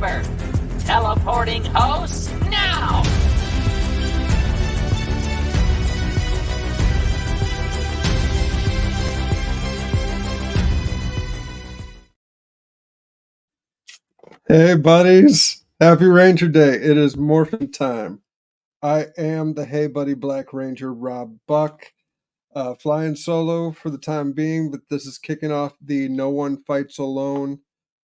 October. Teleporting hosts now! Hey, buddies. Happy Ranger Day. It is morphin time. I am the Hey Buddy Black Ranger, Rob Buck, flying solo for the time being, but this is kicking off the No One Fights Alone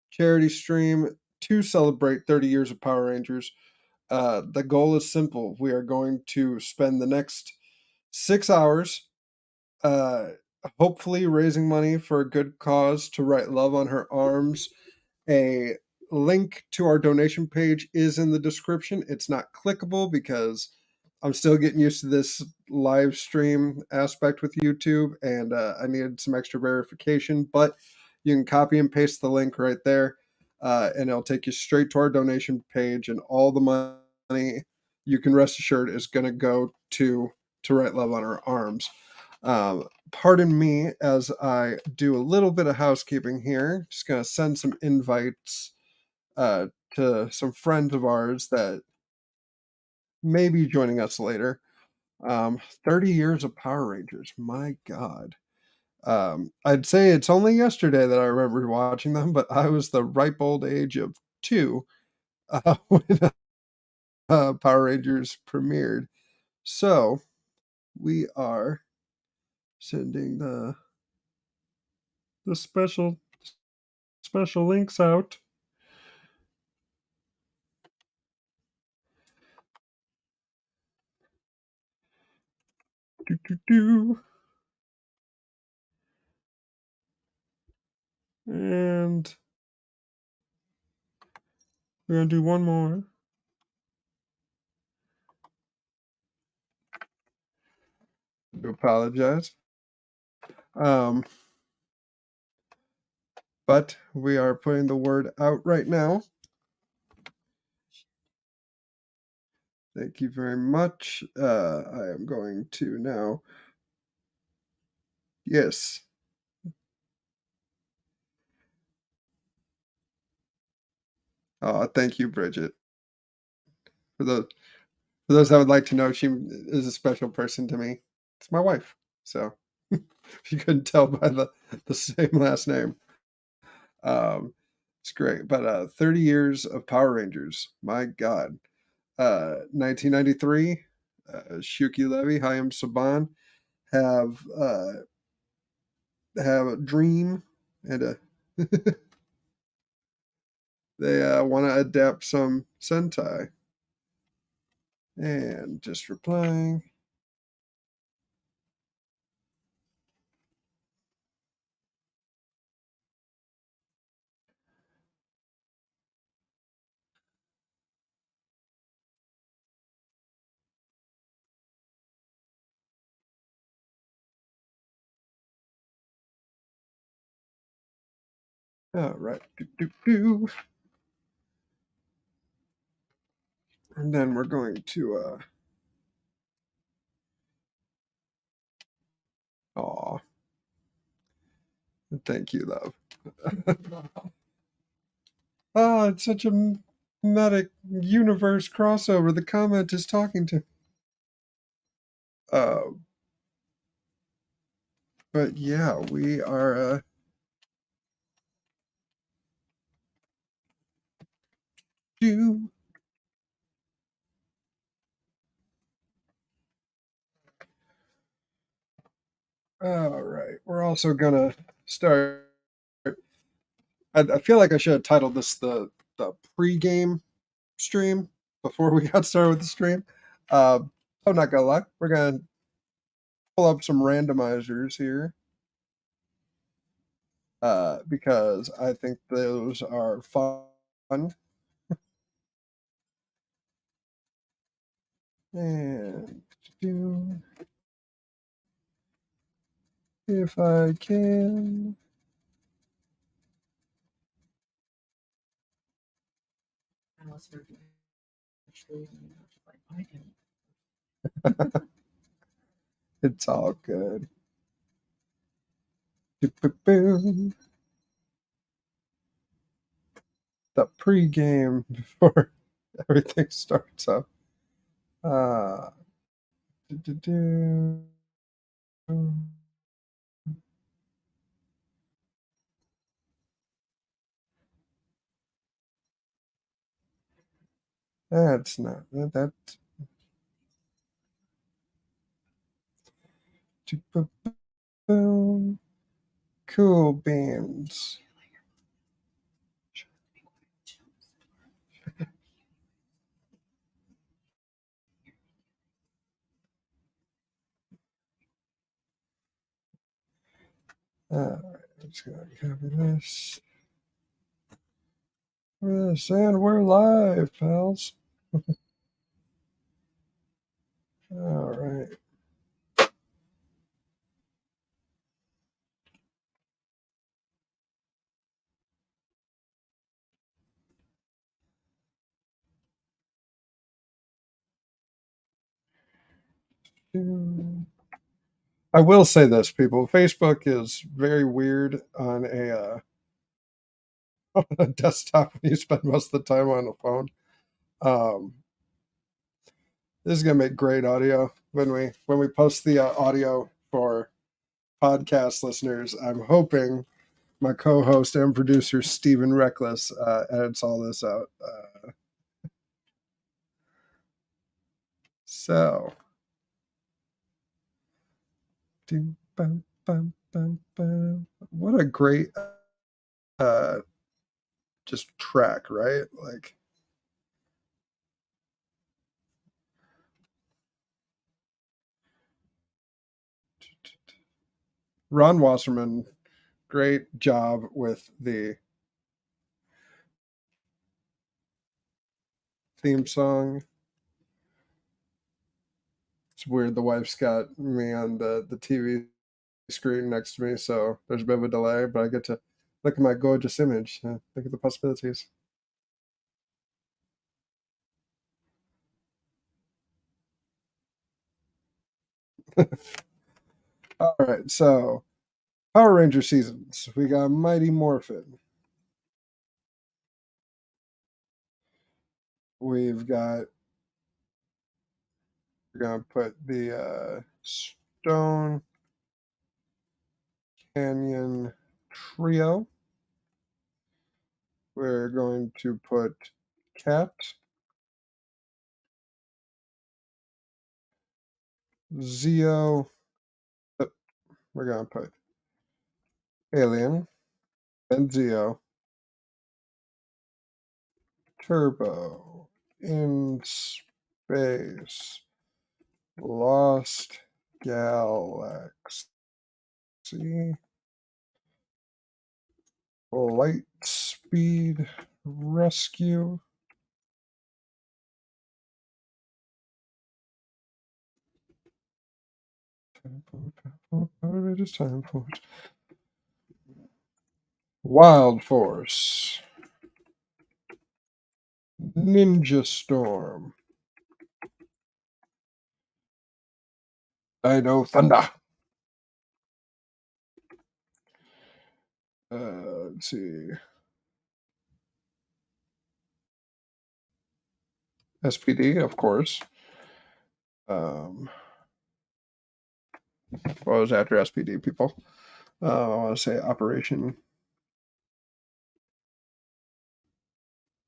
charity stream to celebrate 30 years of Power Rangers. The goal is simple. We are going to spend the next 6 hours uh, hopefully raising money for a good cause to write love on her arms. A link to our donation page is in the description. It's not clickable because I'm still getting used to this live stream aspect with YouTube, and I needed some extra verification. But you can copy and paste the link right there, and it'll take you straight to our donation page. And all the money, you can rest assured, is going to go to write love on our arms. Pardon me as I do a little bit of housekeeping here. Just going to send some invites to some friends of ours that may be joining us later. 30 years of Power Rangers. My God. I'd say it's only yesterday that I remember watching them, but I was the ripe old age of 2 when Power Rangers premiered. So we are sending the special links out. And we're going to do one more. I apologize. But we are putting the word out right now. Thank you very much. I am going to now. Yes. Thank you, Bridget. For those that would like to know, she is a special person to me. It's my wife. So if you couldn't tell by the same last name. It's great. But 30 years of Power Rangers. My God. 1993, Shuki Levy, Hayam Saban have a dream and they want to adapt some Sentai. And just replying. All right. And then we're going to thank you, love. It's such a meta universe crossover. The comment is talking to. But yeah, we are. All right. We're also gonna start. I feel like I should have titled this the pre-game stream before we got started with the stream. I'm not gonna lie. We're gonna pull up some randomizers here because I think those are fun. And if I can. It's all good. the pregame before everything starts up. Uh, do-do-do. That's not that. Boom. Cool beans. Alright, let's go copy this. And we're live, pals. All right. I will say this, people. Facebook is very weird on on a desktop when you spend most of the time on a phone. Um, this is gonna make great audio when we post the audio for podcast listeners. I'm hoping my co-host and producer Stephen Reckless edits all this out. So, what a great uh, just track, right? Like, Ron Wasserman, great job with the theme song. It's weird. The wife's got me on the TV screen next to me, so there's a bit of a delay, but I get to look at my gorgeous image and think of the possibilities. All right, so Power Ranger seasons. We got Mighty Morphin. We've got we're gonna put the Stone Canyon Trio. We're going to put Cat, Zeo. We're gonna put Alien and Zeo. Turbo in space. Lost Galaxy. Light speed rescue. It is time for it. Wild Force. Ninja Storm. Dino Thunder. Let's see. SPD, of course. What was after SPD, people? I want to say Operation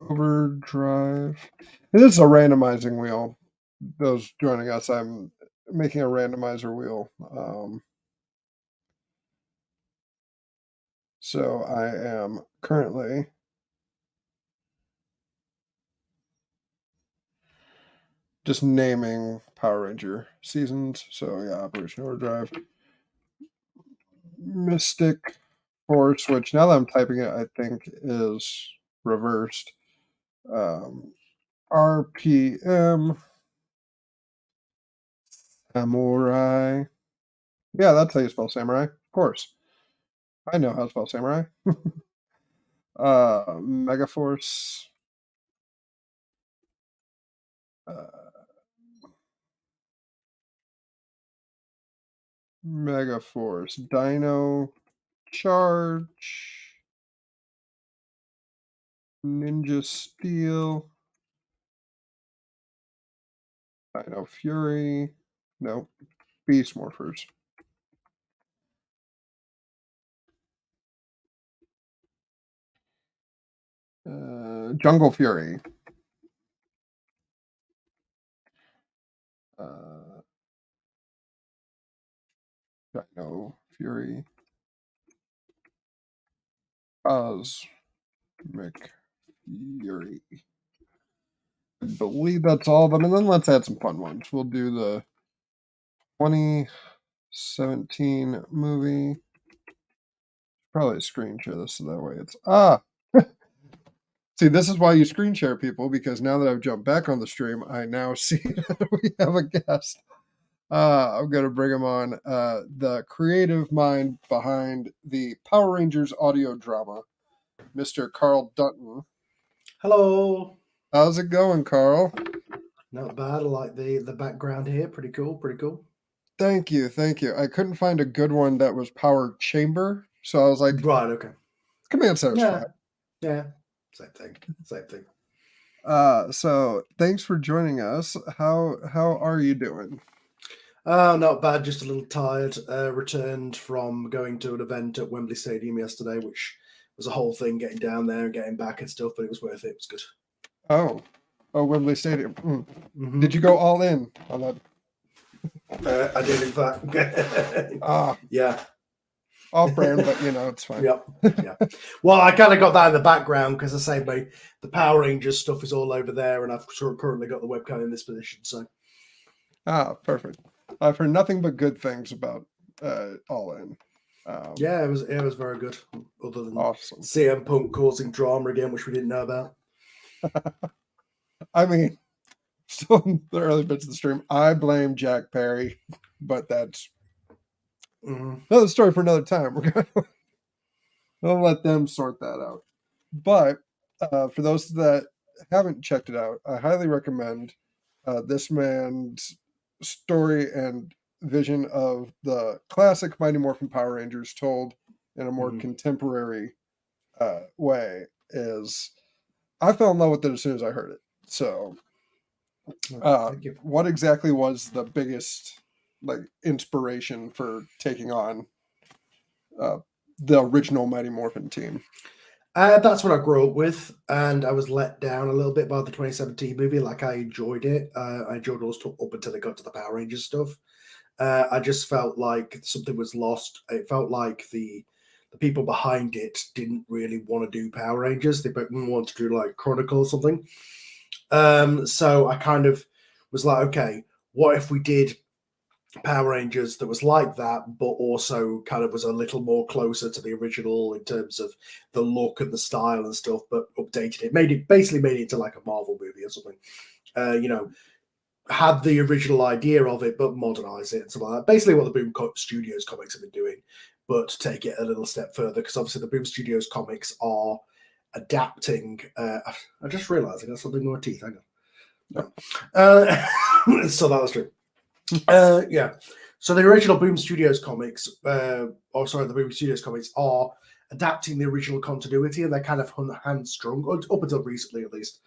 Overdrive. This is a randomizing wheel. Those joining us, I'm making a randomizer wheel. So I am currently just naming Power Ranger seasons. So yeah, Operation Overdrive, Mystic Force, which now that I'm typing it, I think is reversed. RPM, Samurai. Yeah, that's how you spell samurai. Of course. I know how to spell samurai. Megaforce. Uh, Megaforce. Dino Charge. Ninja Steel. Dino Fury. No. Beast Morphers. Jungle Fury. Dino Fury. Cosmic Fury. I believe that's all of them. And then let's add some fun ones. We'll do the 2017 movie. Probably screen share this so that way it's See, this is why you screen share, people, because now that I've jumped back on the stream, I now see that we have a guest. I'm going to bring him on. The creative mind behind the Power Rangers audio drama, Mr. Carl Dutton. Hello. How's it going, Carl? Not bad. I like the background here. Pretty cool. Pretty cool. Thank you. I couldn't find a good one that was Power Chamber, so I was like, right, okay. Command Center's fine. Yeah. Same thing. So thanks for joining us. How are you doing? Not bad. Just a little tired. Returned from going to an event at Wembley Stadium yesterday, which was a whole thing, getting down there and getting back and stuff, but it was worth it. It was good. Oh, Wembley Stadium. Mm-hmm. Did you go all in on that? I did, in fact. Yeah. Off brand, but it's fine. Yep. Yeah. Well, I kind of got that in the background because I say the Power Rangers stuff is all over there, and I've currently got the webcam in this position. So. Perfect. I've heard nothing but good things about All In. Yeah, it was very good. Other than awesome. CM Punk causing drama again, which we didn't know about. I mean, still in the early bits of the stream, I blame Jack Perry, but that's another story for another time. We'll let them sort that out. But for those that haven't checked it out, I highly recommend this man's story and vision of the classic Mighty Morphin Power Rangers told in a more contemporary way. I fell in love with it as soon as I heard it. So what exactly was the biggest inspiration for taking on the original Mighty Morphin team? That's what I grew up with, and I was let down a little bit by the 2017 movie. I enjoyed it. I enjoyed all stuff up until they got to the Power Rangers stuff. I just felt like something was lost. It felt like the people behind it didn't really want to do Power Rangers. They wanted to do Chronicle or something. So I kind of was like, okay, what if we did Power Rangers that was like that, but also kind of was a little more closer to the original in terms of the look and the style and stuff, but updated it, basically made it into a Marvel movie or something. Had the original idea of it, but modernize it and stuff like that. Basically what the Boom Studios comics have been doing, but take it a little step further, because obviously the Boom Studios comics are adapting. I just realized I got something in my teeth. Hang on. So that was true. Yeah. So the original Boom Studios comics, the Boom Studios comics are adapting the original continuity, and they're kind of hamstrung, up until recently at least,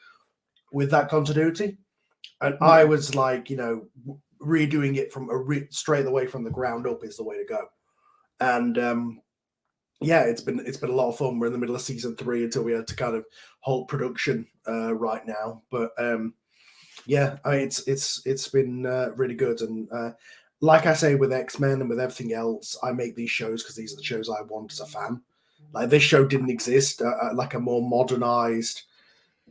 with that continuity. And I was redoing it from straight away from the ground up is the way to go. And it's been a lot of fun. We're in the middle of season 3 until we had to kind of halt production right now. But it's been really good. And like I say, with X-Men and with everything else, I make these shows because these are the shows I want as a fan. This show didn't exist. A more modernized,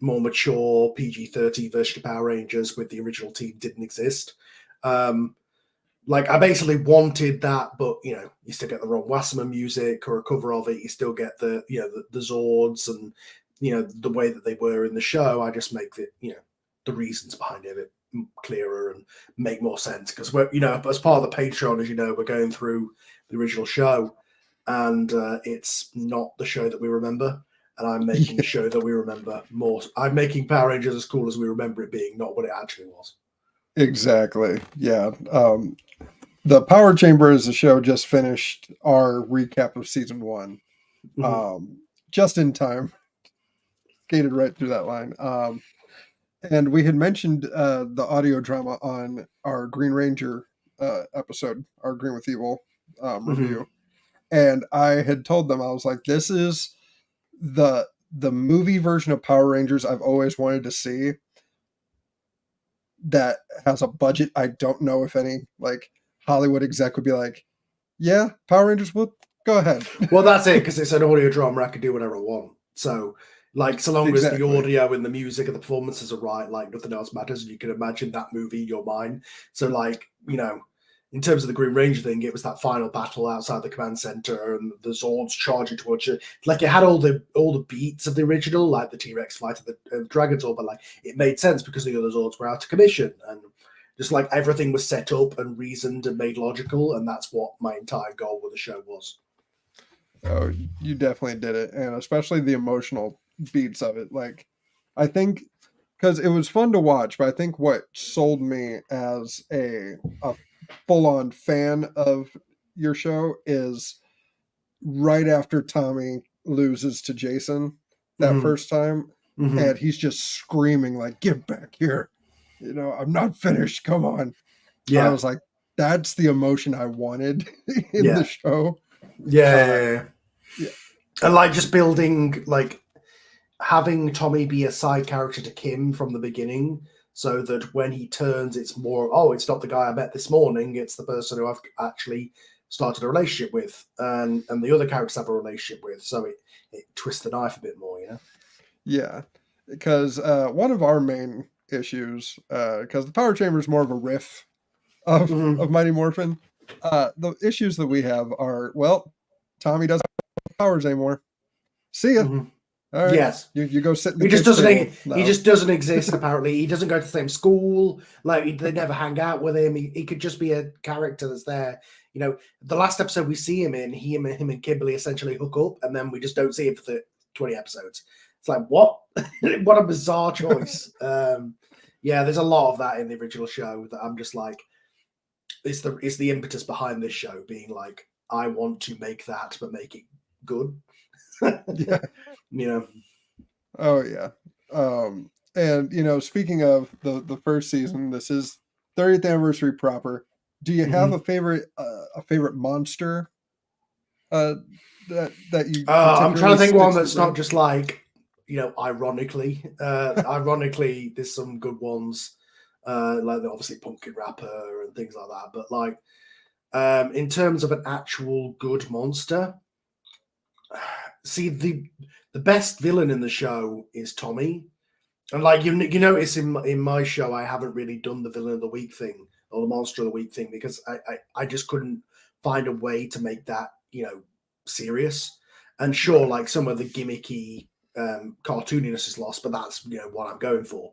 more mature PG-13 version of Power Rangers with the original team didn't exist. I basically wanted that, but you still get the Ron Wasserman music or a cover of it. You still get the Zords and the way that they were in the show. I just make the reasons behind it a bit clearer and make more sense, because we're as part of the Patreon, as we're going through the original show, and it's not the show that we remember. And I'm making a show that we remember more. I'm making Power Rangers as cool as we remember it being, not what it actually was. Exactly. Yeah. The Power Chamber is the show just finished our recap of season 1. Just in time skated right through that line. And we had mentioned the audio drama on our Green Ranger episode, our Green with Evil review. And I had told them, I was like, this is the movie version of Power Rangers I've always wanted to see that has a budget. I don't know if any like Hollywood exec would be like, yeah, Power Rangers, will go ahead. Well, that's it, because it's an audio drama. I can do whatever I want. So, like, so long as the Exactly. audio and the music and the performances are right, like, nothing else matters. And you can imagine that movie in your mind. So, like, you know, in terms of the Green Ranger thing, it was that final battle outside the command center and the Zords charging towards you. Like, it had all the beats of the original, like the T-Rex fight and the Dragon Zord, but like it made sense because the other Zords were out of commission, and just like everything was set up and reasoned and made logical, and that's what my entire goal with the show was. Oh, you definitely did it, and especially the emotional beats of it. Like, I think because it was fun to watch, but I think what sold me as a full-on fan of your show is right after Tommy loses to Jason that first time, and he's just screaming like, "Get back here! You know, I'm not finished. Come on!" Yeah, I was like, "That's the emotion I wanted in the show." Yeah. And like just building, like having Tommy be a side character to Kim from the beginning, so that when he turns, it's more, oh, it's not the guy I met this morning, it's the person who I've actually started a relationship with, and the other characters have a relationship with, so it twists the knife a bit more, you know? Yeah, because one of our main issues, because the Power Chamber is more of a riff of Mighty Morphin, the issues that we have are, well, Tommy doesn't have powers anymore. See ya. All right. Yes, you go sit in the he just kids' doesn't. table now. He just doesn't exist. Apparently, he doesn't go to the same school. Like they never hang out with him. He could just be a character that's there. You know, the last episode we see him in, him and Kimberly essentially hook up, and then we just don't see him for 20 episodes. It's like, what? What a bizarre choice. Yeah, there's a lot of that in the original show that I'm just like, it's the impetus behind this show being like, I want to make that, but make it good. Yeah. You know. Oh yeah. And you know, speaking of the first season, this is 30th anniversary proper. Do you have a favorite monster that you I'm trying to think one that's not not just like, you know, ironically. Ironically, there's some good ones, like obviously Pumpkin Rapper and things like that. But like, in terms of an actual good monster, see the best villain in the show is Tommy, and like you notice in my show, I haven't really done the villain of the week thing or the monster of the week thing because I just couldn't find a way to make that, you know, serious. And sure, like some of the gimmicky cartooniness is lost, but that's, you know, what I'm going for.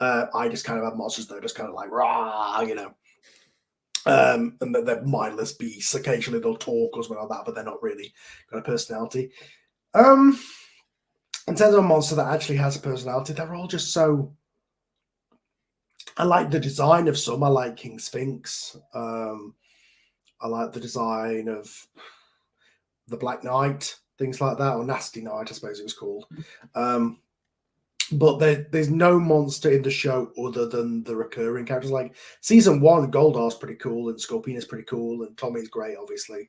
I just kind of have monsters that are just kind of like rah, you know, and they're mindless beasts. Occasionally they'll talk or something like that, but they're not really got a personality. In terms of a monster that actually has a personality, they're all just so. I like the design of some. I like King Sphinx. I like the design of the Black Knight, things like that, or Nasty Knight, I suppose it was called. But there's no monster in the show other than the recurring characters. Like season 1, Goldar's pretty cool, and Scorpion is pretty cool, and Tommy's great, obviously.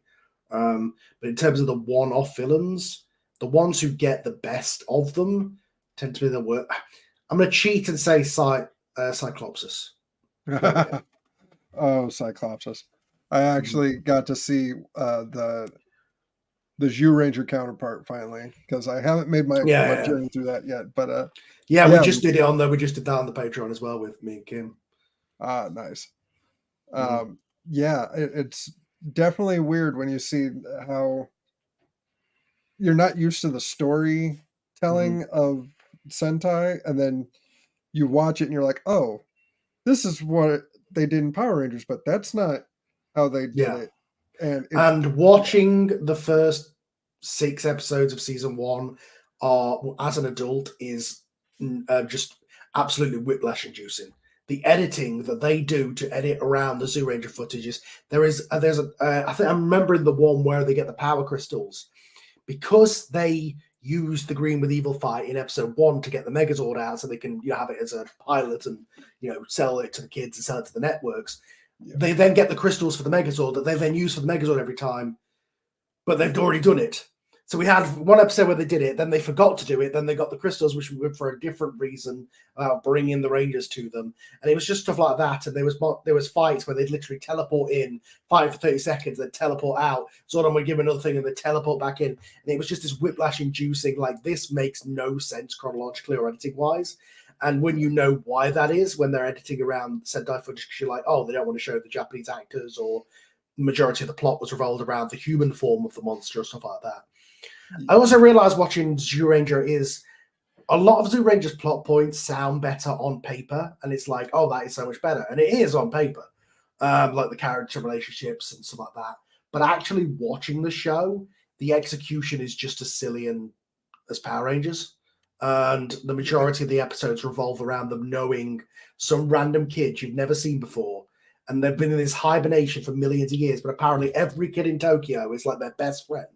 But in terms of the one-off villains, the ones who get the best of them tend to be the worst. I'm going to cheat and say Cyclopsis. Oh, Cyclopsis. I actually got to see the Zhu Ranger counterpart finally, because I haven't made my journey through that yet. But we just did it on we just did that on the Patreon as well with me and Kim. Ah, nice. Yeah, it's definitely weird when you see how you're not used to the storytelling of Sentai, and then you watch it and you're like, oh, this is what they did in Power Rangers, but that's not how they did it. And watching the first 6 episodes of season 1 as an adult is just absolutely whiplash inducing. The editing that they do to edit around the Zoo Ranger footages, there's I think I'm remembering the one where they get the power crystals, because they use the Green with Evil fight in episode 1 to get the Megazord out so they can have it as a pilot and sell it to the kids and sell it to the networks. Yeah. They then get the crystals for the Megazord that they then use for the Megazord every time, but they've already done it. So we had one episode where they did it, then they forgot to do it, then they got the crystals, which were for a different reason, about bringing the Rangers to them. And it was just stuff like that. And there was fights where they'd literally teleport in, fight for 30 seconds, then teleport out. Zordon would give another thing and they'd teleport back in. And it was just this whiplash-inducing, like, this makes no sense chronologically or editing-wise. And when you know why that is, when they're editing around Sentai footage, because you're like, oh, they don't want to show the Japanese actors, or the majority of the plot was revolved around the human form of the monster or stuff like that. I also realized watching Zyuranger is a lot of Zyuranger's plot points sound better on paper, and it's like, oh, that is so much better, and it is on paper, like the character relationships and stuff like that. But actually watching the show, the execution is just as silly as Power Rangers, and the majority of the episodes revolve around them knowing some random kid you've never seen before, and they've been in this hibernation for millions of years, but apparently every kid in Tokyo is like their best friend.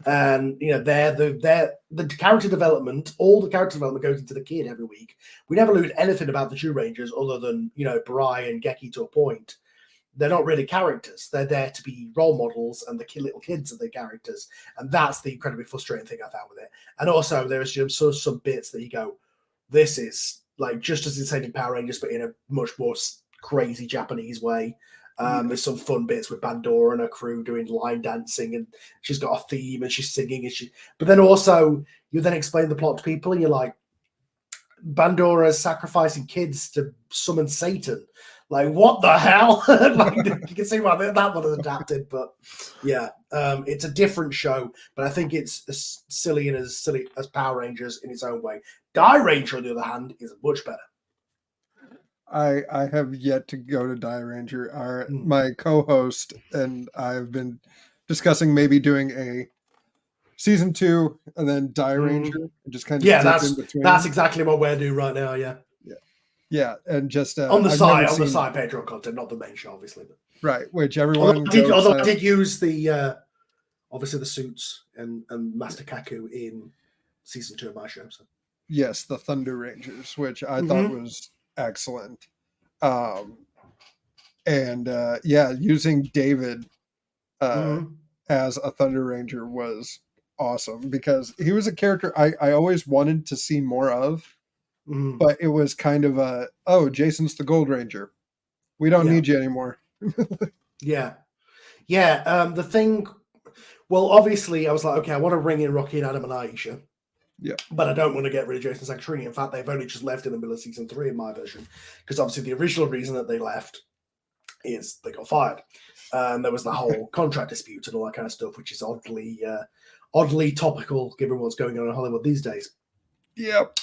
And they're the character development. All the character development goes into the kid every week. We never learn anything about the Zyurangers other than Brai and Geki to a point. They're not really characters. They're there to be role models, and the little kids are the characters. And that's the incredibly frustrating thing I found with it. And also, there's just some bits that you go, this is like just as insane in Power Rangers, but in a much more crazy Japanese way. There's some fun bits with Bandora and her crew doing line dancing, and she's got a theme and she's singing. But then also, you then explain the plot to people, and you're like, Bandora's sacrificing kids to summon Satan. Like, what the hell? Like, you can see why that one is adapted, but yeah, it's a different show. But I think it's as silly as Power Rangers in its own way. Die Ranger, on the other hand, is much better. I have yet to go to Die Ranger. My co-host and I have been discussing maybe doing a season 2 and then Die Ranger, and just kind of that's exactly what we're doing right now. Yeah, and just on the side Patreon content, not the main show, obviously. But right, which everyone. Although I did use the obviously the suits and Master Kaku in season 2 of my show. So yes, the Thunder Rangers, which I thought was excellent. Using David as a Thunder Ranger was awesome, because he was a character I always wanted to see more of, but it was kind of Jason's the Gold Ranger. We don't need you anymore. The thing, well, obviously I was like, okay, I want to bring in Rocky and Adam and Aisha. Yeah, but I don't want to get rid of Jason Saccherini. In fact, they've only just left in the middle of season 3 in my version, because obviously the original reason that they left is they got fired. There was the whole contract dispute and all that kind of stuff, which is oddly topical given what's going on in Hollywood these days. Yep.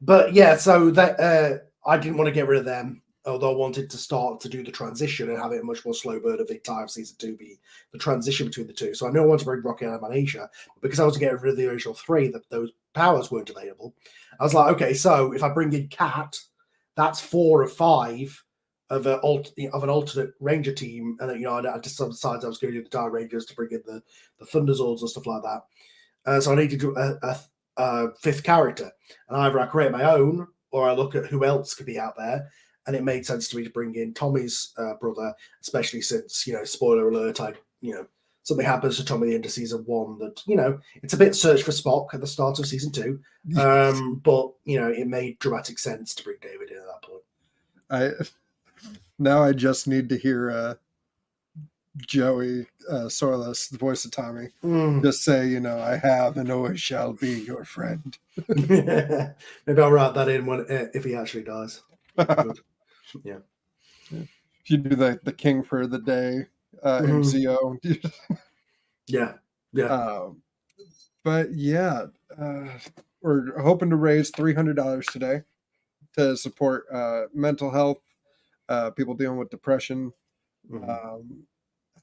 But yeah, so that I didn't want to get rid of them, although I wanted to start to do the transition and have it a much more slow burn of the entire season 2 be the transition between the two. So I knew I wanted to bring Rocky and Asia, because I was getting rid of the original 3, that those powers weren't available. I was like, okay, so if I bring in Cat, that's 4 of 5 of an alternate Ranger team, and then I just decided I was going to do the Dire Rangers to bring in the Thunderzords and stuff like that. So I needed to do a 5th character, and either I create my own or I look at who else could be out there. And it made sense to me to bring in Tommy's brother, especially since, spoiler alert, something happens to Tommy at the end of season 1 that, it's a bit Search for Spock at the start of season 2. But, it made dramatic sense to bring David in at that point. Now I just need to hear Joey Sorless, the voice of Tommy, just say, I have and always shall be your friend. Maybe I'll write that in if he actually dies. Yeah. If you do the King for the Day MCO. But yeah, we're hoping to raise $300 today to support mental health, people dealing with depression.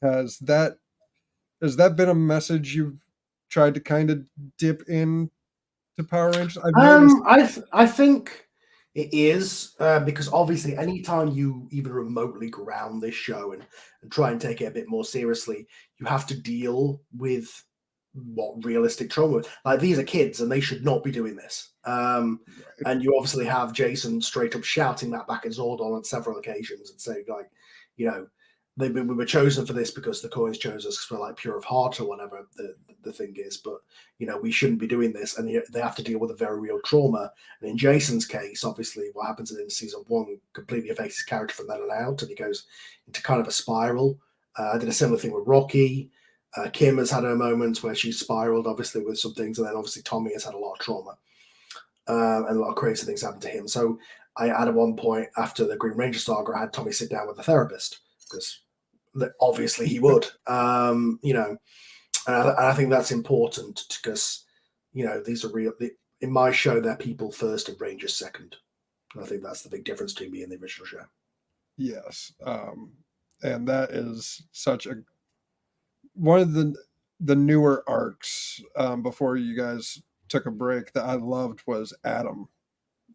Has that been a message you've tried to kind of dip in to Power Rangers? I think it is, because obviously anytime you even remotely ground this show and try and take it a bit more seriously, you have to deal with what realistic trauma. Like, these are kids and they should not be doing this. And you obviously have Jason straight up shouting that back at Zordon on several occasions and saying, like, you know, we were chosen for this because the coins chose us because we're like pure of heart or whatever the thing is. But, you know, we shouldn't be doing this. And they have to deal with a very real trauma. And in Jason's case, obviously, what happens in season 1 completely affects his character from then on out. And he goes into kind of a spiral. I did a similar thing with Rocky. Kim has had her moments where she's spiraled, obviously, with some things. And then obviously Tommy has had a lot of trauma. And a lot of crazy things happened to him. So I, at one point after the Green Ranger saga, I had Tommy sit down with a therapist because obviously he would, you know, and I think that's important because, you know, these are real. In my show, they're people first and Rangers second. And I think that's the big difference between me and the original show. Yes. And that is such a one of the newer arcs before you guys took a break that I loved was Adam,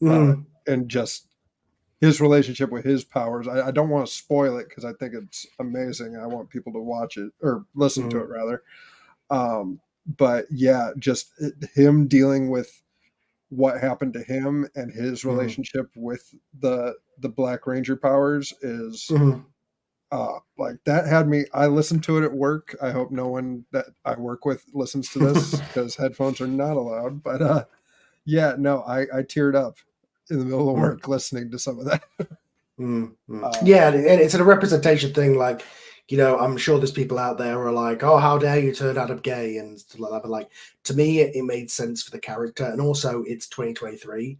and just his relationship with his powers. I don't want to spoil it because I think it's amazing. I want people to watch it or listen to it rather. But yeah, just him dealing with what happened to him and his relationship with the Black Ranger powers is like that had me. I listened to it at work. I hope no one that I work with listens to this because headphones are not allowed. But yeah, no, I teared up in the middle of work listening to some of that. Yeah, and it's a representation thing. Like, you know, I'm sure there's people out there who are like, "Oh, how dare you turn Adam gay?" and stuff like that. But like, to me, it made sense for the character, and also it's 2023,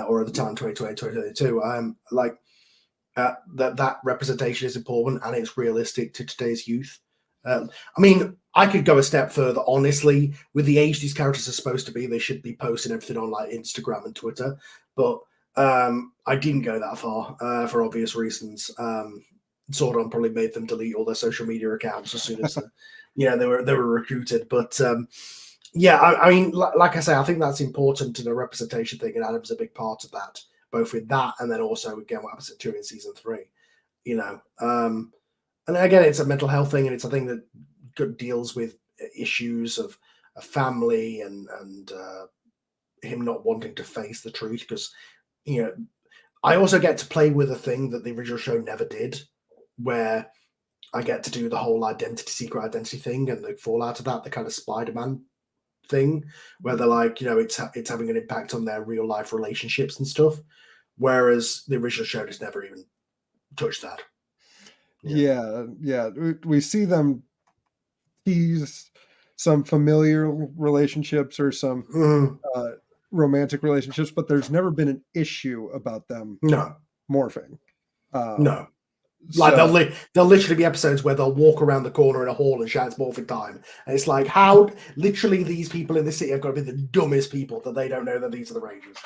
or at the time 2020, 2022. Like. That representation is important and it's realistic to today's youth. I mean, I could go a step further. Honestly, with the age these characters are supposed to be, they should be posting everything on like Instagram and Twitter. But I didn't go that far for obvious reasons. Zordon probably made them delete all their social media accounts as soon as you know they were recruited. But yeah, I mean, like I say, I think that's important in a representation thing, and Adam's a big part of that. Both with that and then also again what happens to in season 3, you know. And again, it's a mental health thing, and it's a thing that deals with issues of a family and him not wanting to face the truth. Because, you know, I also get to play with a thing that the original show never did, where I get to do the whole secret identity thing and the fallout of that, the kind of Spider-Man thing where they're like, you know, it's having an impact on their real life relationships and stuff, whereas the original show just never even touched that. Yeah, we see them tease some familiar relationships or some romantic relationships, but there's never been an issue about them morphing. No. Like there'll literally be episodes where they'll walk around the corner in a hall and shout it's morphing time, and it's like, how literally these people in the city have got to be the dumbest people that they don't know that these are the Rangers.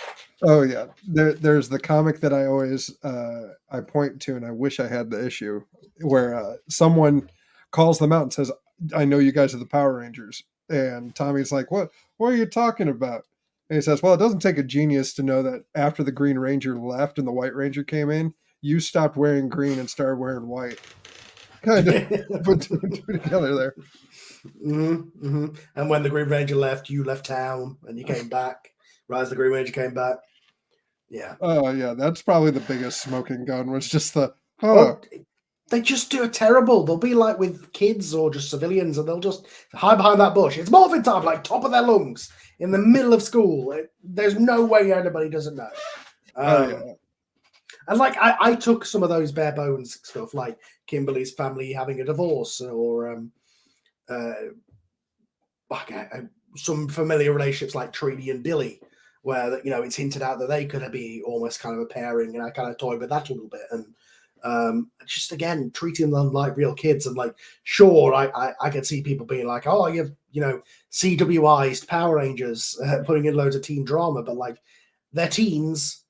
Oh yeah, there's the comic that I always I point to, and I wish I had the issue where someone calls them out and says, "I know you guys are the Power Rangers," and Tommy's like, "What are you talking about?" And he says, "Well, it doesn't take a genius to know that after the Green Ranger left and the White Ranger came in, you stopped wearing green and started wearing white." Kind of put two and two together there. And when the Green Ranger left, you left town and you came back. Right as the Green Ranger came back. Yeah. Oh, yeah. That's probably the biggest smoking gun was just they just do a terrible. They'll be like with kids or just civilians and they'll just hide behind that bush. It's morphing time, like top of their lungs in the middle of school. There's no way anybody doesn't know. And like I took some of those bare bones stuff, like Kimberly's family having a divorce, or some familiar relationships like Trini and Billy, where, you know, it's hinted out that they could be almost kind of a pairing, and I kind of toyed with that a little bit, and just again treating them like real kids. And like, sure, I can see people being like, oh, you know, CWI'd Power Rangers, putting in loads of teen drama, but like, they're teens.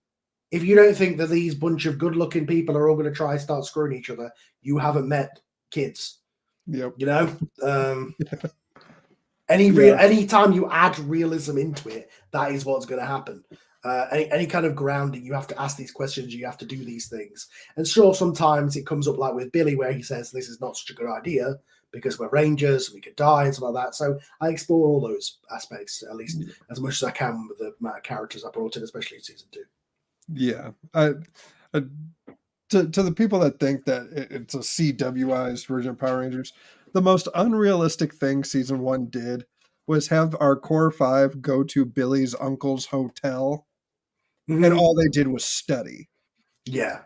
If you don't think that these bunch of good-looking people are all going to try and start screwing each other, you haven't met kids. Yep. You know, any time you add realism into it, that is what's going to happen. any kind of grounding. You have to ask these questions. You have to do these things. And sure, sometimes it comes up like with Billy, where he says this is not such a good idea because we're rangers, we could die and stuff like that. So I explore all those aspects at least as much as I can with the amount of characters I brought in, especially in season 2. Yeah, I to the people that think that it's a CWI's version of Power Rangers, the most unrealistic thing season 1 did was have our core 5 go to Billy's uncle's hotel, and all they did was study. Yeah.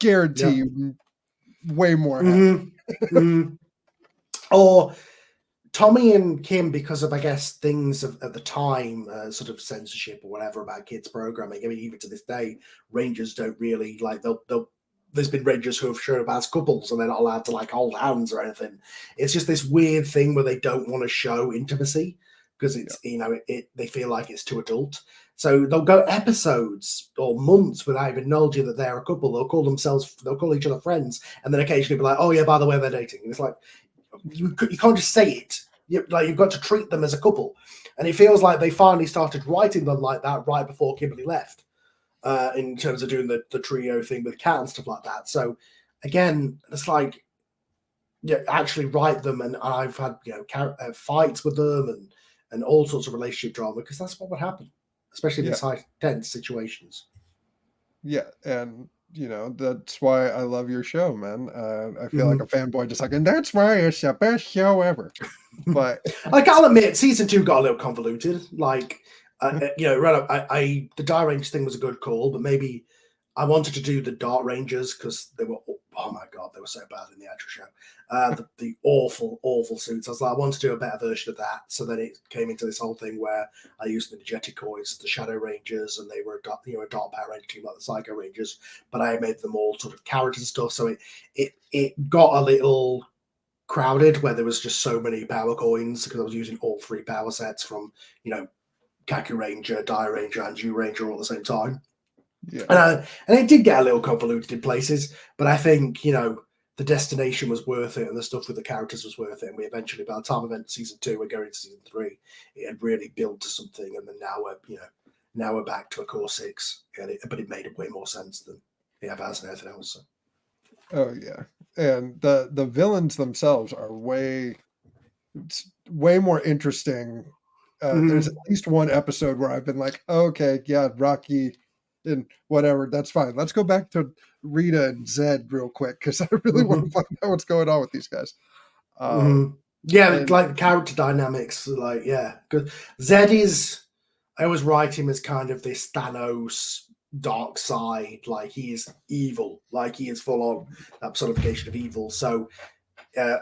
Guarantee you way more happened. Or Tommy and Kim, because of, I guess, things at the time, sort of censorship or whatever about kids programming. I mean, even to this day, Rangers don't really like. There's been Rangers who have shown up as couples and they're not allowed to like hold hands or anything. It's just this weird thing where they don't want to show intimacy because it's they feel like it's too adult. So they'll go episodes or months without even acknowledging that they're a couple. They'll call each other friends, and then occasionally be like, "Oh yeah, by the way, they're dating." And it's like you can't just say it. You've got to treat them as a couple, and it feels like they finally started writing them like that right before Kimberly left. In terms of doing the trio thing with Kat and stuff like that. So again, it's like, actually write them, and I've had fights with them and all sorts of relationship drama because that's what would happen, especially in these high tense situations. Yeah, and that's why I love your show, man. I feel like a fanboy just like, and that's why it's the best show ever. But like, I'll admit, season 2 got a little convoluted. Like, the Dire Rangers thing was a good call, but maybe I wanted to do the Dark Rangers because they were, oh my god, they were so bad in the actual show. The awful suits. I was like, I want to do a better version of that. So then it came into this whole thing where I used the Digeticoids as the Shadow Rangers, and they were a Dark Power Ranger team like the Psycho Rangers, but I made them all sort of characters and stuff. So it got a little crowded where there was just so many power coins because I was using all 3 power sets from Kaku Ranger, Dire Ranger, and Jew Ranger all at the same time. Yeah. And it did get a little convoluted in places, but I think, the destination was worth it and the stuff with the characters was worth it. And we eventually, by the time we went to season 2, we're going to season 3, it had really built to something. And then now we're back to a core 6, but it made way more sense than it ever has anything else. So. Oh yeah, and the villains themselves are way more interesting. There's at least one episode where I've been like, okay, yeah, Rocky and whatever, that's fine. Let's go back to Rita and Zed real quick because I really want to find out what's going on with these guys. Yeah, like the character dynamics, because Zed is, I always write him as kind of this Thanos dark side, like he is evil, like he is full on that personification of evil. So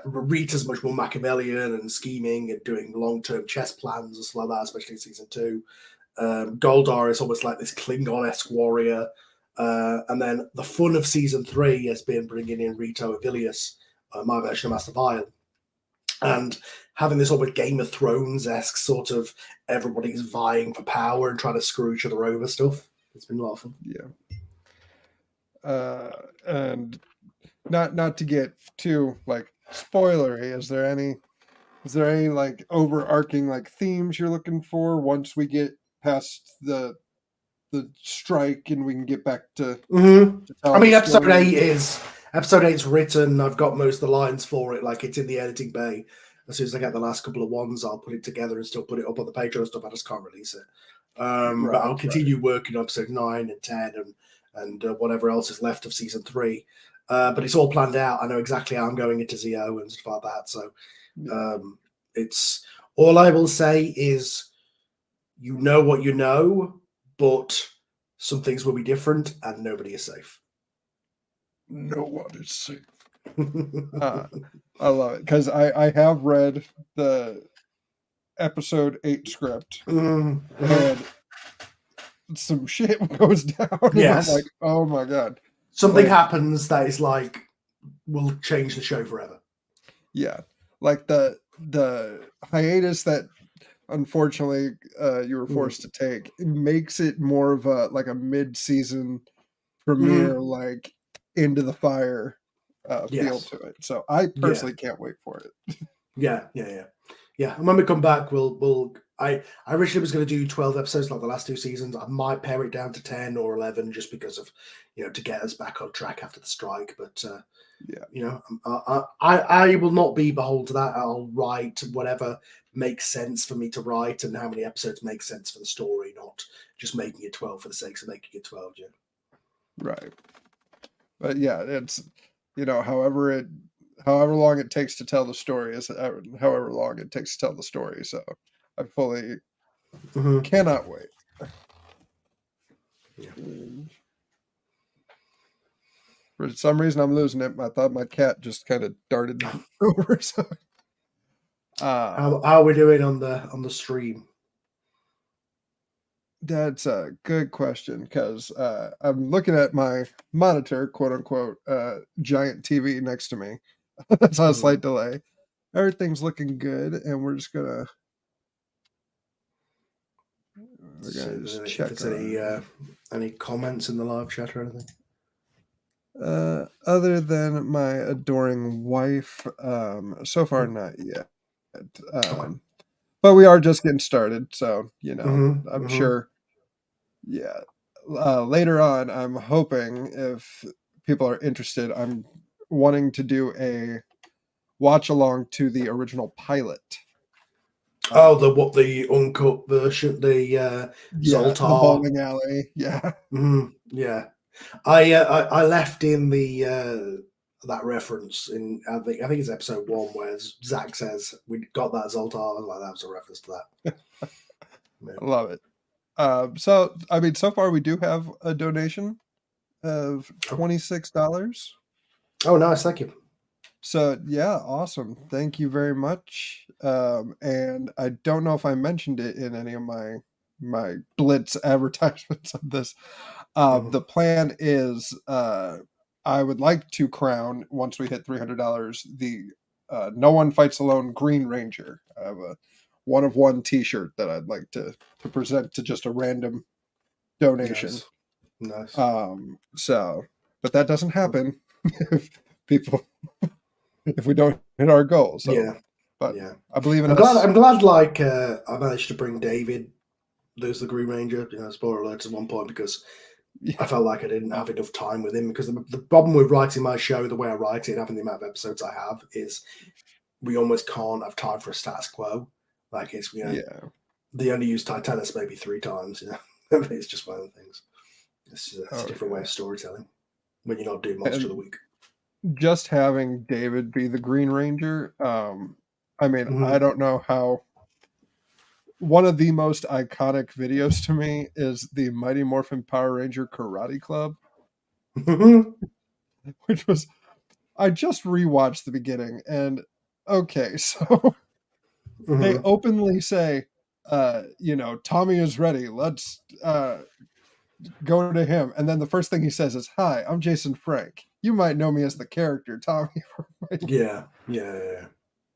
Rita's much more Machiavellian and scheming and doing long-term chess plans and stuff like that, especially in season 2. Goldar is almost like this Klingon-esque warrior. And then the fun of season 3 has been bringing in Rito Avilius, my version of Master Vile, and having this almost Game of Thrones-esque sort of everybody's vying for power and trying to screw each other over stuff. It's been a lot of fun. Yeah. And not to get too spoilery, is there any like overarching like themes you're looking for once we get past the strike and we can get back to I mean, episode 8's written. I've got most of the lines for it, like it's in the editing bay. As soon as I get the last couple of ones, I'll put it together and still put it up on the Patreon and stuff. I just can't release it. But I'll continue working on episode 9 and 10 and whatever else is left of season 3. But it's all planned out. I know exactly how I'm going into ZO and stuff like that. So it's all I will say is, you know what you know, but some things will be different and nobody is safe. No one is safe. I love it because I have read the episode 8 script and some shit goes down. Yes. I'm like, oh my god. Something happens that is will change the show forever. Yeah. Like the hiatus that unfortunately you were forced to take, it makes it more of a mid-season premiere, like into the fire feel to it. So I personally can't wait for it. Yeah. And when we come back, I originally was going to do 12 episodes like the last 2 seasons. I might pare it down to 10 or 11 just because of, to get us back on track after the strike. But, I will not be beholden to that. I'll write whatever makes sense for me to write and how many episodes make sense for the story, not just making it 12 for the sake of making it 12, Jim. Right. But yeah, it's, however long it takes to tell the story is however long it takes to tell the story. So I fully cannot wait. Yeah. For some reason, I'm losing it. I thought my cat just kind of darted over. So, how are we doing on the stream? That's a good question because I'm looking at my monitor, quote unquote, giant TV next to me. That's on a slight delay. Everything's looking good, and we're gonna just check. If there's any comments in the live chat or anything. Other than my adoring wife, so far not yet. Okay. But we are just getting started, so I'm sure. Yeah, later on, I'm hoping if people are interested, I'm wanting to do a watch along to the original pilot. The uncut version, the Zoltar, the bowling alley, yeah. Yeah. I left in the that reference in I think it's episode 1 where Zach says we got that Zoltar. Like that was a reference to that. Yeah. I love it. So I mean, so far we do have a donation of $26. Oh, nice, thank you. So yeah, awesome. Thank you very much. And I don't know if I mentioned it in any of my blitz advertisements of this. The plan is I would like to crown, once we hit $300, the No One Fights Alone Green Ranger. I have a 1-of-1 t-shirt that I'd like to present to just a random donation. Nice. But that doesn't happen if we don't hit our goals. So, yeah. But yeah. I believe in I'm glad like I managed to bring David, there's the Green Ranger, spoiler alerts at one point, because I felt like I didn't have enough time with him, because the problem with writing my show the way I write it and having the amount of episodes I have is we almost can't have time for a status quo. Like it's they only use Titanus maybe 3 times, It's just one of the things. It's a different way of storytelling when you're not doing Monster of the Week. Just having David be the Green Ranger, I mean, I don't know how. One of the most iconic videos to me is the Mighty Morphin Power Ranger Karate Club, which was, I just rewatched the beginning, and okay, so they openly say, Tommy is ready. Let's go to him. And then the first thing he says is, "Hi, I'm Jason Frank. You might know me as the character Tommy." Yeah.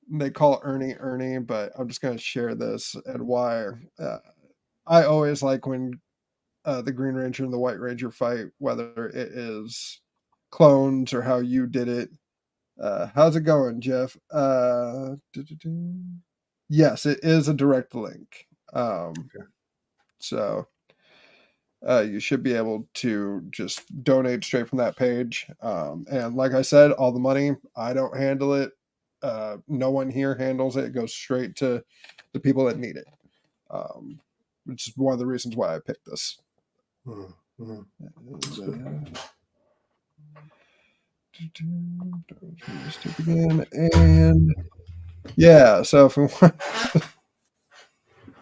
And they call Ernie, but I'm just going to share this and why. I always like when the Green Ranger and the White Ranger fight, whether it is clones or how you did it. How's it going, Jeff? Yes, it is a direct link. So you should be able to just donate straight from that page. And like I said, all the money, I don't handle it. No one here handles it. It goes straight to the people that need it, which is one of the reasons why I picked this. And yeah, so if we want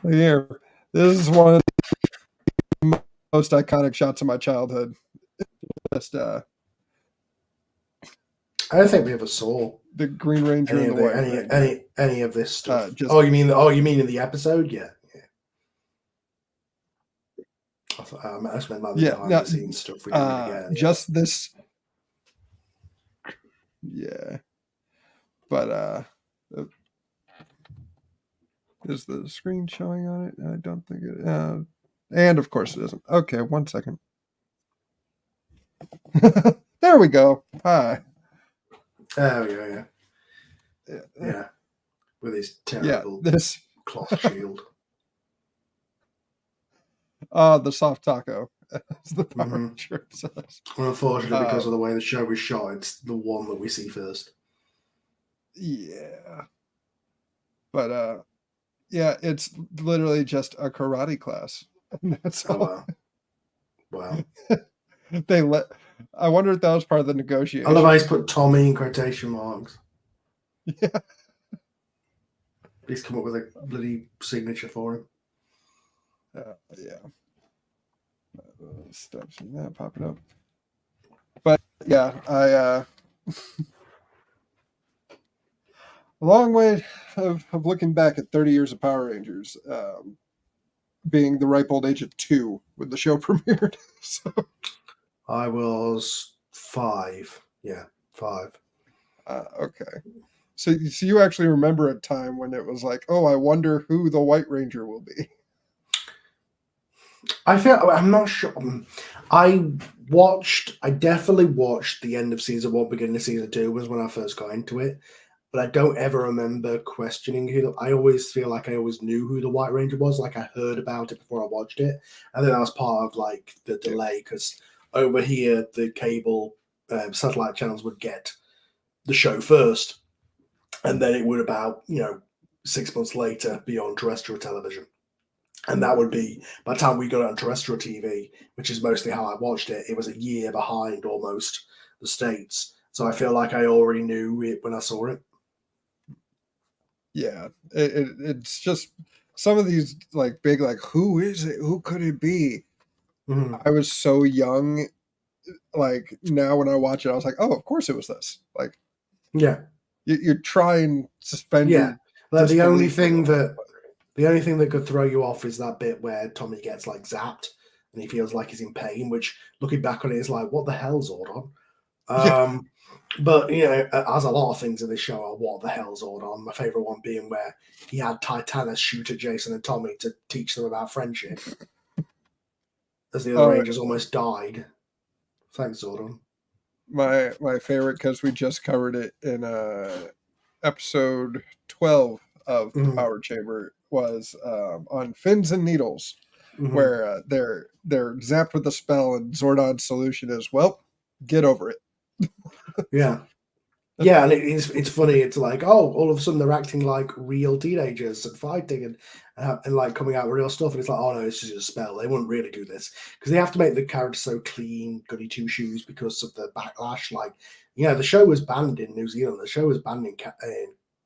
here, this is one of the most iconic shots of my childhood. Just I don't think we ever saw the Green Ranger and the White Ranger. Any of this stuff. You mean in the episode? Yeah. I meant like the behind the scenes stuff. We did again. Just this. Yeah. But is the screen showing on it? I don't think it. And of course it isn't. Okay, 1 second. There we go. Hi. Oh yeah. With his terrible cloth shield. The soft taco, as the Power Mhm. Ranger says. Unfortunately, because of the way the show is shot, it's the one that we see first. Yeah. But yeah, it's literally just a karate class. And that's Oh all. wow. They let. I wonder if that was part of the I negotiation. love how he's put Tommy in quotation marks. Yeah. He's come up with a bloody signature for him. Yeah. Steps in that popping up. But yeah, a long way of looking back at 30 years of Power Rangers, being the ripe old age of 2 when the show premiered. So, I was 5. Yeah, 5. okay. So you actually remember a time when it was like, oh, I wonder who the White Ranger will be. I'm not sure. I definitely watched the end of season 1, beginning of season 2 was when I first got into it. But I don't ever remember questioning I always feel like I always knew who the White Ranger was. Like I heard about it before I watched it. And then that was part of like the delay because over here, the cable satellite channels would get the show first. And then it would about, 6 months later be on terrestrial television. And that would be, by the time we got it on terrestrial TV, which is mostly how I watched it, it was a year behind almost the States. So I feel like I already knew it when I saw it. Yeah, it's just some of these like big like who is it? Who could it be? Mhm. I was so young. Like now when I watch it, I was like, oh, of course it was this. Like Yeah. you're trying to suspend Yeah. your Like disbelief a little bit. the only thing that could throw you off is that bit where Tommy gets like zapped and he feels like he's in pain, which looking back on it is like, what the hell's Zordon? Yeah. But as a lot of things in this show are what the hell's Zordon. My favorite one being where he had Titanus shoot at Jason and Tommy to teach them about friendship, as the other Oh, Rangers almost died. Thanks, Zordon. my favorite because we just covered it in episode 12 of the Mhm. Power Chamber was on Fins and Needles, Mhm. where they're zapped with a spell, and Zordon's solution is, well, get over it. Yeah. Yeah, and it's funny. It's like, oh, all of a sudden they're acting like real teenagers and fighting and like coming out with real stuff. And it's like, oh no, it's just a spell. They wouldn't really do this because they have to make the character so clean, goody two shoes because of the backlash. Like, the show was banned in New Zealand. The show was banned in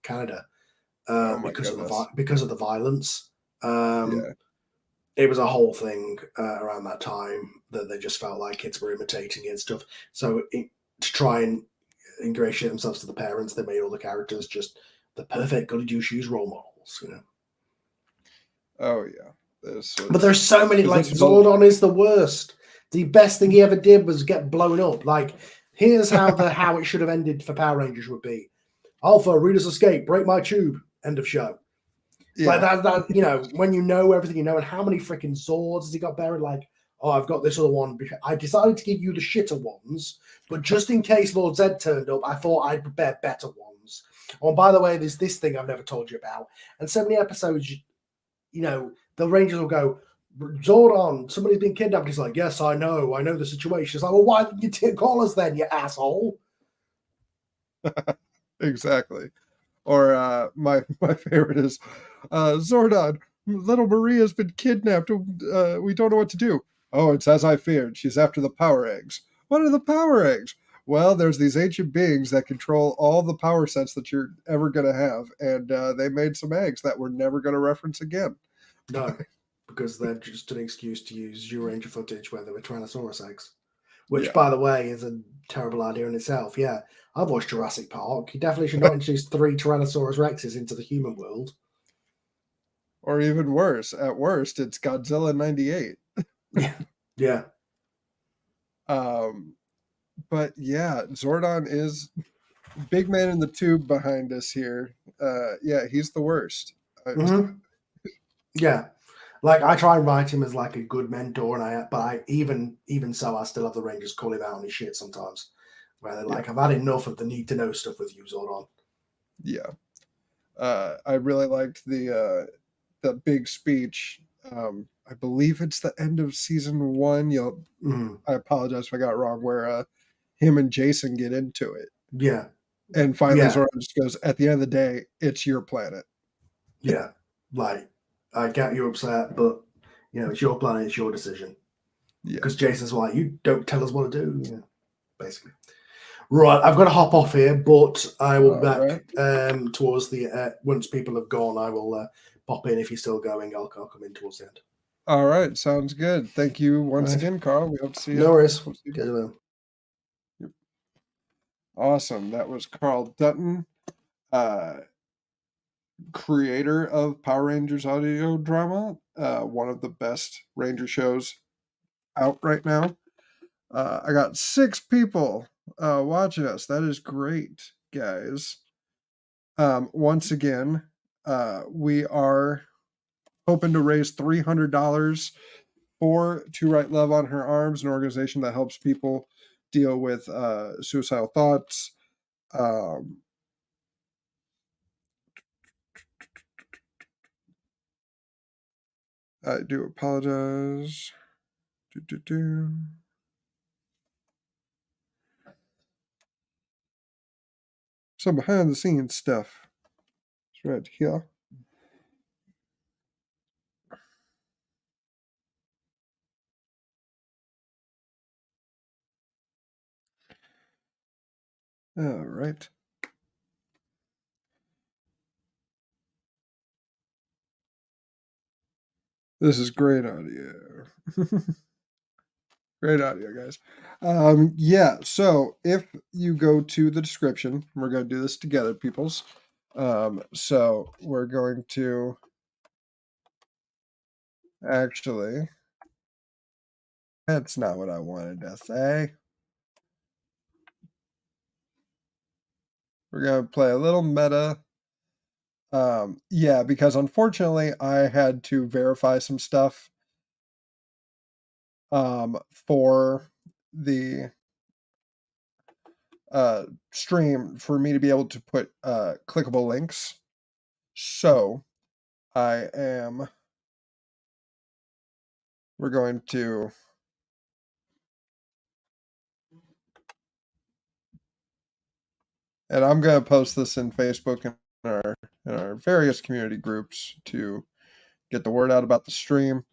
Canada Oh my because goodness. of the violence. Um, Yeah. it was a whole thing around that time that they just felt like kids were imitating it and stuff. So to try and ingratiate themselves to the parents, they made all the characters just the perfect goody two shoes role models. Oh yeah. This But was there's so many, because like this was all. Zordon is the worst. The best thing he ever did was get blown up. Like, here's how it should have ended for Power Rangers would be: Alpha, Reader's Escape, break my tube, end of show. Like Yeah. when you know everything you know, and how many freaking swords has he got buried? Like, oh, I've got this other one. I decided to give you the shitter ones, but just in case Lord Zed turned up, I thought I'd prepare better ones. Oh, and by the way, there's this thing I've never told you about. And so many episodes, the Rangers will go, Zordon, somebody's been kidnapped. He's like, yes, I know the situation. It's like, well, why didn't you call us then, you asshole? Exactly. Or my favorite is Zordon. Little Maria's been kidnapped. We don't know what to do. Oh, it's as I feared. She's after the power eggs. What are the power eggs? Well, there's these ancient beings that control all the power sets that you're ever going to have, and they made some eggs that we're never going to reference again. No, because they're just an excuse to use Ranger footage where there were Tyrannosaurus eggs. Which, Yeah. by the way, is a terrible idea in itself. Yeah, I've watched Jurassic Park. You definitely should not introduce 3 Tyrannosaurus Rexes into the human world. Or even worse, at worst, it's Godzilla 98. Yeah. But yeah, Zordon is big man in the tube behind us here. Yeah, he's the worst. Mm-hmm. Yeah. Like, I try and write him as like a good mentor, but even so, I still have the Rangers call him out on his shit sometimes. Where they're like, Yeah. I've had enough of the need to know stuff with you, Zordon. Yeah. I really liked the big speech I believe it's the end of season 1. I apologize if I got it wrong. Where him and Jason get into it, Yeah. and finally Yeah. Zordon just goes, "At the end of the day, it's your planet." Yeah. Like, I get you're upset, but it's your planet, it's your decision. Yeah. Because Jason's like, you don't tell us what to do. Yeah. Basically. Right, I've got to hop off here, but I will be back towards the once people have gone. I will pop in if you're still going. I'll come in towards the end. All right, sounds good. Thank you once again, Carl. We hope to see you. No worries. Get it. Yep. Awesome. That was Carl Dutton, creator of Power Rangers audio drama, one of the best Ranger shows out right now. I got 6 people watching us. That is great, guys. Once again, we are hoping to raise $300 for To Write Love on Her Arms, an organization that helps people deal with suicidal thoughts. I do apologize. Some behind the scenes stuff. It's right here. All right. This is great audio. Great audio, guys. Yeah, so if you go to the description, we're going to do this together, peoples. So we're going to actually, that's not what I wanted to say. We're going to play a little meta. Yeah, because unfortunately I had to verify some stuff for the stream for me to be able to put clickable links. So we're going to and I'm going to post this in Facebook and in our various community groups to get the word out about the stream.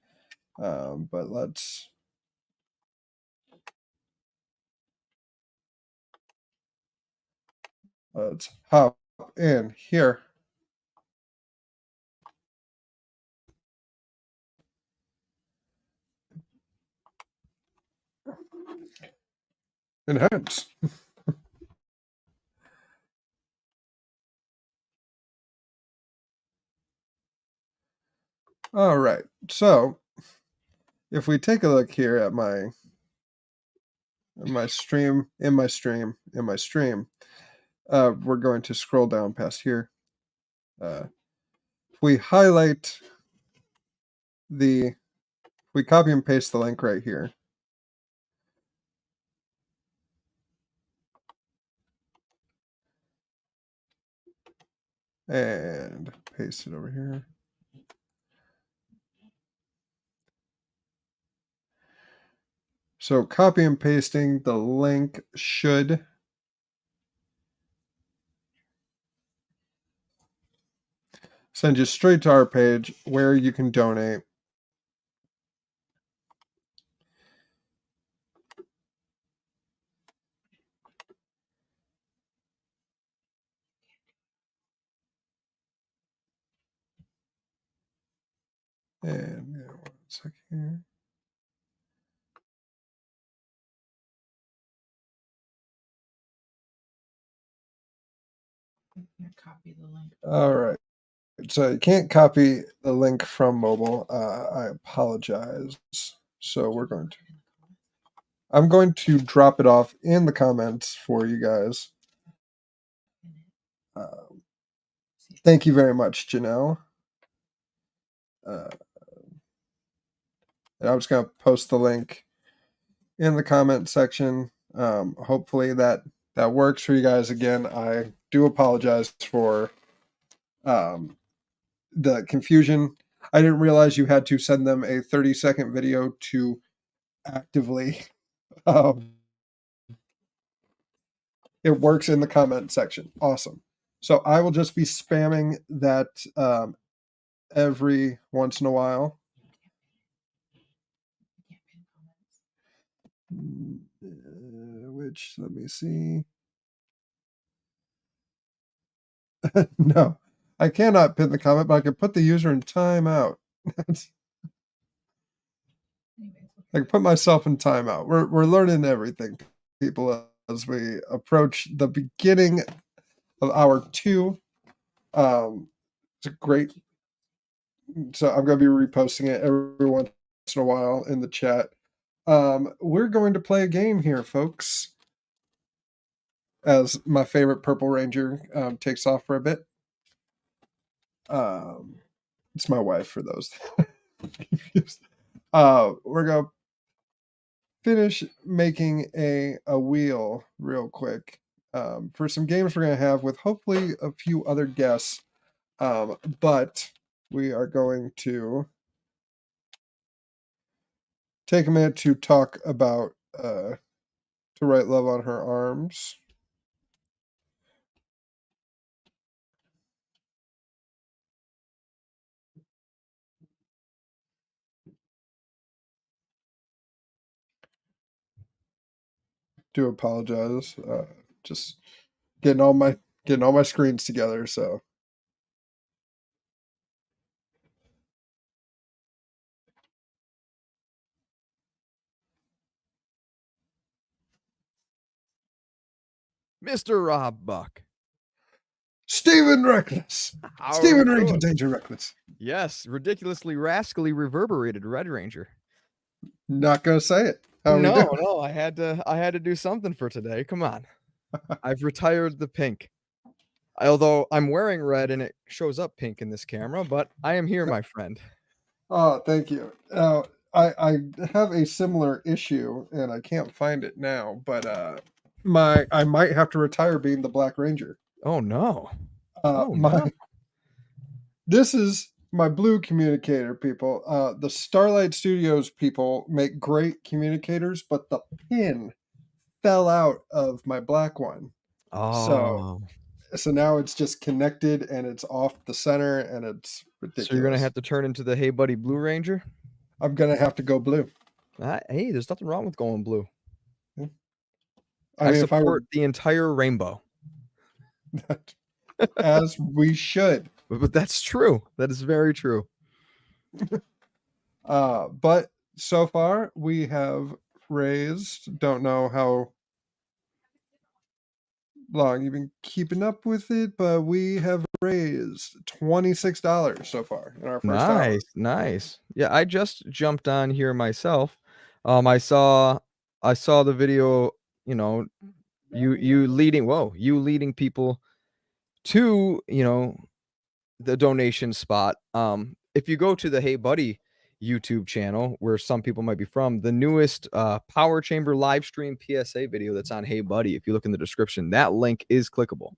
But let's hop in here. Enhance. All right. So if we take a look here at my stream, we're going to scroll down past here. We highlight we copy and paste the link right here. And paste it over here. So copy and pasting the link should send you straight to our page where you can donate. And yeah, 1 second here. Copy the link. All right. So you can't copy the link from mobile. I apologize. So I'm going to drop it off in the comments for you guys. Thank you very much, Janelle. And I'm just going to post the link in the comment section. Hopefully that works for you guys. Again, I do apologize for the confusion. I didn't realize you had to send them a 30-second video to actively. It works in the comment section. Awesome. So I will just be spamming that every once in a while. Which, let me see. No, I cannot pin the comment, but I can put the user in timeout. I can put myself in timeout. We're learning everything, people, as we approach the beginning of hour 2. It's a great. So I'm going to be reposting it every once in a while in the chat. We're going to play a game here, folks. As my favorite Purple Ranger takes off for a bit. It's my wife, for those confused. We're going to finish making a wheel real quick for some games we're going to have with hopefully a few other guests. But we are going to take a minute to talk about To Write Love on Her Arms. Do apologize. Just getting all my screens together, so Mr. Rob Buck. Stephen Reckless. How Stephen are we Ranger doing? Danger Reckless. Yes, ridiculously rascally reverberated Red Ranger. Not gonna say it. How we doing? No, I had to do something for today. Come on. I've retired the pink. Although I'm wearing red and it shows up pink in this camera, but I am here, my friend. Oh, thank you. I have a similar issue and I can't find it now, but I might have to retire being the Black Ranger. Oh no. No. This is my blue communicator, people. The Starlight Studios people make great communicators, but the pin fell out of my black one. Oh. So now it's just connected and it's off the center and it's ridiculous. So you're gonna have to turn into the Hey Buddy Blue Ranger? I'm gonna have to go blue. Hey, there's nothing wrong with going blue. Yeah. I mean, support the entire rainbow. As we should. But that's true. That is very true. But so far we have raised, don't know how long you've been keeping up with it, but we have raised $26 so far in our first hour. Nice. Yeah, I just jumped on here myself. I saw the video, you leading people to, the donation spot. If you go to the Hey Buddy YouTube channel, where some people might be from, the newest Power Chamber live stream PSA video that's on Hey Buddy, if you look in the description, that link is clickable.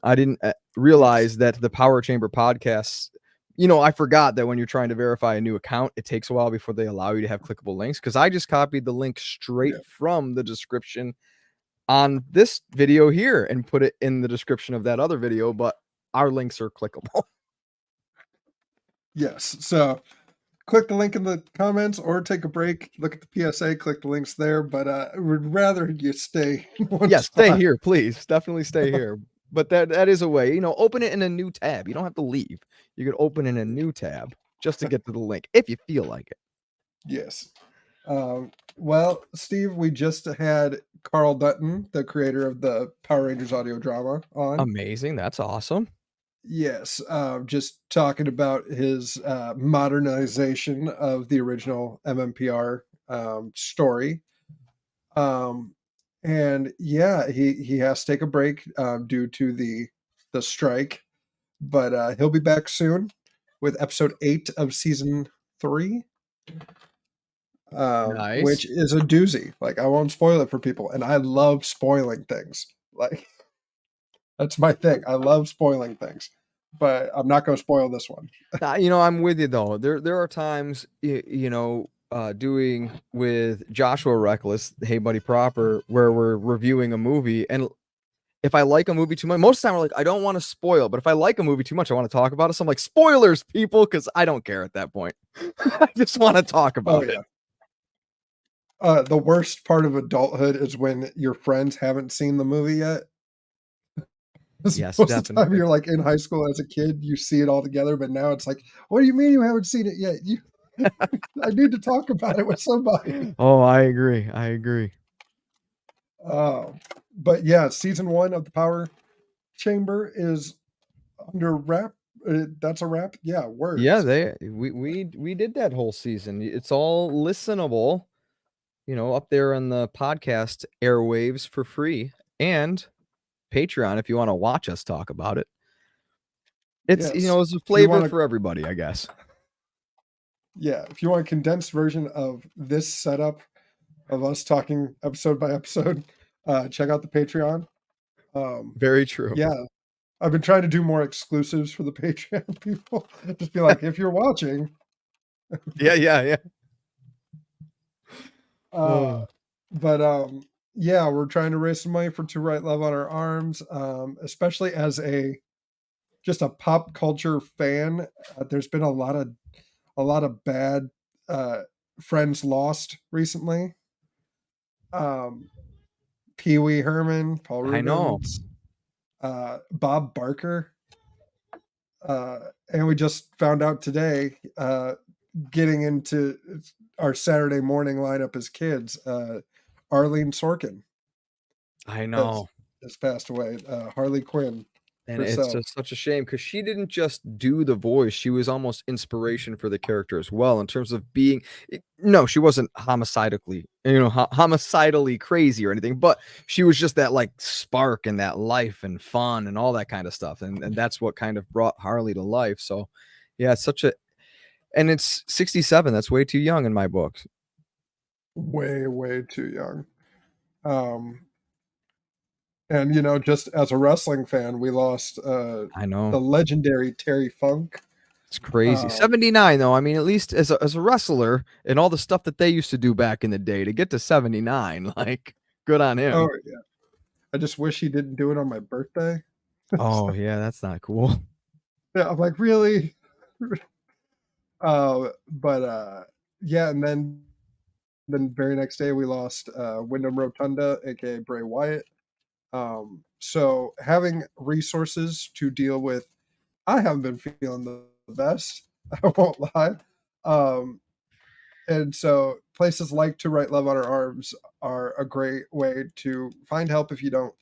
I didn't realize that the Power Chamber podcasts, I forgot that when you're trying to verify a new account, it takes a while before they allow you to have clickable links, because I just copied the link straight from the description on this video here and put it in the description of that other video, but our links are clickable. Yes. So click the link in the comments or take a break, look at the PSA, click the links there, but I would rather you stay. Stay here, please. Definitely stay here. But that is a way, open it in a new tab. You don't have to leave. You could open in a new tab just to get to the link if you feel like it. Yes. Well, Steve, we just had Carl Dutton, the creator of the Power Rangers audio drama, on. Amazing. That's awesome. Yes. Just talking about his modernization of the original MMPR story. And yeah, he has to take a break due to the strike, but he'll be back soon with episode 8 of season 3. Nice. Which is a doozy. Like, I won't spoil it for people, and I love spoiling things. Like, that's my thing. I love spoiling things. but I'm not going to spoil this one. I'm with you though. There are times, doing with Joshua Reckless, Hey Buddy Proper, where we're reviewing a movie, and if I like a movie too much, most of the time we're like, I don't want to spoil, but if I like a movie too much, I want to talk about it. So I'm like, spoilers, people, because I don't care at that point. I just want to talk about it. The worst part of adulthood is when your friends haven't seen the movie yet. Yes, Most of the time definitely. you're like in high school as a kid, you see it all together, but now it's like, what do you mean you haven't seen it yet? I need to talk about it with somebody. Oh, I agree. But yeah, season 1 of the Power Chamber is under wrap. That's a wrap. Yeah, words. Yeah, we did that whole season. It's all listenable, up there on the podcast airwaves for free, and Patreon if you want to watch us talk about it. It's Yes. it's a flavor for everybody, I guess. Yeah, if you want a condensed version of this setup of us talking episode by episode, check out the Patreon. Very true. Yeah, I've been trying to do more exclusives for the Patreon people. Just be like, if you're watching. Yeah. But yeah, we're trying to raise some money for To Write Love on Our Arms, especially as just a pop culture fan. There's been a lot of bad friends lost recently. Pee Wee Herman, Paul Rubens, Bob Barker, and we just found out today, getting into our Saturday morning lineup as kids, Arlene Sorkin. I know. Has passed away. Harley Quinn. And it's just such a shame because she didn't just do the voice. She was almost inspiration for the character as well in terms of being. No, she wasn't homicidally crazy or anything, but she was just that like spark and that life and fun and all that kind of stuff. And that's what kind of brought Harley to life. So yeah, and it's 67. That's way too young in my book. Way, way too young. And just as a wrestling fan, we lost I know the legendary Terry Funk. It's crazy. 79 though. I mean, at least as a wrestler and all the stuff that they used to do back in the day to get to 79, like good on him. Oh yeah. I just wish he didn't do it on my birthday. Oh yeah, that's not cool. Yeah, I'm like, really? Yeah, and then the very next day we lost Wyndham Rotunda, aka Bray Wyatt. So having resources to deal with, I haven't been feeling the best. I won't lie. And so places like To Write Love on Our Arms are a great way to find help if you don't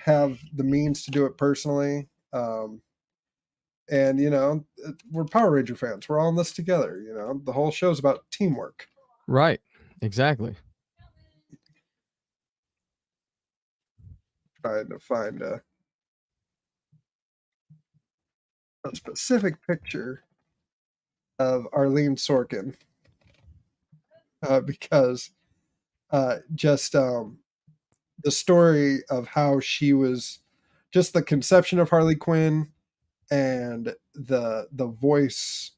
have the means to do it personally. And we're Power Ranger fans. We're all in this together. The whole show's about teamwork. Right. Exactly. Trying to find a specific picture of Arlene Sorkin, because just the story of how she was, just the conception of Harley Quinn and the voice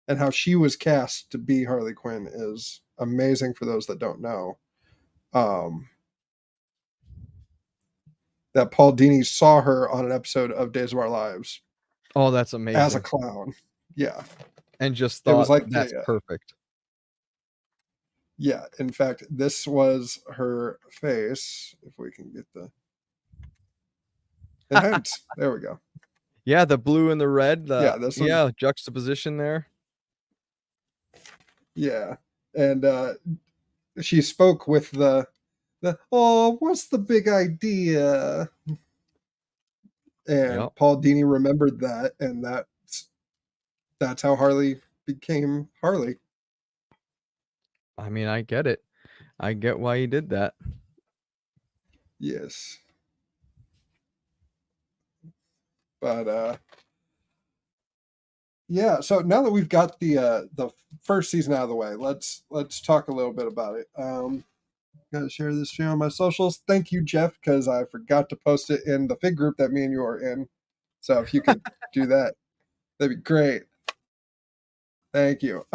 and how she was cast to be Harley Quinn is amazing for those that don't know. That Paul Dini saw her on an episode of Days of Our Lives. Oh, that's amazing. As a clown. Yeah. And just thought, it was like, that's perfect. Yeah. In fact, this was her face. If we can get the enhance. There we go. Yeah, the blue and the red. This one, juxtaposition there. Yeah. And she spoke with the what's the big idea? And Paul Dini remembered that, and that's how Harley became Harley. I mean, I get it. I get why he did that. Yes. But yeah, so now that we've got the first season out of the way, let's talk a little bit about it. Gotta share this stream on my socials. Thank you, Jeff, because I forgot to post it in the Fig group that me and you are in. So if you could do that, that'd be great. Thank you.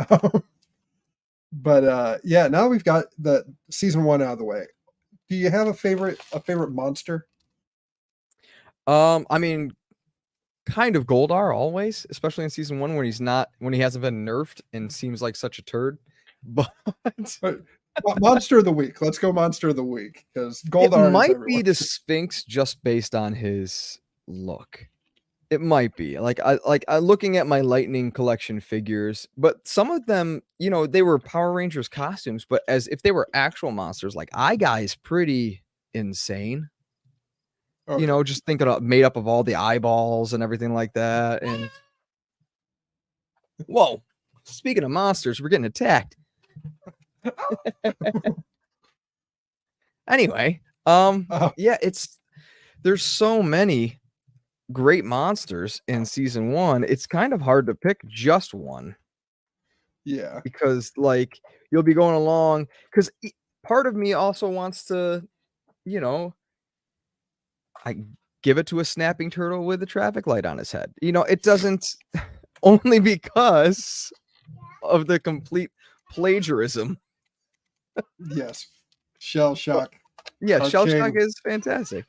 But yeah, now we've got the season 1 out of the way. Do you have a favorite monster? I mean, kind of Goldar always, especially in season 1 when he hasn't been nerfed and seems like such a turd. But Monster of the week. Let's go monster of the week because it Goldar is might everyone. be the Sphinx just based on his look. It might be like I looking at my Lightning collection figures, but some of them, you know, they were Power Rangers costumes, but as if they were actual monsters, like Eye Guy is pretty insane. Oh, You know, just thinking of made up of all the eyeballs and everything like that. And whoa, speaking of monsters, we're getting attacked. Anyway, yeah, there's so many great monsters in season 1. It's kind of hard to pick just one. yeah. Because like you'll be going along because part of me also wants to, you know, I give it to a snapping turtle with a traffic light on his head. You know, it doesn't only because of the complete plagiarism. Yes. Shell Shock. Yeah, Shell Shock Arcane. is fantastic.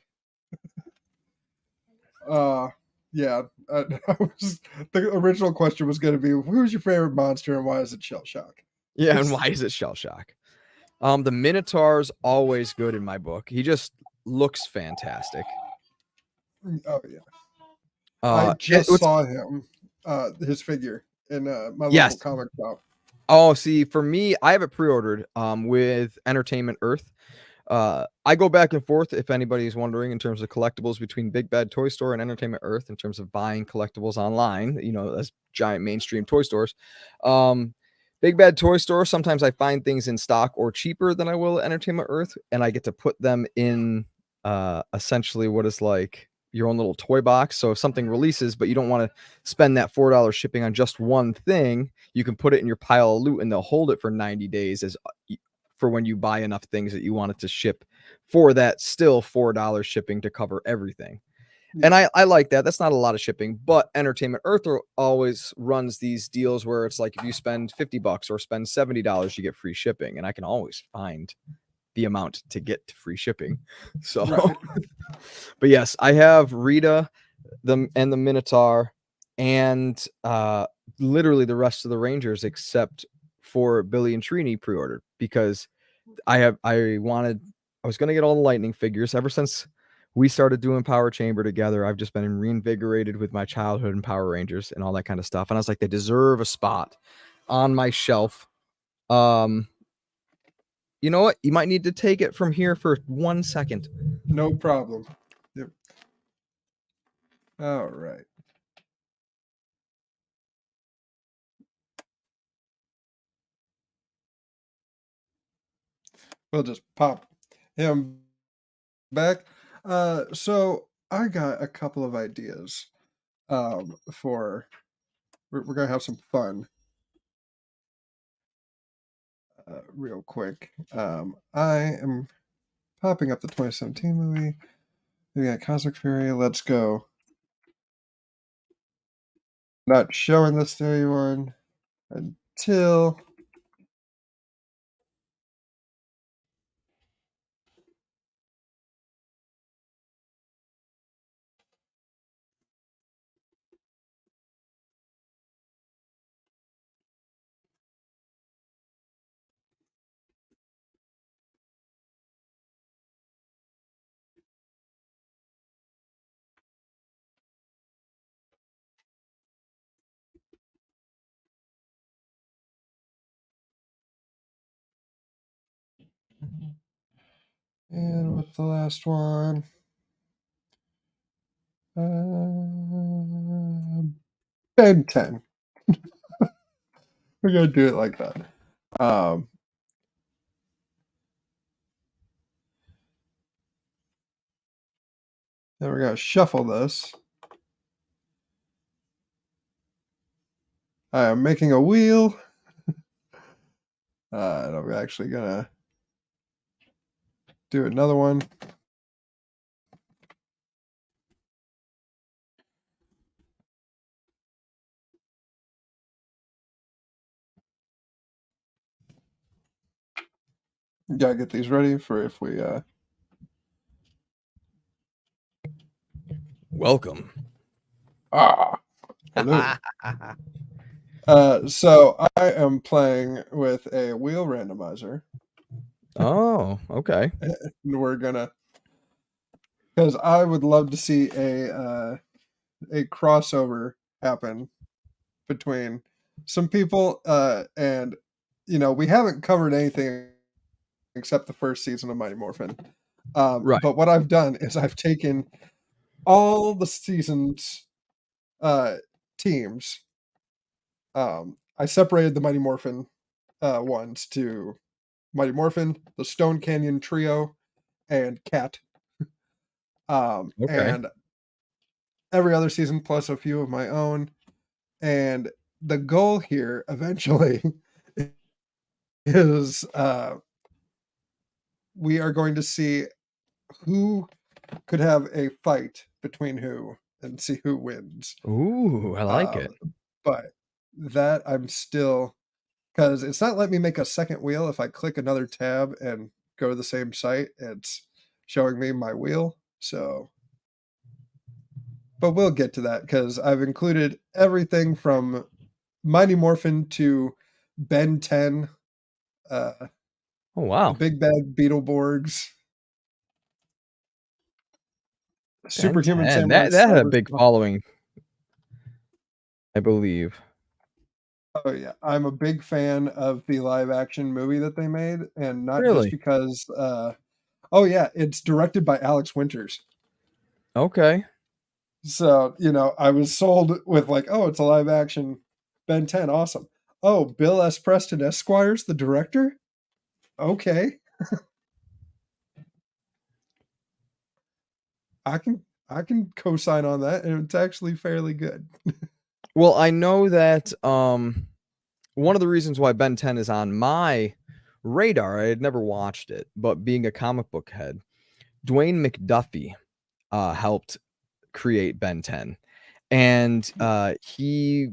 Yeah. The original question was going to be, who's your favorite monster and why is it Shell Shock? Yeah, and why is it Shell Shock? The Minotaur's always good in my book. He just looks fantastic. Oh yeah. Uh, I just what's- saw him, his figure in my Yes. local comic shop. Oh, see, for me, I have it pre-ordered with Entertainment Earth. I go back and forth, if anybody's wondering, in terms of collectibles between Big Bad Toy Store and Entertainment Earth in terms of buying collectibles online, you know, as giant mainstream toy stores. Big Bad Toy Store, sometimes I find things in stock or cheaper than I will at Entertainment Earth, and I get to put them in essentially what is like your own little toy box. So if something releases, but you don't want to spend that $4 shipping on just one thing, you can put it in your pile of loot and they'll hold it for 90 days as for when you buy enough things that you want it to ship for that still $4 shipping to cover everything. And I like that. That's not a lot of shipping, but Entertainment Earth always runs these deals where it's like if you spend $50 or spend $70, you get free shipping. And I can always find the amount to get to free shipping. So, Right. but yes, I have Rita and the Minotaur and literally the rest of the Rangers except for Billy and Trini pre-ordered because I was going to get all the Lightning figures ever since we started doing Power Chamber together. I've just been reinvigorated with my childhood and Power Rangers and all that kind of stuff. And I was like, they deserve a spot on my shelf. You know what? You might need to take it from here for 1 second. No problem. Yep. All right. We'll just pop him back. So I got a couple of ideas for we're gonna have some fun real quick. I am popping up the 2017 movie. We got Cosmic Fury. Let's go. Not showing this to anyone until and what's the last one? Ben 10. We're gonna do it like that. Then we're gonna shuffle this. I am making a wheel. And I'm actually gonna do another one. Gotta get these ready for if we Welcome. hello. So I am playing with a wheel randomizer. Oh, okay. And we're gonna, because I would love to see a crossover happen between some people, and we haven't covered anything except the first season of Mighty Morphin. Right. But what I've done is I've taken all the seasons teams. I separated the Mighty Morphin ones to Mighty Morphin, the Stone Canyon Trio, and Cat. Okay. And every other season plus a few of my own. And the goal here eventually is we are going to see who could have a fight between who and see who wins. Ooh, I like it. But that I'm still, because it's not letting me make a second wheel. If I click another tab and go to the same site, it's showing me my wheel. So, but we'll get to that because I've included everything from Mighty Morphin to Ben 10, Oh the wow. Big Bad Beetleborgs, Superhuman 10. Samurai That had a Cyber. big following, I believe. Oh yeah, I'm a big fan of the live action movie that they made, and not just Really? because. Oh yeah, it's directed by Alex Winters. Okay. So I was sold with like, oh, it's a live action Ben 10, awesome. Oh, Bill S. Preston Esquire's the director. Okay, I can co-sign on that, and it's actually fairly good. Well, I know that one of the reasons why Ben 10 is on my radar, I had never watched it, but being a comic book head, Dwayne McDuffie helped create Ben 10. And he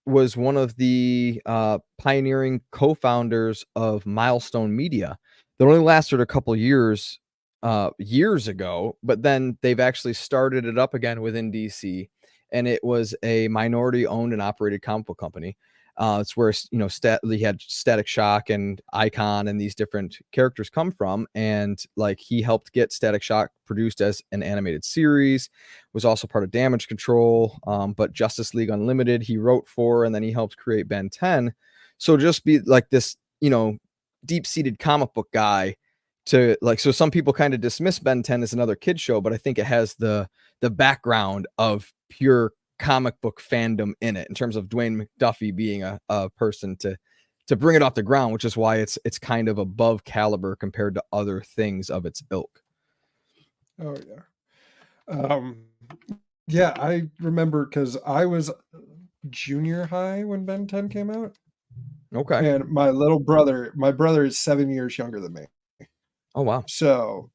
was one of the pioneering co-founders of Milestone Media that only lasted a couple years ago, but then they've actually started it up again within DC, and it was a minority owned and operated comic book company. It's where he had Static Shock and Icon and these different characters come from, and like he helped get Static Shock produced as an animated series, was also part of Damage Control, but Justice League Unlimited he wrote for, and then he helped create Ben 10. So just be like this, deep-seated comic book guy to like, so some people kind of dismiss Ben 10 as another kid show, but I think it has the background of pure comic book fandom in it in terms of Dwayne McDuffie being a person to bring it off the ground, which is why it's kind of above caliber compared to other things of its ilk. Oh yeah. Yeah, I remember because I was junior high when Ben 10 came out. Okay. And my brother is 7 years younger than me. Oh wow. So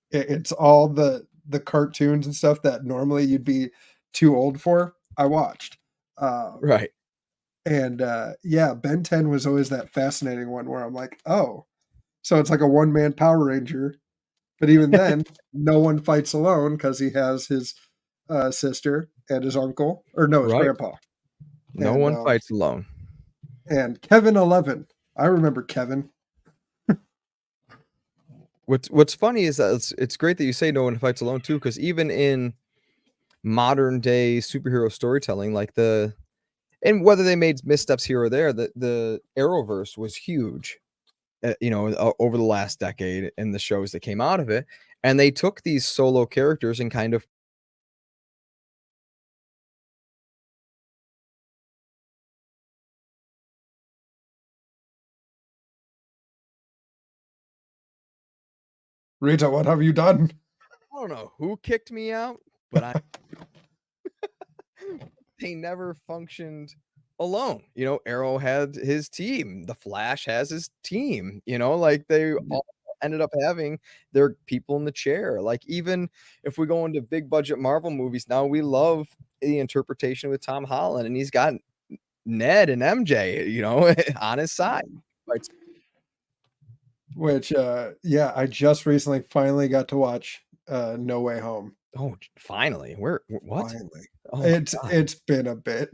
it's all the cartoons and stuff that normally you'd be too old for. I watched. Right. And yeah, Ben 10 was always that fascinating one where I'm like, oh, so it's like a one-man Power Ranger. But even then, no one fights alone because he has his sister and his uncle, or no, his Right. grandpa. No And, one fights alone. And Kevin 11. I remember Kevin. What's funny is that it's great that you say no one fights alone too, because even in modern day superhero storytelling, like and whether they made missteps here or there, the Arrowverse was huge, over the last decade and the shows that came out of it, and they took these solo characters and kind of Rita, what have you done? I don't know who kicked me out, but they never functioned alone. Arrow had his team, the Flash has his team, like they all ended up having their people in the chair. Like even if we go into big budget Marvel movies now, we love the interpretation with Tom Holland, and he's got Ned and MJ, on his side. which yeah, I just recently finally got to watch No Way Home. Oh, finally. What? Finally. Oh my God. It's been a bit.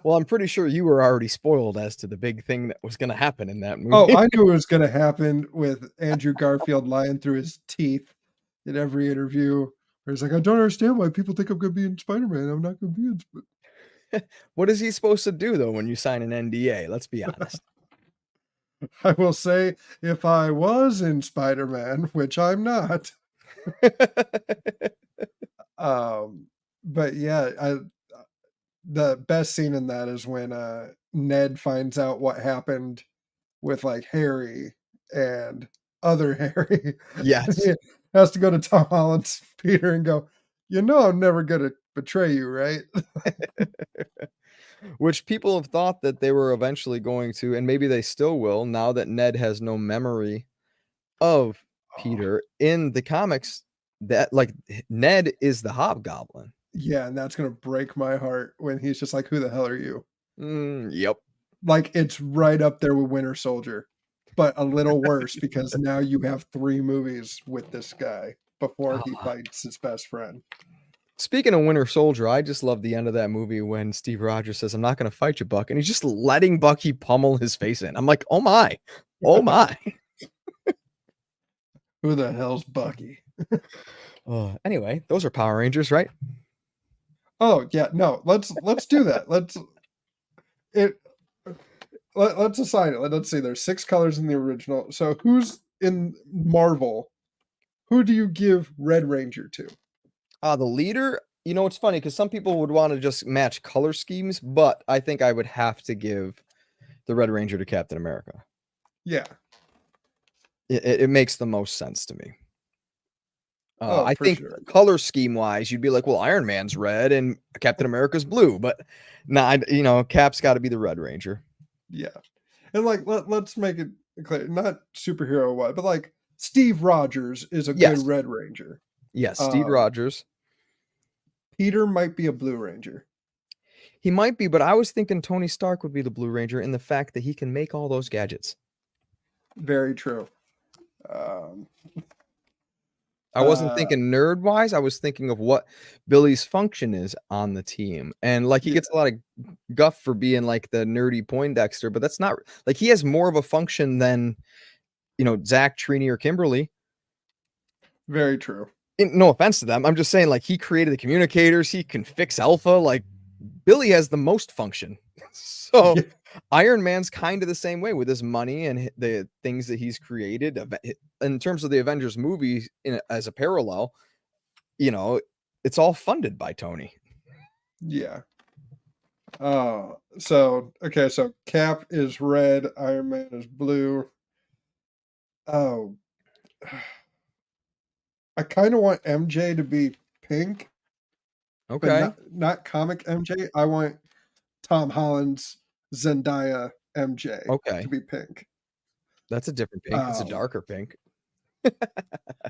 Well, I'm pretty sure you were already spoiled as to the big thing that was going to happen in that movie. Oh, I knew it was going to happen with Andrew Garfield lying through his teeth in every interview. Where he's like, I don't understand why people think I'm going to be in Spider-Man. I'm not going to be in. What is he supposed to do though when you sign an NDA? Let's be honest. I will say, if I was in Spider-Man, which I'm not. But yeah, the best scene in that is when Ned finds out what happened with like Harry and other Harry. Yes. He has to go to Tom Holland's Peter and go, I'm never gonna betray you, right? Which people have thought that they were eventually going to, and maybe they still will, now that Ned has no memory of Peter. In the comics, that like Ned is the Hobgoblin. Yeah, and that's gonna break my heart when he's just like, who the hell are you? Yep. Like, it's right up there with Winter Soldier, but a little worse because now you have 3 movies with this guy before he fights his best friend. Speaking of Winter Soldier, I just love the end of that movie when Steve Rogers says, I'm not going to fight you, Buck. And he's just letting Bucky pummel his face in. I'm like, oh my. Oh my. Who the hell's Bucky? Anyway, those are Power Rangers, right? Oh, yeah. No, let's do that. Let's assign it. Let's see. There's 6 colors in the original. So who's in Marvel? Who do you give Red Ranger to? The leader, it's funny because some people would want to just match color schemes, but I think I would have to give the Red Ranger to Captain America. Yeah. It makes the most sense to me. I for think sure. color scheme wise, you'd be like, well, Iron Man's red and Captain America's blue, but Cap's got to be the Red Ranger. Yeah. And like, let's make it clear, not superhero wise, but like Steve Rogers is a good Red Ranger. Yes, Steve Rogers. Peter might be a Blue Ranger. He might be, but I was thinking Tony Stark would be the Blue Ranger in the fact that he can make all those gadgets. Very true. I wasn't thinking nerd-wise. I was thinking of what Billy's function is on the team. And like he gets a lot of guff for being like the nerdy Poindexter, but that's not like he has more of a function than Zach, Trini, or Kimberly. Very true. No offense to them. I'm just saying, like, he created the communicators. He can fix Alpha. Like, Billy has the most function. So Iron Man's kind of the same way with his money and the things that he's created. In terms of the Avengers movie, as a parallel, it's all funded by Tony. Yeah. So Cap is red, Iron Man is blue. Oh. I kind of want MJ to be pink. Okay. But not comic MJ. I want Tom Holland's Zendaya MJ to be pink. That's a different pink. It's a darker pink.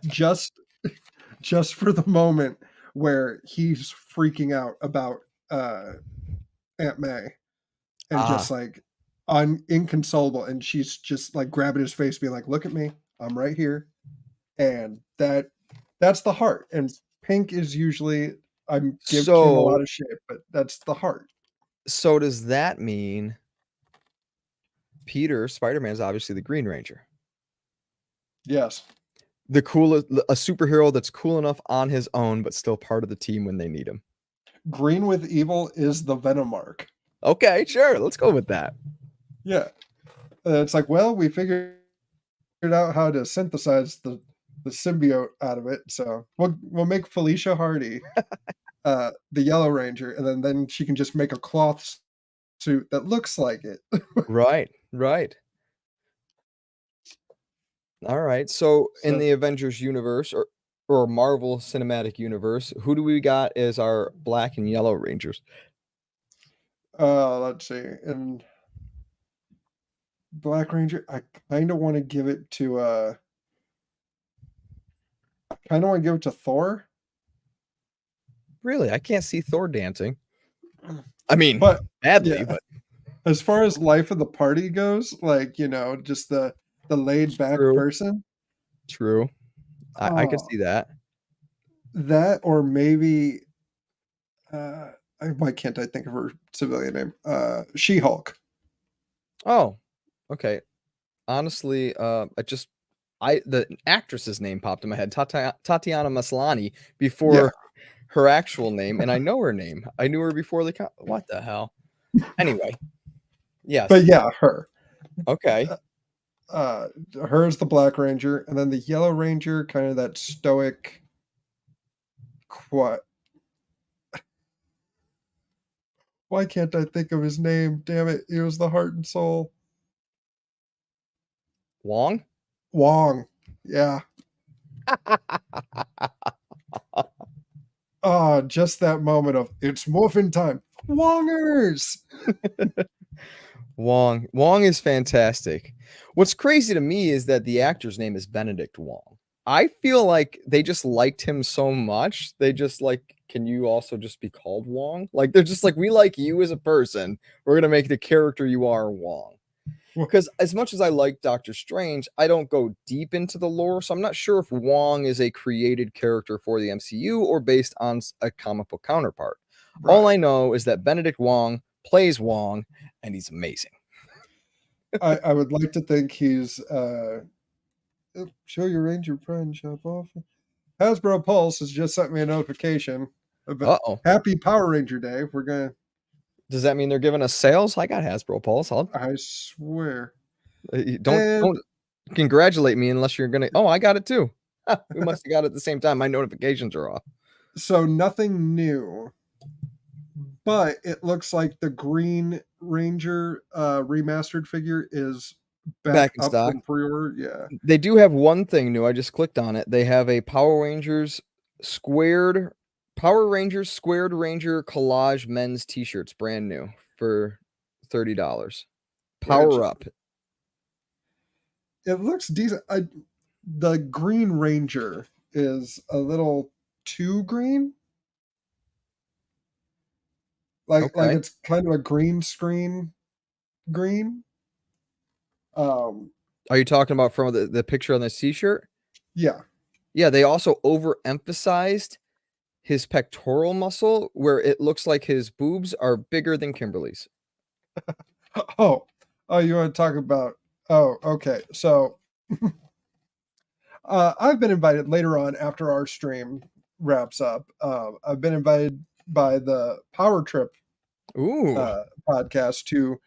just for the moment where he's freaking out about Aunt May and just like inconsolable, and she's just like grabbing his face being like, look at me, I'm right here. And that's the heart. And pink is usually, I'm giving him a lot of shit, but that's the heart. So does that mean Peter, Spider-Man, is obviously the Green Ranger? Yes. A superhero that's cool enough on his own, but still part of the team when they need him. Green with evil is the Venomark. Okay, sure. Let's go with that. Yeah. It's like, well, we figured out how to synthesize the symbiote out of it. So we'll make Felicia Hardy the Yellow Ranger, and then she can just make a cloth suit that looks like it. Right. All right. So in the Avengers universe or Marvel Cinematic Universe, who do we got as our Black and Yellow Rangers? Let's see. In Black Ranger, I kind of want to give it to Thor. Really? I can't see Thor dancing. I mean, badly, but as far as life of the party goes, like, just the the laid back True. person. True. I could Oh, see that. that, or maybe why can't I think of her civilian name? She-Hulk. Oh, okay. Honestly, the actress's name popped in my head, Tatiana Maslany, before her actual name, and I know her name. I knew her before what the hell? Anyway, yes. But yeah, her. Okay. Her is the Black Ranger, and then the Yellow Ranger, kind of that stoic, what? Why can't I think of his name? Damn it! He was the heart and soul. Wong? Wong. Yeah. Just that moment of it's morphin time. Wongers. Wong is fantastic. What's crazy to me is that the actor's name is Benedict Wong. I feel like they just liked him so much. They just like, can you also just be called Wong? Like they're just like, we like you as a person. We're gonna make the character you are Wong. Because as much as I like Doctor Strange, I don't go deep into the lore, so I'm not sure if Wong is a created character for the MCU or based on a comic book counterpart. Right. All I know is that Benedict Wong plays Wong, and he's amazing. I would like to think he's show your Ranger friend shop off. Hasbro Pulse has just sent me a notification about Happy Power Ranger Day. We're gonna. Does that mean they're giving us sales? I got Hasbro Pulse. I swear. Don't congratulate me unless you're gonna. Oh, I got it too. We must have got it at the same time. My notifications are off. So nothing new, but it looks like the Green Ranger remastered figure is back in up stock. from pre-order. Yeah, they do have one thing new. I just clicked on it. They have a Power Rangers Squared Ranger collage men's t-shirts, brand new for $30. Power Up. It looks decent. The Green Ranger is a little too green. Like it's kind of a green screen green. Are you talking about from the picture on the t-shirt? Yeah. Yeah, they also overemphasized his pectoral muscle where it looks like his boobs are bigger than Kimberly's. Oh, you want to talk about okay. So I've been invited later on after our stream wraps up. I've been invited by the Power Trip podcast to.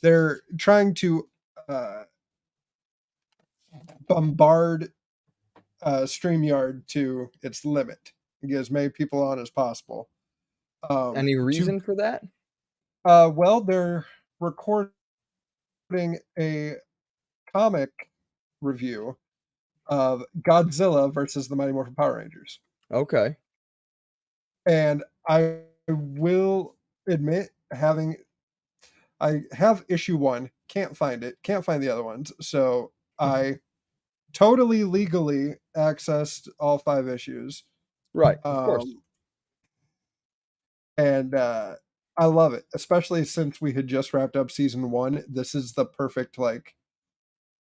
They're trying to bombard StreamYard to its limit and get as many people on as possible. Any reason for that? Well, they're recording a comic review of Godzilla versus the Mighty Morphin Power Rangers. Okay. And I will admit, I have issue 1, can't find it, can't find the other ones. So I totally legally accessed all 5 issues. Right, of course. And I love it, especially since we had just wrapped up season 1. This is the perfect, like,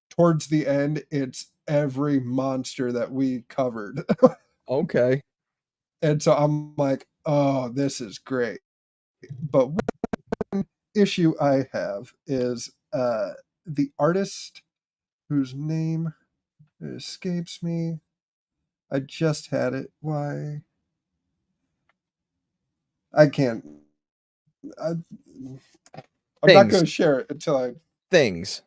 towards the end, it's every monster that we covered. Okay. And so I'm like, oh, this is great. But one issue I have is the artist whose name escapes me. I just had it. Why? I can't. I'm not going to share it until I. Things.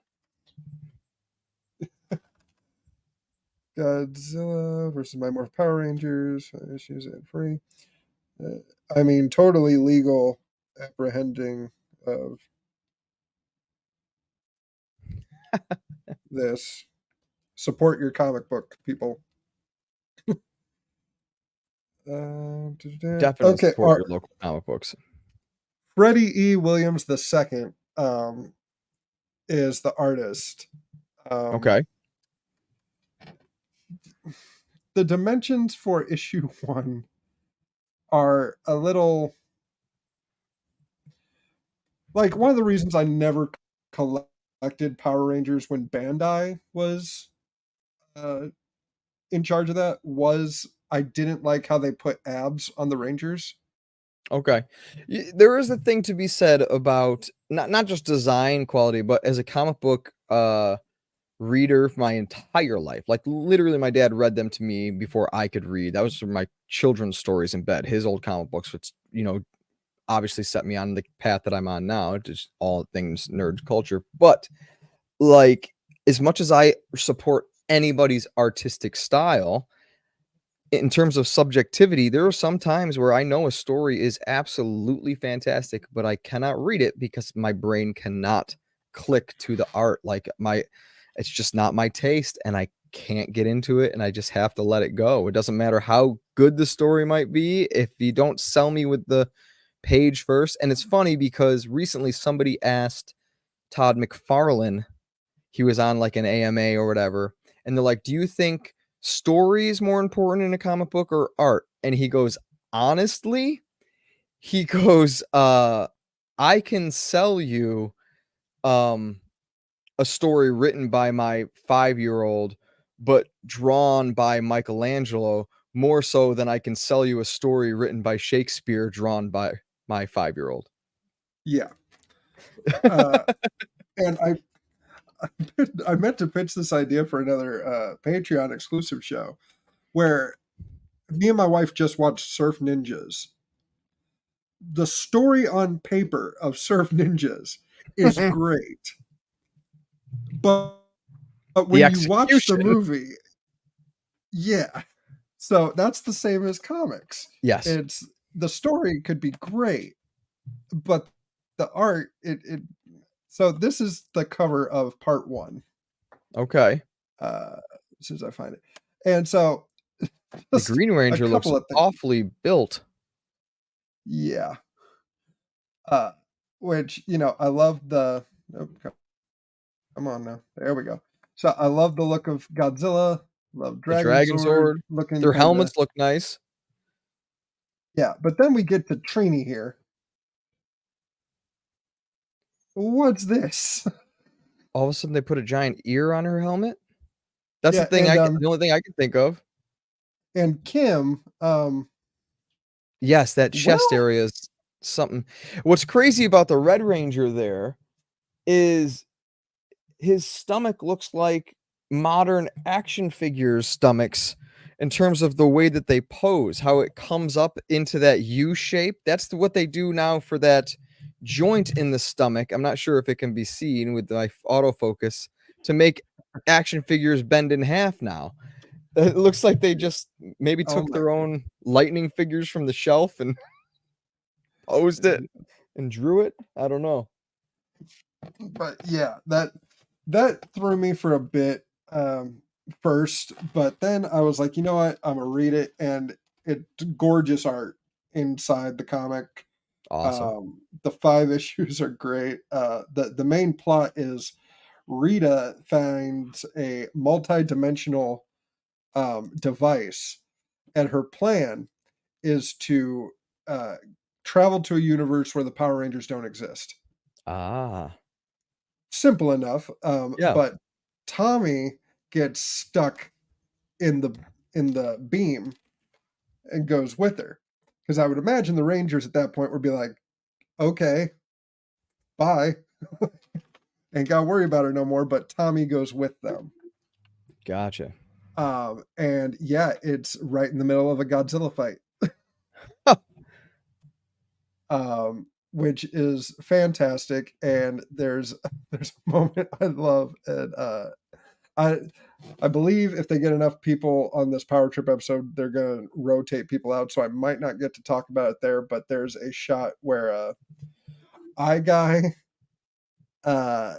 Godzilla versus My Morphin Power Rangers. Issues and free. I mean, totally legal apprehending of this. Support your comic book, people. Definitely support your local comic books. Freddie E. Williams II is the artist. Okay. The dimensions for issue 1 are a little like one of the reasons I never collect selected Power Rangers when Bandai was in charge of that was I didn't like how they put abs on the Rangers. Okay. There is a thing to be said about not just design quality, but as a comic book reader for my entire life. Like literally my dad read them to me before I could read. That was from my children's stories in bed. His old comic books, which, obviously set me on the path that I'm on now, just all things nerd culture. But like, as much as I support anybody's artistic style, in terms of subjectivity, there are some times where I know a story is absolutely fantastic, but I cannot read it because my brain cannot click to the art. Like it's just not my taste, and I can't get into it, and I just have to let it go. It doesn't matter how good the story might be if you don't sell me with the page first. And it's funny because recently somebody asked Todd McFarlane, he was on like an AMA or whatever, and they're like, do you think story is more important in a comic book or art? And he goes, honestly, he goes, I can sell you a story written by my 5-year-old, but drawn by Michelangelo more so than I can sell you a story written by Shakespeare, drawn by my 5-year-old. Yeah. And I meant to pitch this idea for another Patreon exclusive show where me and my wife just watched Surf Ninjas. The story on paper of Surf Ninjas is great. But when you watch the movie, yeah. So that's the same as comics. Yes. It's the story could be great, but the art, so this is the cover of part 1. Okay. As soon as I find it. And so the Green Ranger looks awfully built. Yeah. Which, I love the come on now. There we go. So I love the look of Godzilla, love Dragon Zord looking. Their helmets look nice. Yeah, but then we get to Trini here. What's this? All of a sudden they put a giant ear on her helmet? That's Yeah, the thing the only thing I can think of. And Kim, yes, that chest area is something. What's crazy about the Red Ranger there is his stomach looks like modern action figures stomachs in terms of the way that they pose, how it comes up into that U shape. That's what they do now for that joint in the stomach. I'm not sure if it can be seen with my autofocus to make action figures bend in half now. It looks like they just maybe took their own lightning figures from the shelf and posed it and drew it. I don't know. But yeah, that threw me for a bit first, but then I was like, you know what? I'm gonna read it, and it's gorgeous art inside the comic. Awesome. The 5 issues are great. The main plot is Rita finds a multi-dimensional device, and her plan is to travel to a universe where the Power Rangers don't exist. Simple enough. Yeah. But Tommy gets stuck in the beam and goes with her. Because I would imagine the Rangers at that point would be like, okay, bye. Ain't got to worry about her no more, but Tommy goes with them. Gotcha. And yeah, it's right in the middle of a Godzilla fight. Which is fantastic. And there's a moment I love, and I believe if they get enough people on this Power Trip episode, they're gonna rotate people out. So I might not get to talk about it there, but there's a shot where guy, was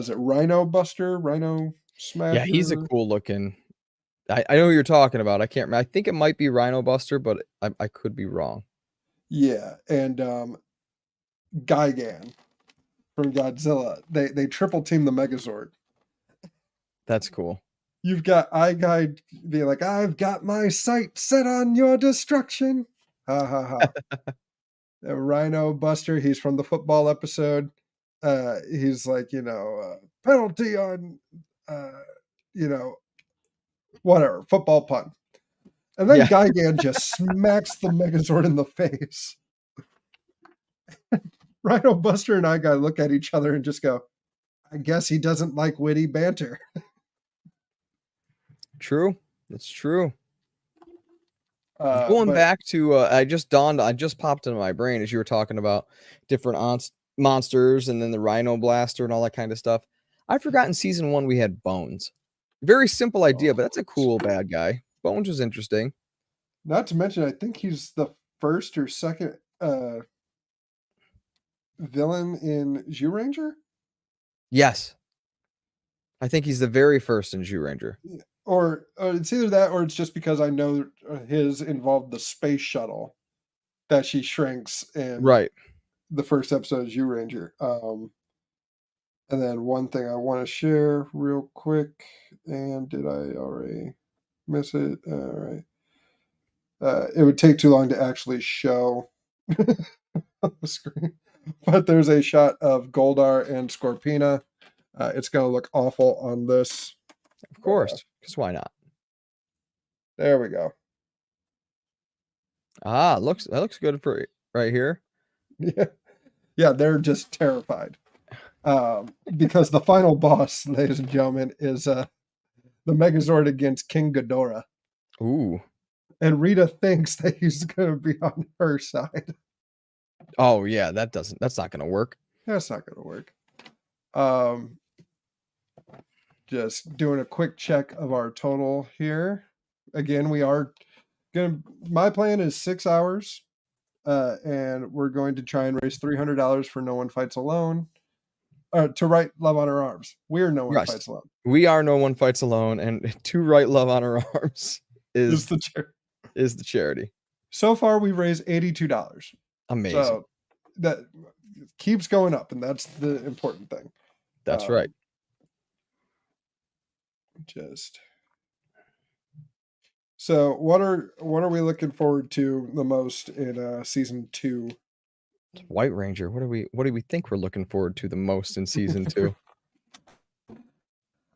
it Rhino Buster, Rhino Smasher? Yeah, he's a cool looking. I know who you're talking about. I can't remember. I think it might be Rhino Buster, but I could be wrong. Yeah, and Gigan from Godzilla. They triple team the Megazord. That's cool. You've got Guy being like, I've got my sight set on your destruction. Ha ha ha. Rhino Buster, he's from the football episode. he's like, penalty on, whatever, football pun. And then Yeah. Gigan just smacks the Megazord in the face. Rhino Buster and I gotta look at each other and just go, I guess he doesn't like witty banter. True. That's true. But Going back to, I just popped into my brain as you were talking about different monsters and then the Rhino Blaster and all that kind of stuff. I forgot in season 1 we had Bones. Very simple idea, but that's a cool bad guy. Bones was interesting. Not to mention, I think he's the first or second villain in Zyuranger. Yes. I think he's the very first in Zyuranger. Or it's either that or it's just because I know his involved the space shuttle that she shrinks in Right. the first episode of Zyuranger. And then one thing I want to share real quick, and did I already miss it? All right. It would take too long to actually show on the screen. But there's a shot of Goldar and Scorpina. It's going to look awful on this. Of course, because why not? There we go. That looks good for right here. Yeah, they're just terrified. Because the final boss, ladies and gentlemen, is the Megazord against King Ghidorah. Ooh. And Rita thinks that he's going to be on her side. Oh yeah, that's not going to work. That's not going to work. Just doing a quick check of our total here. Again, we are my plan is 6 hours, and we're going to try and raise $300 for No One Fights Alone, to write Love on Her Arms. We're No One Fights Alone. We are No One Fights Alone, and to write Love on Her Arms is the charity. So far, we've raised $82. Amazing. So that keeps going up, and that's the important thing. That's right. So what are we looking forward to the most in season 2? White Ranger. What do we think we're looking forward to the most in season 2?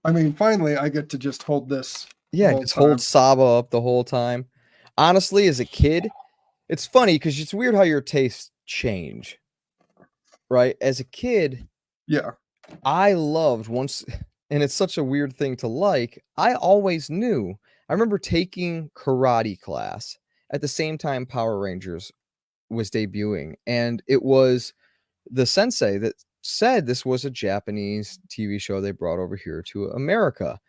I mean, finally I get to just hold this. Yeah, just hold Saba up the whole time. Honestly, as a kid, it's funny because it's weird how your tastes change. Right? As a kid, yeah, I loved once, and it's such a weird thing to like. I always knew. I remember taking karate class at the same time Power Rangers was debuting, and it was the sensei that said this was a Japanese TV show they brought over here to America.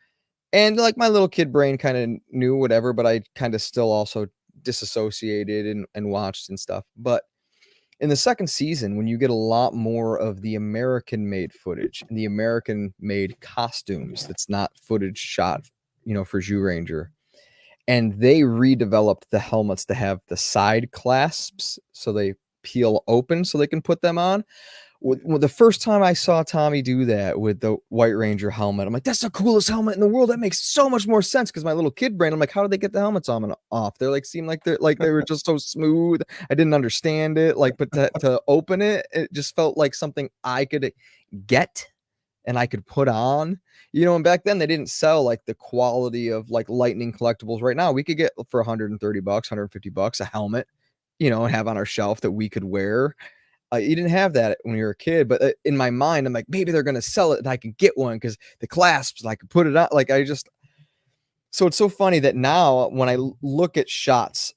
And like my little kid brain kind of knew whatever, but I kind of still also disassociated and watched and stuff. But in the second season, when you get a lot more of the American made footage and the American made costumes, that's not footage shot, for Zyuranger. And they redeveloped the helmets to have the side clasps so they peel open so they can put them on. Well, the first time I saw Tommy do that with the White Ranger helmet, I'm like, that's the coolest helmet in the world. That makes so much more sense because my little kid brain, I'm like, how did they get the helmets on and off? They're like, seemed like they were just so smooth. I didn't understand it. But to open it, it just felt like something I could get and I could put on. And back then they didn't sell like the quality of like Lightning collectibles. Right now we could get for $130, $150 a helmet, and have on our shelf that we could wear. You didn't have that when you were a kid, but in my mind, I'm like, maybe they're going to sell it and I can get one because the clasps, I could put it on. So it's so funny that now when I look at shots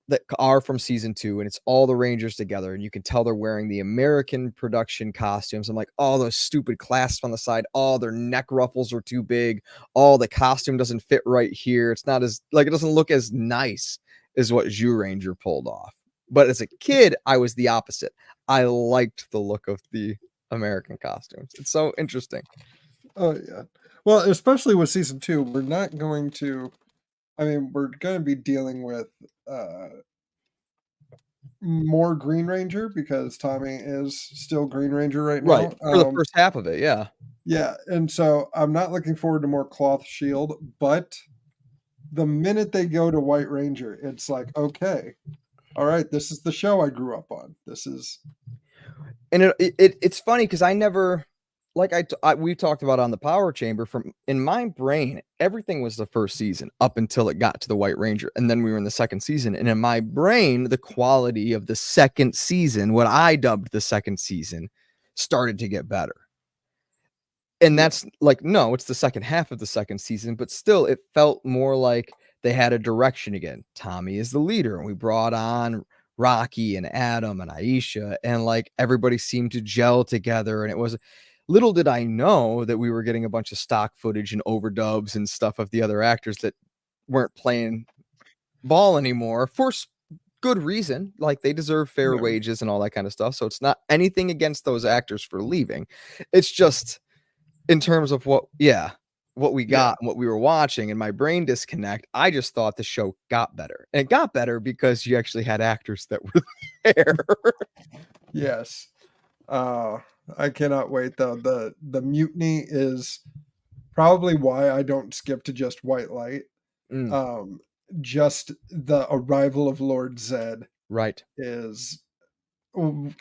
that are from season 2 and it's all the Rangers together and you can tell they're wearing the American production costumes. I'm like, oh, those stupid clasps on the side. Oh, their neck ruffles are too big. Oh, the costume doesn't fit right here. It's not as it doesn't look as nice as what Zyuranger pulled off. But as a kid, I was the opposite. I liked the look of the American costumes. It's so interesting. Oh yeah. Well, especially with season 2, we're going to be dealing with more Green Ranger because Tommy is still Green Ranger right now. Right. For the first half of it, yeah. Yeah, and so I'm not looking forward to more Cloth Shield, but the minute they go to White Ranger, it's like, okay, all right, this is the show I grew up on. This is And it's funny because I never, like we talked about on the Power Chamber, from in my brain, everything was the first season up until it got to the White Ranger. And then we were in the second season. And in my brain, the quality of the second season, what I dubbed the second season, started to get better. And that's like, no, it's the second half of the second season, but still it felt more like they had a direction again. Tommy is the leader, and we brought on Rocky and Adam and Aisha, and like everybody seemed to gel together. And it was, little did I know that we were getting a bunch of stock footage and overdubs and stuff of the other actors that weren't playing ball anymore for good reason. Like, they deserve fair wages and all that kind of stuff. So it's not anything against those actors for leaving. It's just in terms of what we got and what we were watching, and my brain disconnect, I just thought the show got better. And it got better because you actually had actors that were there. Yes. I cannot wait though. The mutiny is probably why I don't skip to just White Light. Just the arrival of Lord Zed, right, is one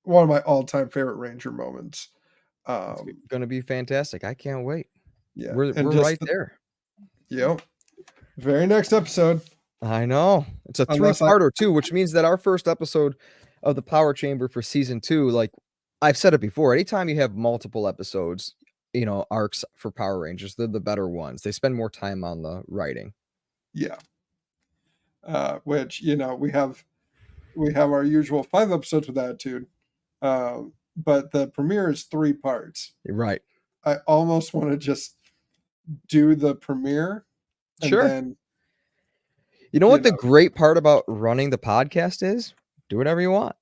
of my all-time favorite Ranger moments. It's gonna be fantastic. I can't wait. Yeah, we're right there. Yep. Very next episode. I know it's a three-parter too, which means that our first episode of the Power Chamber for season 2, like I've said it before, anytime you have multiple episodes, arcs for Power Rangers, they're the better ones. They spend more time on the writing. Yeah. Which, we have our usual 5 episodes with Attitude. But the premiere is 3 parts. Right. I almost want to just do the premiere. And sure. Then, you know what the great part about running the podcast is? Do whatever you want.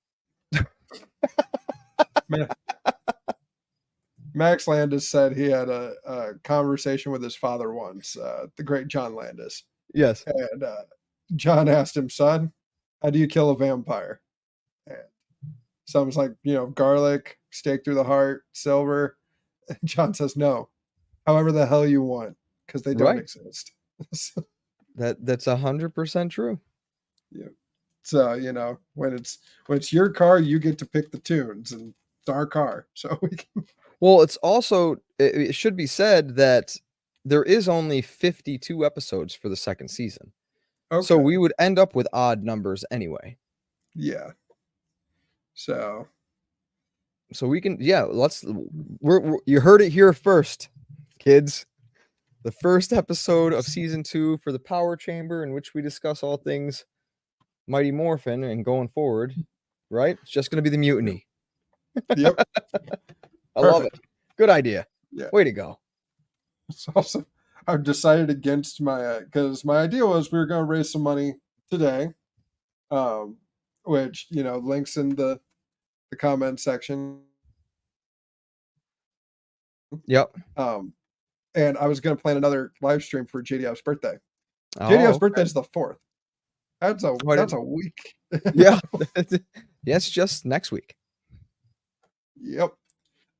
Max Landis said he had a conversation with his father once, the great John Landis. Yes. And John asked him, son, how do you kill a vampire? And someone's like, garlic, stake through the heart, silver. And John says, no, however the hell you want, because they don't exist. That's 100% true. Yeah. So, when it's your car, you get to pick the tunes, and it's our car. So we can. Well, it's also, it should be said that there is only 52 episodes for the second season. Okay. So we would end up with odd numbers anyway. Yeah. So we can, you heard it here first, kids. The first episode of season 2 for the Power Chamber, in which we discuss all things Mighty Morphin and going forward, right? It's just going to be the mutiny. Yep. I love it. Good idea. Yeah. Way to go. It's also, I've decided against because my idea was we were going to raise some money today, which, links in the comment section. Yep. And I was going to plan another live stream for JDF's birthday. JDF's birthday is the 4th. That's a week. Yeah. Yes, just next week. Yep.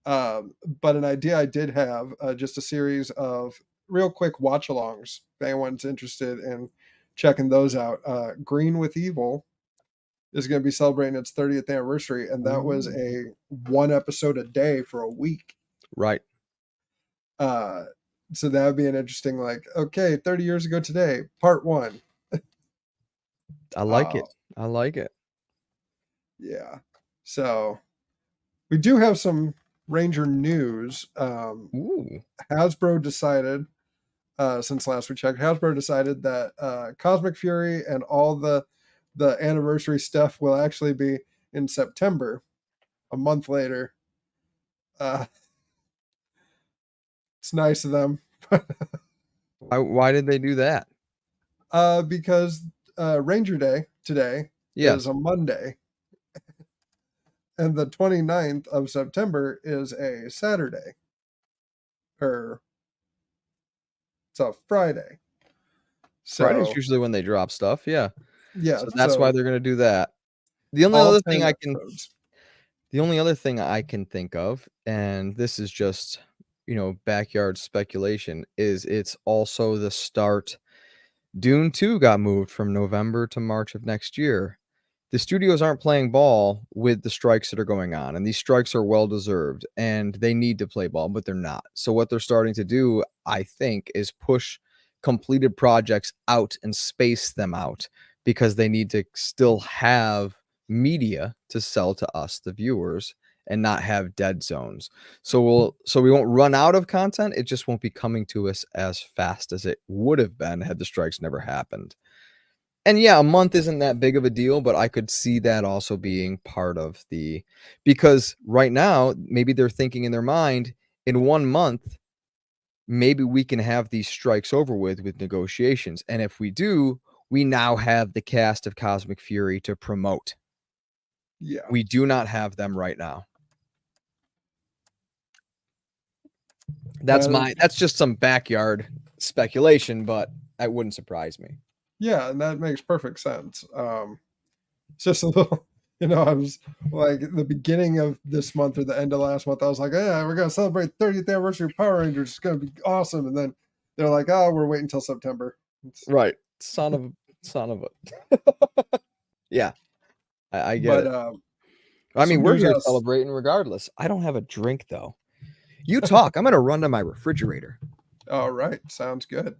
But an idea I did have, just a series of real quick watch-alongs. If anyone's interested in checking those out, Green with Evil is going to be celebrating its 30th anniversary, and that was a 1 episode a day for a week. Right. So that would be an interesting, 30 years ago today, part 1. I like it. I like it. Yeah. So we do have some Ranger news. Hasbro decided, since last we checked, Hasbro decided that Cosmic Fury and all the anniversary stuff will actually be in September, a month later. It's nice of them. Why did they do that? Because Ranger Day today is a Monday. And the 29th of September is a Saturday. It's a Friday. So, Friday's usually when they drop stuff. Yeah. Yeah. So that's why they're going to do that. The only other thing I can think of, and this is just, backyard speculation, is it's also the start. Dune 2 got moved from November to March of next year. the studios aren't playing ball with the strikes that are going on, and these strikes are well deserved, and they need to play ball, but they're not. So what they're starting to do, I think, is push completed projects out and space them out, because they need to still have media to sell to us, the viewers, and not have dead zones. So we won't run out of content. It just won't be coming to us as fast as it would have been had the strikes never happened. And yeah, a month isn't that big of a deal, but I could see that also being part of because right now, maybe they're thinking in their mind, in 1 month, maybe we can have these strikes over with negotiations. And if we do, we now have the cast of Cosmic Fury to promote. Yeah. We do not have them right now. That's just some backyard speculation, but that wouldn't surprise me. Yeah, and that makes perfect sense. It's just a little, I was like the beginning of this month or the end of last month, I was like, yeah, we're gonna celebrate 30th anniversary of Power Rangers. It's gonna be awesome. And then they're like, oh, we're waiting until September. Right. Son of a. Yeah. I get it. I mean, we're here celebrating regardless. I don't have a drink though. You talk. I'm gonna run to my refrigerator. All right, sounds good.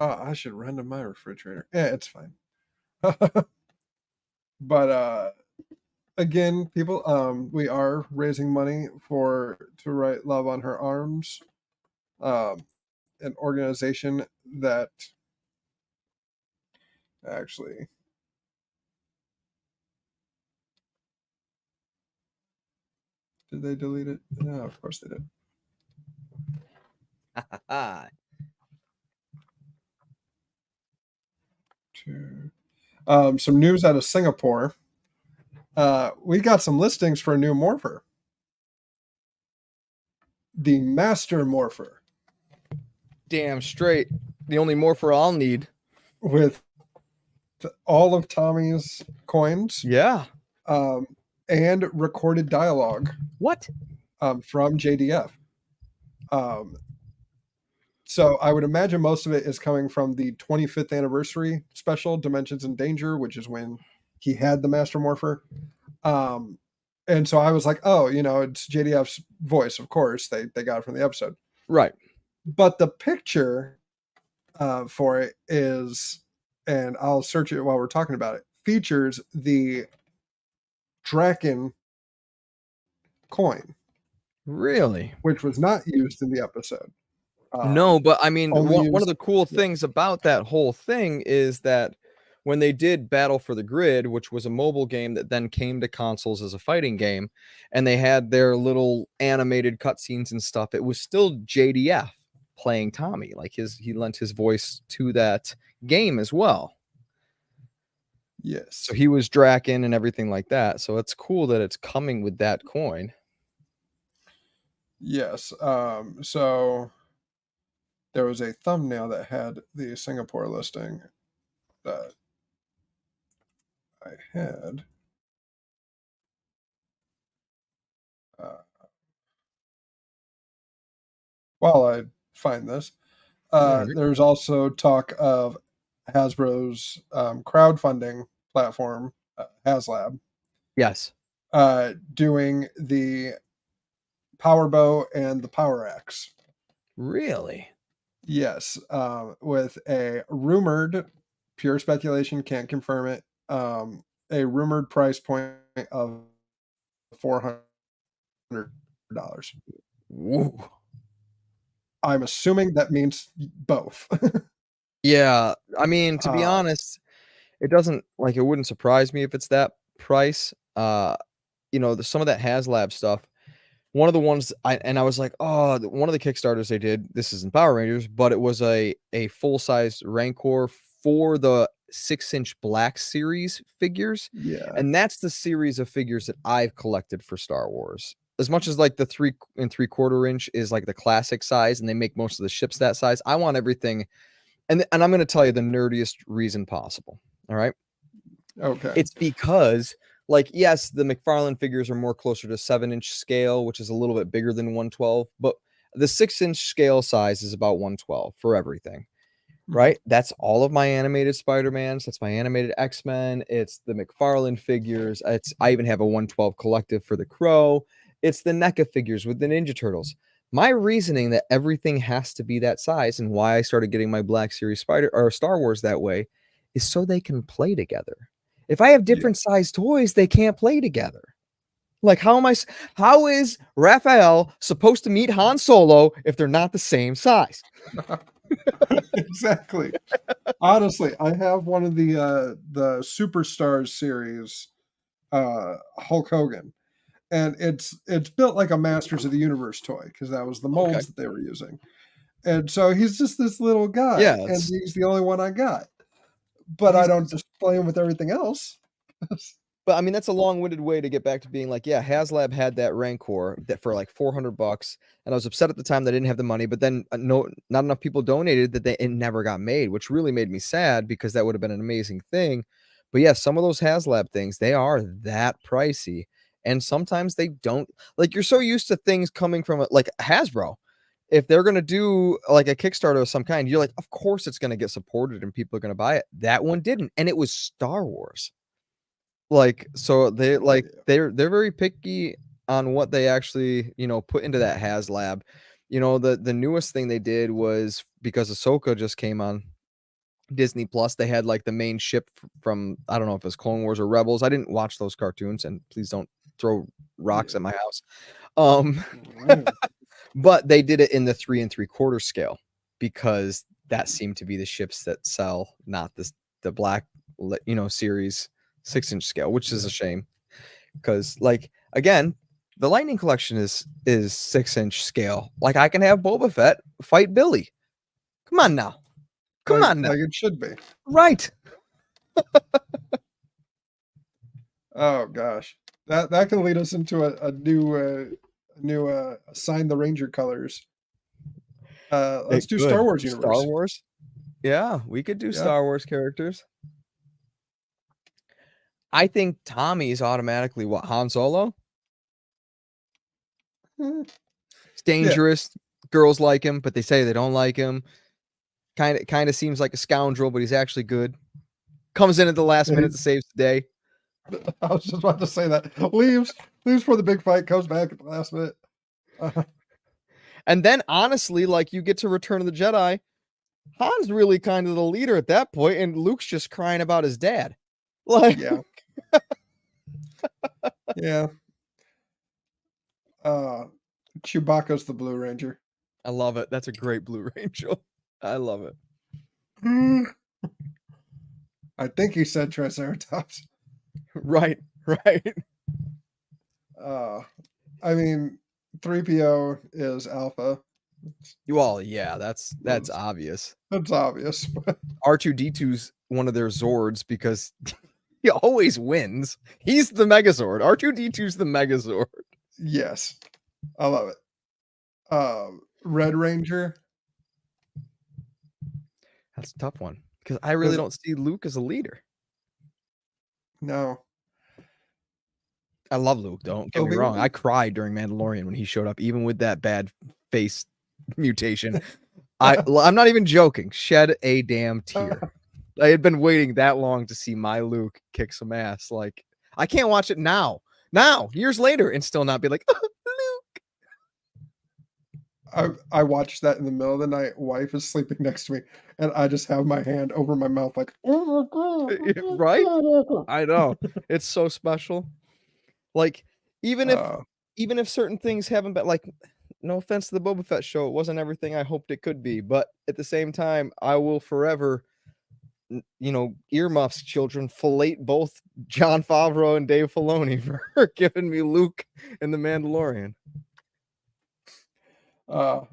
Oh, I should run to my refrigerator. Yeah, it's fine. But again, people, we are raising money to write Love on Her Arms, an organization that actually did they delete it? No, of course they did. Some news out of Singapore. We got some listings for a new morpher. The Master Morpher. Damn straight. The only morpher I'll need. With all of Tommy's coins. Yeah. And recorded dialogue. What? From JDF. So I would imagine most of it is coming from the 25th anniversary special, Dimensions in Danger, which is when he had the Master Morpher. And so I was like, oh, it's JDF's voice, of course. They got it from the episode. Right. But the picture for it is, and I'll search it while we're talking about it, features the Draken coin. Really? Which was not used in the episode. No, but I mean, one of the cool things about that whole thing is that when they did Battle for the Grid, which was a mobile game that then came to consoles as a fighting game, and they had their little animated cutscenes and stuff, it was still JDF playing Tommy. Like he lent his voice to that game as well. Yes. So he was Draken and everything like that. So it's cool that it's coming with that coin. Yes. So there was a thumbnail that had the Singapore listing that I had. While I find this, there's also talk of Hasbro's crowdfunding platform, HasLab. Yes. Doing the Power Bow and the Power Axe. Really? Yes. With a rumored, pure speculation, can't confirm it, a rumored price point of $400. Woo. I'm assuming that means both. Yeah. I mean, to be honest, it wouldn't surprise me if it's that price. Some of that HasLab stuff. One of the ones I was like, oh, one of the Kickstarters they did, this isn't Power Rangers, but it was a full-size Rancor for the 6-inch Black Series figures. Yeah. And that's the series of figures that I've collected for Star Wars. As much as like the 3 3/4 inch is like the classic size, and they make most of the ships that size, I want everything. And I'm going to tell you the nerdiest reason possible. All right. Okay. It's because, yes, the McFarlane figures are more closer to 7-inch scale, which is a little bit bigger than 112, but the 6-inch scale size is about 112 for everything. right? That's all of my animated Spider-Mans. That's my animated X-Men. It's the McFarlane figures. I even have a 112 collective for the Crow. It's the NECA figures with the Ninja Turtles. My reasoning that everything has to be that size and why I started getting my Black Series Star Wars that way is so they can play together. If I have different size toys, they can't play together. Like, how is Raphael supposed to meet Han Solo if they're not the same size? Exactly. Honestly, I have one of the Superstars series, Hulk Hogan, and it's built like a Masters of the Universe toy because that was the molds that they were using. And so he's just this little guy, Yeah, and he's the only one I got. But I don't display him with everything else. But I mean, that's a long-winded way to get back to being like, yeah, HasLab had that Rancor that for like $400, and I was upset at the time that I didn't have the money. But then not enough people donated that it never got made, which really made me sad because that would have been an amazing thing. But yeah, some of those HasLab things, they are that pricey, and sometimes they don't. Like, you're so used to things coming from like Hasbro. If they're gonna do like a Kickstarter of some kind, you're like, of course it's gonna get supported and people are gonna buy it. That one didn't, and it was Star Wars. Like, so they're very picky on what they actually, put into that HasLab. The newest thing they did was because Ahsoka just came on Disney Plus, they had like the main ship from, I don't know if it's Clone Wars or Rebels. I didn't watch those cartoons, and please don't throw rocks at my house. But they did it in the 3 3/4 scale because that seemed to be the ships that sell, not the black, series 6-inch scale, which is a shame because, like, again, the Lightning Collection is 6-inch scale. Like, I can have Boba Fett fight Billy. Come on now. Like it should be. Right. Oh gosh, that can lead us into a new assign the Ranger colors. Let's do Star Wars universe. Star Wars. Yeah, we could do Star Wars characters. I think Tommy's automatically what, Han Solo? He's dangerous. Girls like him, but they say they don't like him. Kind of seems like a scoundrel, but he's actually good. Comes in at the last minute to save the day. I was just about to say that. Leaves for the big fight, comes back at the last minute. And then, honestly, like, you get to Return of the Jedi, Han's really kind of the leader at that point, and Luke's just crying about his dad. Like, yeah. Chewbacca's the Blue Ranger. I love it. That's a great Blue Ranger. I love it. I think he said Triceratops. Right. I mean, 3PO is Alpha. Well, yeah, that's obvious. That's obvious. R2-D2's one of their Zords because he always wins. He's the Megazord. R2-D2's the Megazord. Yes. I love it. Red Ranger. That's a tough one because I really don't see Luke as a leader. No. I love Luke, don't get me wrong. I cried during Mandalorian when he showed up, even with that bad face mutation. I'm not even joking. Shed a damn tear. I had been waiting that long to see my Luke kick some ass. Like, I can't watch it now, years later, and still not be like, oh, Luke. I watched that in the middle of the night. Wife is sleeping next to me, and I just have my hand over my mouth like, oh my God. Right? I know. It's so special. Like, even if certain things haven't been, like, no offense to the Boba Fett show, it wasn't everything I hoped it could be, but at the same time, I will forever, earmuffs children, fillet both Jon Favreau and Dave Filoni for giving me Luke and the Mandalorian. The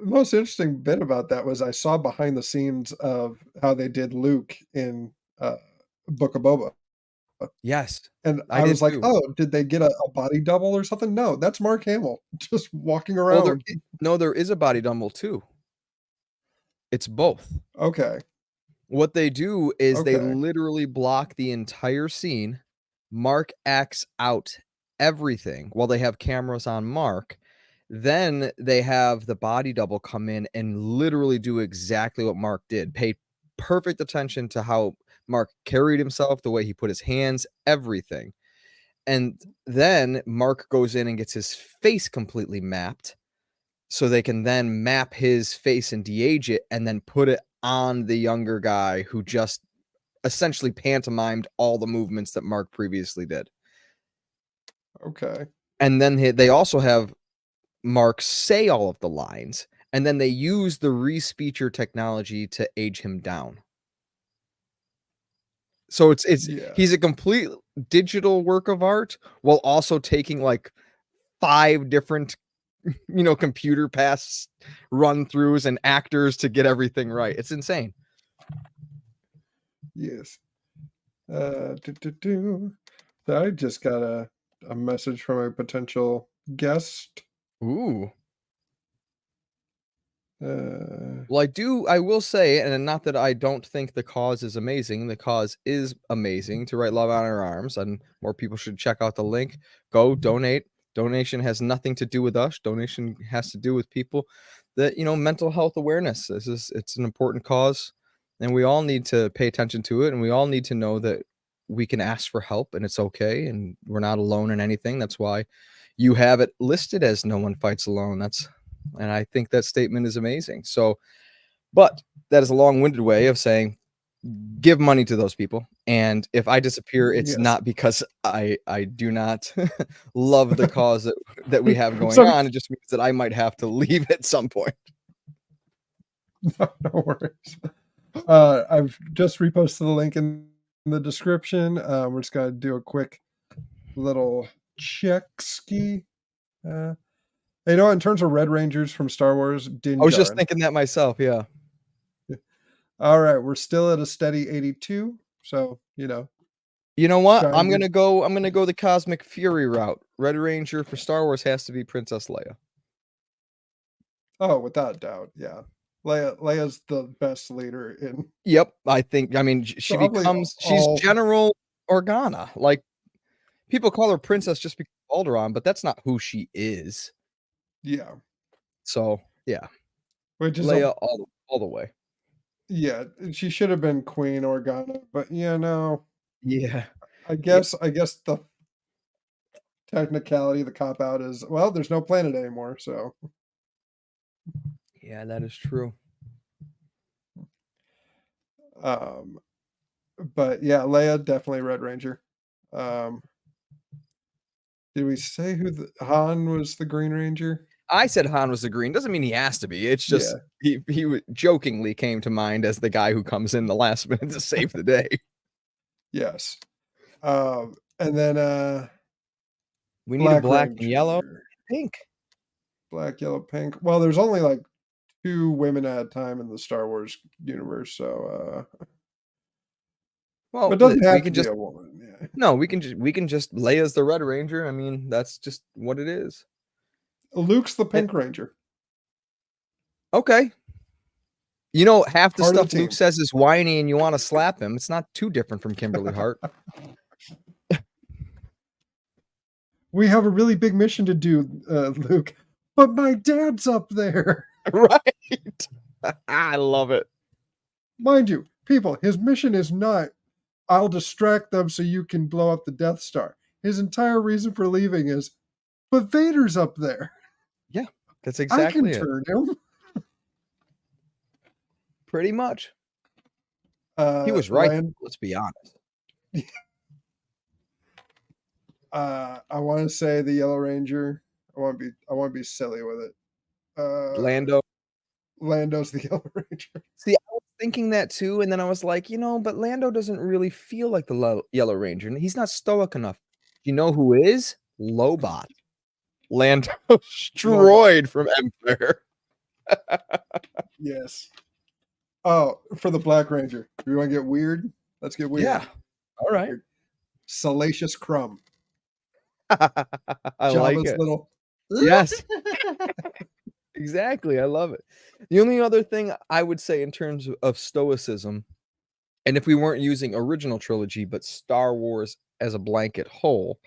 most interesting bit about that was I saw behind the scenes of how they did Luke in Book of Boba. Yes. And I was like, oh, did they get a body double or something? No, that's Mark Hamill just walking around. There is a body double too. It's both. Okay. What they do is they literally block the entire scene. Mark acts out everything while they have cameras on Mark. Then they have the body double come in and literally do exactly what Mark did. Pay perfect attention to how Mark carried himself, the way he put his hands, everything. And then Mark goes in and gets his face completely mapped, so they can then map his face and de-age it and then put it on the younger guy who just essentially pantomimed all the movements that Mark previously did. Okay. And then they also have Mark say all of the lines, and then they use the re-speecher technology to age him down. So it's Yeah. he's a complete digital work of art while also taking like 5 different computer pass run throughs and actors to get everything right. It's insane. Yes. So I just got a message from a potential guest. Ooh. Uh, Well, I will say, and not that I don't think the cause is amazing. The cause is amazing, to write Love on Our Arms, and more people should check out the link. Go donate. Donation has nothing to do with us. Donation has to do with people that, mental health awareness. It's an important cause, and we all need to pay attention to it, and we all need to know that we can ask for help and it's okay, and we're not alone in anything. That's why you have it listed as No One Fights Alone. And I think that statement is amazing. So, but that is a long-winded way of saying give money to those people. And if I disappear, it's Yes. not because I do not love the cause that we have going So- on. It just means that I might have to leave at some point. No worries. I've just reposted the link in the description. We're just gonna do a quick little check ski. In terms of Red Rangers from Star Wars, Din I was just Djarin. thinking that myself. Yeah. All right, we're still at a steady 82. So You know what? Trying I'm to- gonna go the Cosmic Fury route. Red Ranger for Star Wars has to be Princess Leia. Oh, without doubt, yeah. Leia's the best leader in. Yep, I mean, she Probably she's all- General Organa. Like, people call her princess just because of Alderaan, but that's not who she is. Yeah, So, yeah, which is Leia all the way. yeah. She should have been Queen Organa, but no. Yeah. I guess the technicality, the cop out is there's no planet anymore, so Yeah, that is true. but yeah, Leia definitely Red Ranger. Did we say who Han was the Green Ranger? I said Han was the green. Doesn't mean he has to be. It's just he jokingly came to mind as the guy who comes in the last minute to save the day. Yes. And then We need a black and Ranger. yellow, pink. Black, yellow, pink. Well, there's only like 2 women at a time in the Star Wars universe, so Well, it doesn't have we to can be just a woman. Yeah. no, we can just Leia's the Red Ranger. I mean, that's just what it is. Luke's the Pink Ranger. Okay. Half the Part of the stuff Luke team. says is whiny and you want to slap him. It's not too different from Kimberly Hart. We have a really big mission to do, Luke, but my dad's up there. Right. I love it. Mind you, people, his mission is not, I'll distract them so you can blow up the Death Star. His entire reason for leaving is, but Vader's up there. Yeah, that's exactly I can turn him. Pretty much. He was right. Let's be honest. I want to say the Yellow Ranger. I want to be silly with it. Lando. Lando's the Yellow Ranger. See, I was thinking that too, and then I was like, but Lando doesn't really feel like the Yellow Ranger, and he's not stoic enough. You know who is? Lobot. Lando destroyed from Empire. Yes. Oh, for the Black Ranger. Do you want to get weird? Let's get weird. Yeah. All right. Salacious Crumb. I like it. Little. Yes. Exactly. I love it. The only other thing I would say in terms of stoicism, and if we weren't using original trilogy, but Star Wars as a blanket whole,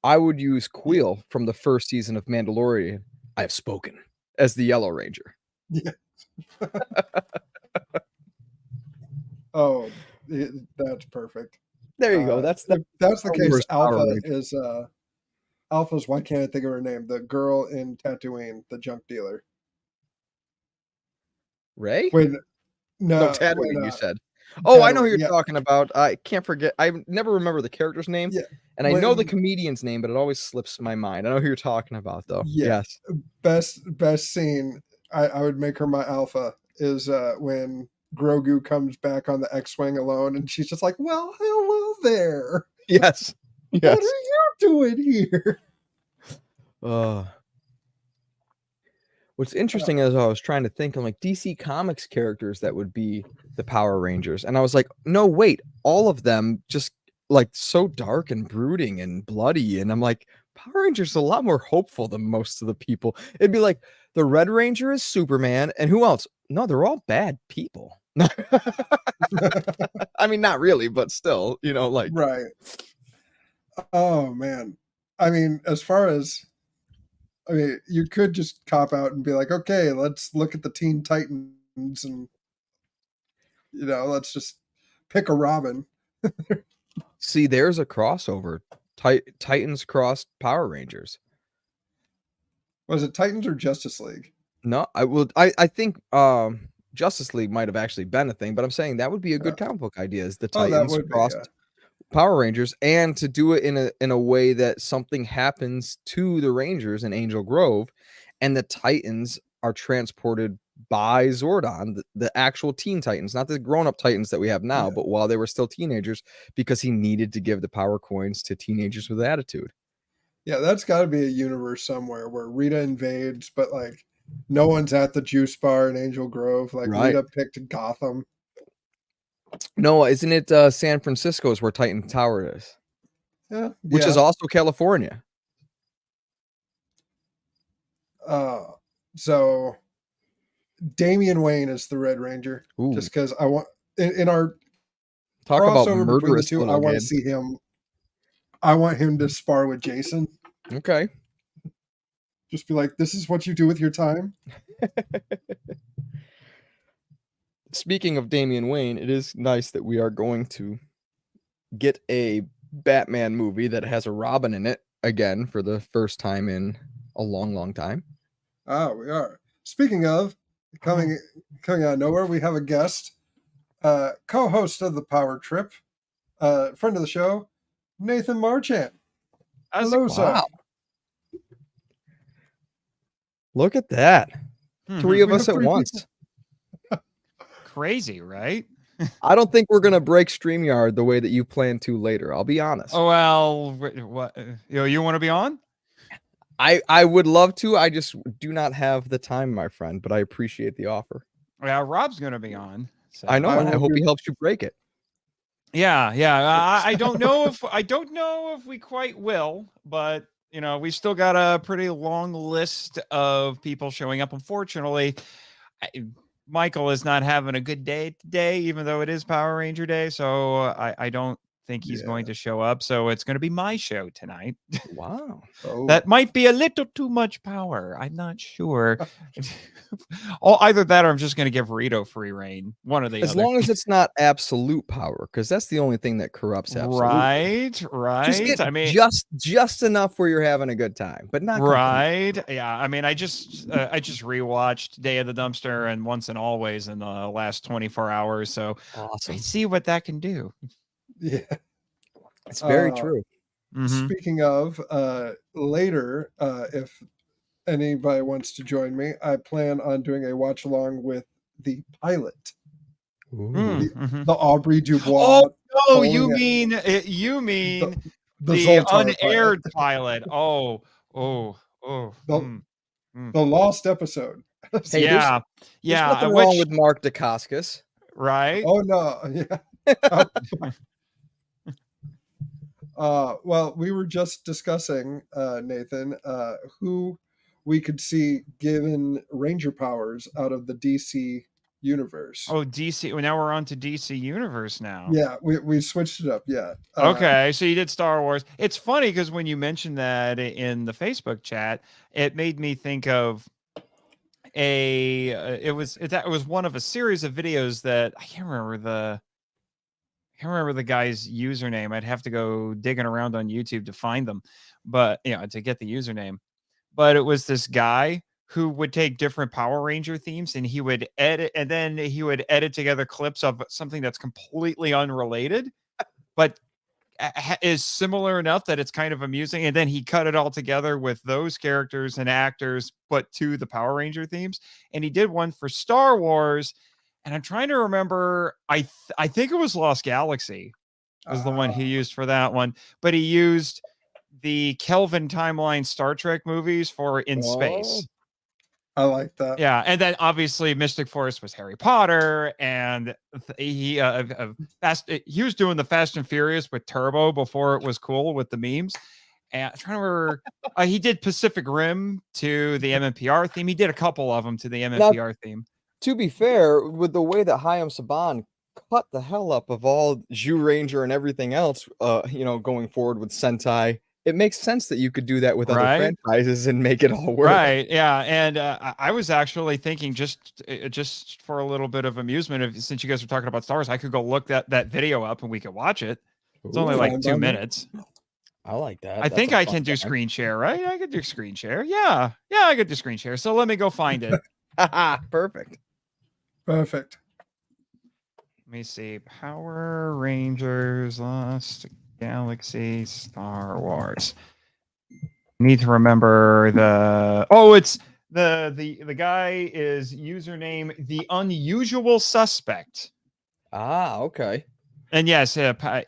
I would use Queel from the first season of Mandalorian I have spoken as the Yellow Ranger. Yeah. Oh, that's perfect. There you go. That's If that's the Star case, Wars Power Alpha Ranger. is Alpha's. Why can't I think of her name? The girl in Tatooine, the junk dealer. Ray? When No, no, Tatooine, when, you said. Oh, I know who Tatooine, you're yeah, talking about. I can't forget. I never remember the character's name, yeah. and I know the When comedian's name, but it always slips my mind. I know who you're talking about, though. yeah, Yes. best scene. I would make her my Alpha is when Grogu comes back on the X-wing alone, and she's just like, "Well, hello there. Yes. What Yes. are you doing here?" What's interesting is I was trying to think of like DC Comics characters that would be the Power Rangers, and I was like, no, wait, all of them just like so dark and brooding and bloody, and I'm like, Power Rangers are a lot more hopeful than most of the people. It'd be like the Red Ranger is Superman, and who else? No, they're all bad people. I mean, not really, but still, like Right. Oh man. I mean, you could just cop out and be like, okay, let's look at the Teen Titans and let's just pick a Robin. see, there's a crossover. Titans crossed Power Rangers. Was it Titans or Justice League? No, I think Justice League might have actually been a thing, but I'm saying that would be a good comic book idea, is the Oh, that Titans would be, crossed Power Rangers, and to do it in a way that something happens to the Rangers in Angel Grove, and the Titans are transported by Zordon, the actual Teen Titans, not the grown-up Titans that we have now, Yeah. but while they were still teenagers, because he needed to give the power coins to teenagers with attitude. Yeah, that's got to be a universe somewhere where Rita invades, but like no one's at the juice bar in Angel Grove. Like Right. Rita picked Gotham. No, isn't it San Francisco is where Titan Tower is? Yeah, Which is also California. So Damian Wayne is the Red Ranger. Ooh. Just because I want in our Talk about crossover between the murderous two, I little want kid. to see him. I want him to spar with Jason. Okay. Just be like, this is what you do with your time. Speaking of Damian Wayne, it is nice that we are going to get a Batman movie that has a Robin in it again for the first time in a long, long time. Ah, we are. Speaking of coming out of nowhere, we have a guest, co-host of the Power Trip, friend of the show, Nathan Marchant. Hello, sir. Wow. Look at that. 3 of We us have at 3 once. Crazy, right? I don't think we're going to break StreamYard the way that you plan to later. I'll be honest. Oh, well, what? You want to be on? I would love to. I just do not have the time, my friend, but I appreciate the offer. Yeah, Rob's going to be on. So. I know. I And I will hope do- he helps you break it. Yeah. I don't know if we quite will, but we still got a pretty long list of people showing up. Unfortunately, Michael is not having a good day today, even though it is Power Ranger Day. So I don't think he's going to show up. So it's going to be my show tonight. Wow. Oh. That might be a little too much power. I'm not sure. Either that or I'm just going to give Rito free reign. One or the As other. long as it's not absolute power, because that's the only thing that corrupts absolute. Right. Just get I mean, just enough where you're having a good time, but not right. Yeah. I mean, I just rewatched Day of the Dumpster and Once and Always in the last 24 hours. So awesome. I see what that can do. Yeah. It's very true. Mhm. Speaking of, later, if anybody wants to join me, I plan on doing a watch along with the pilot, Mhm. the Aubrey Dubois. Oh, you bowling mean the the Zoltar unaired pilot? Oh. The lost episode. Hey, Yeah. There's nothing wrong with Mark Dacascos. Right. Oh no, yeah. Well, we were just discussing, Nathan, who we could see given Ranger powers out of the DC Universe. Oh, DC. Well, now we're on to DC Universe now. Yeah, we switched it up. Yeah. Okay, so you did Star Wars. It's funny because when you mentioned that in the Facebook chat, it made me think of it was one of a series of videos that I can't remember the guy's username. I'd have to go digging around on YouTube to find them, but to get the username. But it was this guy who would take different Power Ranger themes and he would edit, and then he would edit together clips of something that's completely unrelated, but is similar enough that it's kind of amusing. And then he cut it all together with those characters and actors, but to the Power Ranger themes. And he did one for Star Wars. And I'm trying to remember, I think it was Lost Galaxy was the one he used for that one, but he used the Kelvin timeline Star Trek movies for In Space. I like that. Yeah, and then obviously Mystic Force was Harry Potter, and he was doing the Fast and Furious with Turbo before it was cool with the memes. And I'm trying to remember, he did Pacific Rim to the MMPR theme. He did a couple of them to the MMPR theme. To be fair, with the way that Hayam Saban cut the hell up of all Zhu Ranger and everything else, going forward with Sentai, it makes sense that you could do that with other franchises and make it all work. Right. Yeah. And I was actually thinking just for a little bit of amusement, since you guys are talking about Star Wars, I could go look that video up and we could watch it. It's only like 2 minutes. I like that. I think I can do screen share, right? I could do screen share. Yeah. Yeah, I could do screen share. So let me go find it. Perfect. Let me see. Power Rangers Lost Galaxy Star Wars. Need to remember it's the guy is username The Unusual Suspect. Okay. And yes,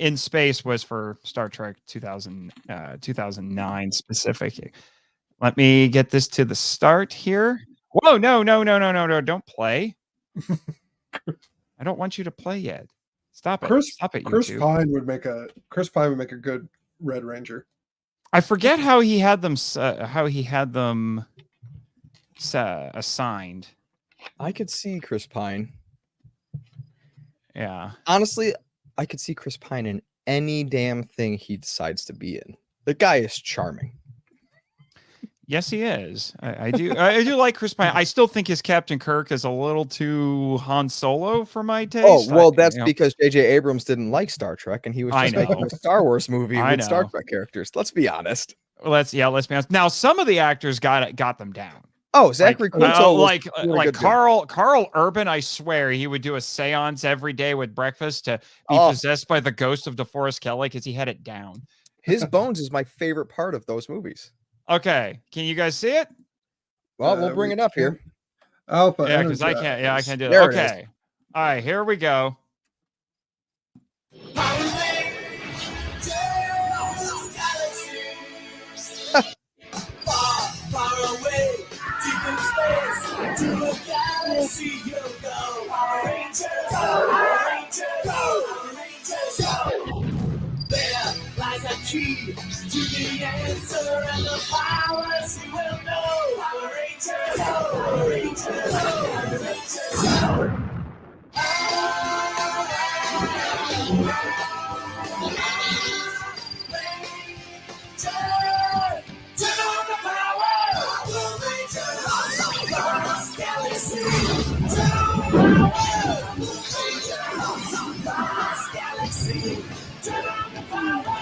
In Space was for Star Trek 2009 specifically. Let me get this to the start here. Whoa, no, don't play. I don't want you to play yet. Stop it. Stop it, Chris YouTube. Pine would make a good Red Ranger. I forget how he had them assigned. I could see Chris Pine. Yeah. Honestly, I could see Chris Pine in any damn thing he decides to be in. The guy is charming. Yes, he is. I do like Chris Pine. I still think his Captain Kirk is a little too Han Solo for my taste. Oh, well, that's because J.J. Abrams didn't like Star Trek, and he was just making a Star Wars movie with Star Trek characters. Let's be honest. Let's be honest. Now, some of the actors got them down. Oh, Zachary Quinto, like Carl Urban. I swear he would do a seance every day with breakfast to be possessed by the ghost of DeForest Kelley because he had it down. His Bones is my favorite part of those movies. Okay, can you guys see it? Well, we'll bring it up here. Alpha. Yeah, because I can't. Yeah, I can't do it. There Okay. All right, here we go. Key to the answer and the powers you will know. Power Rangers, Power Rangers, Power Rangers. Turn on the power. Power Rangers, Lost Galaxy. Turn on the power. Lost Galaxy. Turn on the power.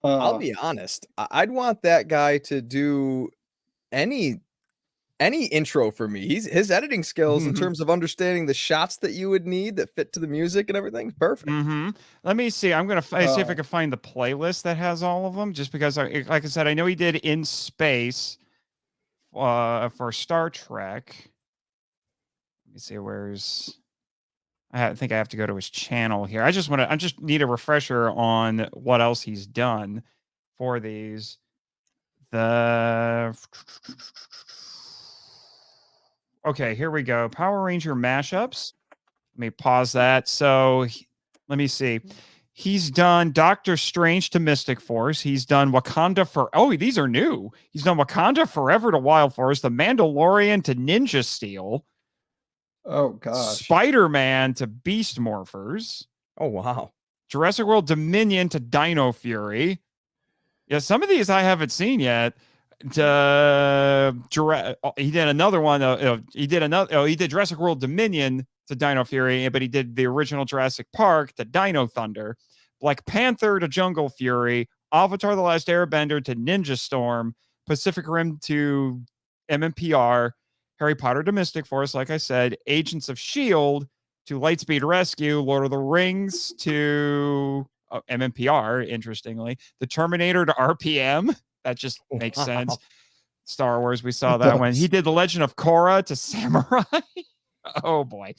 I'll be honest. I'd want that guy to do any intro for me. His editing skills in terms of understanding the shots that you would need that fit to the music and everything, perfect. Let me see. I'm gonna see if I can find the playlist that has all of them. Just because, like I said, I know he did In Space for Star Trek. Let me see. I think I have to go to his channel here. I just need a refresher on what else he's done for these. Okay, here we go. Power Ranger mashups. Let me pause that. So Let me see. He's done Doctor Strange to Mystic Force. He's done Wakanda for. Oh, these are new. He's done Wakanda Forever to Wild Force, The Mandalorian to Ninja Steel, Oh gosh. Spider-Man to Beast Morphers, Oh wow. Jurassic World Dominion to Dino Fury. Yeah, some of these I haven't seen yet. He did another one. He did Jurassic World Dominion to Dino Fury, but he did the original Jurassic Park to Dino Thunder, Black Panther to Jungle Fury, Avatar: The Last Airbender to Ninja Storm, Pacific Rim to MMPR, Harry Potter to Mystic Force, like I said, Agents of S.H.I.E.L.D. to Lightspeed Rescue, Lord of the Rings to MMPR, interestingly, The Terminator to RPM. That just makes sense. Star Wars, we saw that one. He did The Legend of Korra to Samurai. Oh boy.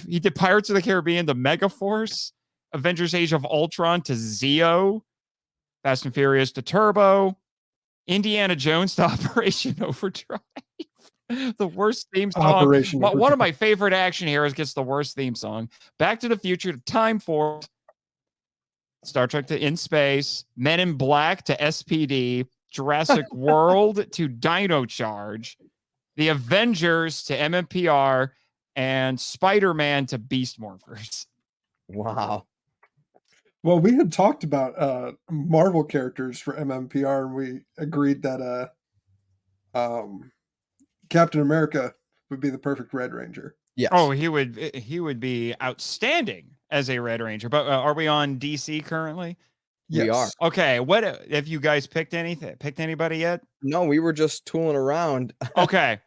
He did Pirates of the Caribbean to Megaforce, Avengers Age of Ultron to Zeo, Fast and Furious to Turbo, Indiana Jones to Operation Overdrive. The worst theme song. Operation One of Overdrive. my favorite action heroes gets the worst theme song. Back to the Future to Time Force, Star Trek to In Space, Men in Black to SPD, Jurassic World to Dino Charge, The Avengers to MMPR, and Spider-Man to Beast Morphers. Wow. Well, we had talked about Marvel characters for MMPR, and we agreed that Captain America would be the perfect Red Ranger. Yes. Oh, he would be outstanding as a Red Ranger. But are we on DC currently? We are. Okay. What have you guys picked anything? Picked anybody yet? No, we were just tooling around. Okay.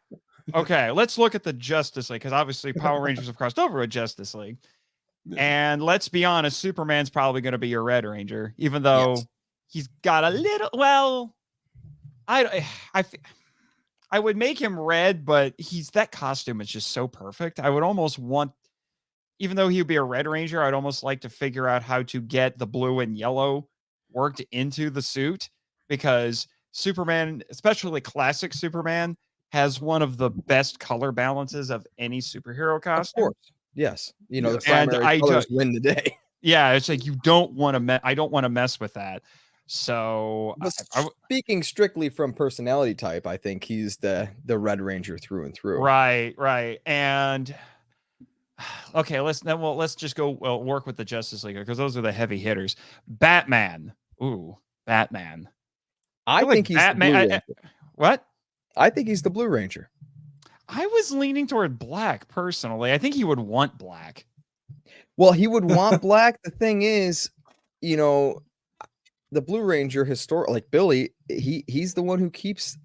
Okay. Let's look at the Justice League, because obviously Power Rangers have crossed over with Justice League. Yeah. And let's be honest, Superman's probably going to be your Red Ranger, even though he's got a little. Well, I would make him red, but that costume is just so perfect. I would almost want, even though he would be a Red Ranger, I'd almost like to figure out how to get the blue and yellow worked into the suit, because Superman, especially classic Superman, has one of the best color balances of any superhero Of costume. course. Yes. You know, the And primary colors win the day. Yeah, it's like you don't want to. I don't want to mess with that. So, But speaking strictly from personality type, I think he's the Red Ranger through and through. right, and okay, let's just go work with the Justice League, because those are the heavy hitters. Batman, Batman. I feel like think he's Batman. the Blue Ranger. What? I think he's the Blue Ranger. I was leaning toward black personally. I think he would want black. Well, he would want black. The thing is, you know, the Blue Ranger like Billy, he's the one who keeps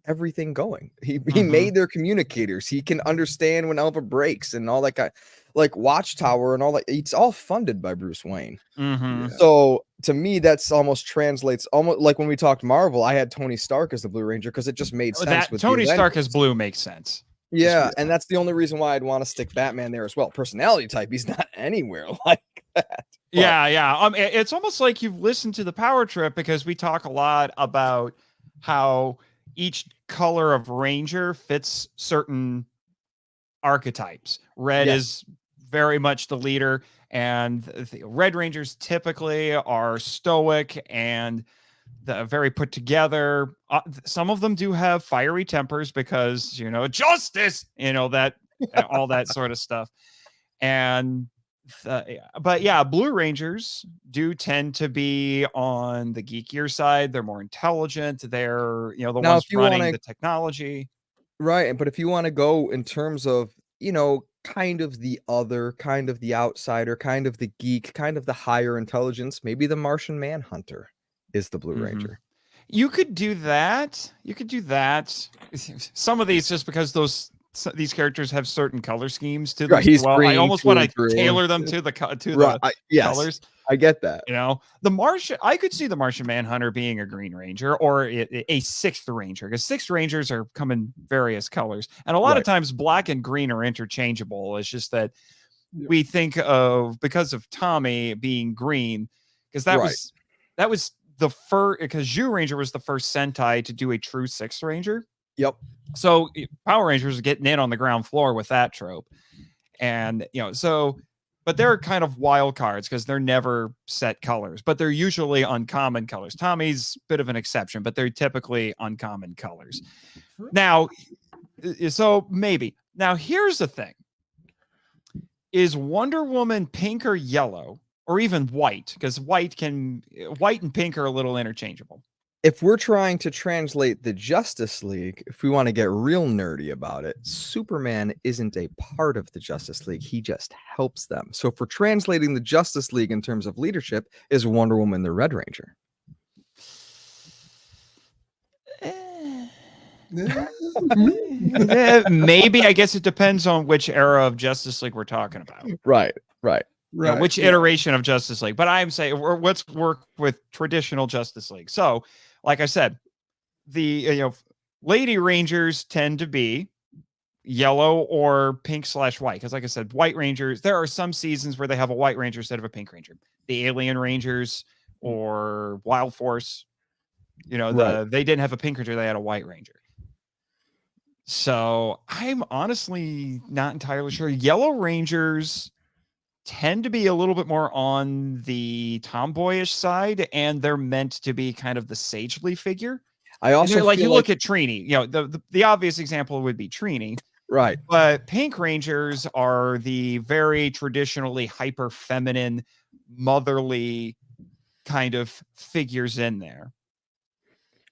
everything going. He made their communicators. He can understand when Alpha breaks and all that guy, like Watchtower and all that. It's all funded by Bruce Wayne. Mm-hmm. So to me, that's almost translates almost like when we talked Marvel. I had Tony Stark as the Blue Ranger because it just made sense. That with Tony the Stark as Avengers. blue makes sense. Yeah, and that's the only reason why I'd want to stick Batman there as well. Personality type, he's not anywhere like that. But Yeah. It's almost like you've listened to the Power Trip, because we talk a lot about how each color of Ranger fits certain archetypes. Red is very much the leader, and the Red Rangers typically are stoic and very put together. Some of them do have fiery tempers because, justice, that all that sort of stuff. And but yeah, Blue Rangers do tend to be on the geekier side. They're more intelligent. They're, the Now, ones if you running wanna- the technology. right, but if you want to go in terms of, kind of the other, kind of the outsider, kind of the geek, kind of the higher intelligence, maybe the Martian Manhunter is the Blue Mhm. Ranger. You could do that. Some of these, just because these characters have certain color schemes to them. Right, he's I green almost want to through and through. tailor them to the Yes, colors. I get that. The Martian. I could see the Martian Manhunter being a Green Ranger or a Sixth Ranger, because Sixth Rangers come in various colors, and a lot of times black and green are interchangeable. It's just that we think of, because of Tommy being green, because that was the first, because Zhu Ranger was the first Sentai to do a true Sixth Ranger. Yep. So Power Rangers are getting in on the ground floor with that trope. And, so but they're kind of wild cards because they're never set colors, but they're usually uncommon colors. Tommy's a bit of an exception, but they're typically uncommon colors. Now, so maybe. Now, here's the thing. Is Wonder Woman pink or yellow, or even white? Because white and pink are a little interchangeable. If we're trying to translate the Justice League, if we want to get real nerdy about it, Superman isn't a part of the Justice League. He just helps them. So if we're translating the Justice League in terms of leadership, is Wonder Woman the Red Ranger? Maybe. I guess it depends on which era of Justice League we're talking about. Right. You know, which iteration of Justice League. But I'm saying let's work with traditional Justice League. So, like I said, the Lady Rangers tend to be yellow or pink/white. Because, like I said, White Rangers. There are some seasons where they have a White Ranger instead of a Pink Ranger. The Alien Rangers or Wild Force. They didn't have a Pink Ranger; they had a White Ranger. So I'm honestly not entirely sure. Yellow Rangers tend to be a little bit more on the tomboyish side, and they're meant to be kind of the sagely figure. I also like feel you look at Trini, the obvious example would be Trini, right? But Pink Rangers are the very traditionally hyper feminine, motherly kind of figures in there.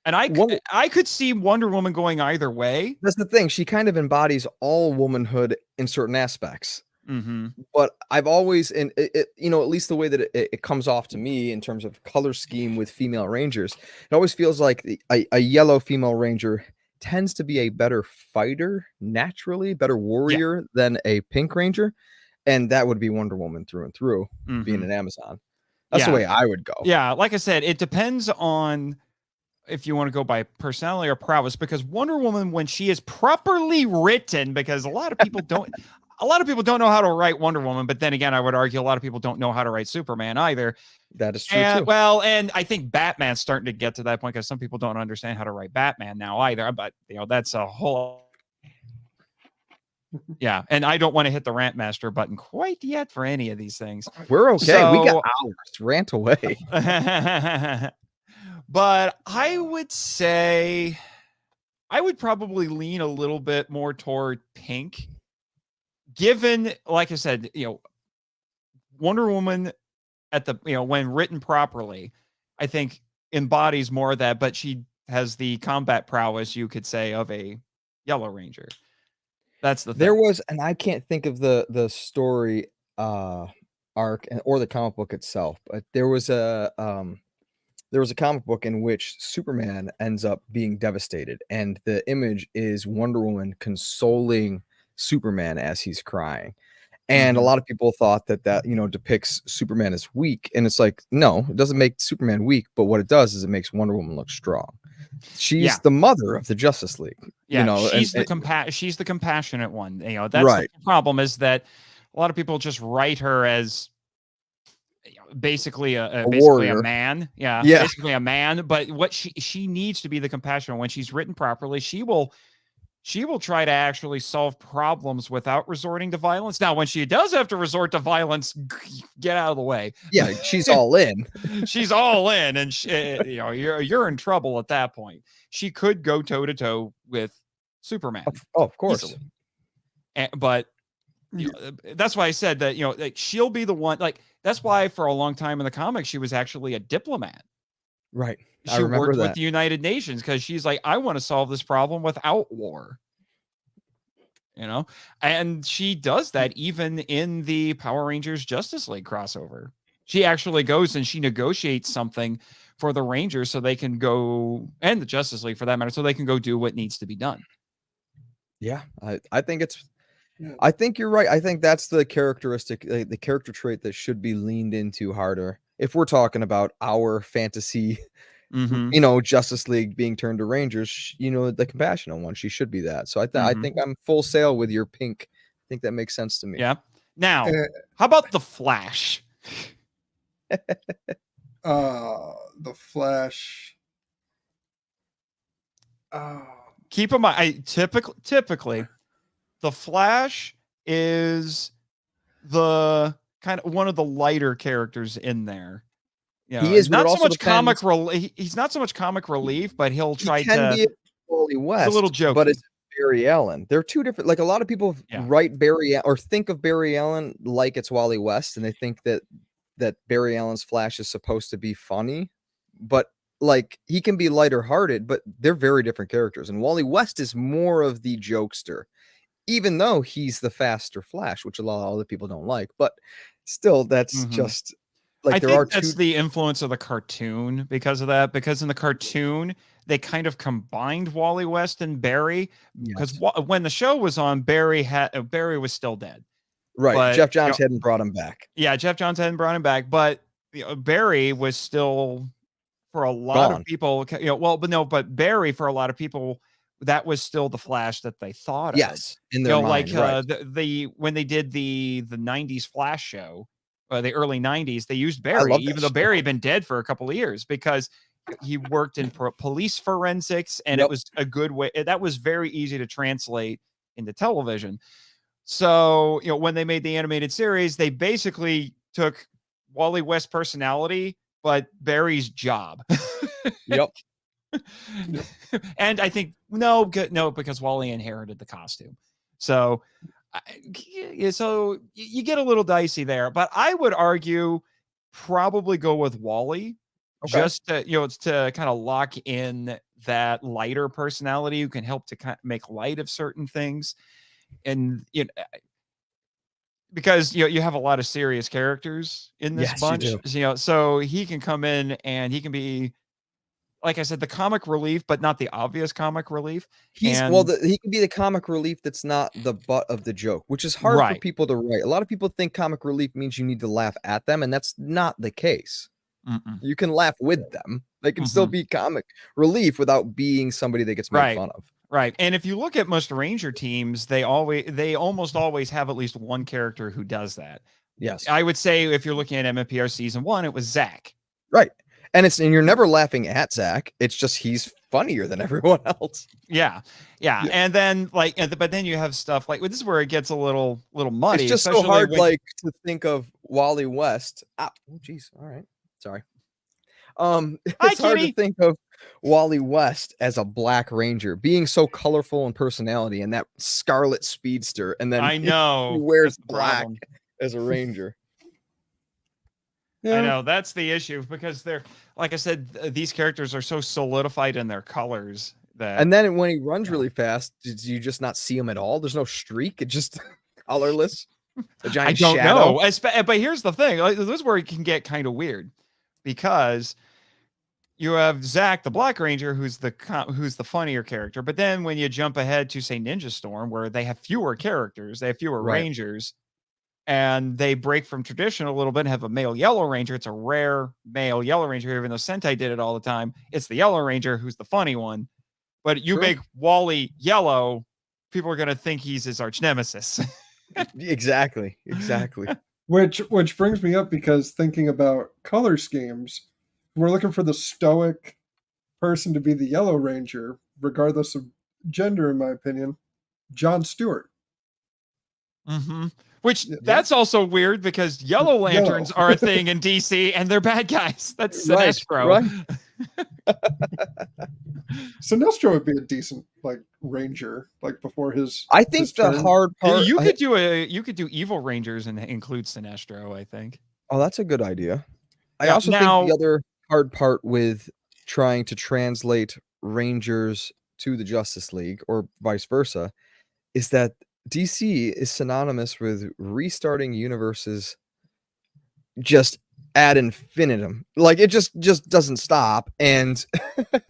And I could see Wonder Woman going either way. That's the thing. She kind of embodies all womanhood in certain aspects. Mm-hmm. But I've always, at least the way that it comes off to me in terms of color scheme with female Rangers, it always feels like a yellow female Ranger tends to be a better fighter, naturally, better warrior than a Pink Ranger. And that would be Wonder Woman through and through, being an Amazon. That's the way I would go. Yeah, like I said, it depends on if you want to go by personality or prowess, because Wonder Woman, when she is properly written, because a lot of people don't know how to write Wonder Woman, but then again, I would argue a lot of people don't know how to write Superman either. That is true too. Well, and I think Batman's starting to get to that point because some people don't understand how to write Batman now either, but that's a whole yeah, and I don't want to hit the rant master button quite yet for any of these things. We're okay. We got hours. Rant away. But I would say I would probably lean a little bit more toward pink, given, like I said, Wonder Woman at the, when written properly, I think embodies more of that, but she has the combat prowess, you could say, of a Yellow Ranger. That's the thing. There was, and I can't think of the story arc or the comic book itself, but there was a comic book in which Superman ends up being devastated, and the image is Wonder Woman consoling Superman as he's crying. And a lot of people thought that depicts Superman as weak, and it's like, no, it doesn't make Superman weak, but what it does is it makes Wonder Woman look strong. She's the mother of the Justice League. Yeah, she's the compassionate one. That's right. The problem, is that a lot of people just write her as basically a man. Yeah, basically a man. But what she needs to be the compassionate. When she's written properly, she will try to actually solve problems without resorting to violence. Now, when she does have to resort to violence, get out of the way. Yeah, she's all in. She's all in, and you're in trouble at that point. She could go toe to toe with Superman. Oh, of course. But that's why I said that. Like, she'll be the one. Like, that's why for a long time in the comics she was actually a diplomat. Right. She worked with the United Nations because she's like, I want to solve this problem without war. And she does that even in the Power Rangers Justice League crossover. She actually goes and she negotiates something for the Rangers so they can go, and the Justice League for that matter, so they can go do what needs to be done. Yeah, I think I think you're right. I think that's the characteristic, the character trait that should be leaned into harder. If we're talking about our fantasy, Justice League being turned to Rangers, the compassionate one, she should be that. So I think I'm full sail with your pink. I think that makes sense to me. Yeah. Now, how about the Flash? The Flash. Keep in mind, typically, the Flash is the kind of one of the lighter characters in there. You know, He is, but not it so also much comic depends. relief. He's not so much comic relief, but he'll He try can to. be Wally He's a little West, jokey. but it's Barry Allen. They're two different. Like a lot of people Yeah. write Barry or think of Barry Allen like it's Wally West, and they think that Barry Allen's Flash is supposed to be funny, but like he can be lighter hearted, but they're very different characters. And Wally West is more of the jokester, even though he's the faster Flash, which a lot of other people don't like. But still, that's just like I there think are that's two. the influence of the cartoon because of that. Because in the cartoon, they kind of combined Wally West and Barry. Because when the show was on, Barry was still dead. Right, But, Jeff Johns hadn't brought him back. Yeah, Jeff Johns hadn't brought him back, but Barry was still, for a lot of people, but Barry, for a lot of people, that was still the Flash that they thought of. Yes, in their mind, right. When they did the 90s Flash show, the early 90s, they used Barry, even though Barry had been dead for a couple of years, because he worked in police forensics, and it was a good way. That was very easy to translate into television. So, when they made the animated series, they basically took Wally West's personality, but Barry's job. Yep. And I think, no, because Wally inherited the costume. So, so you get a little dicey there, but I would argue probably go with Wally, just to, to kind of lock in that lighter personality who can help to kind of make light of certain things. And because you have a lot of serious characters in this bunch, so he can come in and he can be, like I said, the comic relief, but not the obvious comic relief. He can be the comic relief that's not the butt of the joke, which is hard for people to write. A lot of people think comic relief means you need to laugh at them, and that's not the case. You can laugh with them. They can still be comic relief without being somebody that gets made fun of. Right. And if you look at most Ranger teams, they almost always have at least one character who does that. Yes. I would say if you're looking at MMPR season 1, it was Zach. Right. And you're never laughing at Zach. It's just he's funnier than everyone else. Yeah. And then but then you have stuff like, this is where it gets a little muddy. It's just so hard to think of Wally West. Oh geez. All right. Sorry. It's hard to think of Wally West as a Black Ranger being so colorful in personality and that scarlet speedster, and then I know he wears black as a Ranger. I know that's the issue, because they're, like I said, these characters are so solidified in their colors that. And then when he runs really fast, did you just not see him at all? There's no streak. It's just colorless. A giant shadow. I don't know. But here's the thing. This is where it can get kind of weird, because you have Zach, the Black Ranger, who's the funnier character. But then when you jump ahead to, say, Ninja Storm, where they have fewer characters, they have fewer Rangers, and they break from tradition a little bit and have a male Yellow Ranger. It's a rare male Yellow Ranger, even though Sentai did it all the time. It's the Yellow Ranger who's the funny one. But you make Wally yellow, people are going to think he's his arch nemesis. Exactly. Which brings me up, because thinking about color schemes, we're looking for the stoic person to be the Yellow Ranger, regardless of gender, in my opinion, John Stewart. Which that's also weird, because Yellow Lanterns are a thing in DC, and they're bad guys. That's Sinestro. Right. Sinestro would be a decent Ranger, before his. I think the hard part. You could do Evil Rangers and include Sinestro, I think. Oh, that's a good idea. I also think the other hard part with trying to translate Rangers to the Justice League, or vice versa, is that DC is synonymous with restarting universes just ad infinitum. It just doesn't stop. And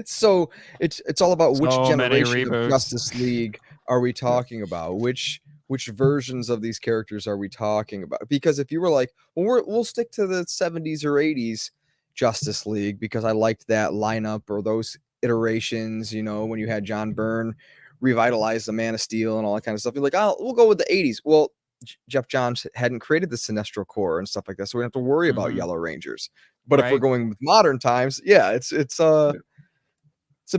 so it's all about which generation of Justice League are we talking about? Which versions of these characters are we talking about? Because if you were like, well, we'll stick to the 70s or 80s Justice League because I liked that lineup or those iterations, when you had John Byrne revitalize the Man of Steel and all that kind of stuff. You're like, we'll go with the 80s. Well, Jeff Johns hadn't created the Sinestro Corps and stuff like that, so we don't have to worry about Yellow Rangers. But if we're going with modern times, it's a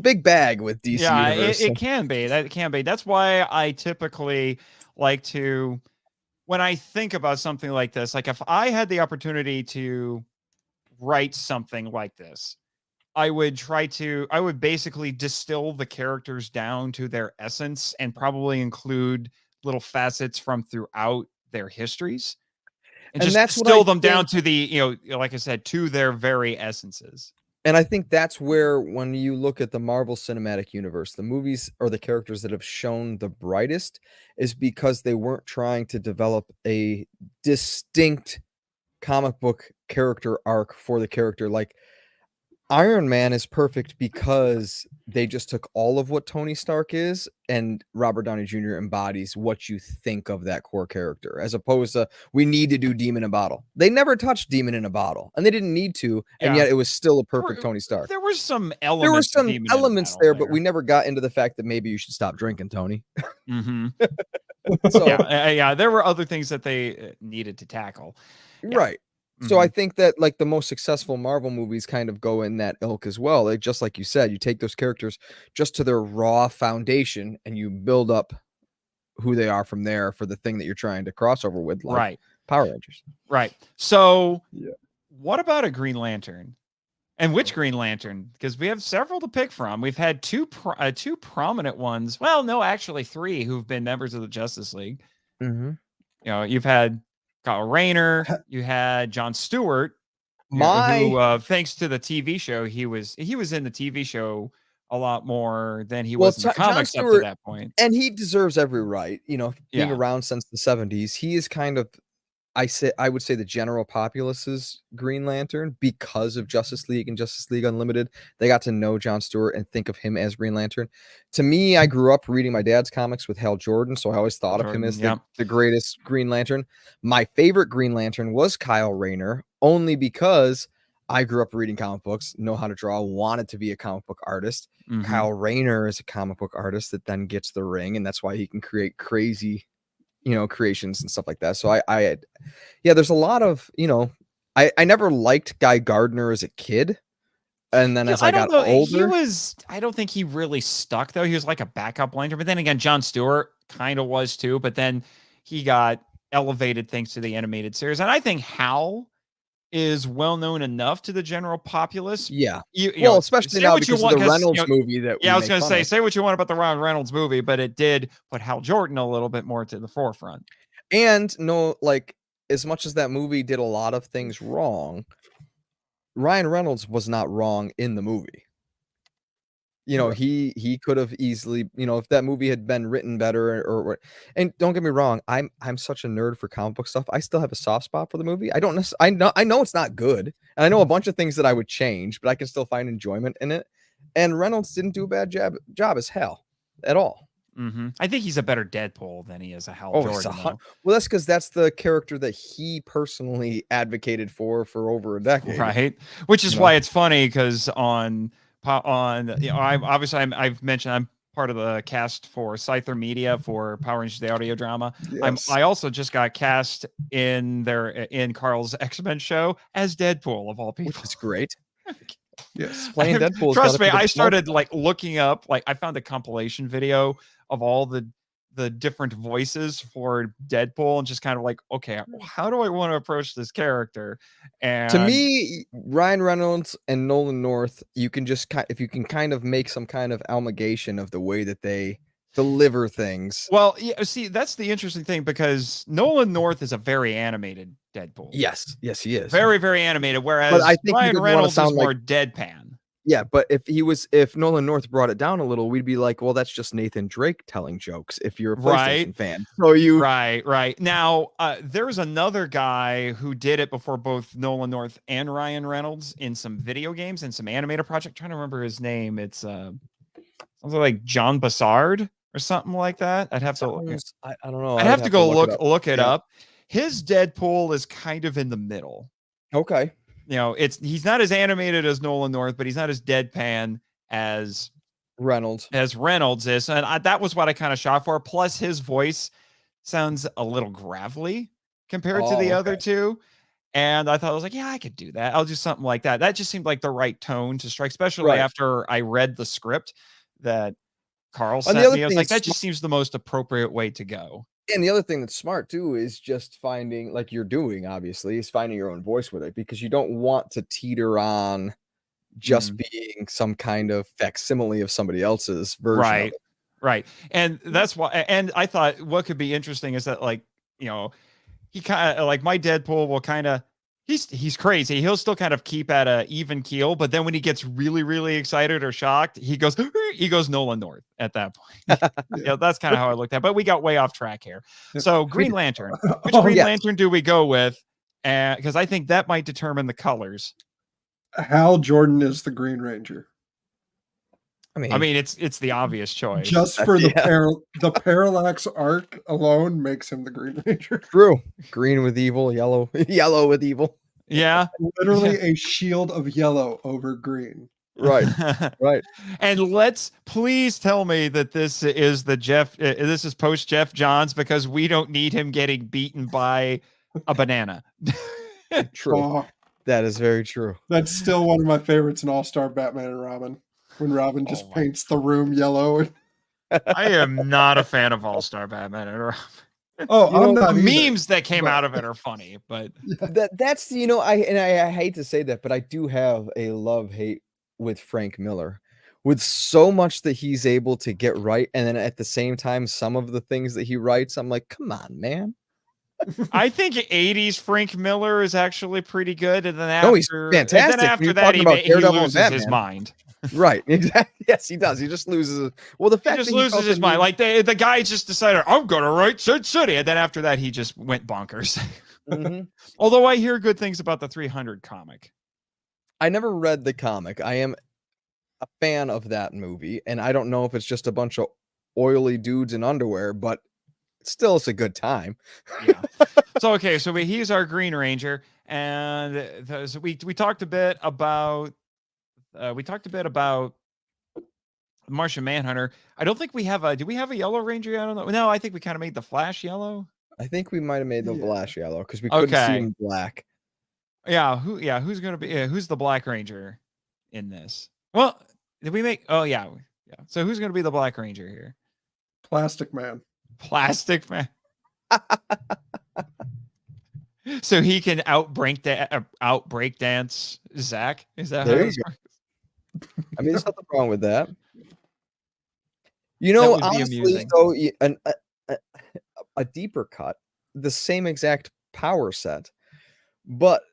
big bag with DC Universe. It can be. That can be. That's why I typically like to when I think about something like this, like if I had the opportunity to write something like this, I would basically distill the characters down to their essence and probably include little facets from throughout their histories and And just that's what I distill them down think. to the, like I said, to their very essences. And I think that's where, when you look at the Marvel Cinematic Universe, the movies or the characters that have shown the brightest is because they weren't trying to develop a distinct comic book character arc for the character. Like Iron Man is perfect because they just took all of what Tony Stark is, and Robert Downey Jr. embodies what you think of that core character, as opposed to we need to do Demon in a Bottle. They never touched Demon in a Bottle, and they didn't need to, and Yeah. yet it was still a There perfect Tony Stark. There were some There were elements. of some Demon in a elements Bottle there, but we never got into the fact that maybe you should stop drinking, Tony. Mm-hmm. So yeah, there were other things that they needed to tackle. Yeah. right. So I think that like the most successful Marvel movies kind of go in that ilk as well. Like, just like you said, you take those characters just to their raw foundation and you build up who they are from there for the thing that you're trying to cross over with, like Right. Power Rangers. Right. So Yeah. what about a Green Lantern? And which Green Lantern? Because we have several to pick from. We've had two prominent ones. Well, no, actually three who've been members of the Justice League. Mm-hmm. You've had Kyle Rayner, you had Jon Stewart, who thanks to the TV show, he was in the TV show a lot more than he was in the comics up to that point. And he deserves every right, being Yeah. around since the 70s. He is kind of, I would say, the general populace's Green Lantern because of Justice League and Justice League Unlimited. They got to know Jon Stewart and think of him as Green Lantern. To me, I grew up reading my dad's comics with Hal Jordan, so I always thought of him as the greatest Green Lantern. My favorite Green Lantern was Kyle Rayner, only because I grew up reading comic books, know how to draw, wanted to be a comic book artist. Mhm. Kyle Rayner is a comic book artist that then gets the ring, and that's why he can create crazy creations and stuff like that. So there's a lot of, I never liked Guy Gardner as a kid. And then as I got older, I don't think he really stuck though. He was like a backup lantern, but then again, Jon Stewart kind of was too, but then he got elevated thanks to the animated series. And I think Hal is well known enough to the general populace. Yeah. Well, especially now because of the Reynolds movie that I was going to say what you want about the Ryan Reynolds movie, but it did put Hal Jordan a little bit more to the forefront. And as much as that movie did a lot of things wrong, Ryan Reynolds was not wrong in the movie. He could have easily, if that movie had been written better or and don't get me wrong, I'm such a nerd for comic book stuff. I still have a soft spot for the movie. I know it's not good, and I know a bunch of things that I would change, but I can still find enjoyment in it. And Reynolds didn't do a bad job as Hal at all. Mm-hmm. I think he's a better Deadpool than he is a Hal Jordan. Well, that's because that's the character that he personally advocated for over a decade, right? Which is why it's funny because I've mentioned I'm part of the cast for Scyther Media for Power Rangers the audio drama. Yes. I also just got cast in Carl's X-Men show as Deadpool of all people. Which is great. Yes. Playing Deadpool. Trust me, I started looking up, I found a compilation video of all the different voices for Deadpool and just kind of okay, how do I want to approach this character? And to me, Ryan Reynolds and Nolan North, you can just if you can kind of make some kind of amalgamation of the way that they deliver things. Well, yeah, see, that's the interesting thing because Nolan North is a very animated Deadpool. Yes, he is. Very, very animated, whereas but I think Ryan Reynolds is more deadpan. Yeah, but if Nolan North brought it down a little, we'd be like, well, that's just Nathan Drake telling jokes if you're a PlayStation fan. So Right. Now, there's another guy who did it before both Nolan North and Ryan Reynolds in some video games and some animated project. I'm trying to remember his name. It's something like John Bassard or something like that. I'd have to I don't know. I'd have to go look it up. His Deadpool is kind of in the middle. Okay. He's not as animated as Nolan North, but he's not as deadpan as Reynolds is. And that was what I kind of shot for. Plus his voice sounds a little gravelly compared to the other two. And I thought, I was like, yeah, I could do that. I'll do something like that. That just seemed like the right tone to strike, especially after I read the script that Carl sent me. I was like, that just seems the most appropriate way to go. And the other thing that's smart too is just finding, like you're doing, obviously, is finding your own voice with it, because you don't want to teeter on just being some kind of facsimile of somebody else's version of Right. it. Right. And that's why, and I thought what could be interesting is that, like, he kind of, like, my Deadpool will kind of, he's crazy. He'll still kind of keep at a even keel, but then when he gets really, really excited or shocked, he goes Nolan North at that point. That's kind of how I looked at it. But we got way off track here. So Green Lantern. Which Green Lantern do we go with? Because I think that might determine the colors. Hal Jordan is the Green Ranger. I mean, it's the obvious choice. Just for the parallax arc alone makes him the Green Ranger. True. Green with evil, yellow with evil. Yeah. Literally a shield of yellow over green. Right. Right. And let's please tell me that this is this is post Jeff Johns, because we don't need him getting beaten by a banana. True. Oh, That is very true. that's still one of my favorites in All-Star Batman and Robin. When Robin just paints the room yellow. I am not a fan of All-Star Batman at all. I'm not the either. memes that came out of it are funny, but That's I hate to say that, but I do have a love-hate with Frank Miller, with so much that he's able to get right, and then at the same time, some of the things that he writes, I'm like, come on, man. I think 80s Frank Miller is actually pretty good, and then after, No, he's fantastic. And then after You're that, talking about he Daredevil and loses his Batman. mind. Right, exactly. Yes, he does. He just loses. Well, the fact He just that loses felt his the mind. need- Like the guy just decided, I'm gonna write Sid City, and then after that, he just went bonkers. Mhm. Although I hear good things about the 300 comic. I never read the comic. I am a fan of that movie, and I don't know if it's just a bunch of oily dudes in underwear, but still, it's a good time. Yeah. So he's our Green Ranger, and so we talked a bit about Martian Manhunter. I don't think we have do we have a Yellow Ranger? I don't know. No, I think we kind of made the Flash yellow. I think we might have made the Yeah. Flash yellow because we couldn't see Okay. him black. Who's gonna be who's the Black Ranger in this? Well, did we make? Oh yeah. So who's gonna be the Black Ranger here? Plastic Man. Plastic Man. So he can outbreak dance Zach. Is that There how you this go. works? I mean, there's nothing wrong with that. You know, would be honestly, amusing. though, a deeper cut, the same exact power set, but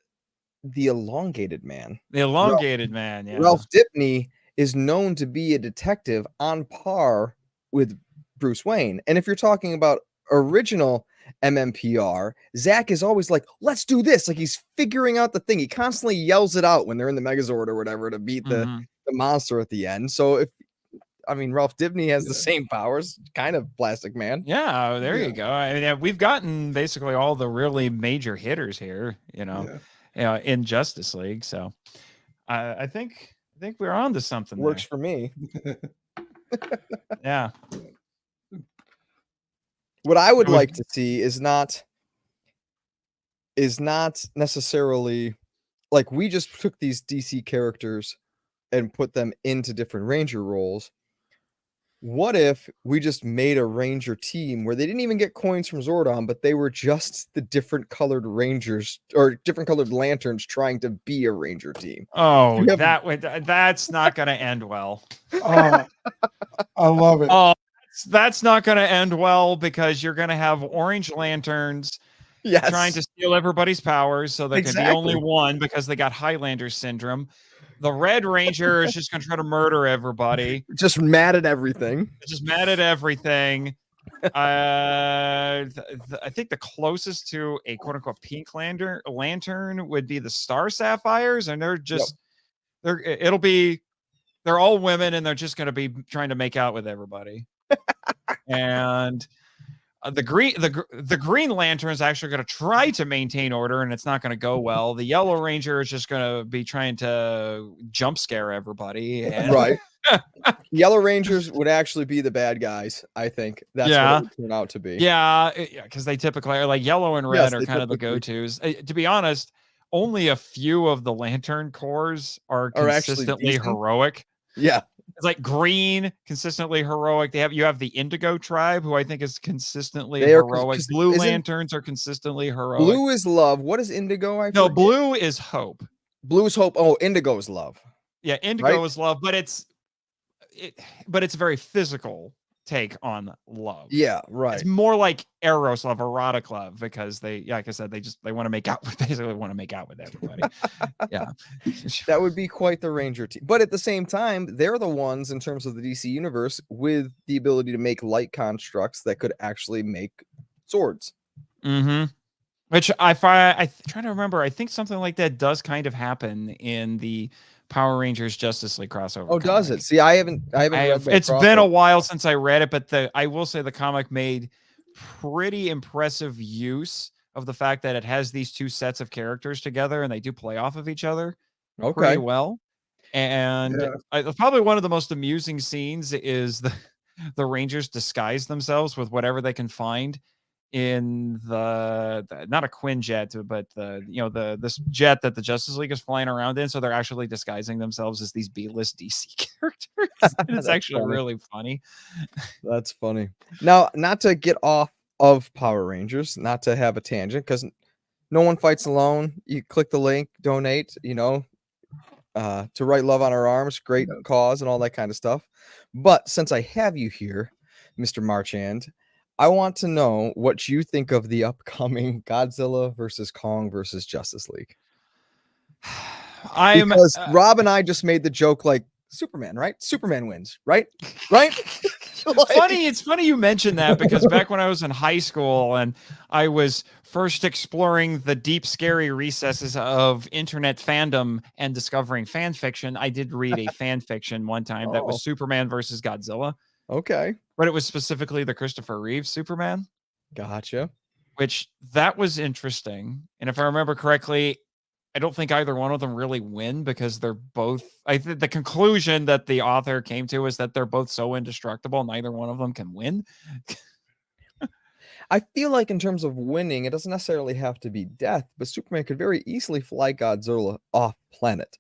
the elongated man. The elongated man. Yeah. Ralph Dibny is known to be a detective on par with Bruce Wayne. And if you're talking about original MMPR, Zach is always like, let's do this. Like he's figuring out the thing. He constantly yells it out when they're in the Megazord or whatever to beat the monster at the end. So Ralph Dibny has the same powers, kind of Plastic Man. Yeah, there you go. I mean, we've gotten basically all the really major hitters here, in Justice League. So I think we're on to something. Works for me. Yeah. What I would like to see is not necessarily like we just took these DC characters and put them into different Ranger roles. What if we just made a Ranger team where they didn't even get coins from Zordon, but they were just the different colored Rangers or different colored lanterns trying to be a Ranger team? Oh, that's not going to end well. Oh, I love it. Oh, that's not going to end well because you're going to have Orange Lanterns trying to steal everybody's powers so there can be only one because they got Highlander syndrome. The Red Ranger is just going to try to murder everybody. Just mad at everything. I think the closest to a quote unquote pink lantern would be the Star Sapphires. And they're just, they're all women and they're just going to be trying to make out with everybody. And the Green Lantern is actually going to try to maintain order, and it's not going to go well. The Yellow Ranger is just going to be trying to jump scare everybody. Right. Yellow Rangers would actually be the bad guys. I think that's what it would turn out to be. Yeah, because they typically are like yellow and red are kind of the go-tos. To be honest, only a few of the Lantern Corps are consistently heroic. Yeah. It's like green, consistently heroic. You have the Indigo tribe, who I think is consistently They are heroic. 'cause Blue isn't Lanterns are consistently heroic. blue is love. What is indigo? I No, forget. blue is hope. Blue is hope. Oh, indigo is love. Yeah, indigo Right? is love, but it's a very physical take on love. Yeah, It's right. more like eros love, erotic love, because like I said, they want to make out with basically want to make out with everybody. Yeah. That would be quite the Ranger team. But at the same time, they're the ones in terms of the DC universe with the ability to make light constructs that could actually make swords. Mm-hmm. Which I trying to remember. I think something like that does kind of happen in the Power Rangers Justice League crossover. Oh, does comic. it? See, I haven't read that. It's been a while since I read it, but I will say the comic made pretty impressive use of the fact that it has these two sets of characters together and they do play off of each other pretty well. And probably one of the most amusing scenes is the Rangers disguise themselves with whatever they can find in the not a Quinjet, but this jet that the Justice League is flying around in. So they're actually disguising themselves as these B-list DC characters. And it's actually really funny. That's funny. Now, not to get off of Power Rangers, not to have a tangent, because no one fights alone. You click the link, donate, to Write Love on Our Arms, great cause and all that kind of stuff. But since I have you here, Mr. Marchand, I want to know what you think of the upcoming Godzilla versus Kong versus Justice League. Because Rob and I just made the joke like Superman, right? Superman wins, right? Right? It's funny you mentioned that, because back when I was in high school and I was first exploring the deep, scary recesses of internet fandom and discovering fan fiction, I did read a fan fiction one time that was Superman versus Godzilla. Okay. But it was specifically the Christopher Reeve Superman. Gotcha. Which that was interesting. And if I remember correctly, I don't think either one of them really win, because they're both, I think the conclusion that the author came to is that they're both so indestructible, neither one of them can win. I feel like in terms of winning, it doesn't necessarily have to be death, but Superman could very easily fly Godzilla off planet.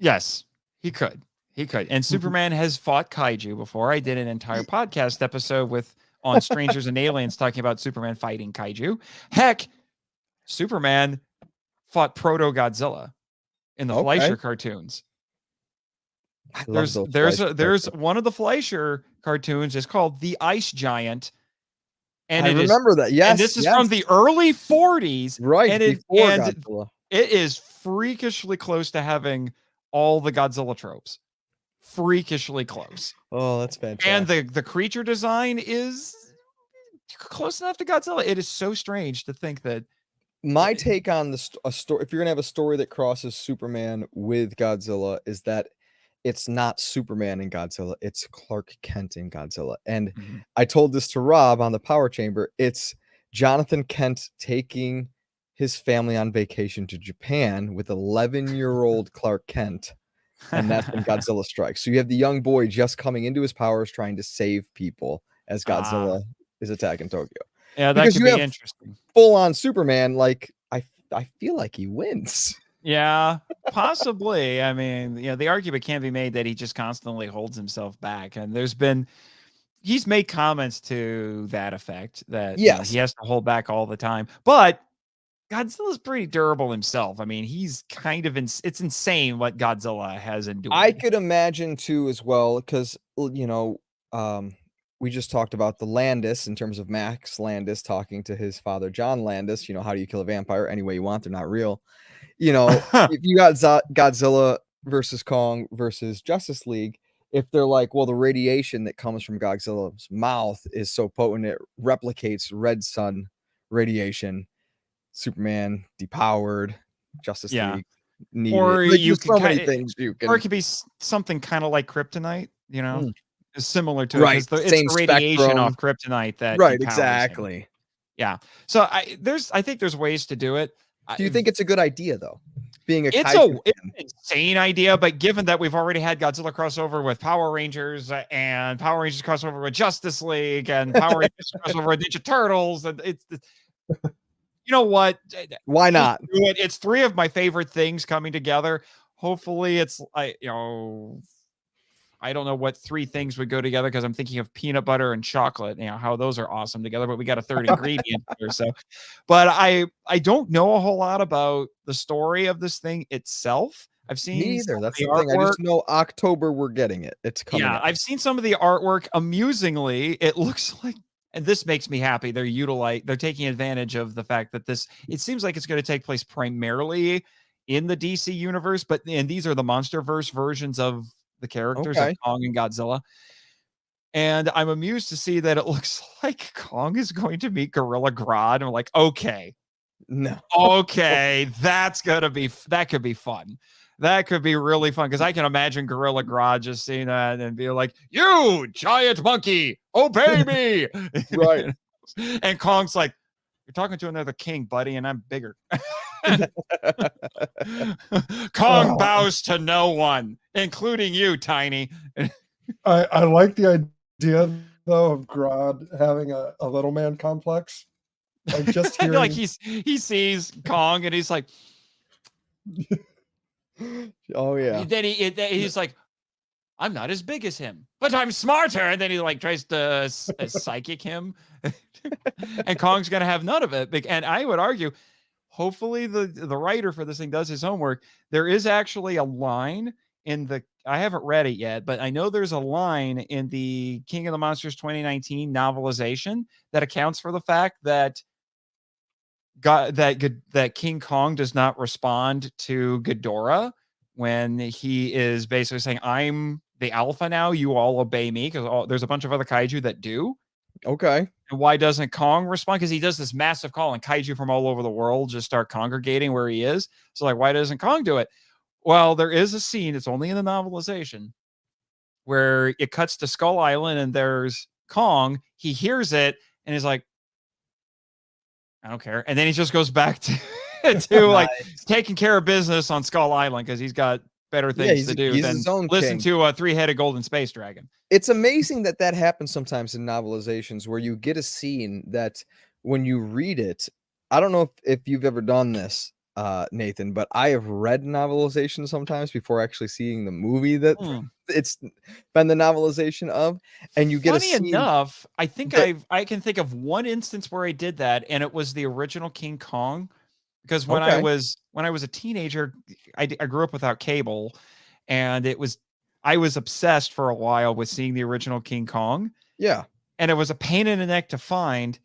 Yes, he could. And Superman has fought kaiju before. I did an entire podcast episode on Strangers and Aliens talking about Superman fighting kaiju. Heck, Superman fought Proto-Godzilla in the Fleischer cartoons. There's one of the Fleischer cartoons is called The Ice Giant. And I remember that. Yes. And this is from the early 40s. Right. And Godzilla. It is freakishly close to having all the Godzilla tropes. Freakishly close. Oh, that's fantastic. And the creature design is close enough to Godzilla. It is so strange to think that. My take on a story, if you're gonna have a story that crosses Superman with Godzilla, is that it's not Superman in Godzilla, it's Clark Kent in Godzilla. And I told this to Rob on the Power Chamber. It's Jonathan Kent taking his family on vacation to Japan with 11-year-old Clark Kent, and that's when Godzilla strikes. So you have the young boy just coming into his powers, trying to save people as Godzilla is attacking Tokyo. Yeah, that could be interesting. Full on Superman, like I feel like he wins. Yeah, possibly. I mean, the argument can be made that he just constantly holds himself back, and he's made comments to that effect that he has to hold back all the time. But Godzilla's pretty durable himself. I mean, he's kind of it's insane what Godzilla has endured. I could imagine too as well, because we just talked about the Landis in terms of Max Landis talking to his father, John Landis. How do you kill a vampire? Any way you want. They're not real. If you got Godzilla versus Kong versus Justice League, if they're like, well, the radiation that comes from Godzilla's mouth is so potent, it replicates red sun radiation. Superman depowered, Justice League needed. Or you can so many things you can. Or it could be something kind of like kryptonite, is similar to right. It's the radiation spectrum. Off kryptonite that exactly him. Yeah. So I think there's ways to do it. Do you think it's a good idea though? Being it's an insane idea, but given that we've already had Godzilla crossover with Power Rangers and Power Rangers crossover with Justice League and Power Rangers crossover with Ninja Turtles, and it's you know what? Why not? It's three of my favorite things coming together. Hopefully, it's I don't know what 3 things would go together because I'm thinking of peanut butter and chocolate, how those are awesome together, but we got a third ingredient here. So, but I don't know a whole lot about the story of this thing itself. I've seen Me some either. of That's the the thing. I artwork. just know October we're getting it. It's coming Yeah, out. I've seen some of the artwork. Amusingly, it looks like, and this makes me happy, they're taking advantage of the fact that it seems like it's going to take place primarily in the DC universe, and these are the MonsterVerse versions of the characters of Okay. Kong and Godzilla. And I'm amused to see that it looks like Kong is going to meet Gorilla Grodd. And I'm like, okay, No. okay, that could be fun. That could be really fun because I can imagine Gorilla Grodd just seeing that and be like, "You giant monkey, obey me!" Right. And Kong's like, "You're talking to another king, buddy, and I'm bigger." Kong bows to no one, including you, Tiny. I like the idea though of Grodd having a little man complex. Like just hearing, Like he sees Kong and he's like, Oh yeah. then he's like, I'm not as big as him, but I'm smarter. And then he like tries to psychic him, and Kong's gonna have none of it. And I would argue, hopefully the writer for this thing does his homework. There is actually a line I haven't read it yet, but I know there's a line in the King of the Monsters 2019 novelization that accounts for the fact that that King Kong does not respond to Ghidorah when he is basically saying, "I'm the alpha now, you all obey me," because there's a bunch of other kaiju that do. Okay. And why doesn't Kong respond? Because he does this massive call and kaiju from all over the world just start congregating where he is. So like, why doesn't Kong do it? Well, there is a scene, it's only in the novelization, where it cuts to Skull Island and there's Kong. He hears it and he's like, I don't care. And then he just goes back to like taking care of business on Skull Island because he's got better things to do he's than his own listen king. to a 3-headed golden space dragon. It's amazing that happens sometimes in novelizations where you get a scene that when you read it, I don't know if you've ever done this, Nathan, but I have read novelizations sometimes before actually seeing the movie that it's been the novelization of, and you get Funny a scene enough, I think I can think of one instance where I did that, and it was the original King Kong. Because when I was a teenager, I grew up without cable, and I was obsessed for a while with seeing the original King Kong. Yeah, and it was a pain in the neck to find.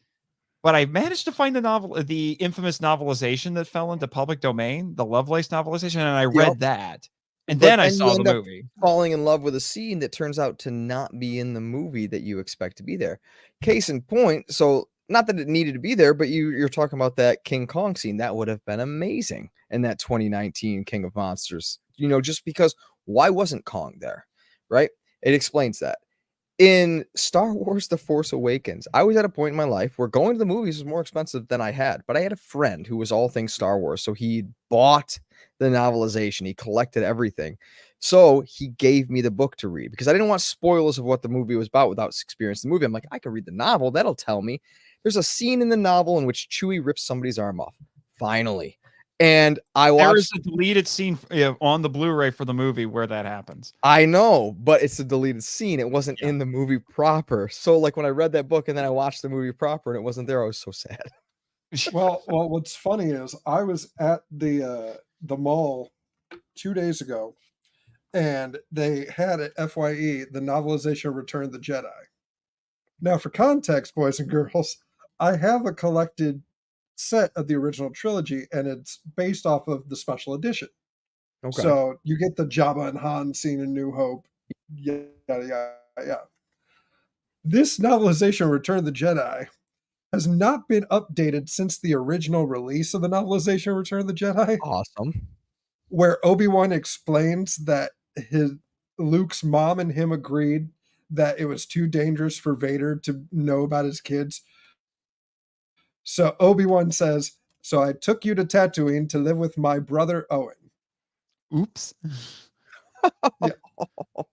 But I managed to find the infamous novelization that fell into public domain, the Lovelace novelization, and I read that. And then I saw the movie. Falling in love with a scene that turns out to not be in the movie that you expect to be there. Case in point, so not that it needed to be there, but you're talking about that King Kong scene. That would have been amazing in that 2019 King of Monsters. Just because why wasn't Kong there? Right? It explains that. In Star Wars The Force Awakens, I was at a point in my life where going to the movies was more expensive than I had, but I had a friend who was all things Star Wars, so he bought the novelization. He collected everything. So he gave me the book to read because I didn't want spoilers of what the movie was about without experiencing the movie. I'm like, I can read the novel. That'll tell me. There's a scene in the novel in which Chewie rips somebody's arm off. Finally. And I watched. There is a deleted scene on the Blu-ray for the movie where that happens. I know, but it's a deleted scene. It wasn't in the movie proper. So like when I read that book and then I watched the movie proper and it wasn't there, I was so sad. Well, what's funny is I was at the mall 2 days ago, and they had at FYE the novelization of Return of the Jedi. Now, for context, boys and girls, I have a collected set of the original trilogy, and it's based off of the special edition. Okay. So you get the Jabba and Han scene in New Hope. Yada, yada. This novelization, Return of the Jedi, has not been updated since the original release of the novelization Return of the Jedi. Awesome. Where Obi-Wan explains that Luke's mom and him agreed that it was too dangerous for Vader to know about his kids. So Obi-Wan says, "So I took you to Tatooine to live with my brother Owen." Oops. Yeah.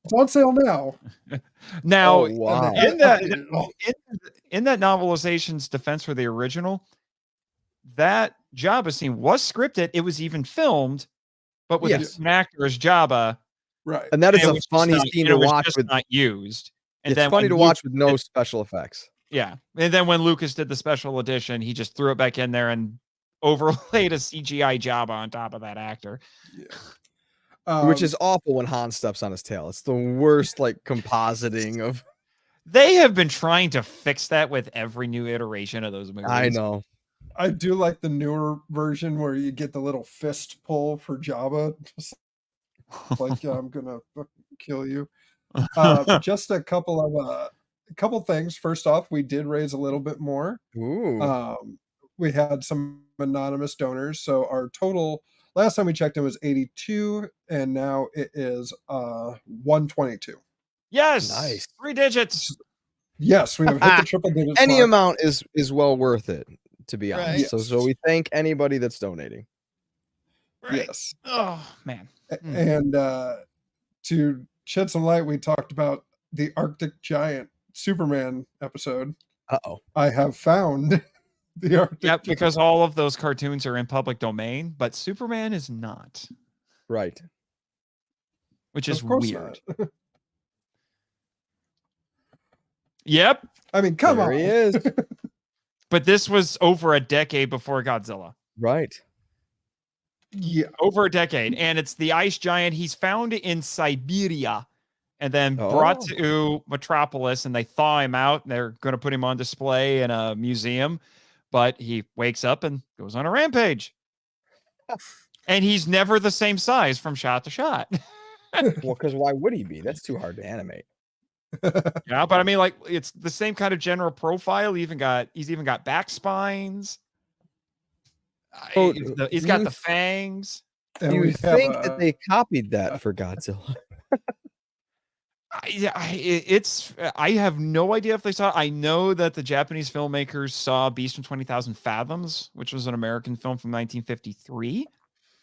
It's on sale now. Now, wow. in that novelization's defense for the original, that Jabba scene was scripted. It was even filmed, but with an actor as Jabba. Right. And that is And it a was just funny not- scene and to it was watch just with. not used. And It's then funny when to Lucas watch with no did- special effects. Yeah, and then when Lucas did the special edition, he just threw it back in there and overlaid a CGI job on top of that actor. Yeah. Which is awful when Han steps on his tail. It's the worst like compositing of. They have been trying to fix that with every new iteration of those movies. I know. I do like the newer version where you get the little fist pull for Jabba. Just like, yeah, I'm gonna fucking kill you. Just a couple things. First off, we did raise a little bit more. Ooh. We had some anonymous donors, so our total last time we checked it was 82, and now it is 122. Yes, Nice. 3 digits. Yes, we have hit the triple digits. Any mark. amount is well worth it, to be honest. Right. So we thank anybody that's donating. Right. Yes. Oh man. And to shed some light, we talked about the Arctic Giant Superman episode. Uh-oh. I have found the Arctic Yep, because all of those cartoons are in public domain, but Superman is not, Right. which is Of course weird. not. Yep, I mean, come There on. he is. but this was over a decade before Godzilla. Right. Yeah. Over a decade, and it's the ice giant. He's found in Siberia and then brought Oh. to Metropolis, and they thaw him out, and they're going to put him on display in a museum, but he wakes up and goes on a rampage. And he's never the same size from shot to shot. Well, because why would he be? That's too hard to animate. Yeah, but I mean, like, it's the same kind of general profile. He's even got back spines. Oh, He's got the fangs. And You we have think a- that they copied that for Godzilla? I have no idea if they saw it. I know that the Japanese filmmakers saw Beast from 20,000 Fathoms, which was an American film from 1953.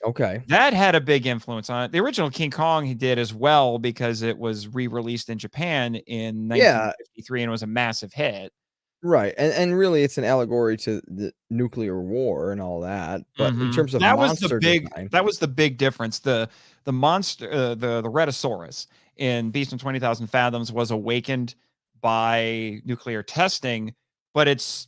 Okay. That had a big influence on it. The original King Kong he did as well because it was re-released in Japan in 1953 and it was a massive hit. Right. And really it's an allegory to the nuclear war and all that. But in terms of that was monster design, that was the big difference. The monster, the Rhedosaurus in Beast from 20,000 Fathoms was awakened by nuclear testing, but it's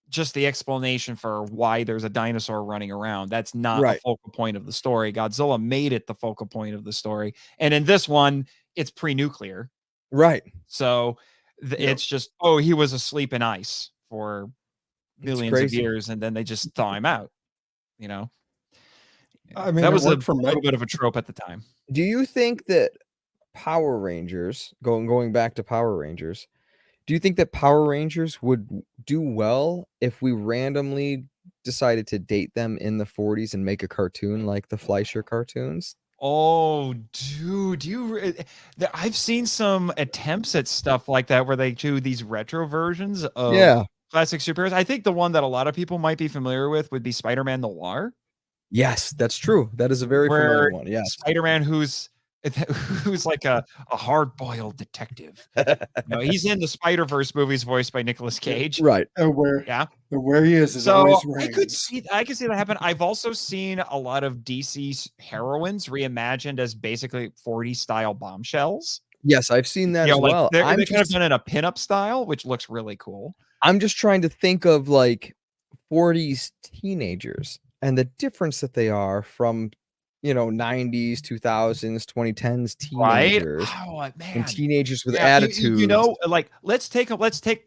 just the explanation for why there's a dinosaur running around. That's not Right. the focal point of the story. Godzilla made it the focal point of the story. And in this one, it's pre-nuclear. right. So it's just, oh, he was asleep in ice for millions of crazy. years, and then they just thaw him out. You know, I mean, that it was a worked for little Mike. bit of a trope at the time. Do you think that Power Rangers, going back to Power Rangers, do you think that Power Rangers would do well if we randomly decided to date them in the 40s and make a cartoon like the Fleischer cartoons? Oh, dude, I've seen some attempts at stuff like that where they do these retro versions of Yeah. classic superheroes. I think the one that a lot of people might be familiar with would be Spider-Man Noir. Yes, that's true. That is a very Where familiar one. Yes. Spider-Man who's like a hard-boiled detective. He's in the Spider-Verse movies voiced by Nicolas Cage. Right. Where Yeah. where he is So always I rains. could see that happen. I've also seen a lot of DC's heroines reimagined as basically 40s style bombshells. Yes, I've seen that as Like well. they're kind of done in a pinup style, which looks really cool. I'm just trying to think of like 40s teenagers and the difference that they are from 90s, 2000s, 2010s teenagers Oh man. and teenagers with Yeah, attitudes. Like let's take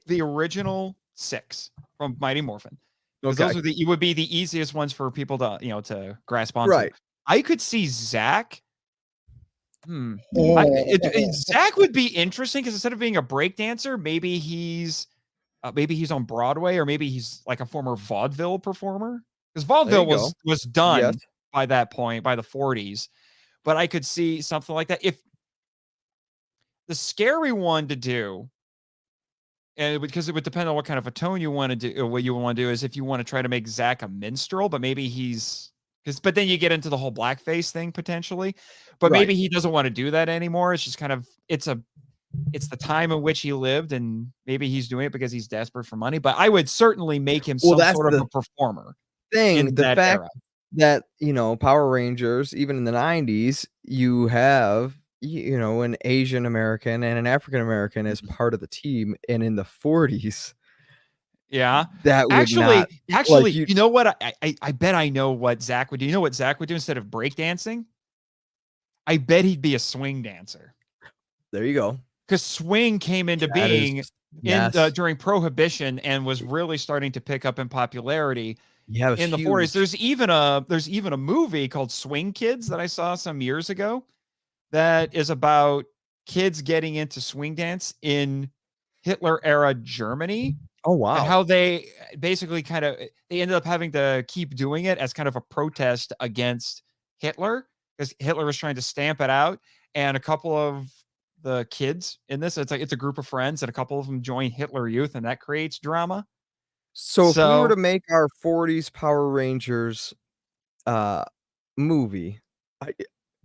the original 6 from Mighty Morphin. Because Okay. those would be the easiest ones for people to to grasp onto. Right. I could see Zach. Oh. Zach would be interesting because instead of being a break dancer, maybe he's on Broadway, or maybe he's like a former vaudeville performer. Because vaudeville There you was done Yes. by that point, by the 40s. But I could see something like that. If the scary one to do, and because it would depend on what kind of a tone you want to do, what you want to do is if you want to try to make Zach a minstrel, but maybe but then you get into the whole blackface thing potentially. But Right. maybe he doesn't want to do that anymore. It's just kind of it's the time in which he lived, and maybe he's doing it because he's desperate for money. But I would certainly make him some that's sort of the a performer. Thing, in the that fact era. that Power Rangers, even in the 90s, you have you know, an Asian American and an African American as part of the team, and in the 40s, Yeah. that would not Actually, you. you know what? I bet I know what Zach would do. You know what Zach would do instead of breakdancing? I bet he'd be a swing dancer. There you go. Because swing came into That is- being yes. during Prohibition and was really starting to pick up in popularity Yeah, it was in the huge. 40s. There's even a movie called Swing Kids that I saw some years ago that is about kids getting into swing dance in Hitler era Germany. Oh wow. And how they basically they ended up having to keep doing it as kind of a protest against Hitler, because Hitler was trying to stamp it out. And a couple of the kids in this, it's a group of friends, and a couple of them join Hitler Youth, and that creates drama. So if we were So- to make our 40s Power Rangers movie,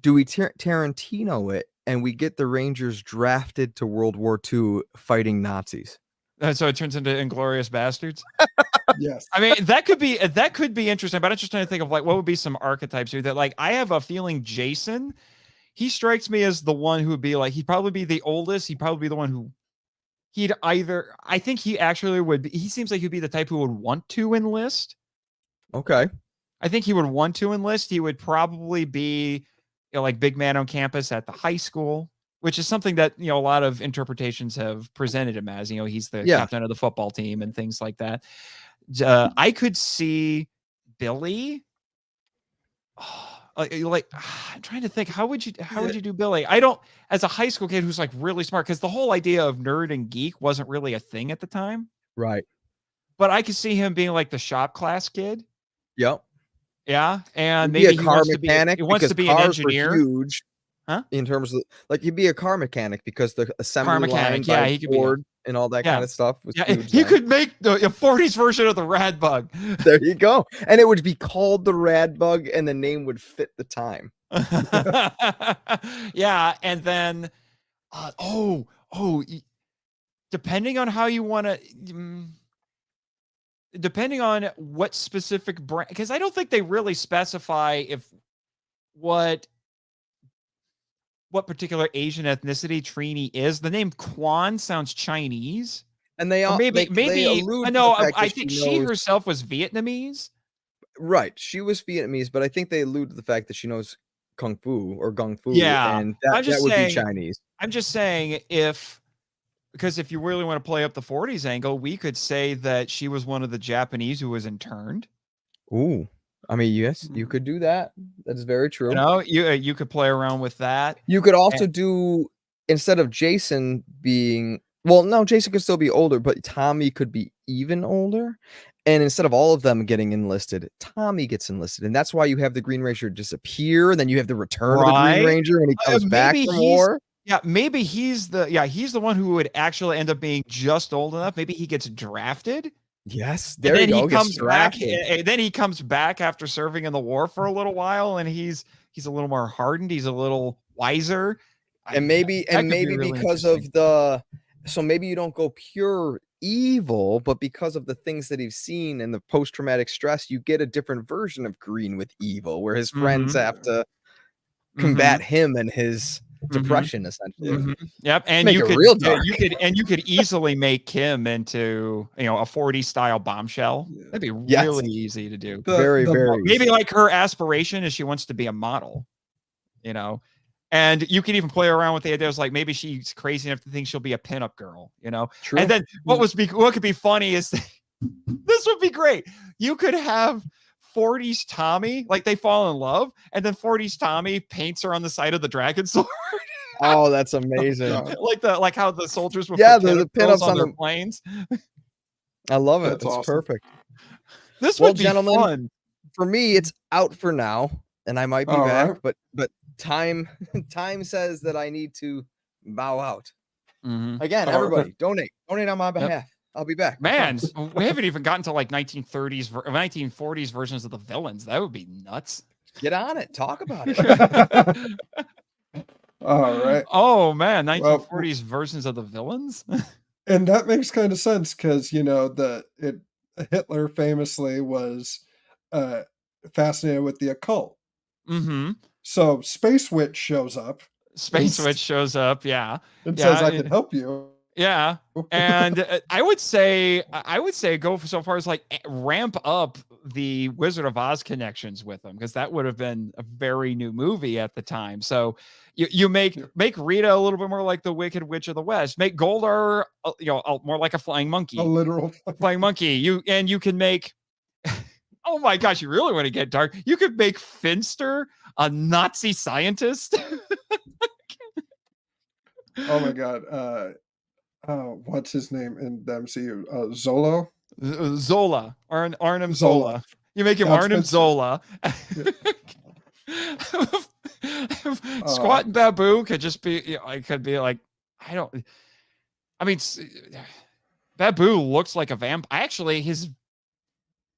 do we Tarantino it and we get the Rangers drafted to World War II fighting Nazis? So it turns into Inglorious Bastards. Yes. I mean, that could be interesting, but I'm just trying to think of like what would be some archetypes here that, like, I have a feeling Jason, he strikes me as the one who would be like, he'd probably be the oldest. He'd probably be the one who I think he actually would be, he seems like he'd be the type who would want to enlist. Okay. I think he would want to enlist. He would probably be, like big man on campus at the high school, which is something that, a lot of interpretations have presented him as. He's the captain of the football team and things like that. I could see Billy. I'm trying to think, how would you do Billy? I don't, as a high school kid who's like really smart, because the whole idea of nerd and geek wasn't really a thing at the time. Right. But I could see him being like the shop class kid. Yep. Yeah, and He'd maybe be a he car wants mechanic. to be. He wants to be an engineer. Huge, huh? In terms of like, he'd be a car mechanic because the assembly mechanic, line, yeah, by he could be Ford and all that kind of stuff was huge. He could make the 40s version of the Rad Bug. There you go, and it would be called the Rad Bug, and the name would fit the time. Yeah, and then, depending on how you want to. Depending on what specific brand, because I don't think they really specify what particular Asian ethnicity Trini is. The name Quan sounds Chinese, and they all maybe allude I know. to the fact I that think she she knows, herself was Vietnamese. Right, she was Vietnamese, but I think they allude to the fact that she knows kung fu or gung fu, Yeah, and that would be Chinese. I'm just saying because if you really want to play up the 40s angle, we could say that she was one of the Japanese who was interned. Ooh, I mean, yes, you could do that. That is very true. You could play around with that. You could also do, instead of Jason being, well, no, Jason could still be older, but Tommy could be even older. And instead of all of them getting enlisted, Tommy gets enlisted. And that's why you have the Green Ranger disappear. And then you have the return of the Green Ranger when he comes back from war. Yeah, maybe he's the one who would actually end up being just old enough. Maybe he gets drafted. Yes, there you go. He comes back, and then he comes back after serving in the war for a little while, and he's a little more hardened. He's a little wiser, and maybe really because of so maybe you don't go pure evil, but because of the things that he's seen and the post-traumatic stress, you get a different version of Green with evil, where his friends have to combat him and his depression, essentially. Yep, and you could easily make him into a 40s style bombshell. That'd be really easy to do. Very maybe easy. Like her aspiration is she wants to be a model, and you can even play around with the ideas like maybe she's crazy enough to think she'll be a pinup girl, True. And then what could be funny is this would be great. You could have 40s Tommy, like they fall in love, and then 40s Tommy paints her on the side of the dragon sword. Oh, that's amazing! like how the soldiers would the pinups on their planes. I love it. That's It's awesome. perfect. This would be fun. For me, it's out for now, and I might be back, right. but time says that I need to bow out. Again, All everybody, donate on my behalf. I'll be back. Man, we haven't even gotten to like 1940s versions of the villains. That would be nuts. Get on it. Talk about it. All right. Oh man, 1940s versions of the villains. And that makes kind of sense because Hitler famously was fascinated with the occult. Mm-hmm. So Space Witch shows up. Space Witch shows up. Yeah. and Yeah. says, "I can help you." Yeah. And I would say go so far as like ramp up the Wizard of Oz connections with them, because that would have been a very new movie at the time. So you make Rita a little bit more like the Wicked Witch of the West. Make Goldar more like a flying monkey. A literal Flying monkey. You can make oh my gosh, you really want to get dark. You could make Finster a Nazi scientist. Oh my god. What's his name in the MCU? Zolo? Zola. Arnim Zola. You make him That's Arnim Finster. Zola. Squat and Babu could just be, it could be like, Babu looks like a vampire. Actually, his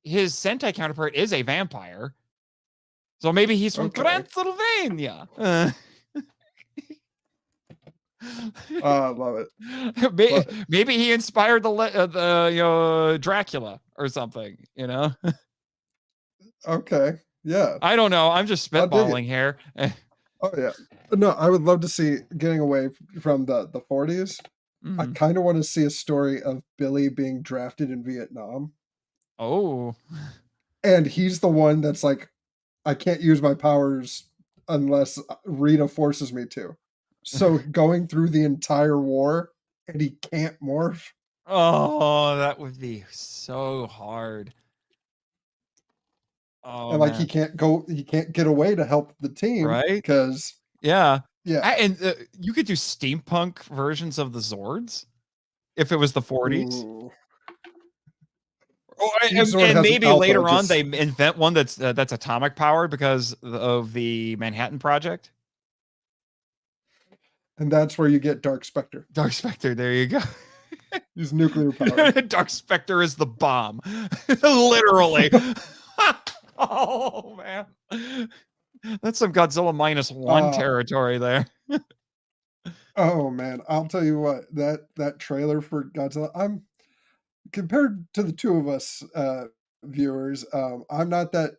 Sentai counterpart is a vampire. So maybe he's from Transylvania. Love it. Maybe he inspired the Dracula or something, Okay. Yeah. I don't know. I'm just I'll dig it. spitballing here. Oh yeah. No, I would love to see getting away from the 40s. I Mhm. kind of want to see a story of Billy being drafted in Vietnam. Oh. And he's the one that's like, I can't use my powers unless Rita forces me to. So going through the entire war and he can't morph. Oh, that would be so hard. Oh, And like man. he can't get away to help the team. Right? Because Yeah. yeah. And you could do steampunk versions of the Zords if it was the 40s. Ooh. Oh, Each Zord has and an maybe alpha, later on just- they invent one that's atomic powered because of the Manhattan Project. And that's where you get Dark Spectre. Dark Spectre, there you go. He's nuclear powered. Dark Spectre is the bomb. Literally. Oh man. That's some Godzilla -1 territory there. Oh man, I'll tell you what, that trailer for Godzilla, compared to the two of us viewers, I'm not that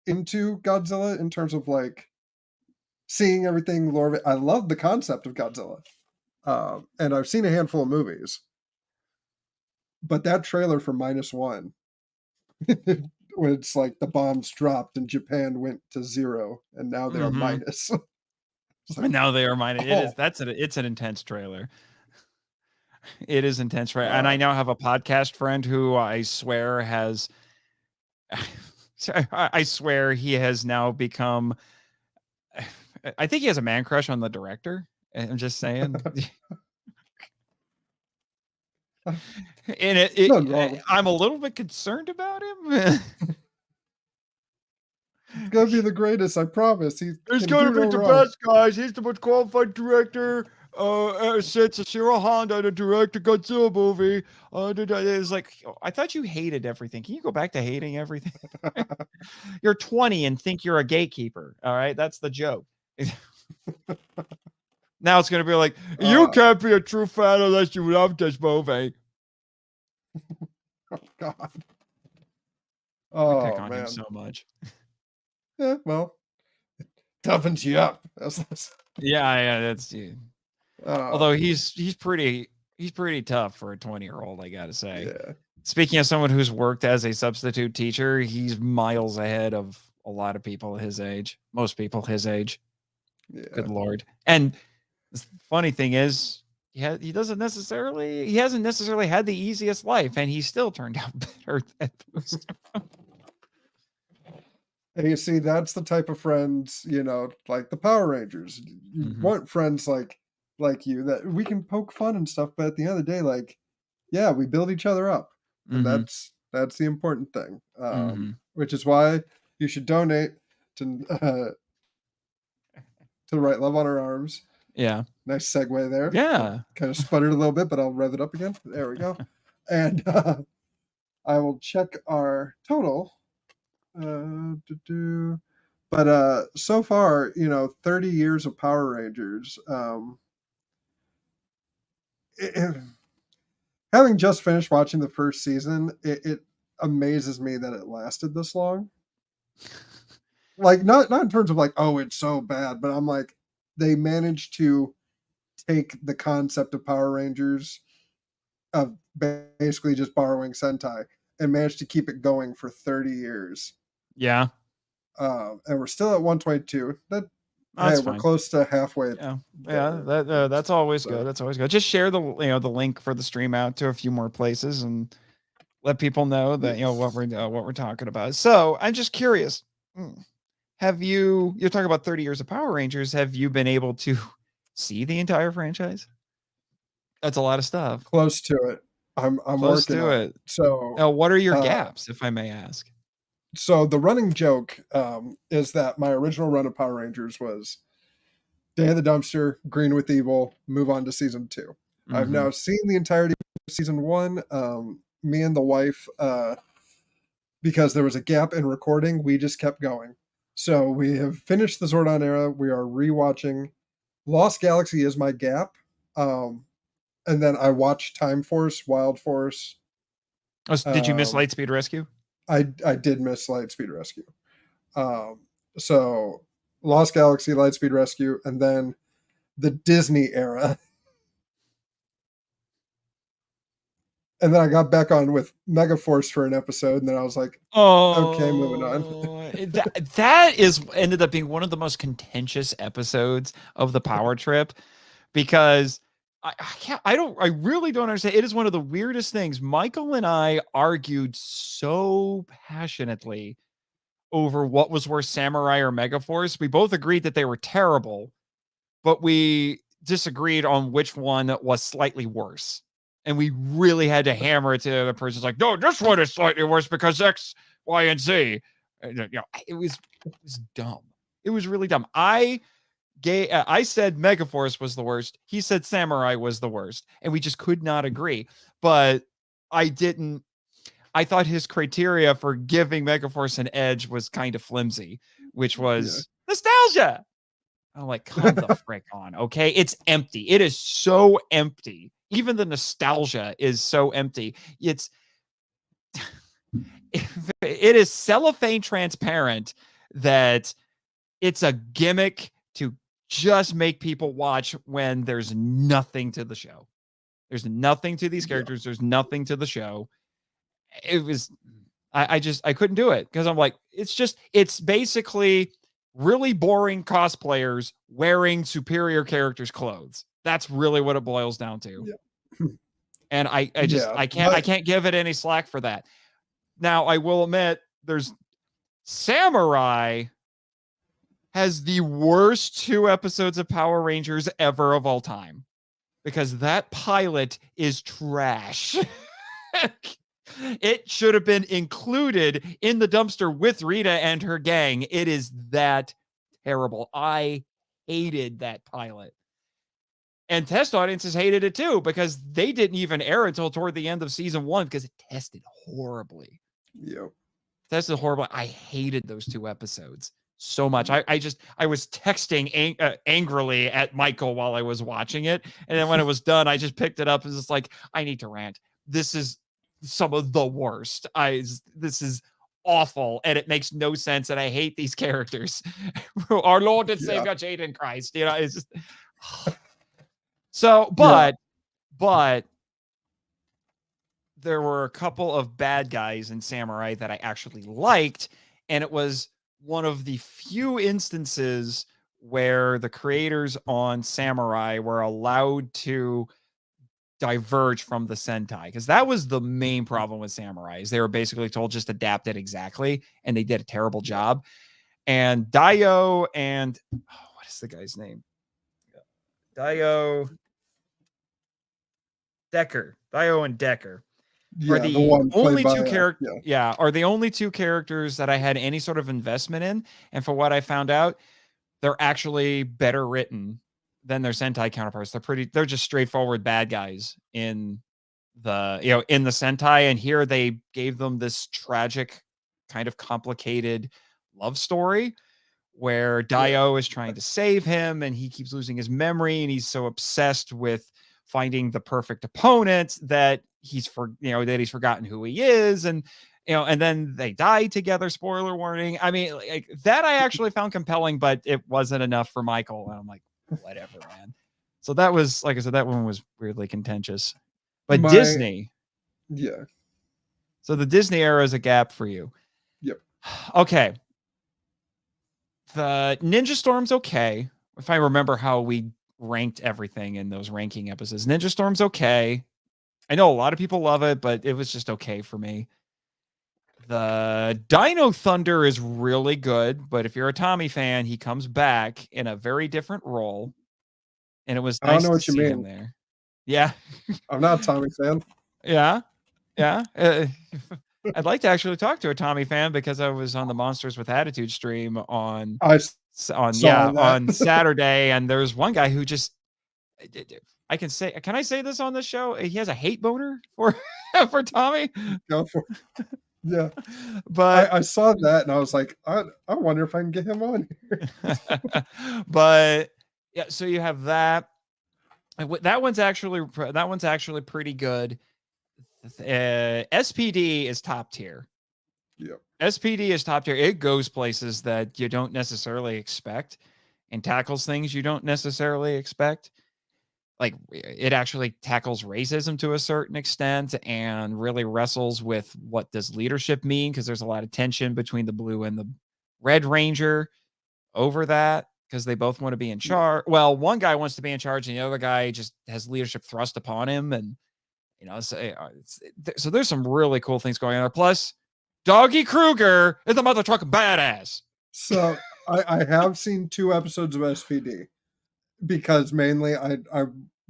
into Godzilla in terms of like seeing everything lore of it. I love the concept of Godzilla. And I've seen a handful of movies. But that trailer for -1 when it's like the bombs dropped and Japan went to 0 and now they're Mhm. minus. It's like, And now they are mine. It is. oh. It's an intense trailer. It is intense, right? And I now have a podcast friend who I swear has. I swear he has now become. I think he has a man crush on the director. I'm just saying. And Nothing wrong. I'm a little bit concerned about him. He's gonna be the greatest, I promise. He's He's gonna gonna do be no the wrong. best, guys. He's the most qualified director since Ashiro Honda to direct a Godzilla movie. It's like, I thought you hated everything. Can you go back to hating everything? You're 20 and think you're a gatekeeper. All right, that's the joke. Now it's gonna be like, you can't be a true fan unless you love this movie. Oh God. I pick Oh on him man. so much. Yeah, well, it toughens you up. Yeah, that's. Oh, Although he's pretty tough for a 20-year-old, I gotta say. yeah. Speaking of someone who's worked as a substitute teacher, he's miles ahead of a lot of people his age. Most people his age. Yeah. Good Lord. And the funny thing is, he hasn't necessarily had the easiest life, and he still turned out better than most. And you see, that's the type of friends, like the Power Rangers. You Mhm. want friends like you that we can poke fun and stuff, but at the end of the day, like, yeah, we build each other up. And Mhm. that's the important thing. Mhm. Which is why you should donate to the Right Love on Our Arms. Yeah. Nice segue there. Yeah. Kind of sputtered a little bit, but I'll rev it up again. There we go. And I will check our total. But so far, 30 years of Power Rangers. Having just finished watching the first season, it amazes me that it lasted this long. Like not in terms of like, oh, it's so bad, but I'm like, they managed to take the concept of Power Rangers, of basically just borrowing Sentai, and managed to keep it going for 30 years. Yeah, And we're still at 122. that's We're fine. close to halfway. Yeah, there. that's always So- good. That's always good. Just share the the link for the stream out to a few more places and let people know that what we're talking about. So I'm just curious. Have you're talking about 30 years of Power Rangers? Have you been able to see the entire franchise? That's a lot of stuff. Close to it. I'm Close working to on it. it. So Now, what are your gaps, if I may ask? so the running joke is that my original run of Power Rangers was Day of the Dumpster, Green with Evil, move on to season 2. I've now seen the entirety of season 1. Me and the wife, because there was a gap in recording, we just kept going. So we have finished the Zordon era. We are rewatching. Lost Galaxy is my gap. And then I watched Time Force, Wild Force. Oh, did you miss Lightspeed Rescue? I did miss Lightspeed Rescue. So Lost Galaxy, Lightspeed Rescue, and then the Disney era. And then I got back on with Megaforce for an episode, and then I was like, okay, moving on. that ended up being one of the most contentious episodes of the Power Trip, because I really don't understand. It is one of the weirdest things. Michael and I argued so passionately over what was worse, Samurai or Megaforce. We both agreed that they were terrible, but we disagreed on which one was slightly worse. And we really had to hammer it to the other person's like, no, this one is slightly worse because X, Y, and Z. It was dumb. It was really dumb. I said Megaforce was the worst. He said Samurai was the worst. And we just could not agree. But I thought his criteria for giving Megaforce an edge was kind of flimsy, which was nostalgia. I'm like, come the frick on, okay? It's empty. It is so empty. Even the nostalgia is so empty. It is cellophane transparent that it's a gimmick to just make people watch when there's nothing to the show. There's nothing to these characters. There's nothing to the show. It was, I couldn't do it because I'm like, it's basically really boring cosplayers wearing superior characters' clothes. That's really what it boils down to. Yeah. And I can't give it any slack for that. Now, I will admit, there's Samurai has the worst 2 episodes of Power Rangers ever of all time, because that pilot is trash. It should have been included in the dumpster with Rita and her gang. It is that terrible. I hated that pilot. And test audiences hated it too, because they didn't even air until toward the end of season 1 because it tested horribly. Yep. Tested horribly. I hated those 2 episodes so much. I was texting angrily at Michael while I was watching it. And then when it was done, I just picked it up and was like, I need to rant. This is some of the worst. This is awful, and it makes no sense, and I hate these characters. Our Lord and Savior Jaden Christ. It's just so, but there were a couple of bad guys in Samurai that I actually liked, and it was one of the few instances where the creators on Samurai were allowed to diverge from the Sentai, because that was the main problem with Samurai. Is they were basically told just adapt it exactly, and they did a terrible job. And Dio and what is the guy's name? Dio and Decker are the only 2 characters. Are the only 2 characters that I had any sort of investment in. And for what I found out, they're actually better written than their Sentai counterparts. They're just straightforward bad guys in the Sentai. And here they gave them this tragic, kind of complicated love story where Dio is trying to save him, and he keeps losing his memory, and he's so obsessed with finding the perfect opponent that he's forgotten who he is. And and then they die together. Spoiler warning. I mean, like, that I actually found compelling, but it wasn't enough for Michael. And I'm like, whatever, man. So that was, like I said, that one was weirdly contentious. But My- Disney. Yeah. So the Disney era is a gap for you. Yep. Okay. The Ninja Storm's okay. If I remember how we ranked everything in those ranking episodes. Ninja Storm's okay. I know a lot of people love it, but it was just okay for me. The Dino Thunder is really good, but if you're a Tommy fan, he comes back in a very different role. And it was I don't nice know to what you see him mean. there. Yeah. I'm not a Tommy fan. Yeah. Yeah. I'd like to actually talk to a Tommy fan because I was on the Monsters with Attitude stream on I saw that. on Saturday, and there's one guy who just can I say this on the show? He has a hate boner for for Tommy. Go for it. Yeah. But I saw that and I was like, I wonder if I can get him on here. but yeah, so you have that. That one's actually pretty good. SPD is top tier. Yep. SPD is top tier. It goes places that you don't necessarily expect and tackles things you don't necessarily expect. Like, it actually tackles racism to a certain extent and really wrestles with what does leadership mean, because there's a lot of tension between the Blue and the Red Ranger over that, because they both want to be in charge. Well, one guy wants to be in charge and the other guy just has leadership thrust upon him. And, you know, so there's some really cool things going on there. Plus, Doggy Kruger is the mother trucking badass. So I have seen 2 episodes of SPD because mainly I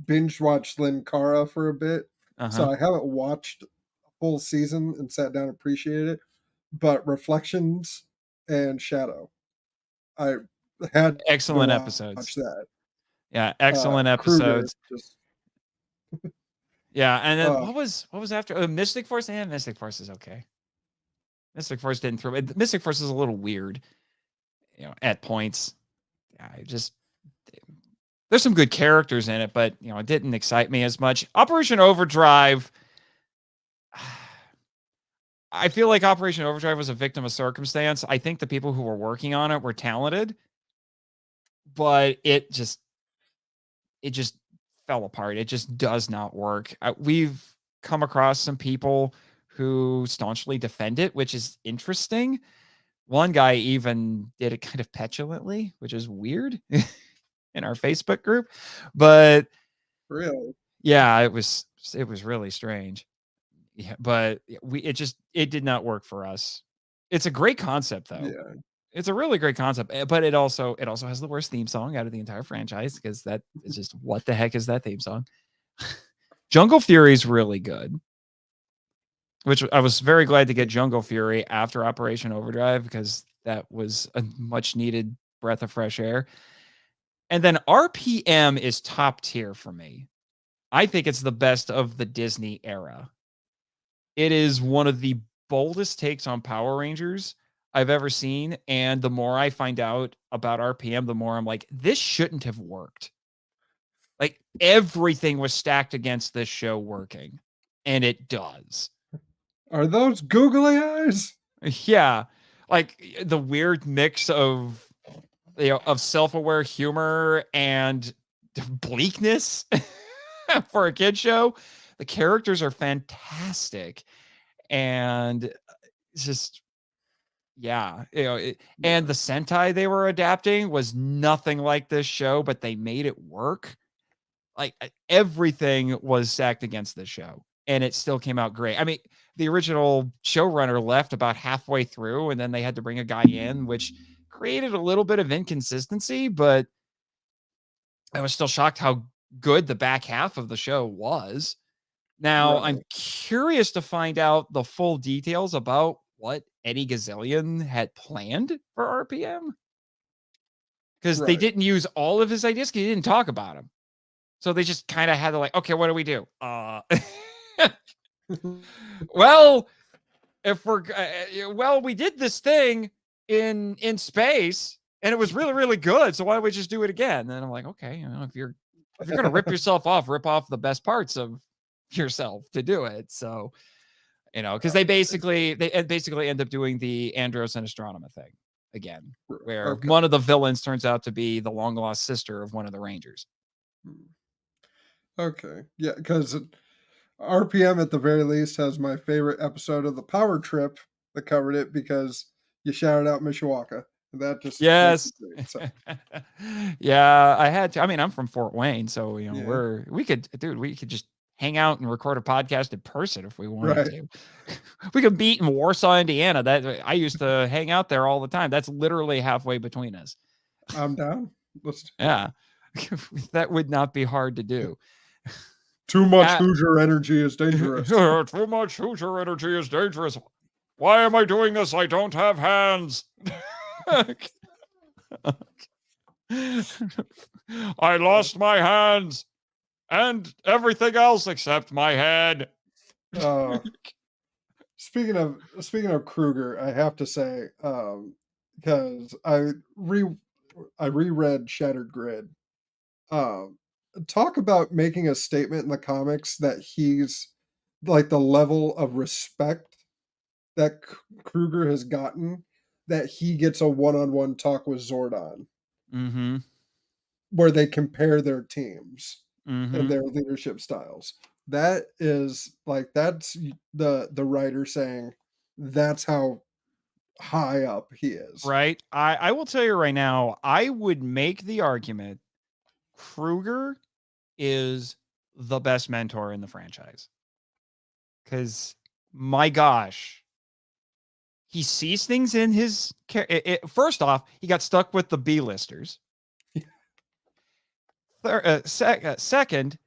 binge watched Linkara for a bit. So I haven't watched a full season and sat down and appreciated it. But Reflections and Shadow, I had Excellent to episodes. watch that. Yeah, excellent Kruger, episodes. Yeah, and then Uh, what was after Mystic Force? And Mystic Force is okay. Mystic Force didn't throw it. Mystic Force is a little weird, you know, at points. Yeah, there's some good characters in it, but you know, it didn't excite me as much. Operation Overdrive. I feel like Operation Overdrive was a victim of circumstance. I think the people who were working on it were talented, but it just fell apart. It just does not work. We've come across some people who staunchly defend it, which is interesting. One guy even did it kind of petulantly, which is weird in our Facebook group. But really? Yeah, it was really strange. Yeah, but it did not work for us. It's a great concept though. Yeah. It's a really great concept, but it also has the worst theme song out of the entire franchise, because that is just, what the heck is that theme song? Jungle Fury is really good, which I was very glad to get Jungle Fury after Operation Overdrive, because that was a much needed breath of fresh air. And then RPM is top tier for me. I think it's the best of the Disney era. It is one of the boldest takes on Power Rangers I've ever seen. And the more I find out about RPM, the more I'm like, this shouldn't have worked. Like, everything was stacked against this show working, and it does. Are those googly eyes? Yeah. Like, the weird mix of, you know, of self-aware humor and bleakness for a kid show. The characters are fantastic. And it's just, yeah, you know, and the Sentai they were adapting was nothing like this show, but they made it work. Like, everything was stacked against this show, and it still came out great. I mean, the original showrunner left about halfway through, and then they had to bring a guy in, which created a little bit of inconsistency, but I was still shocked how good the back half of the show was. Now, I'm curious to find out the full details about what Eddie Gazillion had planned for RPM, because they didn't use all of his ideas, because he didn't talk about them. So they just kind of had to, like, okay, what do we do? Well, if we're we did this thing in space and it was really, really good, so why don't we just do it again? And I'm like, okay, you know, if you're gonna rip yourself off, rip off the best parts of yourself to do it. So, you know, because they basically end up doing the Andros and Astronema thing again, where Okay. one of the villains turns out to be the long lost sister of one of the Rangers. Okay. Yeah, because RPM at the very least has my favorite episode of the Power Trip that covered it because you shouted out Mishawaka. And that just makes Yes. it great. So, Yeah, I had to. I mean, I'm from Fort Wayne, so you know, Yeah. we could just hang out and record a podcast in person if we wanted Right. to. We could meet in Warsaw, Indiana. That I used to hang out there all the time. That's literally halfway between us. I'm down. Let's Yeah. That would not be hard to do. Too much Uh, Hoosier energy is dangerous. Too much Hoosier energy is dangerous. Why am I doing this? I don't have hands. I lost my hands and everything else except my head. Speaking of Kruger, I have to say, because I reread Shattered Grid. Talk about making a statement in the comics that he's like the level of respect that Kruger has gotten, that he gets a one-on-one talk with Zordon Mm-hmm. where they compare their teams Mm-hmm. and their leadership styles. That is like, that's the writer saying that's how high up he is. Right. I will tell you right now, I would make the argument Kruger is the best mentor in the franchise. Because, my gosh, he sees things in his... First off, he got stuck with the B-listers. Second,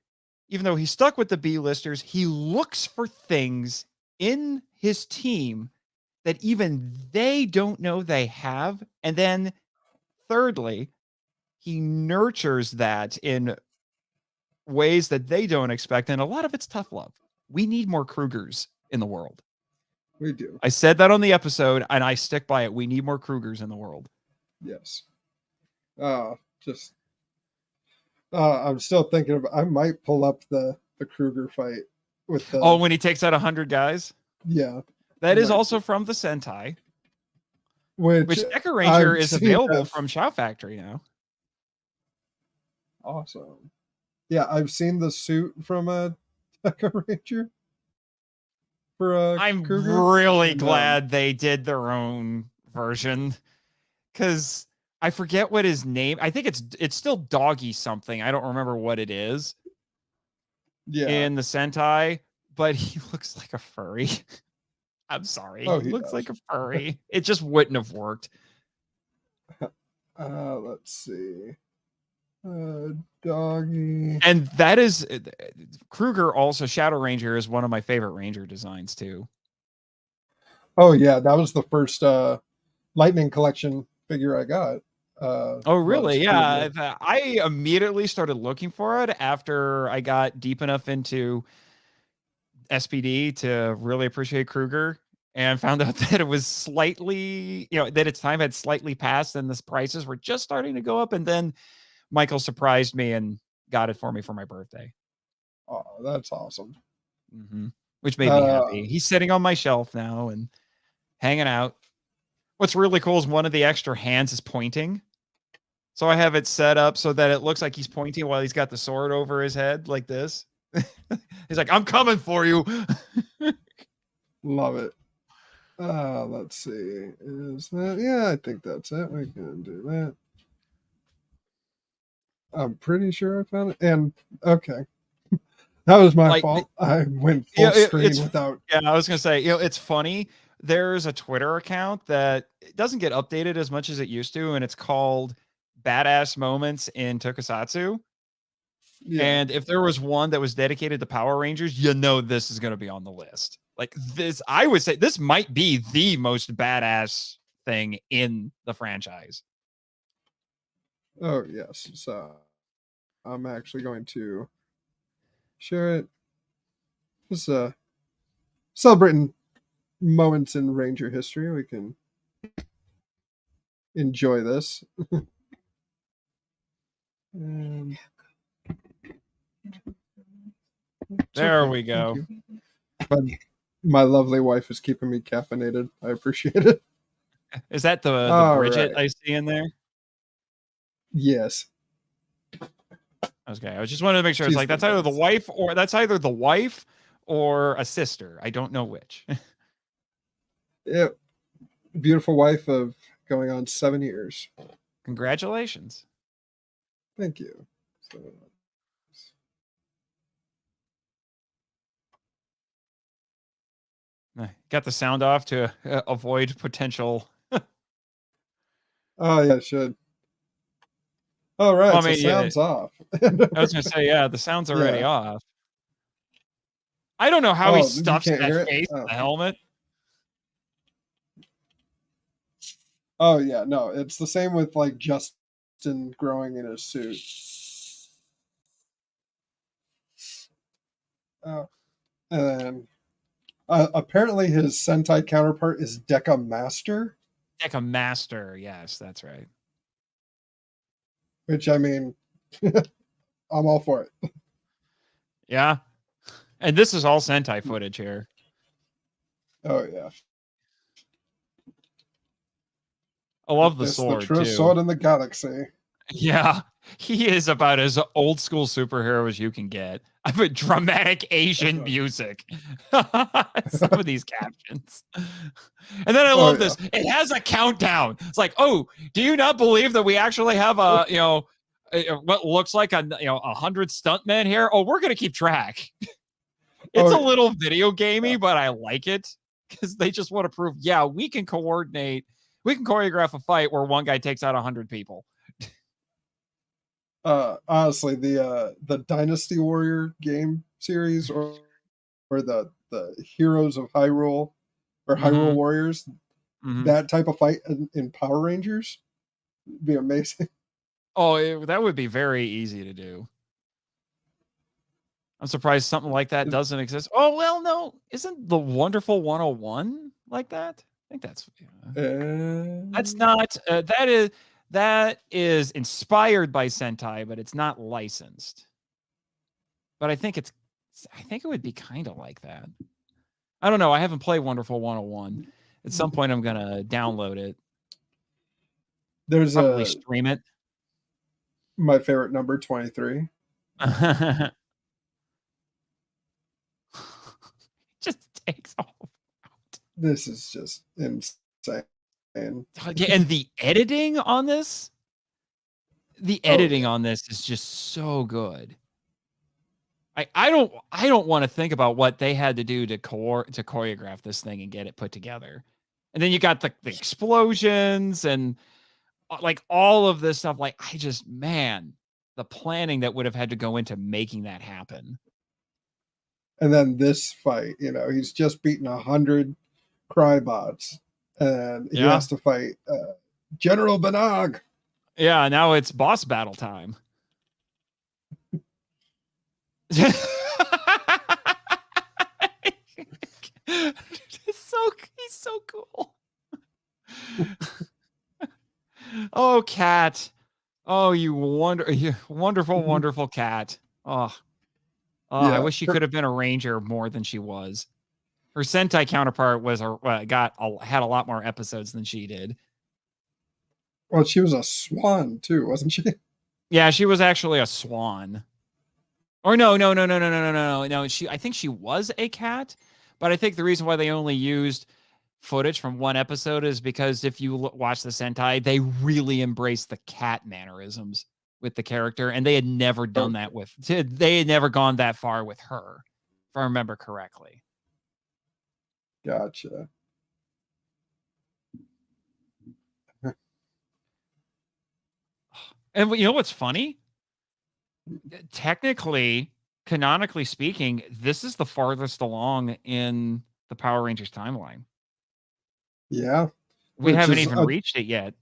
even though he's stuck with the B-listers, he looks for things in his team that even they don't know they have. And then thirdly, he nurtures that in ways that they don't expect. And a lot of it's tough love. We need more Krugers in the world. We do. I said that on the episode and I stick by it. We need more Krugers in the world. Yes. I'm still thinking of, I might pull up the Kruger fight with the... when he takes out 100 guys? Yeah. That is also from the Sentai. Which Deca Ranger is available from Shout Factory now. Awesome. Yeah, I've seen the suit from a Deca Ranger. I'm Kruger. really glad they did their own version, because I forget what his name. I think it's still Doggy something. I don't remember what it is. Yeah. In the Sentai, but he looks like a furry. I'm sorry. Oh, he looks like a furry. It just wouldn't have worked. Let's see. Doggy. And that is Kruger. Also, Shadow Ranger is one of my favorite Ranger designs too. Oh yeah, that was the first Lightning Collection figure I got. Oh really? Yeah, I immediately started looking for it after I got deep enough into SPD to really appreciate Kruger, and found out that it was slightly, that its time had slightly passed and the prices were just starting to go up. And then Michael surprised me and got it for me for my birthday. Oh, that's awesome. Mm-hmm. Which made me happy. He's sitting on my shelf now and hanging out. What's really cool is one of the extra hands is pointing. So I have it set up so that it looks like he's pointing while he's got the sword over his head like this. He's like, I'm coming for you. Love it. Let's see. Is that? Yeah, I think that's it. We can do that. I'm pretty sure I found it. And okay. That was my fault. I went full screen without. Yeah, I was going to say, it's funny. There's a Twitter account that doesn't get updated as much as it used to, and it's called Badass Moments in Tokusatsu. Yeah. And if there was one that was dedicated to Power Rangers, this is going to be on the list. Like this, I would say this might be the most badass thing in the franchise. Oh, yes. So I'm actually going to share it. Just celebrating moments in Ranger history. We can enjoy this. And there we go. But my lovely wife is keeping me caffeinated. I appreciate it. Is that the All Bridget right. I see in there? Yes. Okay, I was just wanted to make sure. It's She's like the that's either the best. wife or a sister. I don't know which. Yep. Beautiful wife of going on 7 years. Congratulations. Thank you. So, Got the sound off to avoid potential. oh yeah, I should. All right, Well, I so mean, yeah, sounds off. I was gonna say, yeah, the sound's already Yeah. off. I don't know how he Oh, you stuffs can't hear that it? face in Oh. the helmet. Oh yeah, no, it's the same with like Justin growing in his suit. Oh, and then apparently his Sentai counterpart is Deca Master, Like a master, yes, that's right. which I mean, I'm all for it. Yeah, and this is all Sentai footage here. Oh yeah, I love the it's the sword true too. sword in the galaxy. Yeah, he is about as old school superhero as you can get. I put dramatic Asian music. Some of these captions. And then I Oh, love yeah. this. It has a countdown. It's like, oh, do you not believe that we actually have a, what looks like a 100 stuntmen here? Oh, we're gonna keep track. It's Oh, a yeah. little video gamey, but I like it because they just want to prove, yeah, we can choreograph a fight where one guy takes out 100 people. Honestly, the Dynasty Warrior game series or the Heroes of Hyrule or Hyrule Mhm. Warriors, Mhm. that type of fight in Power Rangers would be amazing. Oh, that would be very easy to do. I'm surprised something like that doesn't exist. Oh, well, no. Isn't the Wonderful 101 like that? I think that's that's not that is inspired by Sentai, but it's not licensed. But I think it would be kind of like that. I don't know. I haven't played Wonderful 101. At some point I'm going to download it. There's Probably stream it. My favorite number, 23. Just takes off. This is just insane. Yeah, and the editing on this, on this is just so good. I don't want to think about what they had to do to choreograph this thing and get it put together. And then you got the explosions and like all of this stuff. Like the planning that would have had to go into making that happen. And then this fight, he's just beaten 100 Crybots, and he has to fight General Banog. Yeah, now it's boss battle time. He's so cool. Oh, cat. Oh, you wonderful, wonderful cat. Oh, yeah. I wish she could have been a ranger more than she was. Her Sentai counterpart was had a lot more episodes than she did. Well, she was a swan too, wasn't she? Yeah, she was actually a swan. Or no. I think she was a cat, but I think the reason why they only used footage from one episode is because if you watch the Sentai, they really embraced the cat mannerisms with the character, and they had never done that they had never gone that far with her, if I remember correctly. Gotcha. And you know what's funny? Technically, canonically speaking, this is the farthest along in the Power Rangers timeline. Yeah. We haven't even reached it yet.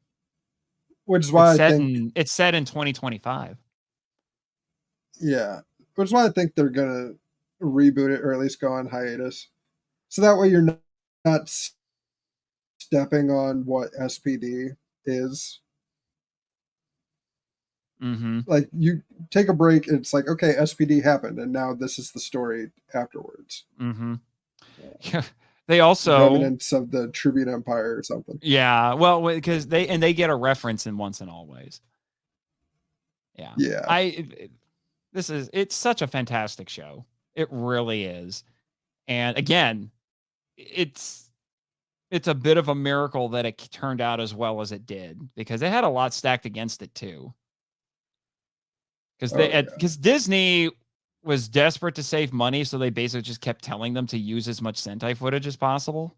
Which is why it's set in 2025. Yeah. Which is why I think they're going to reboot it or at least go on hiatus. So that way you're not stepping on what SPD is. Mm-hmm. Like you take a break, it's like, okay, SPD happened, and now this is the story afterwards. Mm-hmm. Yeah. They also remnants of the Tribute Empire or something. yeah, well, because they get a reference in Once and Always. Yeah. Yeah. It's such a fantastic show. It really is. And again, it's a bit of a miracle that it turned out as well as it did, because it had a lot stacked against it too. Because Disney was desperate to save money, so they basically just kept telling them to use as much Sentai footage as possible.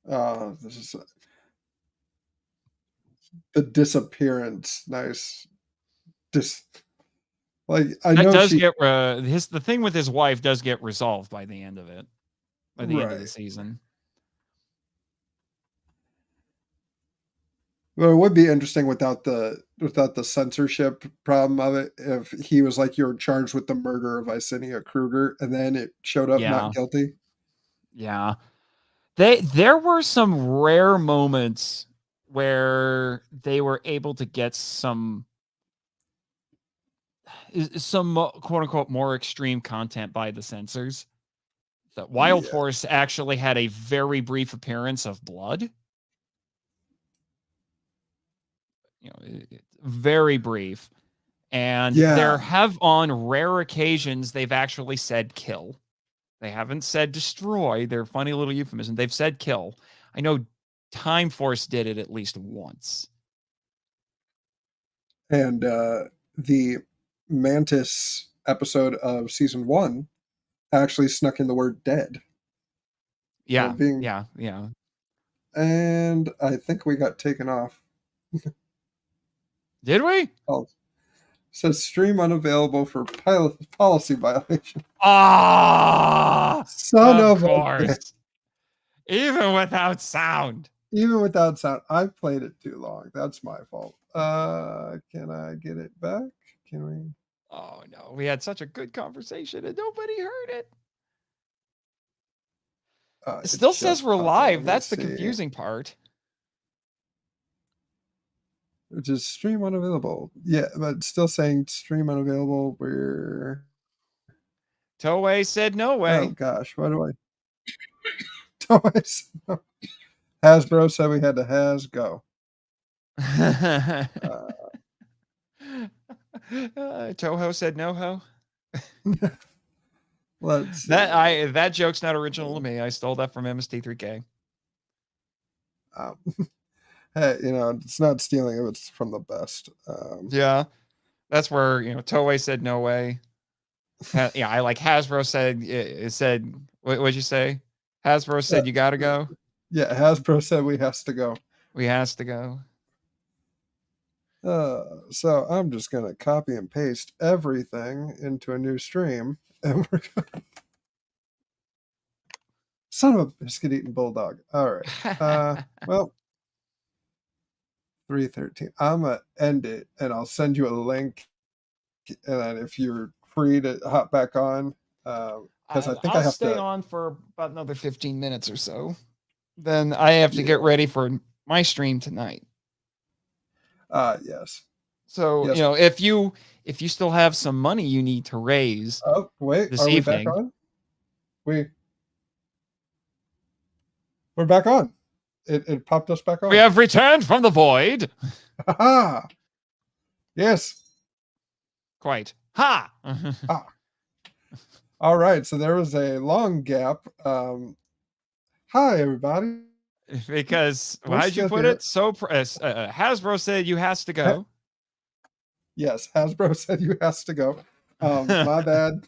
This is the disappearance. Nice. Like I That know does she get the thing with his wife does get resolved by the end of it, by the end of the Right. season. Well, it would be interesting without the censorship problem of it, if he was like, you're charged with the murder of Icinia Kruger, and then it showed up Yeah. not guilty. Yeah. There were some rare moments where they were able to get some quote unquote more extreme content by the censors. The Wild Yeah. Force actually had a very brief appearance of blood. You know, very brief. And there Yeah. have, on rare occasions, they've actually said kill. They haven't said destroy. They're funny little euphemism. They've said kill. I know Time Force did it at least once. And the Mantis episode of season 1 actually snuck in the word dead. Yeah. Being, yeah. and I think we got taken off. Did we? Oh, it says stream unavailable for policy violation. Ah, Son of a course. bitch. Even without sound. Even without sound. I played it too long. That's my fault. Can I get it back? Can we? Oh no, we had such a good conversation and nobody heard it. It still says we're live. That's the confusing part. Which is stream unavailable. Yeah, but it's still saying stream unavailable. Where Toei said no way. Oh gosh, what do I? Toei said no. Hasbro said we had to go. Toho said no ho. Let's see. That joke's not original to me. I stole that from MST3K. Hey, it's not stealing if it's from the best. Yeah, that's where Toei said no way. Yeah, I like Hasbro said. It said, what'd you say? Hasbro said you gotta go. Yeah, Hasbro said we has to go. We has to go. So I'm just gonna copy and paste everything into a new stream, and we're gonna... Son of a biscuit eating bulldog. All right. Well, 3:13. I'm gonna end it, and I'll send you a link, and then if you're free to hop back on, because I think I have stay to on for about another 15 minutes or so. Then I have to get ready for my stream tonight. Yes. So yes. if you still have some money you need to raise. Oh wait, this are evening, we back on? We're back on. It popped us back on. We have returned from the void. Ha! Yes. Quite. Ha! Ah. All right. So there was a long gap. Hi, everybody. Because how'd you put it? So Hasbro said you has to go. Yes, Hasbro said you has to go. My bad.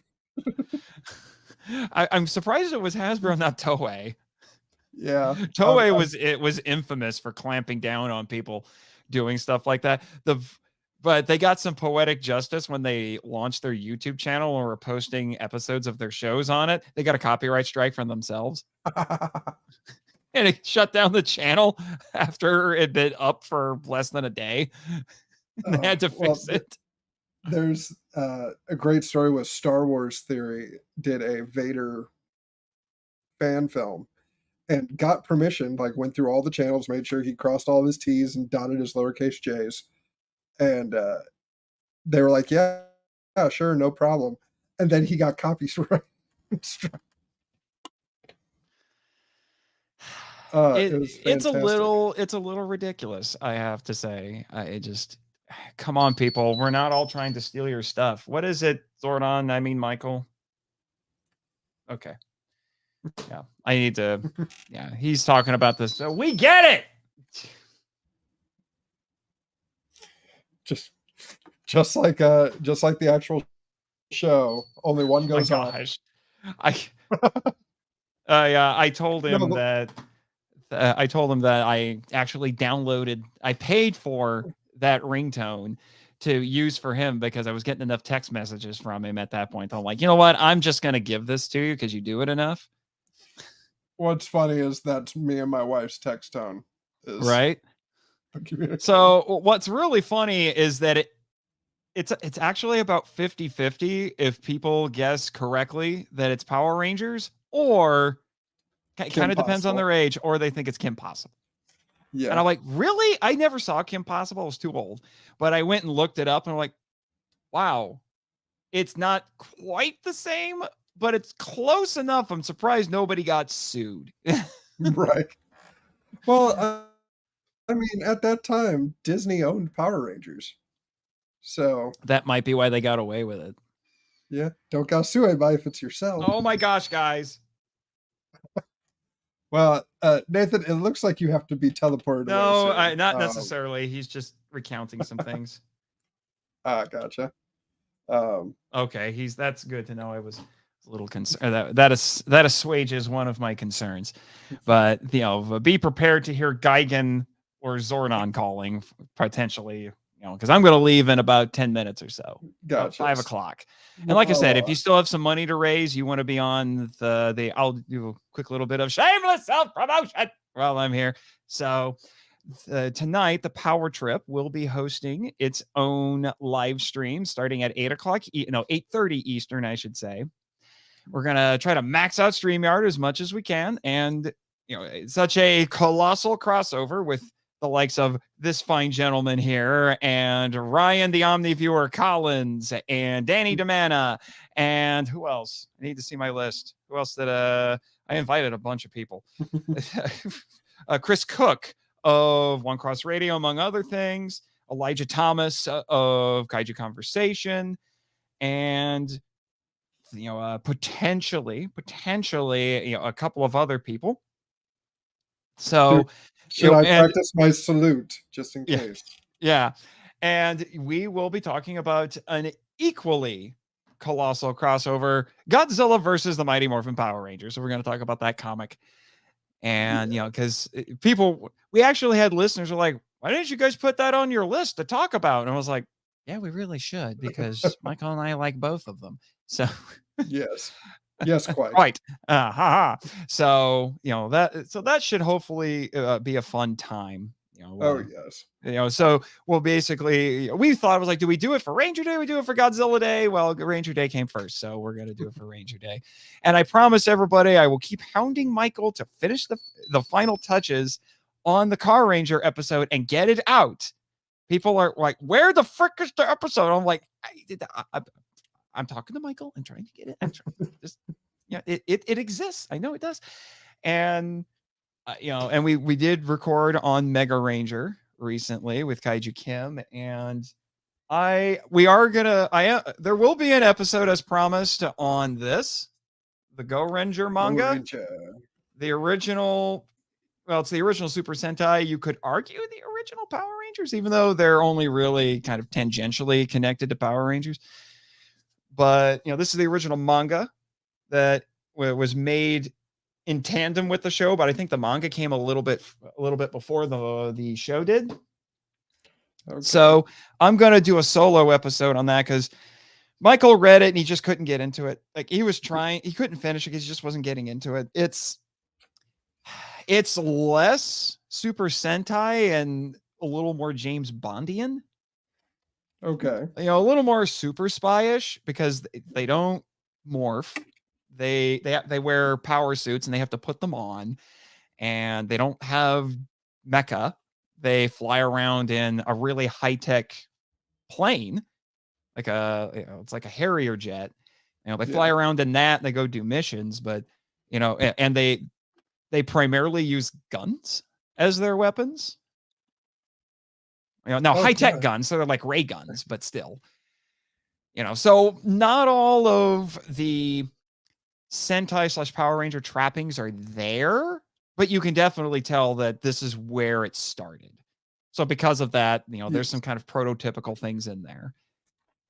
I'm surprised it was Hasbro, not Toei. Yeah, Toei was infamous for clamping down on people doing stuff like that. But they got some poetic justice when they launched their YouTube channel and were posting episodes of their shows on it. They got a copyright strike from themselves. And it shut down the channel after it had been up for less than a day. They had to fix it. There's a great story with Star Wars Theory did a Vader fan film and got permission, like went through all the channels, made sure he crossed all of his T's and dotted his lowercase J's. And they were like, yeah, sure, no problem. and then he got copyright strike. It was it's a fantastic. little ridiculous, I have to say. I just come on, people. We're not all trying to steal your stuff. What is it, Zordon? I mean, Michael. Okay. Yeah, I need to. Yeah, he's talking about this. So we get it. Just like the actual show, only one Oh my goes off. gosh. I told him that I actually I paid for that ringtone to use for him because I was getting enough text messages from him at that point. I'm like, you know what? I'm just going to give this to you because you do it enough. What's funny is that's me and my wife's text tone. Right? So what's really funny is that it's actually about 50-50 if people guess correctly that it's Power Rangers, or kind of depends on their age, or they think it's Kim Possible. Yeah. And I'm like, really? I never saw Kim Possible. I was too old. But I went and looked it up and I'm like, wow, it's not quite the same, but it's close enough. I'm surprised nobody got sued. Right. Well, I mean, at that time, Disney owned Power Rangers. So that might be why they got away with it. Yeah. Don't go sue anybody if it's yourself. Oh my gosh, guys. Well, Nathan, it looks like you have to be teleported No, away. not necessarily. He's just recounting some things. Gotcha. Okay, that's good to know. I was a little concerned. That assuages one of my concerns. But be prepared to hear Gigan or Zordon calling potentially. Because I'm going to leave in about 10 minutes or so. Gotcha. 5 o'clock. And like I said, if you still have some money to raise, you want to be on I'll do a quick little bit of shameless self-promotion while I'm here. So tonight, the Power Trip will be hosting its own live stream starting at 8:30 Eastern, I should say. We're going to try to max out StreamYard as much as we can. And, it's such a colossal crossover with the likes of this fine gentleman here and Ryan, the Omniviewer Collins, and Danny DeMana, and who else? I need to see my list. Who else did I invited a bunch of people. Chris Cook of One Cross Radio, among other things, Elijah Thomas of Kaiju Conversation, and potentially a couple of other people. So should I practice my salute just in case? Yeah. And we will be talking about an equally colossal crossover, Godzilla versus the Mighty Morphin Power Rangers. So we're going to talk about that comic. And, because we actually had listeners who were like, why didn't you guys put that on your list to talk about? And I was like, yeah, we really should, because Michael and I like both of them. So yes, quite. Right. So, that should hopefully be a fun time. Yes. So we'll basically, we thought it was like, do we do it for Ranger Day? We do it for Godzilla Day? Well, Ranger Day came first, so we're going to do it for Ranger Day. And I promise everybody, I will keep hounding Michael to finish the final touches on the Car Ranger episode and get it out. People are like, where the frick is the episode? I'm like, I'm talking to Michael and trying to get it. I'm trying it exists. I know it does. And and we did record on Mega Ranger recently with Kaiju Kim, and there will be an episode as promised on the Go Ranger manga. The original, it's the original Super Sentai. You could argue the original Power Rangers, even though they're only really kind of tangentially connected to Power Rangers. But this is the original manga that was made in tandem with the show, but I think the manga came a little bit before the show did. Okay. So I'm going to do a solo episode on that because Michael read it and he just couldn't get into it. Like he couldn't finish it because he just wasn't getting into it. It's less Super Sentai and a little more James Bondian. Okay. A little more super spy-ish because they don't morph. They wear power suits and they have to put them on, and they don't have mecha. They fly around in a really high-tech plane, it's like a Harrier jet, You know, they fly around in that, and they go do missions, but you know, and they primarily use guns as their weapons. You know, now high-tech guns, so they're like ray guns, but still. You know, so not all of the Sentai / Power Ranger trappings are there, but you can definitely tell that this is where it started. So because of that, you know, there's some kind of prototypical things in there,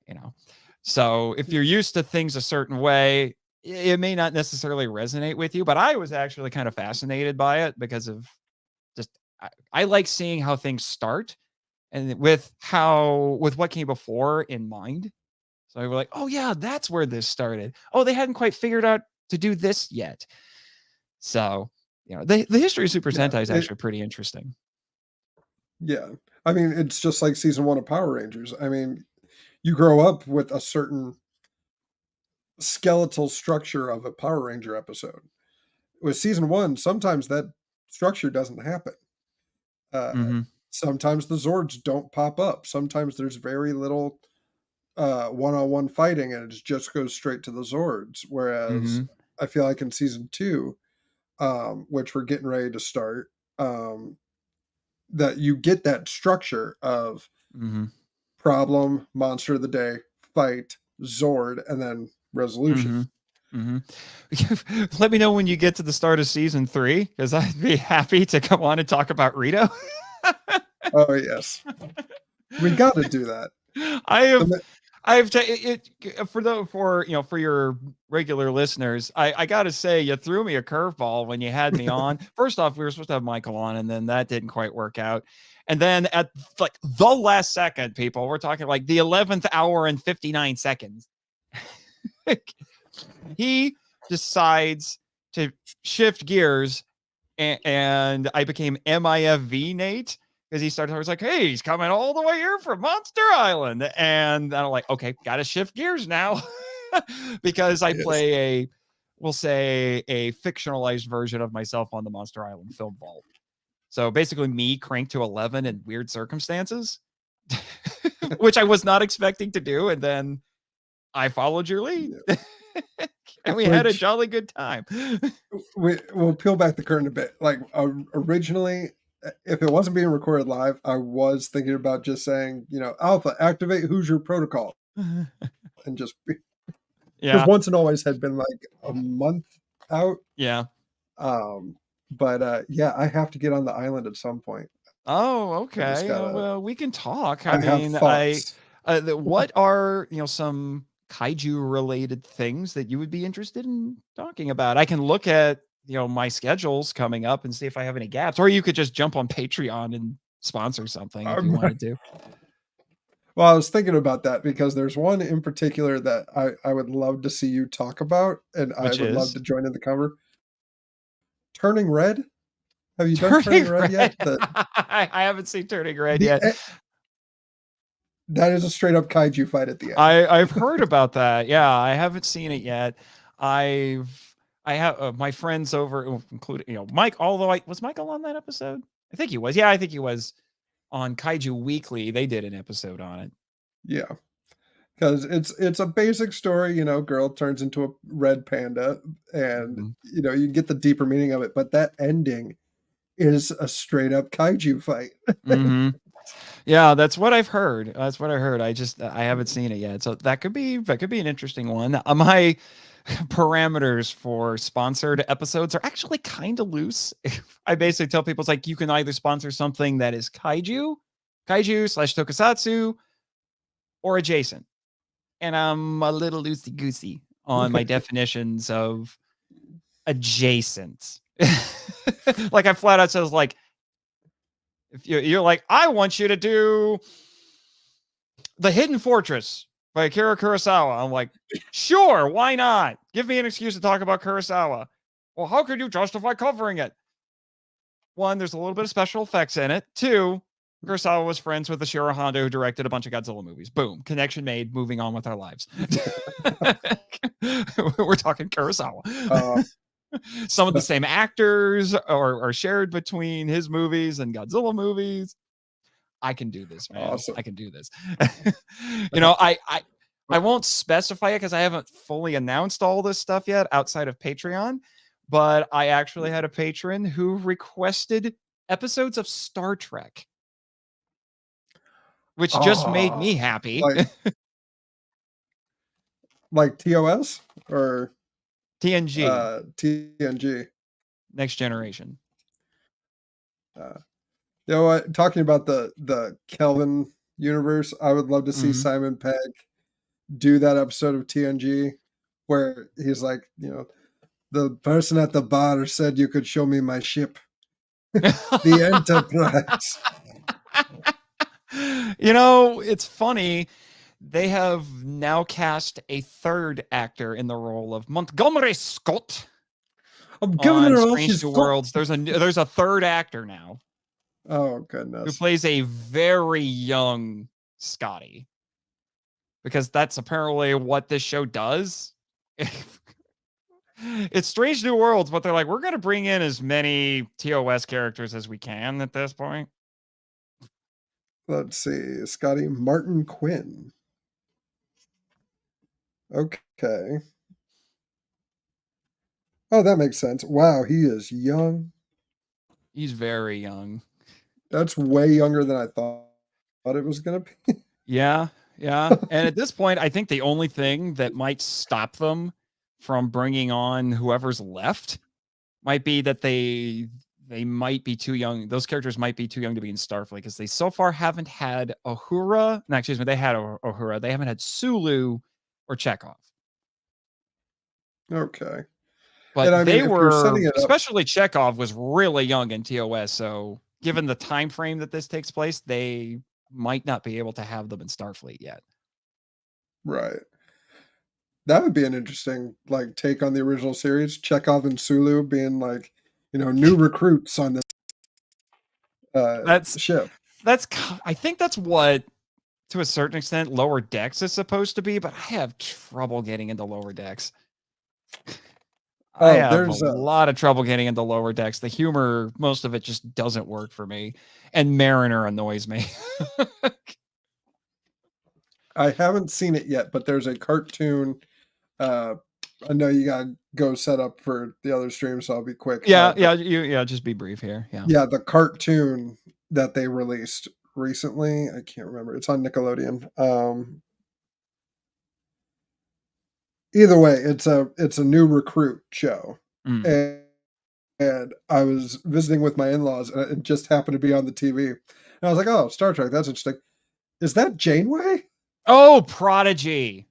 you know. So if you're used to things a certain way, it may not necessarily resonate with you, but I was actually kind of fascinated by it because of just, I like seeing how things start and with what came before in mind. So we were like, oh yeah, that's where this started. Oh, they hadn't quite figured out to do this yet. So, you know, the history of Super Sentai is actually pretty interesting. Yeah. I mean, it's just like season 1 of Power Rangers. I mean, you grow up with a certain skeletal structure of a Power Ranger episode. With season 1, sometimes that structure doesn't happen. Sometimes the Zords don't pop up. Sometimes there's very little one-on-one fighting, and it just goes straight to the Zords. Whereas I feel like in season 2, which we're getting ready to start, that you get that structure of problem, monster of the day, fight, Zord, and then resolution. Let me know when you get to the start of season 3, because I'd be happy to come on and talk about Rito. Oh yes, we got to do that. For your regular listeners, I gotta say, you threw me a curveball when you had me on. First off, we were supposed to have Michael on, and then that didn't quite work out. And then at like the last second, people, we're talking like the 11th hour and 59 seconds. He decides to shift gears, and I became MIFV Nate. Because I was like, hey, he's coming all the way here from Monster Island. And I'm like, okay, got to shift gears now. Because I play we'll say a fictionalized version of myself on the Monster Island film vault. So basically me cranked to 11 in weird circumstances, which I was not expecting to do. And then I followed your lead. And we had a jolly good time. We'll peel back the curtain a bit. Like originally, if it wasn't being recorded live, I was thinking about just saying, you know, Alpha, activate Hoosier Protocol. And just because Once and Always had been like a month out. Yeah. But yeah, I have to get on the island at some point. Oh, okay. Well, we can talk. I mean, what are, you know, some kaiju related things that you would be interested in talking about? I can look at, you know, my schedules coming up and see if I have any gaps, or you could just jump on Patreon and sponsor something if you wanted to. Well, I was thinking about that because there's one in particular that I would love to see you talk about, and I would love to join in the cover. Turning Red. Have you done Turning Red yet? I haven't seen Turning Red yet. That is a straight up kaiju fight at the end. I've heard about that. Yeah, I haven't seen it yet. I have my friends over, including, you know, Mike. Although was Michael on that episode? I think he was. Yeah, I think he was on Kaiju Weekly. They did an episode on it. Yeah, because it's a basic story. You know, girl turns into a red panda, and you know, you get the deeper meaning of it. But that ending is a straight up kaiju fight. Yeah, that's what I've heard. That's what I heard. I haven't seen it yet. So that could be an interesting one. My parameters for sponsored episodes are actually kind of loose. I basically tell people, it's like, you can either sponsor something that is kaiju / tokusatsu, or adjacent. And I'm a little loosey goosey on my definitions of adjacent. Like I flat out says, like, if you're like, I want you to do The Hidden Fortress by Akira Kurosawa. I'm like, sure, why not? Give me an excuse to talk about Kurosawa. Well, how could you justify covering it? One, there's a little bit of special effects in it. Two, Kurosawa was friends with Ishiro Honda, who directed a bunch of Godzilla movies. Boom, connection made, moving on with our lives. We're talking Kurosawa. Some of the same actors are shared between his movies and Godzilla movies. I can do this, man. Awesome. I can do this. You know, I won't specify it because I haven't fully announced all this stuff yet outside of Patreon. But I actually had a patron who requested episodes of Star Trek, which just made me happy. Like TOS or TNG, TNG. Next Generation. You know what? Talking about the Kelvin universe, I would love to see Simon Pegg do that episode of TNG where he's like, the person at the bar said you could show me my ship, the Enterprise. It's funny. They have now cast a third actor in the role of Montgomery Scott. I'm giving on her all Strange she's New got. Worlds. There's a third actor now Oh who goodness! plays a very young Scotty, because that's apparently what this show does. It's Strange New Worlds, but they're like, we're going to bring in as many TOS characters as we can at this point. Let's see, Scotty Martin Quinn. Okay. Oh, that makes sense. Wow, he is young. He's very young. That's way younger than I thought it was going to be. Yeah, yeah. And at this point, I think the only thing that might stop them from bringing on whoever's left might be that they might be too young. Those characters might be too young to be in Starfleet, because they so far haven't had Uhura. No, excuse me, they had Uhura. They haven't had Sulu or Chekhov. Okay. But And I they mean, if you're setting were, it up, especially Chekhov was really young in TOS. So given the time frame that this takes place, they might not be able to have them in Starfleet yet. right. That would be an interesting take on the original series. Chekhov and Sulu being new recruits on this ship. I think that's what, to a certain extent, Lower Decks is supposed to be, but I have trouble getting into Lower Decks. I have a lot of trouble getting into Lower Decks. The humor, most of it just doesn't work for me. And Mariner annoys me. I haven't seen it yet, but there's a cartoon. I know you gotta go set up for the other stream, so I'll be quick. Just be brief here. Yeah, the cartoon that they released recently, I can't remember. It's on Nickelodeon. Either way, it's a new recruit show, and I was visiting with my in-laws, and it just happened to be on the TV, and I was like, "Oh, Star Trek, that's interesting." Is that Janeway? Oh, Prodigy.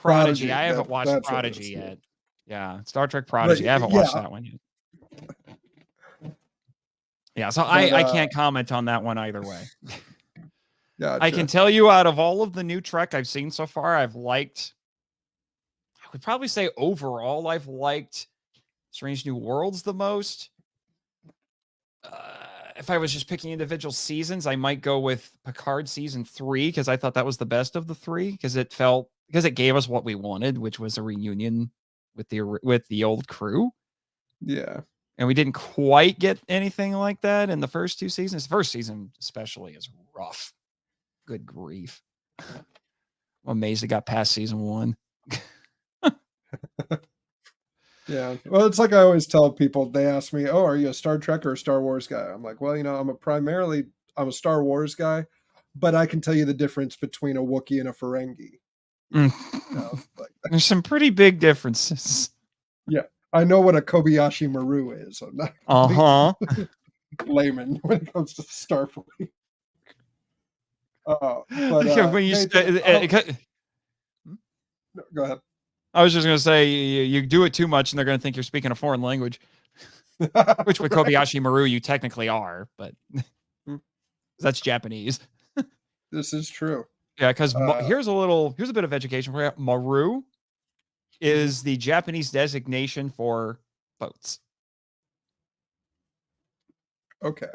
I haven't watched Prodigy yet. Yeah, Star Trek Prodigy. I haven't watched that one yet. Yeah, so I can't comment on that one either way. Gotcha. I can tell you, out of all of the new Trek I've seen so far, I would probably say overall I've liked Strange New Worlds the most. If I was just picking individual seasons, I might go with Picard season 3, because I thought that was the best of the 3, because it gave us what we wanted, which was a reunion with the old crew. Yeah. And we didn't quite get anything like that in the first 2 seasons. The first season especially is rough. Good grief. I'm amazed it got past season 1. Yeah. Well, it's like I always tell people, they ask me, "Oh, are you a Star Trek or a Star Wars guy?" I'm like, "Well, I'm a Star Wars guy, but I can tell you the difference between a Wookiee and a Ferengi." There's some pretty big differences. Yeah. I know what a Kobayashi Maru is. I'm not layman when it comes to Starfleet. Go ahead. I was just going to say, you do it too much and they're going to think you're speaking a foreign language, which with Kobayashi Maru, you technically are, but that's Japanese. This is true. Yeah, because here's a bit of education for you. Maru is the Japanese designation for boats. Okay.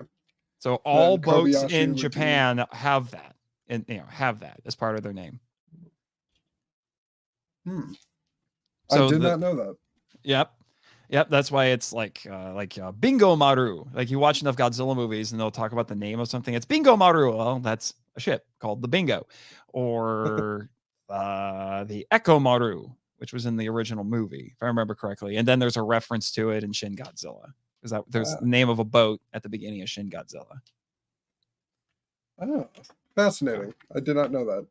So all boats in Japan have that, and have that as part of their name. So I did not know that. Yep. That's why it's like Bingo Maru. Like, you watch enough Godzilla movies and they'll talk about the name of something. It's Bingo Maru. Well, that's a ship called the Bingo. Or the Ekomaru, which was in the original movie, if I remember correctly. And then there's a reference to it in Shin Godzilla. Because there's the name of a boat at the beginning of Shin Godzilla. Oh, fascinating. I did not know that.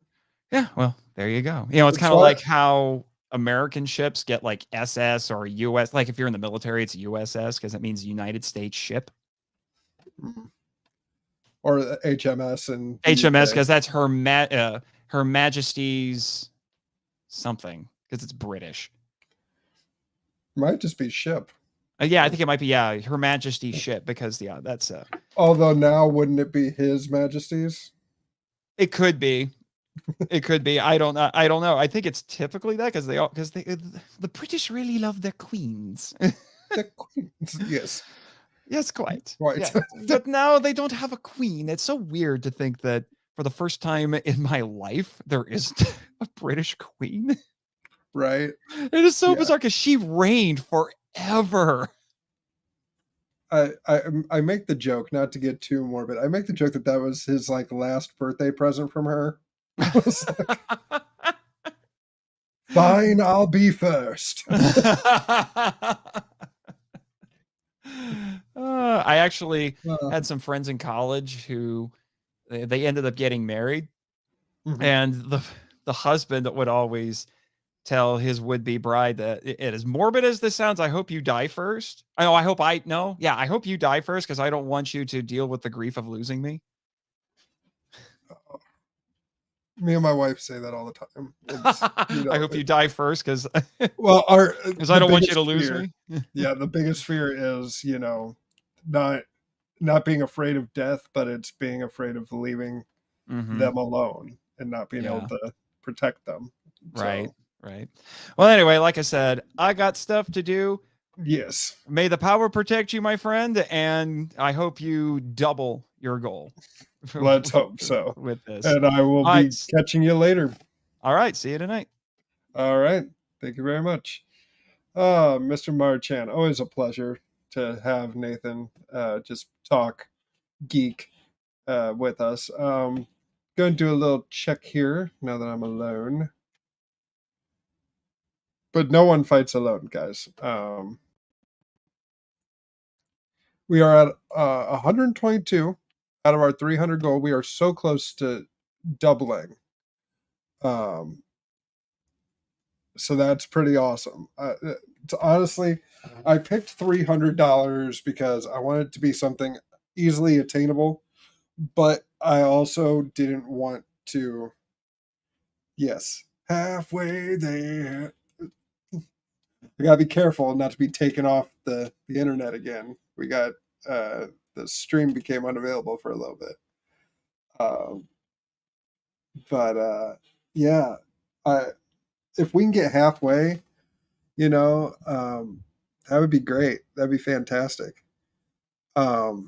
Yeah, well, there you go. You know, it's It's kind of why- like how American ships get like SS or US. Like if you're in the military, it's USS because it means United States ship. Or the HMS and HMS because that's Her Majesty's something because it's British. might just be ship. Yeah, I think it might be Her Majesty's ship because that's Although now, wouldn't it be His Majesty's? it could be. It could be. I don't know. I think it's typically that because the British really love their queens. The Queen's, yes. Yes, quite. Right. Yeah. But now they don't have a queen. It's so weird to think that for the first time in my life there isn't a British queen. Right. It is so Yeah. bizarre because she reigned forever. I make the joke, not to get too morbid. I make the joke that was his like last birthday present from her. Fine, I'll be first. I actually Uh, had some friends in college who they ended up getting married, Mhm. and the husband would always tell his would-be bride that as morbid as this sounds, I hope you die first. I hope you die first because I don't want you to deal with the grief of losing me. Me and my wife say that all the time. It's, I hope you die first because well, because I don't want you to lose fear, me. Yeah, the biggest fear is, not being afraid of death, but it's being afraid of leaving Mhm. them alone and not being able Yeah. to protect them. Right. So, Right. Well, anyway, like I said, I got stuff to do. yes. May the power protect you, my friend, and I hope you double your goal. Let's hope so. With this. And I will All be right. catching you later. All right. See you tonight. All right. Thank you very much. Mr. Marchan, always a pleasure to have Nathan just talk geek with us. Going to do a little check here now that I'm alone. But no one fights alone, guys. We are at 122 out of our 300 goal. We are so close to doubling. So that's pretty awesome. Honestly, I picked $300 because I wanted it to be something easily attainable, but I also didn't want to. Yes, halfway there. I gotta be careful not to be taken off the internet again. We got the stream became unavailable for a little bit. Yeah, if we can get halfway, that would be great. That'd be fantastic. But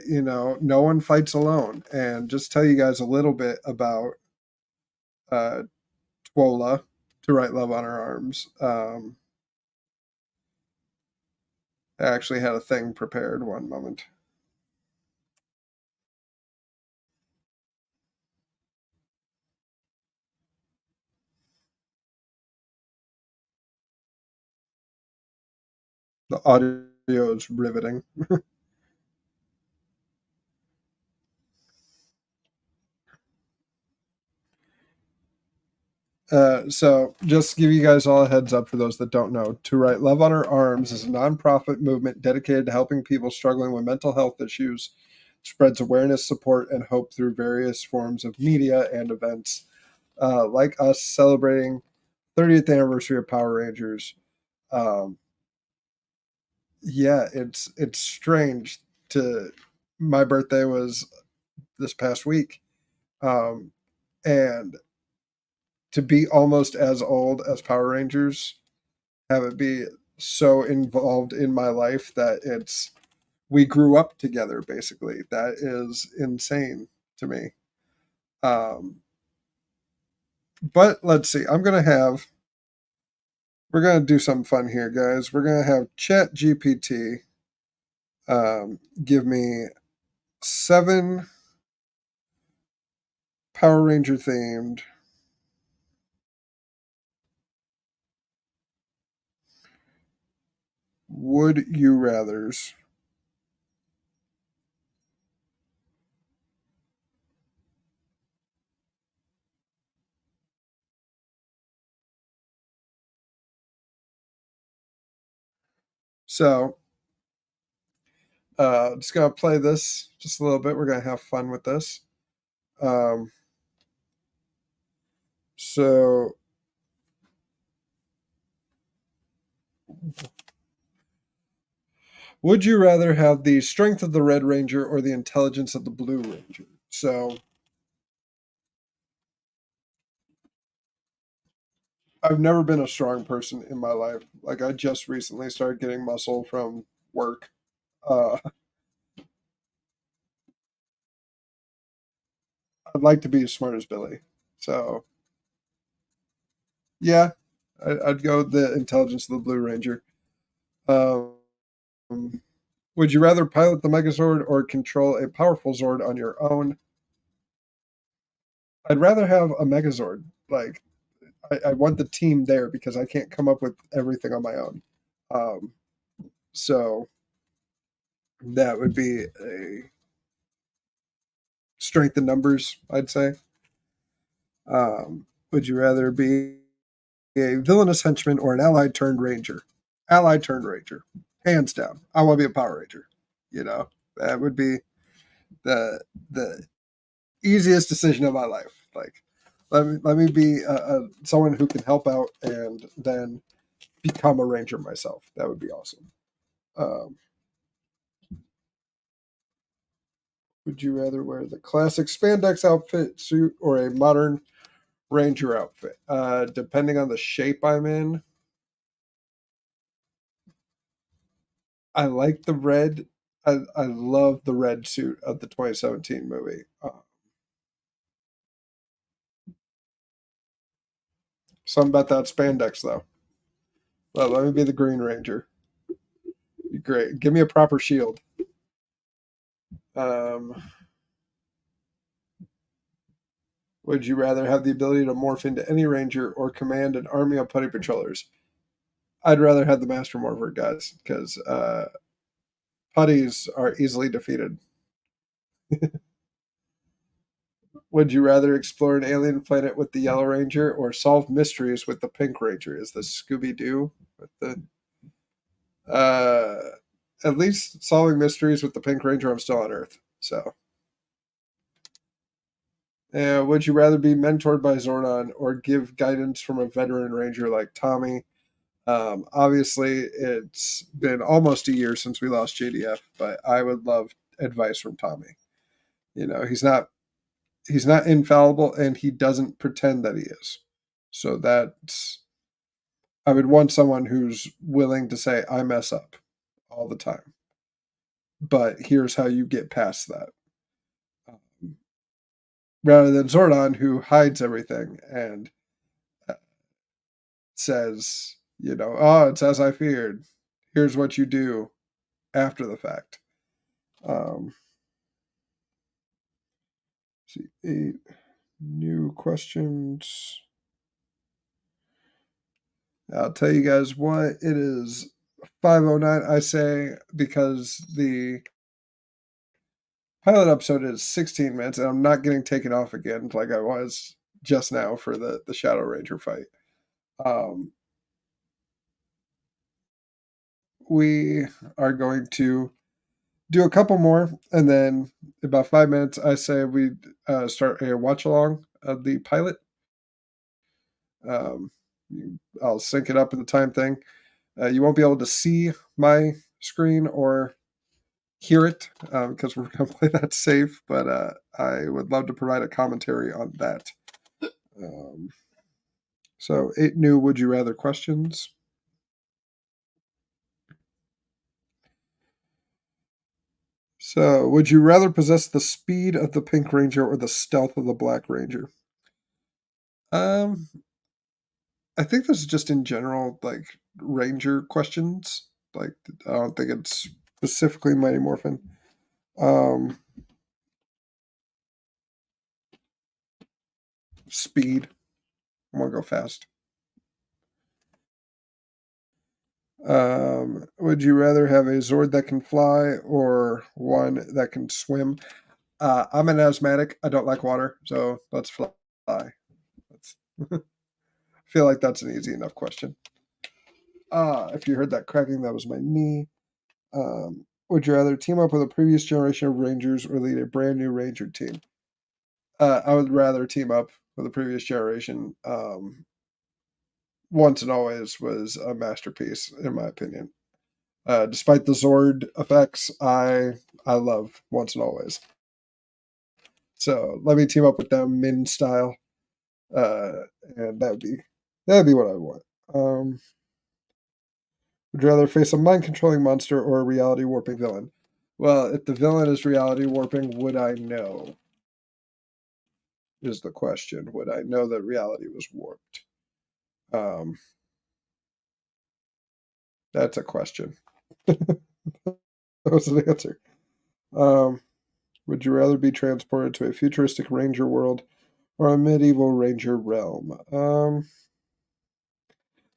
no one fights alone. And just tell you guys a little bit about Twola, To Write Love on Her Arms. I actually had a thing prepared. One moment. The audio is riveting. So just to give you guys all a heads up for those that don't know, To Write Love on Her Arms is a nonprofit movement dedicated to helping people struggling with mental health issues. It spreads awareness, support, and hope through various forms of media and events, like us celebrating 30th anniversary of Power Rangers. Yeah, it's strange. My birthday was this past week, and to be almost as old as Power Rangers, have it be so involved in my life that we grew up together, basically. That is insane to me. But let's see. We're going to do something fun here, guys. We're going to have Chat GPT give me 7 Power Ranger themed. Would you rathers? So, just gonna play this just a little bit. We're gonna have fun with this. So, would you rather have the strength of the Red Ranger or the intelligence of the Blue Ranger? So, I've never been a strong person in my life. Like, I just recently started getting muscle from work. I'd like to be as smart as Billy. So, yeah, I'd go with the intelligence of the Blue Ranger. Um, would you rather pilot the Megazord or control a powerful Zord on your own? I'd rather have a Megazord. Like, I want the team there because I can't come up with everything on my own. Um, so that would be a strength in numbers, I'd say. Would you rather be a villainous henchman or an allied turned ranger? Allied turned ranger, hands down. I want to be a Power Ranger. You know, that would be the easiest decision of my life. Like, let me be someone who can help out and then become a ranger myself. That would be awesome. Um, would you rather wear the classic spandex outfit suit or a modern ranger outfit? Depending on the shape I'm in, I like the red. I love the red suit of the 2017 movie. Something about that spandex, though. Well, let me be the Green Ranger. Be great. Give me a proper shield. Um, would you rather have the ability to morph into any ranger or command an army of putty patrollers? I'd rather have the Master Morpher, guys, because putties are easily defeated. Would you rather explore an alien planet with the Yellow Ranger or solve mysteries with the Pink Ranger? Is this Scooby Doo? With the at least solving mysteries with the Pink Ranger, I'm still on Earth. So, would you rather be mentored by Zordon or give guidance from a veteran ranger like Tommy? Obviously, it's been almost a year since we lost JDF, but I would love advice from Tommy. You know, he's not infallible, and he doesn't pretend that he is. So that's I would want someone who's willing to say I mess up all the time, but here's how you get past that. Um, rather than Zordon, who hides everything and says, you know, oh, it's as I feared. Here's what you do after the fact. See, 8 new questions. I'll tell you guys what it is. 5:09. I say because the pilot episode is 16 minutes, and I'm not getting taken off again like I was just now for the Shadow Ranger fight. We are going to do a couple more, and then about 5 minutes, I say we start a watch along of the pilot. Um, I'll sync it up in the time thing. You won't be able to see my screen or hear it because we're going to play that safe, but I would love to provide a commentary on that. So, 8 new Would You Rather questions. So, would you rather possess the speed of the Pink Ranger or the stealth of the Black Ranger? Um, I think this is just in general, like Ranger questions. Like, I don't think it's specifically Mighty Morphin. speed. I want to go fast. Would you rather have a Zord that can fly or one that can swim? I'm an asthmatic. I don't like water, so let's fly. Let's I feel like that's an easy enough question. If you heard that cracking, that was my knee. Would you rather team up with a previous generation of Rangers or lead a brand new Ranger team? I would rather team up with a previous generation. Once and Always was a masterpiece, in my opinion. Despite the Zord effects, I love Once and Always. So let me team up with them Min style, and that'd be what I want. Would you rather face a mind controlling monster or a reality warping villain? Well, if the villain is reality warping, would I know? Is the question. Would I know that reality was warped? That's a question. That was an answer. Would you rather be transported to a futuristic ranger world or a medieval ranger realm?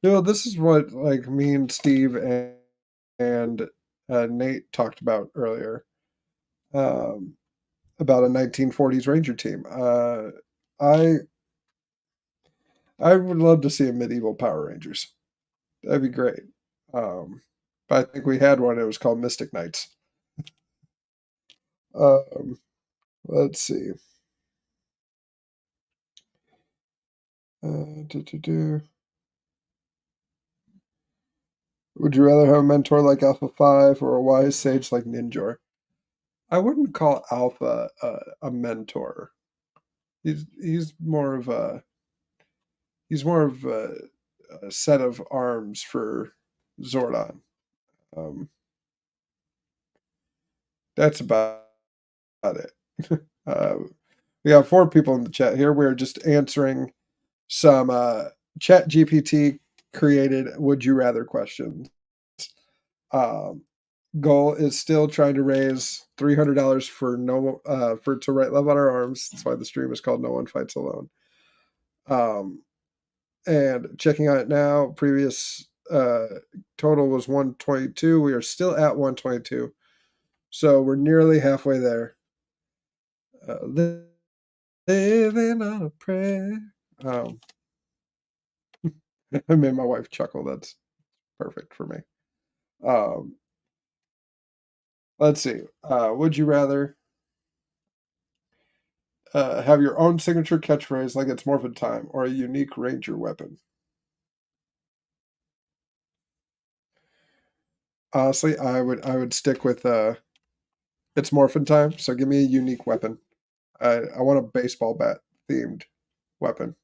This is what like me and Steve and Nate talked about earlier. About a 1940s ranger team. I I would love to see a medieval Power Rangers. That'd be great. But I think we had one. It was called Mystic Knights. Um, let's see. Do. Would you rather have a mentor like Alpha 5 or a wise sage like Ninjor? I wouldn't call Alpha a mentor. He's more of a set of arms for Zordon. That's about it. We have 4 people in the chat here. We're just answering some Chat GPT created would you rather questions. Goal is still trying to raise $300 for to write love on our arms. That's why the stream is called No One Fights Alone. And checking on it now, previous total was 122. We are still at 122, so we're nearly halfway there. Living on a prayer. I made my wife chuckle. That's perfect for me. Let's see. Would you rather have your own signature catchphrase like it's Morphin Time or a unique ranger weapon? Honestly, I would stick with it's Morphin Time. So give me a unique weapon. I want a baseball bat themed weapon.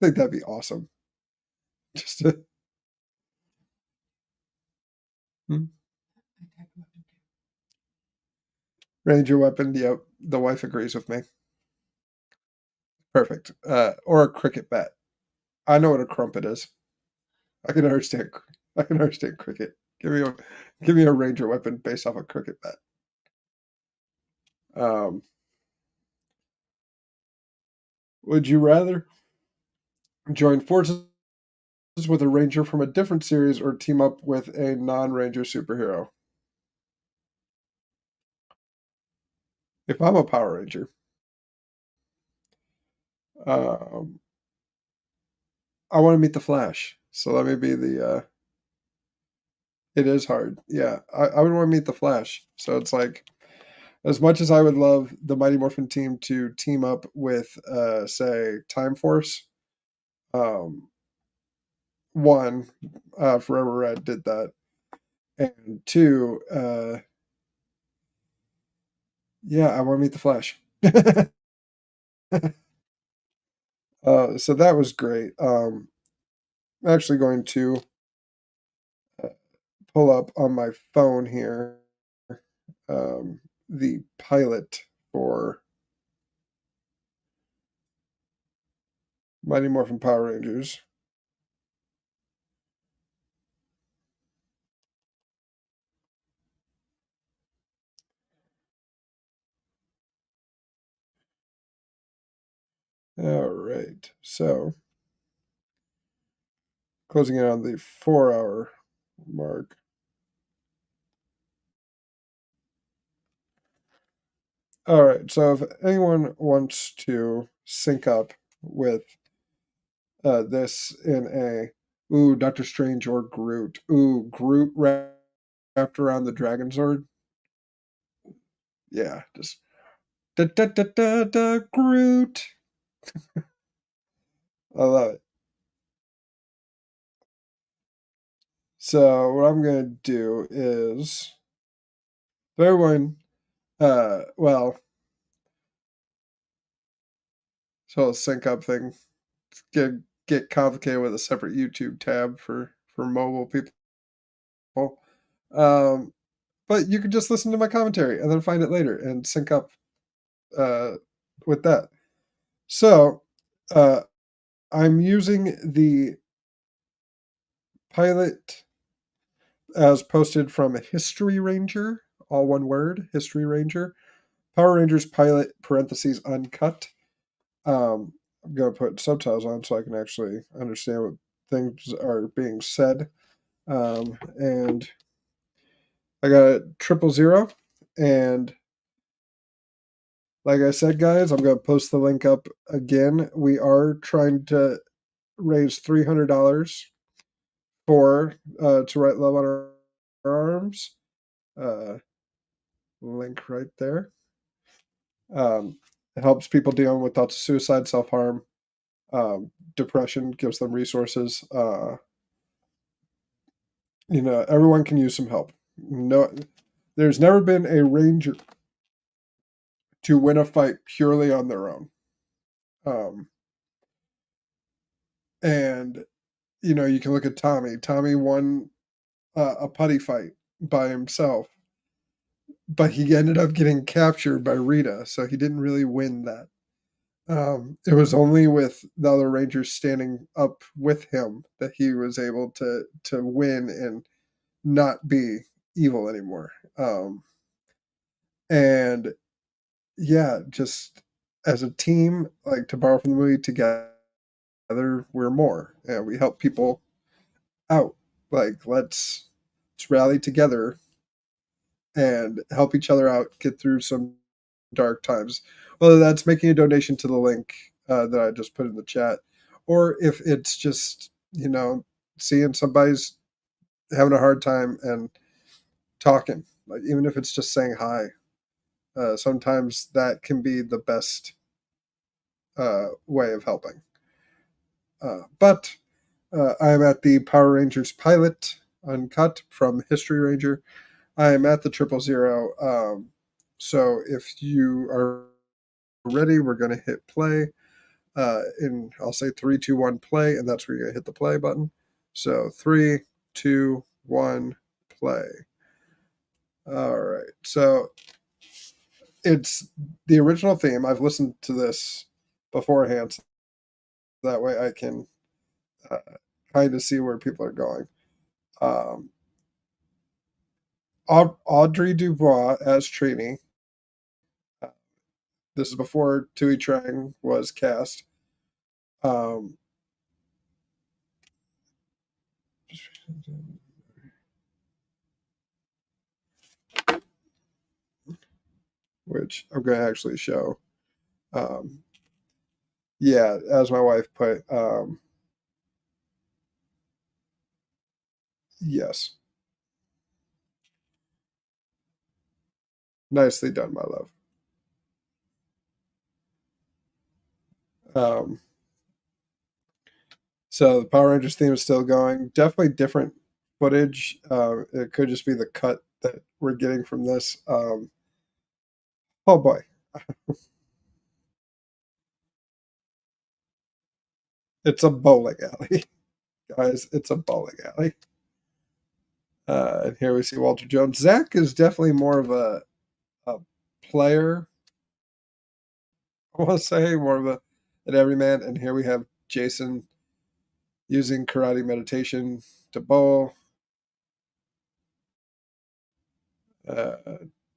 I think that'd be awesome. Just to, Ranger weapon. Yep, the wife agrees with me. Perfect. Or a cricket bat. I know what a crumpet is. I can understand. I can understand cricket. Give me a ranger weapon based off a cricket bat. Would you rather join forces with a ranger from a different series or team up with a non-ranger superhero? If I'm a Power Ranger, um, I want to meet the Flash. So let me be the. It is hard. Yeah, I would want to meet the Flash. So it's like, as much as I would love the Mighty Morphin team to team up with, say, Time Force, one, Forever Red did that, and 2, yeah, I want to meet the Flash. So that was great. I'm actually going to pull up on my phone here the pilot for Mighty Morphin Power Rangers. All right. So, closing in on the 4-hour mark. All right. So, if anyone wants to sync up with this in a Doctor Strange or Groot, Groot wrapped around the Dragon Zord, yeah, just da da da da da Groot. I love it. So what I'm gonna do is everyone well, so a sync up thing get complicated with a separate YouTube tab for mobile people. Um but you could just listen to my commentary and then find it later and sync up uh with that. So I'm using the pilot as posted from History Ranger, all one word, History Ranger. Power Rangers pilot parentheses uncut. I'm gonna put subtitles on so I can actually understand what things are being said. And I got 000, and like I said, guys, I'm gonna post the link up again. We are trying to raise $300 for to write love on our arms. Link right there. It helps people dealing with thoughts of suicide, self harm, depression. Gives them resources. Everyone can use some help. No, there's never been a ranger to win a fight purely on their own. And you can look at Tommy. Tommy won a putty fight by himself, but he ended up getting captured by Rita, so he didn't really win that. It was only with the other Rangers standing up with him that he was able to win and not be evil anymore. And yeah, just as a team, like to borrow from the movie, together we're more, and we help people out. Like let's rally together and help each other out, get through some dark times. Whether that's making a donation to the link that I just put in the chat, or if it's just seeing somebody's having a hard time and talking, like even if it's just saying hi. Sometimes that can be the best way of helping. But I am at the Power Rangers pilot uncut from History Ranger. I am at the 000. So if you are ready, we're going to hit play. And I'll say 3, 2, 1, play, and that's where you're going to hit the play button. So 3, 2, 1, play. All right. So it's the original theme. I've listened to this beforehand. So that way I can kind of see where people are going. Audrey Dubois as Trini. This is before Tui Trang was cast. Which I'm going to actually show. Yeah, as my wife put, yes. Nicely done, my love. So the Power Rangers theme is still going. Definitely different footage. It could just be the cut that we're getting from this. Oh boy. It's a bowling alley. Guys, it's a bowling alley. And here we see Walter Jones. Zach is definitely more of a player, I want to say, more of an everyman. And here we have Jason using karate meditation to bowl.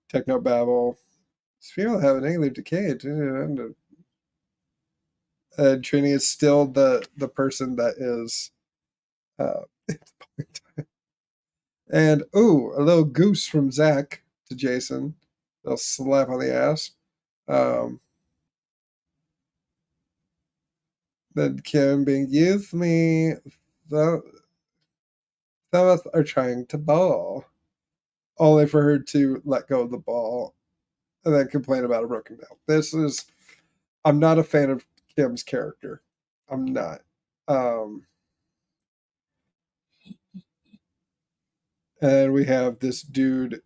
Techno babble. This female have an angular decay. Trini is still the person that is. And ooh, a little goose from Zach to Jason. A little slap on the ass. Then Kim being, use me. Some of us are trying to ball. Only for her to let go of the ball and then complain about a broken nail. I'm not a fan of Kim's character. I'm not. And we have this dude,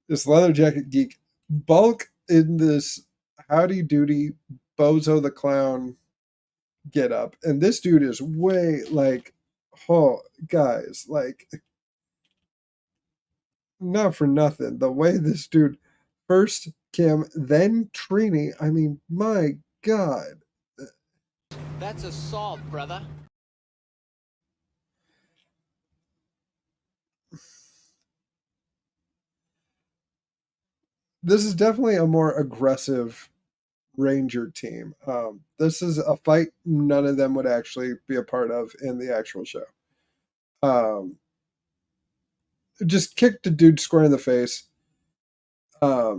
this leather jacket geek, Bulk in this Howdy Doody Bozo the Clown get up. And this dude is way like, oh, guys, like, not for nothing. The way this dude, first Kim, then Trini, I mean, my God. That's assault, brother. This is definitely a more aggressive Ranger team. This is a fight none of them would actually be a part of in the actual show. Just kicked a dude square in the face. I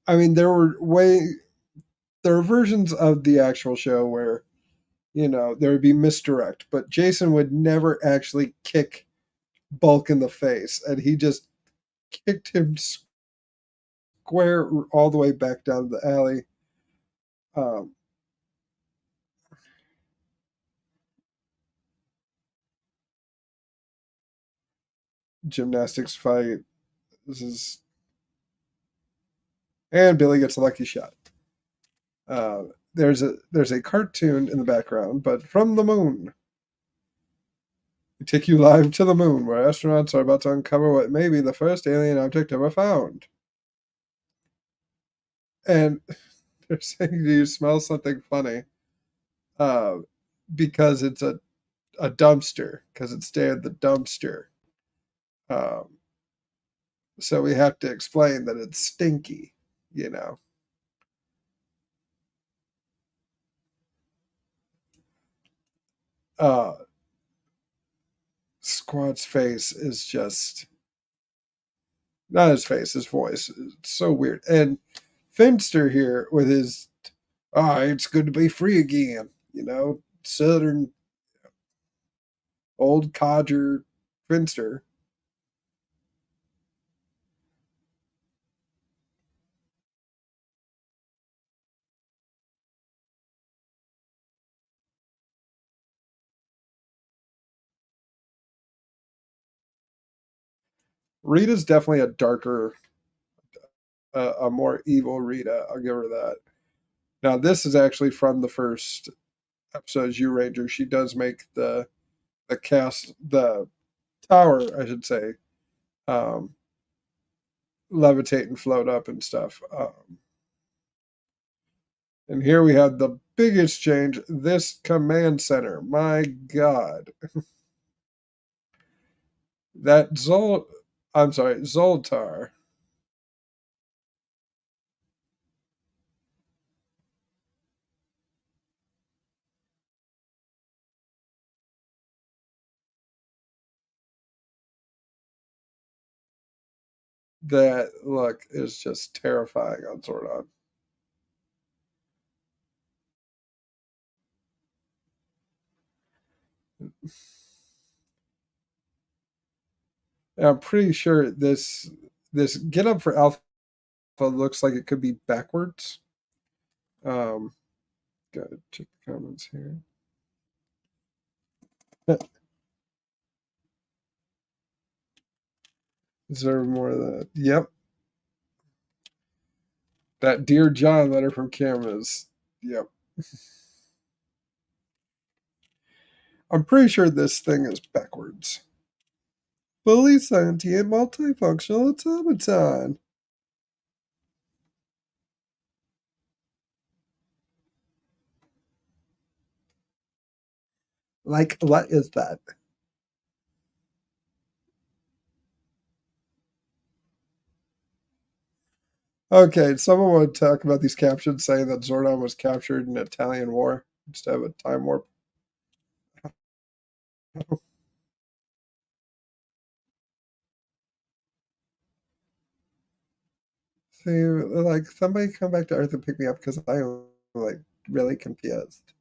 mean, there are versions of the actual show where, there would be misdirect, but Jason would never actually kick Bulk in the face, and he just kicked him square all the way back down the alley. Gymnastics fight. And Billy gets a lucky shot. There's a cartoon in the background, but from the moon. We take you live to the moon, where astronauts are about to uncover what may be the first alien object ever found. And they're saying, do you smell something funny? Because it's a dumpster, because it stared the dumpster. So we have to explain that it's stinky, Squad's face is just not his face, his voice. It's so weird. And Finster here with his it's good to be free again, Southern old codger Finster. Rita's definitely a darker, a more evil Rita. I'll give her that. Now, this is actually from the first episode of Ranger. She does make the tower, I should say, levitate and float up and stuff. And here we have the biggest change. This command center. My God. That Zoltar. That look is just terrifying on Zordon. And I'm pretty sure this get up for Alpha looks like it could be backwards. Gotta check the comments here. Is there more of that? Yep. That Dear John letter from Kim is, yep. I'm pretty sure this thing is backwards. Fully sentient, multifunctional automaton. Like, what is that? Okay, someone want to talk about these captions saying that Zordon was captured in an Italian war instead of a time warp. See, like, somebody come back to Earth and pick me up because I am, like, really confused.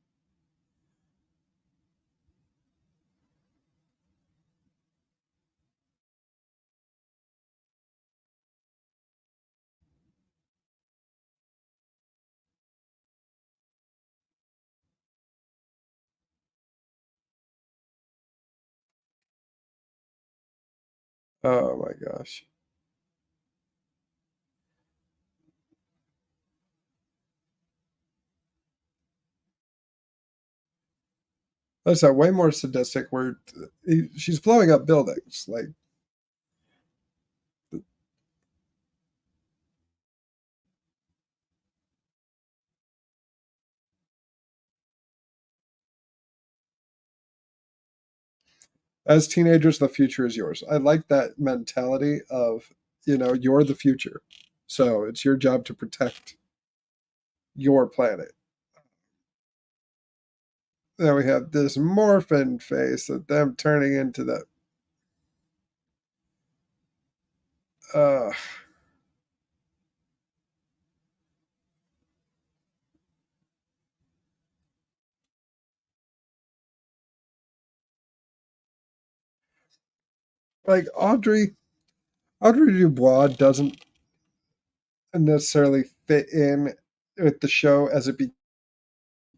Oh my gosh. That's way more sadistic. Where she's blowing up buildings, as teenagers, the future is yours. I like that mentality of, you're the future, so it's your job to protect your planet. Then we have this morphin face of them turning into the uh like Audrey Dubois doesn't necessarily fit in with the show as it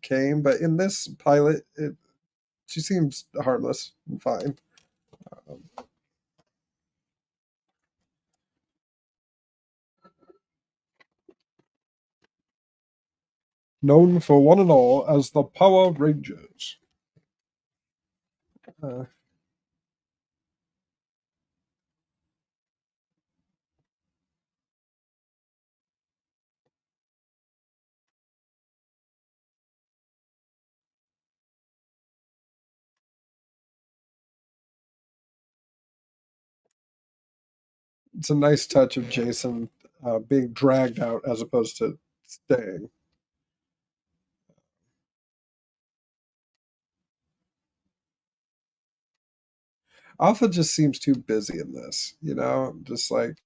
became, but in this pilot, she seems harmless and fine. Um, Known for one and all as the Power Rangers. Uh, it's a nice touch of Jason being dragged out as opposed to staying. Alpha just seems too busy in this, just like,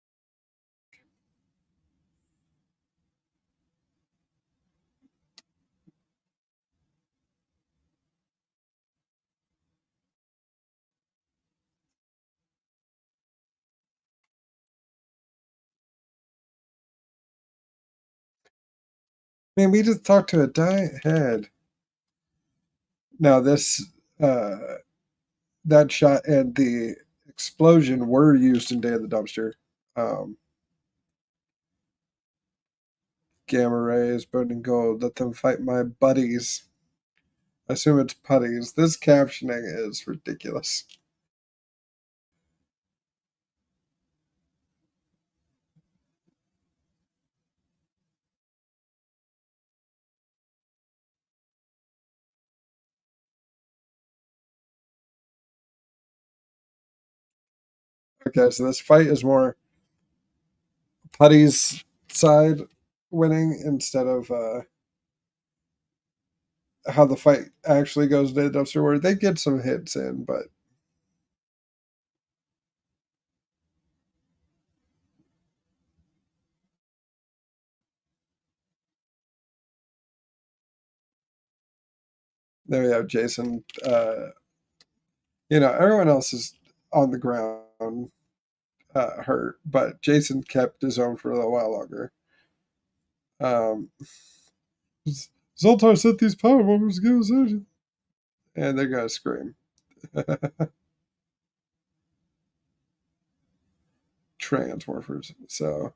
man, we just talked to a giant head. Now this that shot and the explosion were used in Day of the Dumpster. Um, Gamma rays, burning gold. Let them fight my buddies. I assume it's putties. This captioning is ridiculous. Okay, so this fight is more putties side winning instead of how the fight actually goes to the dumpster, where they get some hits in, but there we have Jason. Everyone else is on the ground hurt, but Jason kept his own for a little while longer. Zoltar sent these power bombers to give us energy. And they're going to scream. Transmorphers. So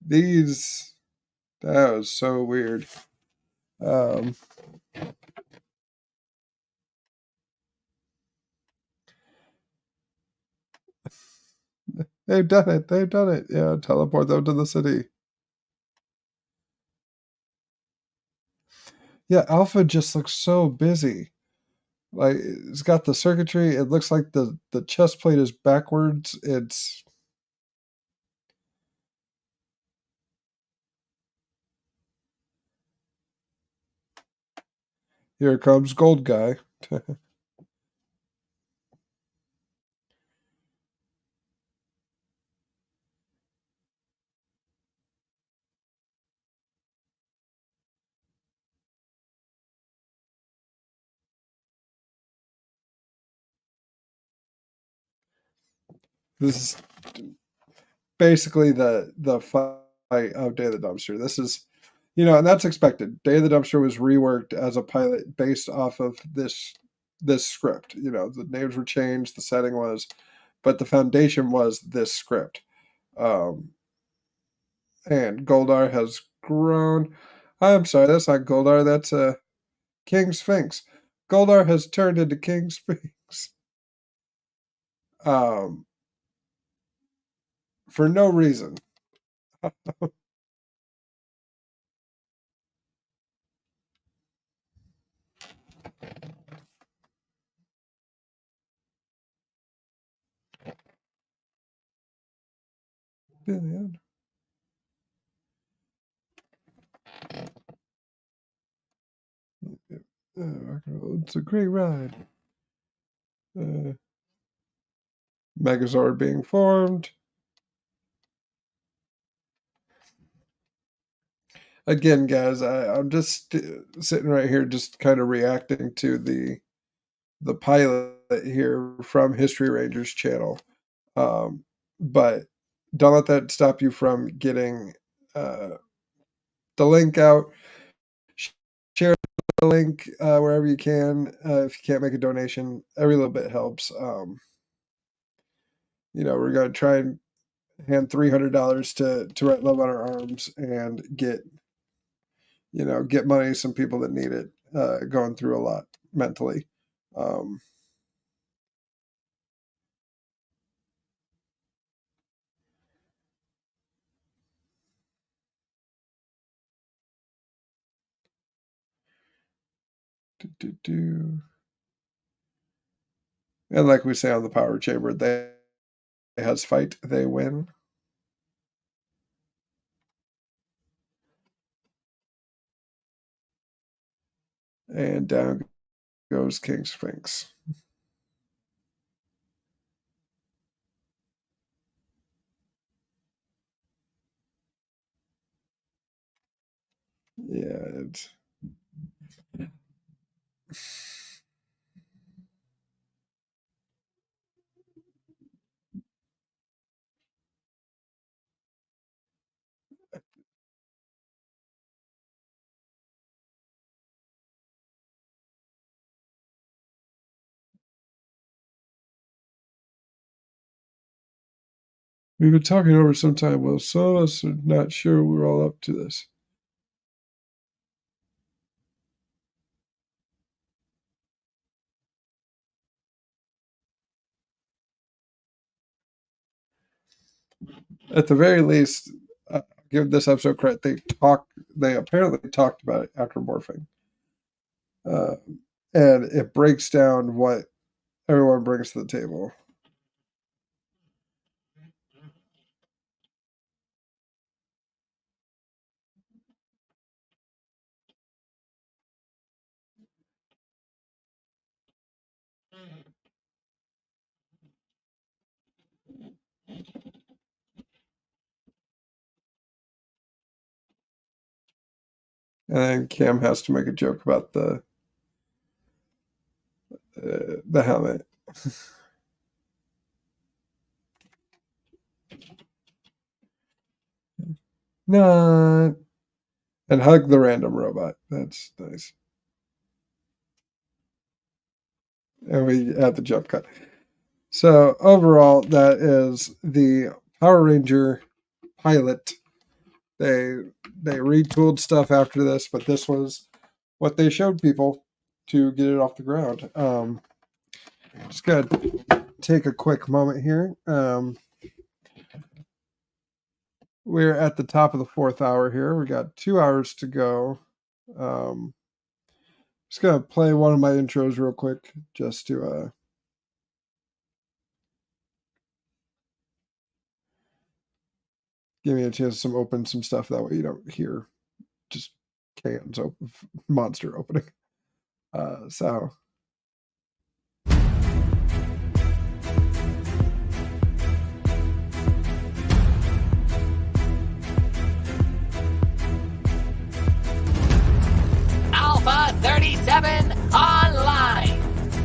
that was so weird. They've done it. Yeah, teleport them to the city. Yeah, Alpha just looks so busy. Like, it's got the circuitry. It looks like the chest plate is backwards. It's here comes Gold Guy. This is basically the fight of Day of the Dumpster. This is, and that's expected. Day of the Dumpster was reworked as a pilot based off of this script. The names were changed, the setting was, but the foundation was this script. And Goldar has grown. I'm sorry, that's not Goldar. That's King Sphinx. Goldar has turned into King Sphinx. For no reason. Billion. It's a great ride. Megazord being formed. Again, guys, I'm just sitting right here, just kind of reacting to the pilot here from History Rangers channel. But don't let that stop you from getting the link out. Share the link wherever you can. If you can't make a donation, every little bit helps. We're going to try and hand $300 to Right Love on Our Arms and get money to some people that need it, going through a lot mentally. And like we say on the Power Chamber, they has fight, they win. And down goes King Sphinx. Yeah, it's we've been talking over some time. Well, some of us are not sure we're all up to this. At the very least, give this episode credit. They apparently talked about it after morphing. And it breaks down what everyone brings to the table. And then Cam has to make a joke about the helmet. Not. And hug the random robot. That's nice. And we add the jump cut. So overall, that is the Power Ranger pilot. They retooled stuff after this, but this was what they showed people to get it off the ground. Just gotta take a quick moment here. We're at the top of the 4th hour here. We got 2 hours to go. Just gonna play one of my intros real quick, just to give me a chance to open some stuff. That way you don't hear just cans monster opening. So. Alpha 37 online.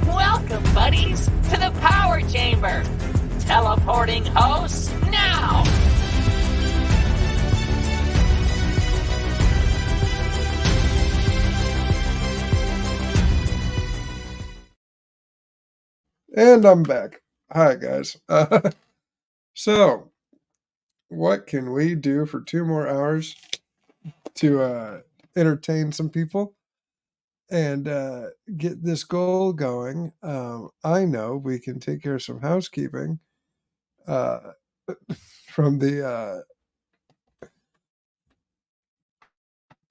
Welcome, buddies, to the power chamber. Teleporting hosts now. And I'm back. Hi, guys. So, what can we do for 2 more hours to entertain some people and get this goal going? I know we can take care of some housekeeping from the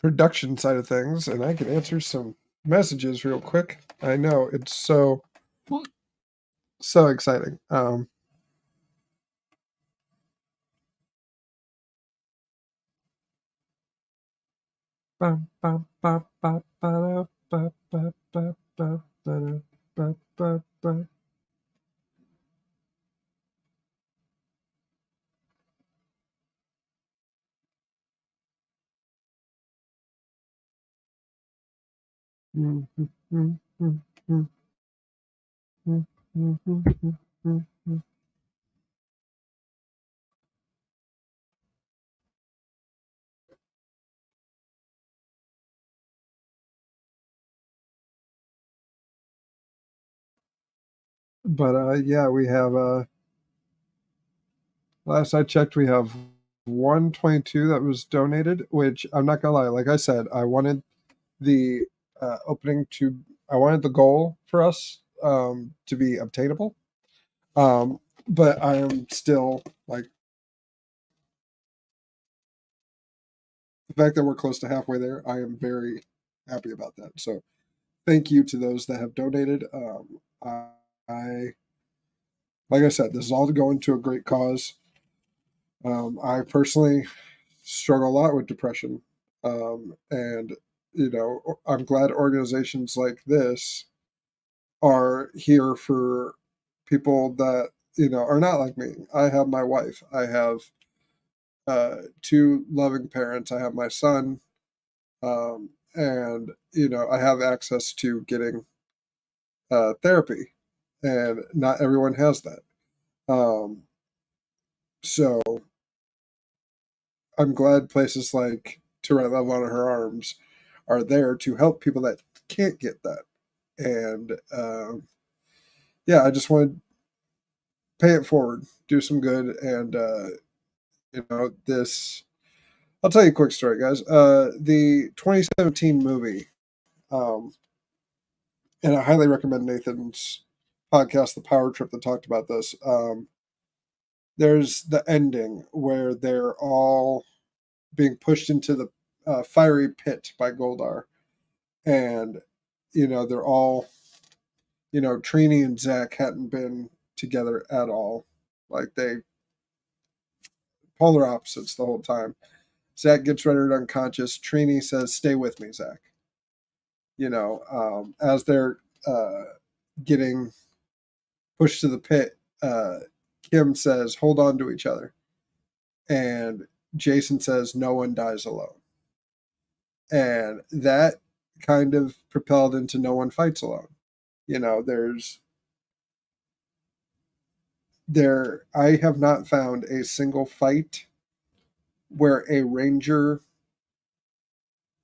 production side of things, and I can answer some messages real quick. I know it's so exciting. But yeah, we have last I checked, we have 122 that was donated, which I'm not gonna lie, like I said, I wanted the opening to, I wanted the goal for us to be obtainable. But I am still like, the fact that we're close to halfway there, I am very happy about that. So thank you to those that have donated. I like I said, this is all to go into a great cause. I personally struggle a lot with depression. And, you know, I'm glad organizations like this are here for people that, you know, are not like me. I have my wife. I have 2 loving parents. I have my son. And, you know, I have access to getting therapy. And not everyone has that. So I'm glad places like To Write Love on Her Arms are there to help people that can't get that. And yeah, I just want to pay it forward, do some good, and you know, this. I'll tell you a quick story, guys. The 2017 movie, and I highly recommend Nathan's podcast, The Power Trip, that talked about this. There's the ending where they're all being pushed into the fiery pit by Goldar, and you know they're all, you know, Trini and Zach hadn't been together at all, like they polar opposites the whole time. Zach gets rendered unconscious. Trini says, "Stay with me, Zach." You know, as they're getting pushed to the pit, Kim says, "Hold on to each other," and Jason says, "No one dies alone." And that kind of propelled into No One Fights Alone. You know, I have not found a single fight where a ranger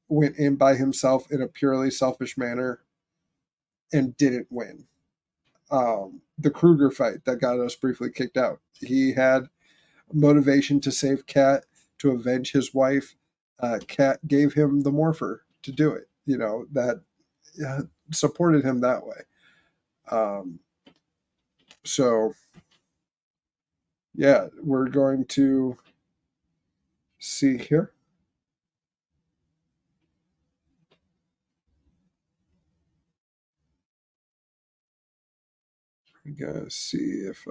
went in by himself in a purely selfish manner and didn't win. The Kruger fight that got us briefly kicked out, he had motivation to save Kat, to avenge his wife. Kat gave him the morpher to do it. You know, that supported him that way. So, yeah, we're going to see here. We gotta see if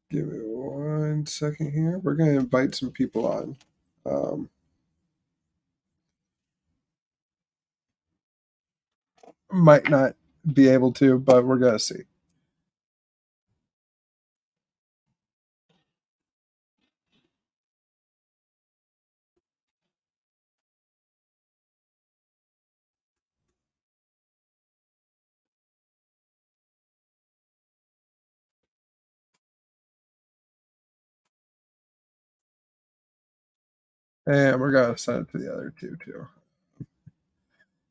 give me 1 second here. We're gonna invite some people on. Might not be able to, but we're gonna see. And we're gonna send it to the other two too.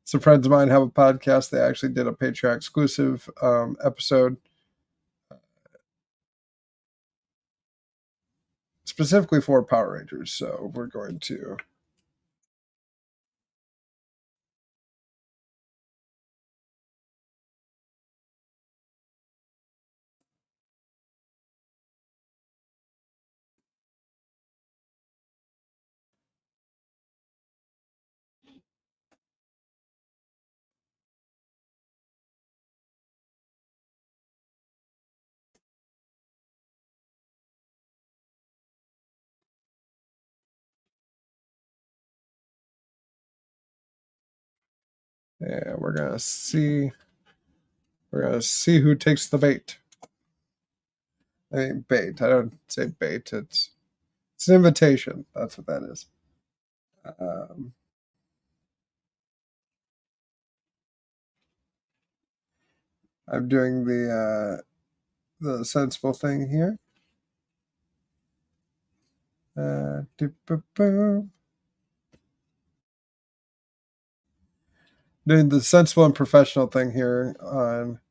Some friends of mine have a podcast. They actually did a Patreon exclusive episode specifically for Power Rangers. So we're going to. And we're gonna see. We're gonna see who takes the bait. I mean bait. I don't say bait. It's an invitation. That's what that is. I'm doing the sensible thing here. Doing the sensible and professional thing here on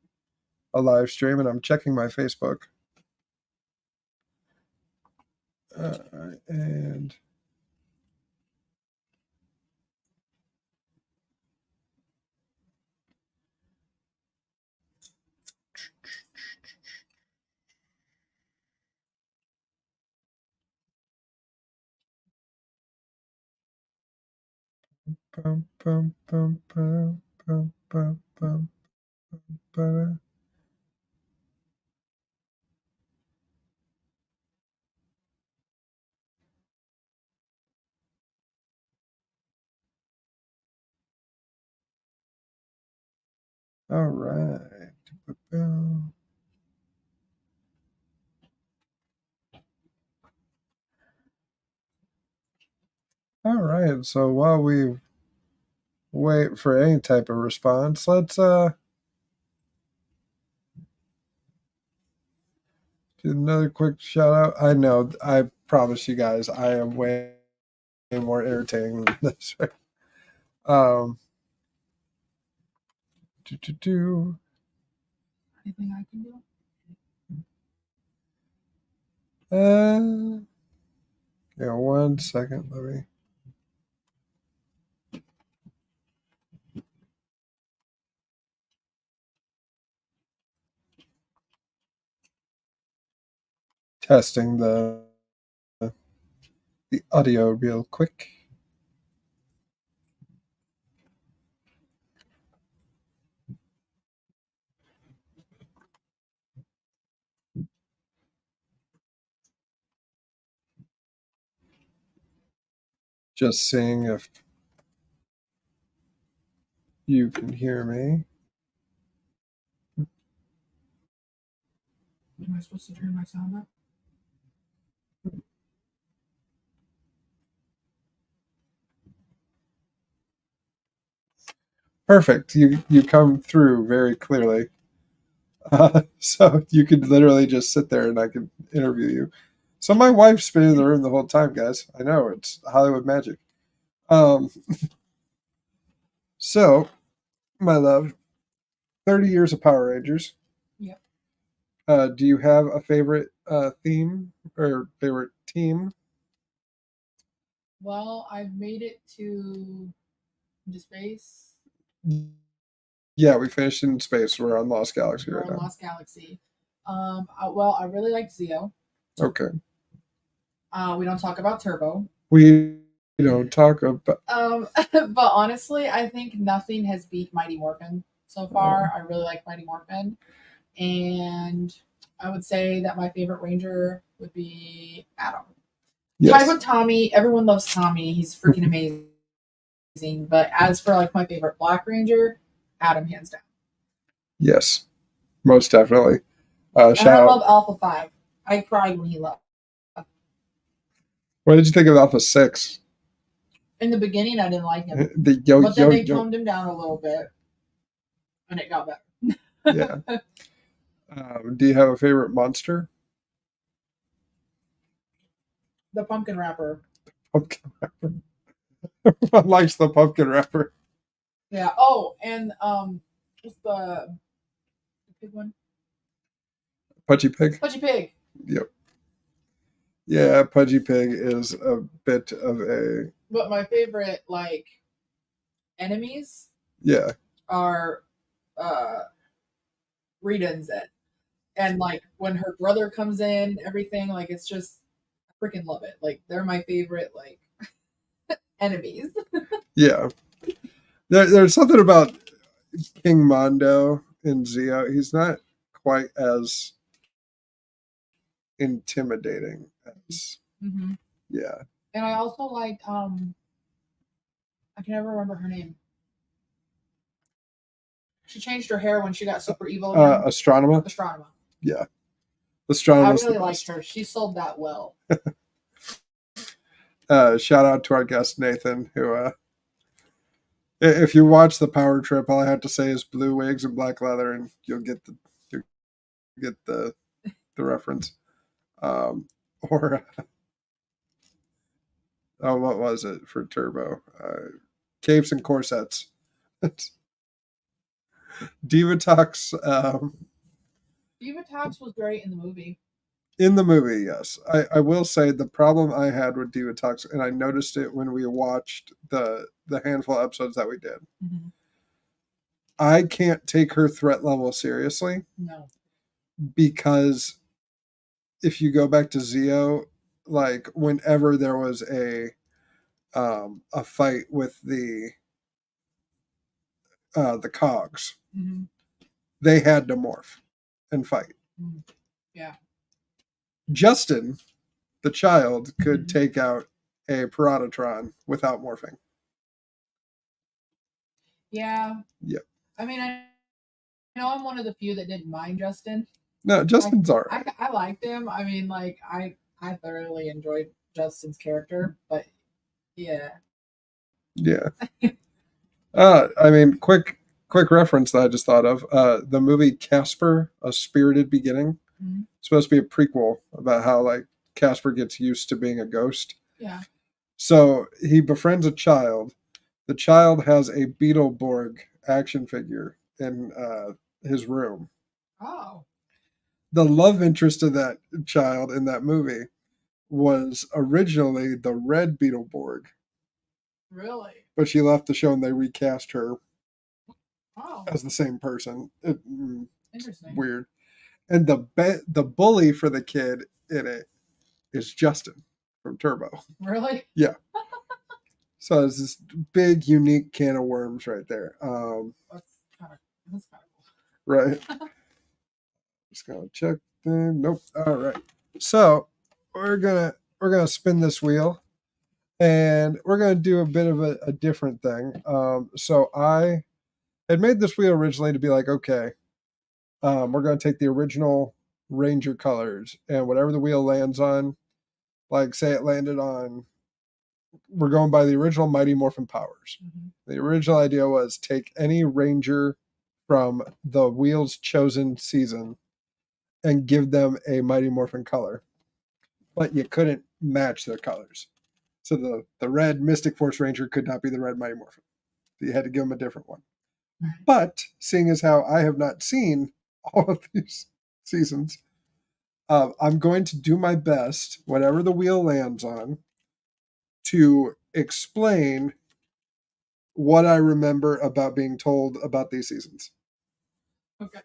a live stream, and I'm checking my Facebook. And bum, bum, bum, bum, bum, bum, bum, bum. All right. All right. So while we wait for any type of response, let's do another quick shout out. I know, I promise you guys, I am way more irritating than this. Anything I can do? Yeah, 1 second. Let me. Testing the audio real quick. Just seeing if you can hear me. Am I supposed to turn my sound up? Perfect. You come through very clearly. So you could literally just sit there and I could interview you. So my wife's been in the room the whole time, guys. I know, it's Hollywood magic. So, my love, 30 years of Power Rangers. Yep. Do you have a favorite theme or favorite team? Well, I've made it to space. Yeah, we finished in space. We're on Lost Galaxy We're right on now. Lost Galaxy. Well, I really like Zeo. Okay. We don't talk about Turbo. We Talk about. But honestly, I think nothing has beat Mighty Morphin so far. I really like Mighty Morphin, and I would say that my favorite Ranger would be Adam. Tied Yes. with Tommy. Everyone loves Tommy. He's freaking amazing. But as for like my favorite Black Ranger, Adam hands down. Yes. Most definitely. And Shout I out. love Alpha 5. I cried when he left. What did you think of Alpha 6? In the beginning, I didn't like him. The But then they toned him down a little bit, and it got better. Yeah. Do you have a favorite monster? The pumpkin wrapper. Pumpkin wrapper. Everyone likes the pumpkin wrapper. Yeah. Oh, and what's the big one? Pudgy Pig? Pudgy Pig. Yep. Yeah, Pudgy Pig is a bit of a. But my favorite, like, enemies Yeah. are Rita and Zed. And, like, when her brother comes in, everything, like, it's just, I freaking love it. Like, they're my favorite, like, enemies. Yeah. There's something about King Mondo in Zio. He's not quite as intimidating as. Mm-hmm. Yeah. And I also like, I can never remember her name. She changed her hair when she got super evil again. Astronema? Astronema. Yeah. I Astronema's really the liked best. her. She sold that well. Shout out to our guest Nathan, who if you watch the Power Trip, all I have to say is blue wigs and black leather, and you'll get the reference. Or what was it for Turbo? Capes and corsets. Divatox. Divatox was great in the movie. In the movie, yes. I will say the problem I had with Divatox, and I noticed it when we watched the handful of episodes that we did. Mm-hmm. I can't take her threat level seriously. No. Because if you go back to Zio, like whenever there was a fight with the cogs, Mm-hmm. they had to morph and fight. Mm-hmm. Yeah. Justin, the child, could Mm-hmm. take out a Pteranodon without morphing. Yeah. Yep. I mean, I know I'm one of the few that didn't mind Justin. No, Justin's all right. I liked him. I mean, like, I thoroughly enjoyed Justin's character, but yeah. Yeah. I mean, quick reference that I just thought of. The movie Casper, A Spirited Beginning. Mm-hmm. It's supposed to be a prequel about how like Casper gets used to being a ghost. Yeah. So he befriends a child. The child has a Beetleborg action figure in his room. Oh. The love interest of that child in that movie was originally the red Beetleborg, Really? but she left the show and they recast her Oh. as the same person. Interesting. Weird. And the bully for the kid in it is Justin from Turbo. Really? Yeah. So it's this big, unique can of worms right there. That's kind of cool. Right. Just gonna check. Nope. All right. So we're gonna spin this wheel, and we're gonna do a bit of a different thing. So I had made this wheel originally to be like, okay, we're gonna take the original Ranger colors, and whatever the wheel lands on, like say it landed on. We're going by the original Mighty Morphin powers. Mm-hmm. The original idea was take any Ranger from the wheel's chosen season and give them a Mighty Morphin color. But you couldn't match their colors. So the red Mystic Force Ranger could not be the red Mighty Morphin. So you had to give them a different one. But seeing as how I have not seen all of these seasons, I'm going to do my best, whatever the wheel lands on, to explain what I remember about being told about these seasons. Okay.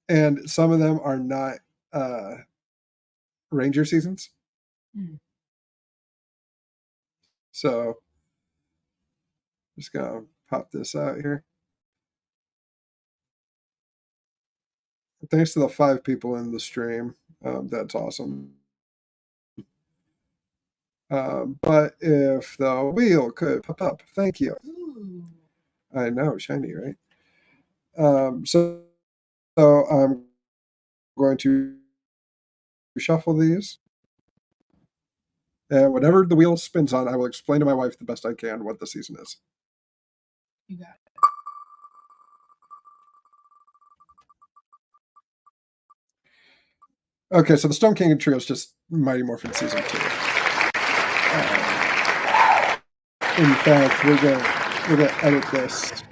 And some of them are not Ranger seasons. So just gonna pop this out here. Thanks to the 5 people in the stream. That's awesome. But if the wheel could pop up, thank you. Ooh. I know, shiny, right? So I'm going to shuffle these. And whatever the wheel spins on, I will explain to my wife the best I can what the season is. You got it. Okay, so the Stone King and Trio is just Mighty Morphin Season 2. In fact, we're gonna edit this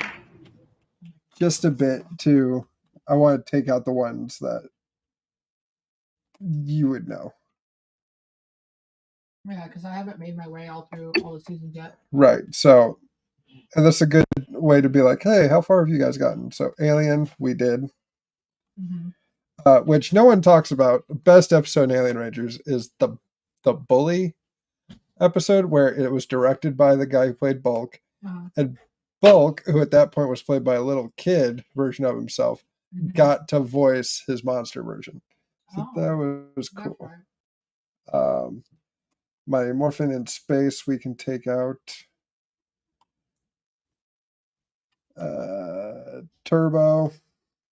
just a bit to. I want to take out the ones that you would know. Yeah, because I haven't made my way all through all the seasons yet. Right. So, and that's a good way to be like, hey, how far have you guys gotten? So, Alien, we did. Mm-hmm. Which no one talks about. Best episode in Alien Rangers is the bully episode where it was directed by the guy who played Bulk, and Bulk, who at that point was played by a little kid version of himself, got to voice his monster version. So that was cool. Right. My Morphin in Space we can take out. Turbo.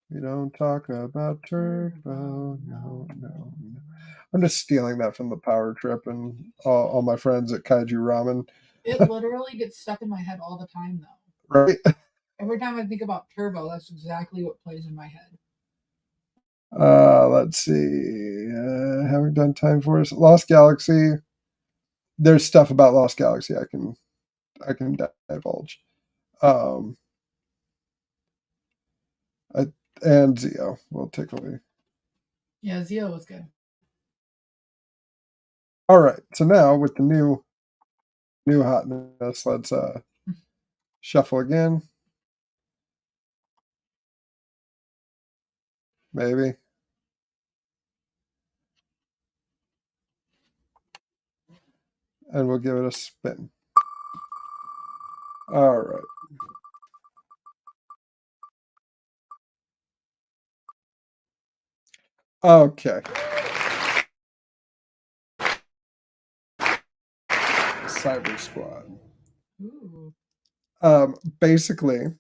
We don't talk about Turbo. No. I'm just stealing that from the Power Trip and all my friends at Kaiju Ramen. It literally gets stuck in my head all the time, though. Right? Every time I think about Turbo, that's exactly what plays in my head. Let's see. Haven't done Time Force. Lost Galaxy. There's stuff about Lost Galaxy I can divulge. And Zeo. We'll take away. Yeah, Zeo was good. All right. So now with the new hotness, let's shuffle again. Maybe. And we'll give it a spin. All right. Okay. Cyber Squad. Ooh. Basically,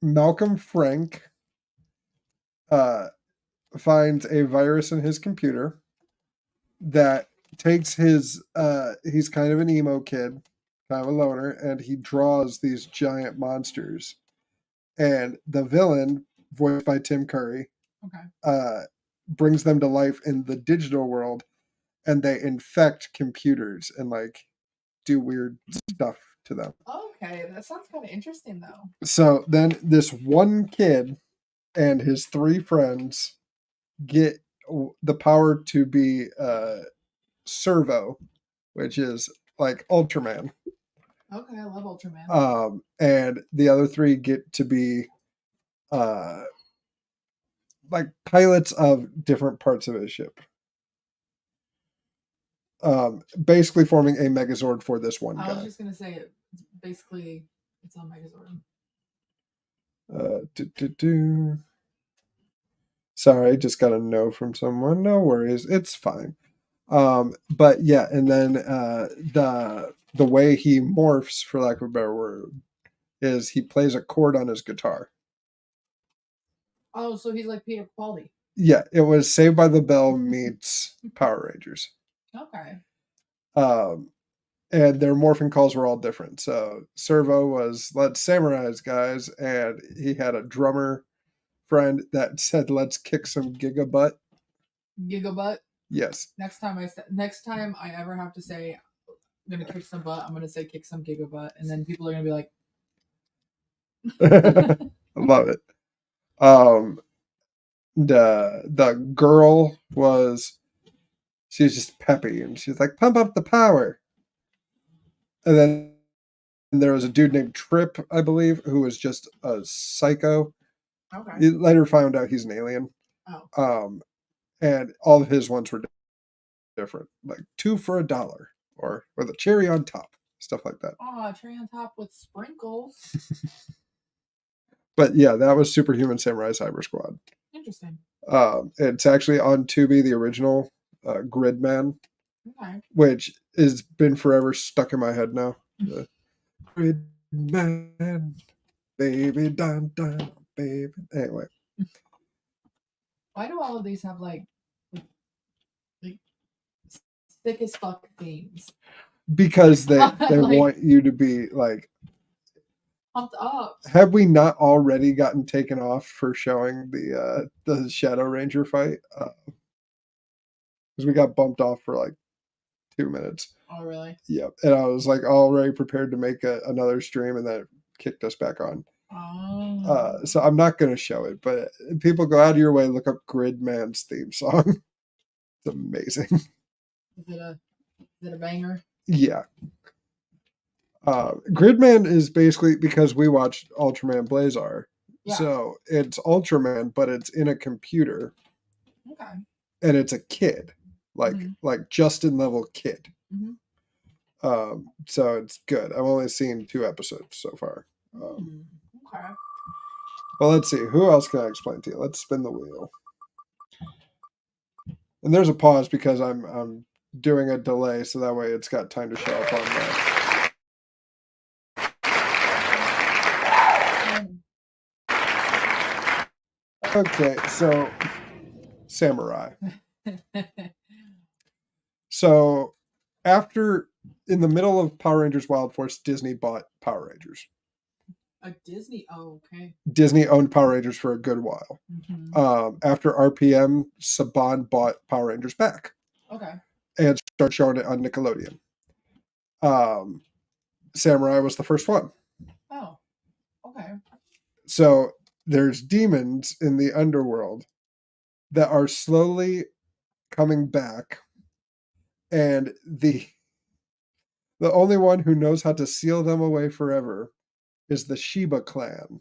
Malcolm Frank finds a virus in his computer that takes his he's kind of an emo kid, kind of a loner, and he draws these giant monsters. And the villain, voiced by Tim Curry, brings them to life in the digital world, and they infect computers and like do weird stuff to them. Okay, that sounds kind of interesting, though. So then this one kid and his 3 friends get the power to be Servo, which is like Ultraman. Okay, I love Ultraman. And the other 3 get to be like pilots of different parts of his ship. Basically forming a Megazord for this one guy. I was just gonna say basically it's on Megazord. Sorry, I just got a no from someone. No worries, it's fine. But yeah, and then the way he morphs, for lack of a better word, is he plays a chord on his guitar. Oh, so he's like Peter Capaldi. Yeah, it was Saved by the Bell meets Power Rangers. Okay. And their morphing calls were all different. So Servo was "Let's Samurais, guys," and he had a drummer friend that said, "Let's kick some gigabutt." Gigabutt. Yes. Next time I ever have to say I'm gonna kick some butt, I'm gonna say kick some gigabutt, and then people are gonna be like, I love it. The girl she's just peppy and she's like, "Pump up the power." And then there was a dude named Trip, I believe, who was just a psycho. Okay. You later found out he's an alien. Oh. And all of his ones were different, like $2 for $1. or with a cherry on top, stuff like that. Oh, cherry on top with sprinkles. But yeah, that was Superhuman Samurai Cyber Squad. Interesting. It's actually on Tubi, the original Gridman, Okay. which has been forever stuck in my head now. Gridman, baby, dun dun, baby. Anyway, Why do all of these have like thick as fuck themes? because they Like- want you to be like, Pumped up. have we not already gotten taken off for showing the Shadow Ranger fight? Because we got bumped off for like 2 minutes. Oh, really? Yep. And I was like already prepared to make another stream, and then it kicked us back on. Oh. So I'm not going to show it, but people go out of your way, look up Gridman's theme song. It's amazing. Is it a banger? Yeah. Gridman is basically, because we watched Ultraman Blazar. Yeah. So it's Ultraman, but it's in a computer, Okay. and it's a kid, like Mhm. like Justin level kid. Mhm. So it's good. I've only seen 2 episodes so far. Okay. Well, let's see. Who else can I explain to you? Let's spin the wheel. And there's a pause because I'm doing a delay, so that way it's got time to show up on that. Okay, so Samurai. So after, in the middle of Power Rangers Wild Force, Disney bought Power Rangers. A Disney. Oh, okay. Disney owned Power Rangers for a good while. Mhm. After RPM, Saban bought Power Rangers back Okay. and started showing it on Nickelodeon. Samurai was the first one. Oh. Okay. So there's demons in the underworld that are slowly coming back, and the only one who knows how to seal them away forever is the Shiba clan,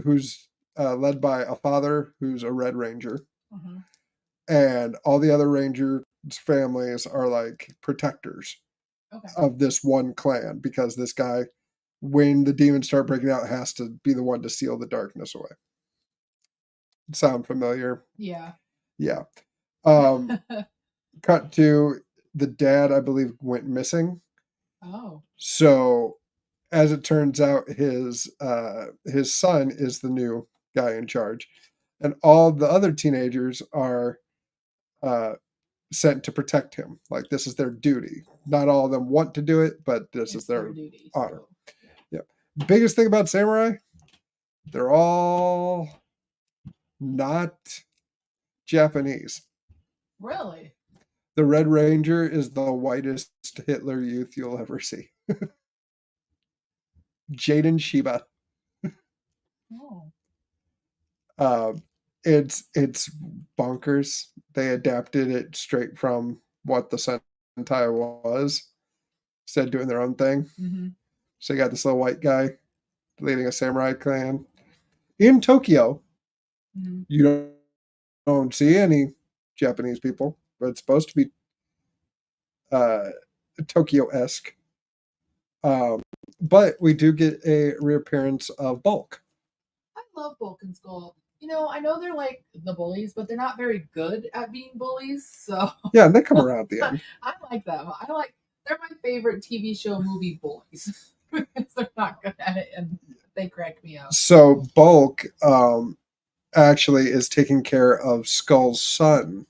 who's led by a father who's a Red Ranger, Mhm. and all the other Rangers' families are like protectors Okay. of this one clan, because this guy, when the demons start breaking out, has to be the one to seal the darkness away. Sound familiar? Yeah. Yeah. Cut to the dad, I believe, went missing. Oh. So as it turns out, his son is the new guy in charge, and all the other teenagers are sent to protect him. Like, this is their duty. Not all of them want to do it, but this is their duty. honor. Yeah. Biggest thing about Samurai, they're all not Japanese. Really? The Red Ranger is the whitest Hitler Youth you'll ever see. Jaden Shiba. Oh. It's bonkers. They adapted it straight from what the Sentai was, instead of doing their own thing. Mm-hmm. So you got this little white guy leading a samurai clan in Tokyo. Mm-hmm. You don't see any Japanese people, but it's supposed to be Tokyo-esque. But we do get a reappearance of Bulk. I love Bulk and Skull. You know, I know they're like the bullies, but they're not very good at being bullies. So Yeah, and they come around at the end. I like them. They're my favorite TV show movie bullies. They're not good at it, and they crack me up. So Bulk actually is taking care of Skull's son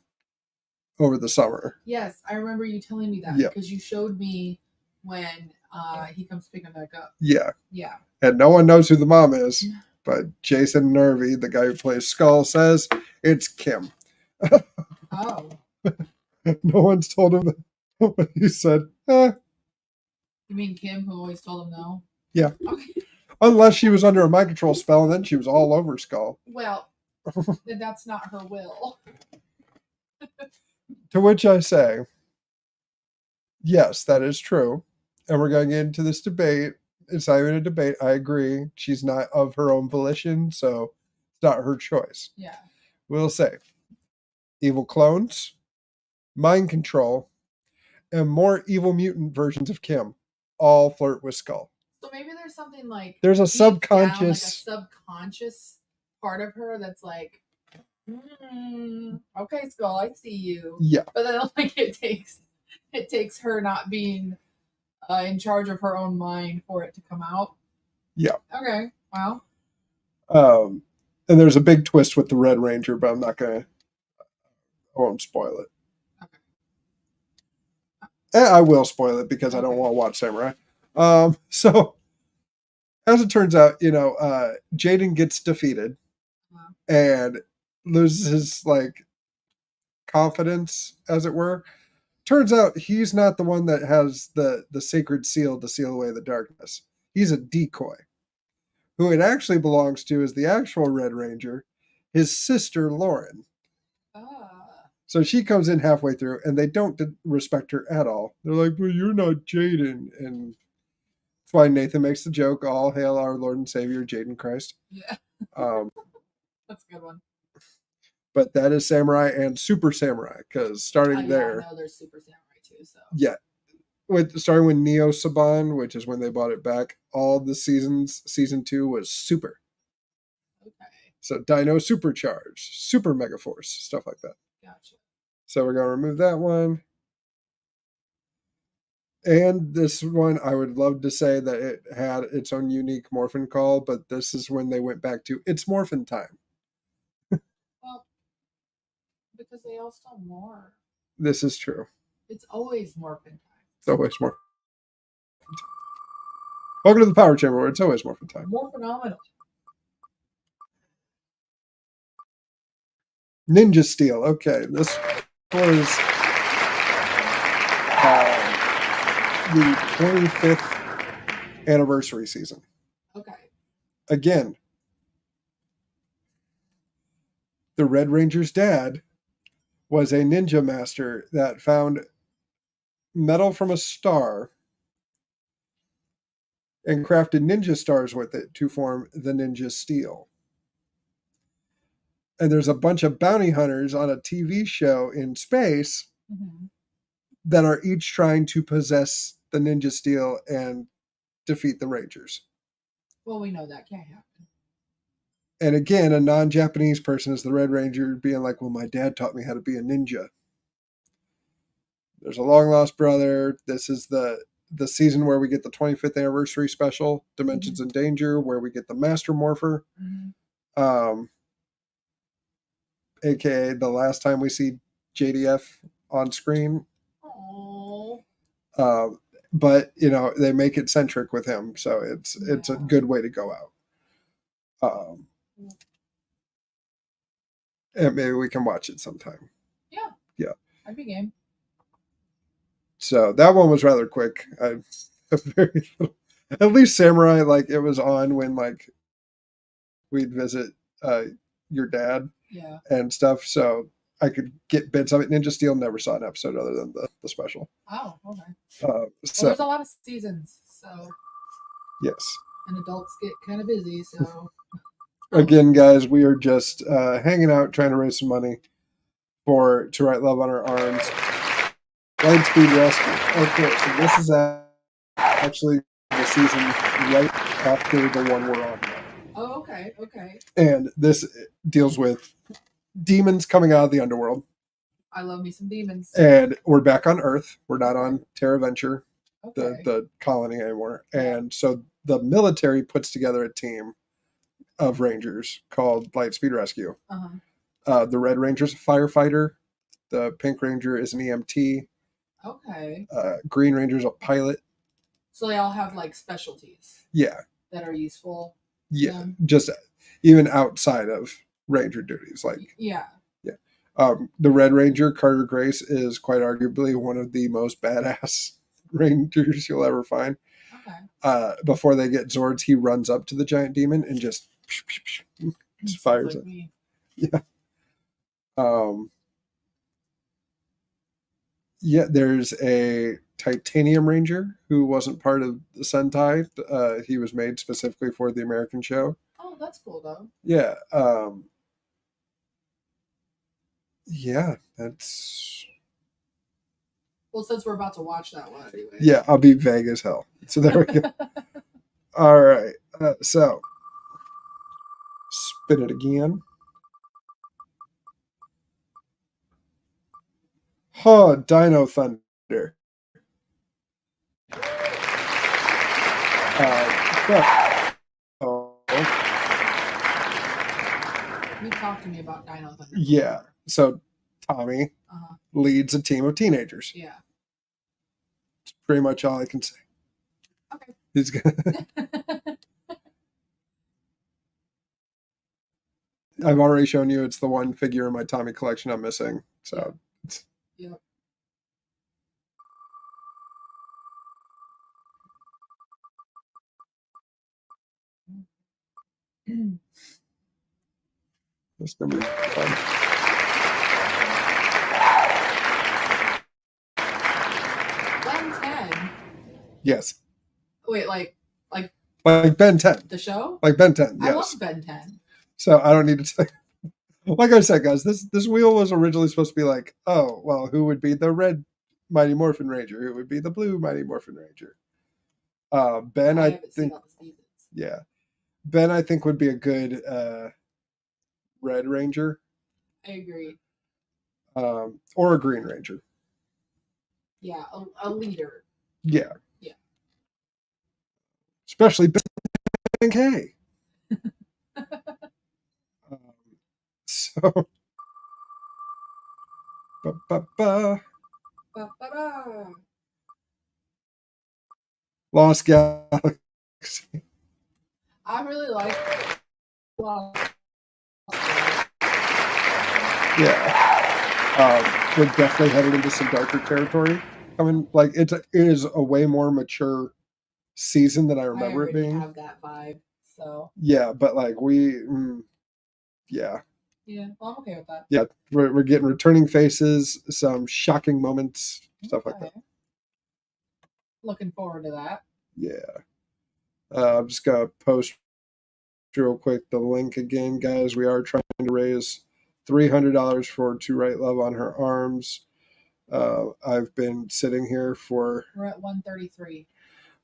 over the summer. Yes, I remember you telling me that Yeah. because you showed me when he comes to pick him back up. Yeah. Yeah. And no one knows who the mom is, but Jason Nervy, the guy who plays Skull, says it's Kim. Oh. No one's told him that, but he said, eh. You mean Kim, who always told him no? Yeah. Okay. Unless she was under a mind control spell, and then she was all over Skull. Well, then that's not her will. To which I say, yes, that is true. And we're going to get into this debate. It's not even a debate. I agree. She's not of her own volition, so it's not her choice. Yeah. We'll say evil clones, mind control, and more evil mutant versions of Kim all flirt with Skull. So maybe there's something like There's a deep down, subconscious. like a subconscious part of her that's like, okay, Skull, I see you. Yeah. But then like it takes her not being in charge of her own mind for it to come out. Yeah. Okay. Wow. And there's a big twist with the Red Ranger, but I won't spoil it. I will spoil it because I don't want to watch Samurai. So, as it turns out, Jaden gets defeated and loses his like confidence, as it were. Turns out he's not the one that has the sacred seal to seal away the darkness. He's a decoy. Who it actually belongs to is the actual Red Ranger, his sister Lauren. So she comes in halfway through, and they don't respect her at all. They're like, well, you're not Jaden. And that's why Nathan makes the joke, all hail our Lord and Savior, Jaden Christ. Yeah. That's a good one. But that is Samurai and Super Samurai, because starting there... I know there's Super Samurai too, so... Yeah. Starting with Neo Saban, which is when they bought it back, all the seasons, season 2 was Super. Okay. So Dino Supercharged, Super Megaforce, stuff like that. Gotcha. So we're going to remove that one. And this one, I would love to say that it had its own unique Morphin call, but this is when they went back to, it's Morphin time. Well, because they all still morph. This is true. It's always Morphin time. It's always Morphin time. Welcome to the Power Chamber, where it's always Morphin time. MORPHENOMINAL. Ninja Steel. Okay, this was the 25th anniversary season. Okay. Again, the Red Ranger's dad was a ninja master that found metal from a star and crafted ninja stars with it to form the Ninja Steel. And there's a bunch of bounty hunters on a TV show in space that are each trying to possess the Ninja Steel and defeat the Rangers. Well, we know that can't happen. And again, a non-Japanese person is the Red Ranger being like, well, my dad taught me how to be a ninja. There's a long-lost brother. This is the season where we get the 25th anniversary special, Dimensions in Danger, where we get the Master Morpher. AKA the last time we see JDF on screen. Oh. But they make it centric with him, so it's a good way to go out. And maybe we can watch it sometime. Yeah. I'd be game. So that one was rather quick. At least Samurai, like it was on when like we'd visit your dad. Yeah. And stuff, so I could get bits of it. Ninja Steel never saw an episode other than the special. Oh, okay. So Well, there's a lot of seasons, so yes. And adults get kind of busy, so Again, guys, we are just hanging out, trying to raise some money to write Love on Our Arms. Lightspeed Rescue. Okay, so this is actually the season right after the one we're on now. Oh, okay, okay. And this deals with demons coming out of the underworld. I love me some demons. And we're back on Earth. We're not on Terra Venture, Okay. the colony anymore. And so the military puts together a team of Rangers called Lightspeed Rescue. The Red Ranger's a firefighter. The Pink Ranger is an EMT. Okay. Green Ranger's a pilot. So they all have like specialties. Yeah. That are useful. Yeah. Just even outside of Ranger duties. Like Yeah. Yeah. The Red Ranger, Carter Grace, is quite arguably one of the most badass Rangers you'll ever find. Okay. Before they get Zords, he runs up to the giant demon and just fires like it. Me. Yeah. Yeah, there's a Titanium Ranger who wasn't part of the Sentai. He was made specifically for the American show. Oh, that's cool though. Yeah. Yeah, that's Well, since we're about to watch that one anyway. Yeah, I'll be vague as hell. So there we go. All right. So spin it again. Huh, Dino Thunder. You talked to me about Dino Thunder. Yeah. So Tommy leads a team of teenagers. Yeah. It's pretty much all I can say. Okay. He's gonna I've already shown you it's the one figure in my Tommy collection I'm missing. So Yep. it's gonna be fun. Ben 10. Yes. Wait, like Like Ben 10. the show? Like Ben 10, I love yes. Ben 10. So I don't need to say. Like I said, guys, this wheel was originally supposed to be like, oh, well, who would be the red Mighty Morphin Ranger? Who would be the blue Mighty Morphin Ranger? Ben, I haven't seen think, all the seasons. yeah. Ben, I think, would be a good Red Ranger. I agree. Or a Green Ranger. Yeah, a leader. Yeah. Yeah. Especially Ben K. So. Ba-ba-ba. Ba-ba-ba. Lost Galaxy. I really like. Yeah. We're definitely headed into some darker territory. I mean, like it is a way more mature season than I remember it being. Have that vibe, so yeah, but like yeah, well, I'm okay with that. Yeah, we're getting returning faces, some shocking moments, stuff like that. Looking forward to that. Yeah, I'm just gonna post real quick the link again, guys. We are trying to raise $300 for To Write Love on Her Arms. I've been sitting here for. We're at 133.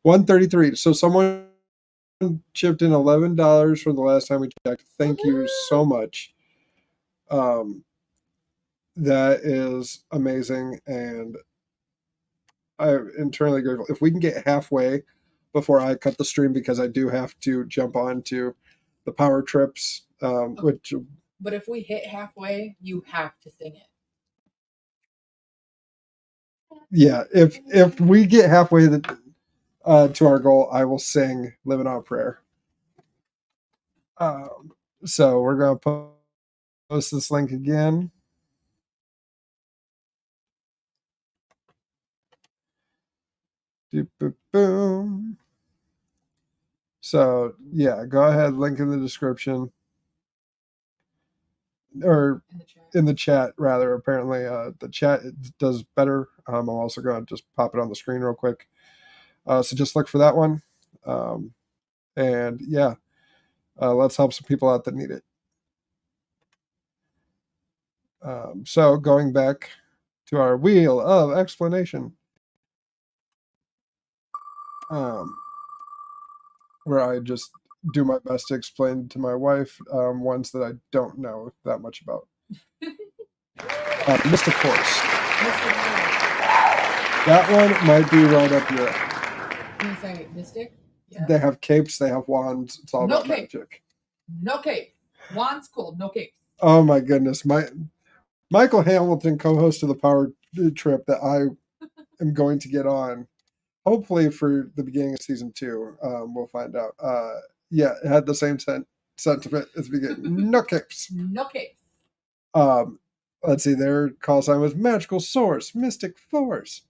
133. So someone chipped in $11 from the last time we checked. Thank you so much. That is amazing, and I'm internally grateful. If we can get halfway before I cut the stream, because I do have to jump on to the power trips, which. But if we hit halfway, you have to sing it. Yeah, if we get halfway to our goal, I will sing "Living on a Prayer." So we're gonna post this link again. Boom. So yeah, go ahead, link in the description. Or in the chat rather. Apparently the chat does better. I'm also going to just pop it on the screen real quick. So just look for that one. And yeah, let's help some people out that need it. So going back to our wheel of explanation, where I just do my best to explain to my wife ones that I don't know that much about. Mystic Horse. That one might be right up your alley. You say Mystic? Yeah. They have capes, they have wands. It's all about magic. No cape. Wands, cool. No cape. Oh my goodness. Michael Hamilton, co-host of the Power Trip that I am going to get on, hopefully for the beginning of season 2. We'll find out. Yeah, it had the same sentiment at the beginning. No capes. No capes. Let's see, their call sign was Magical Source, Mystic Force.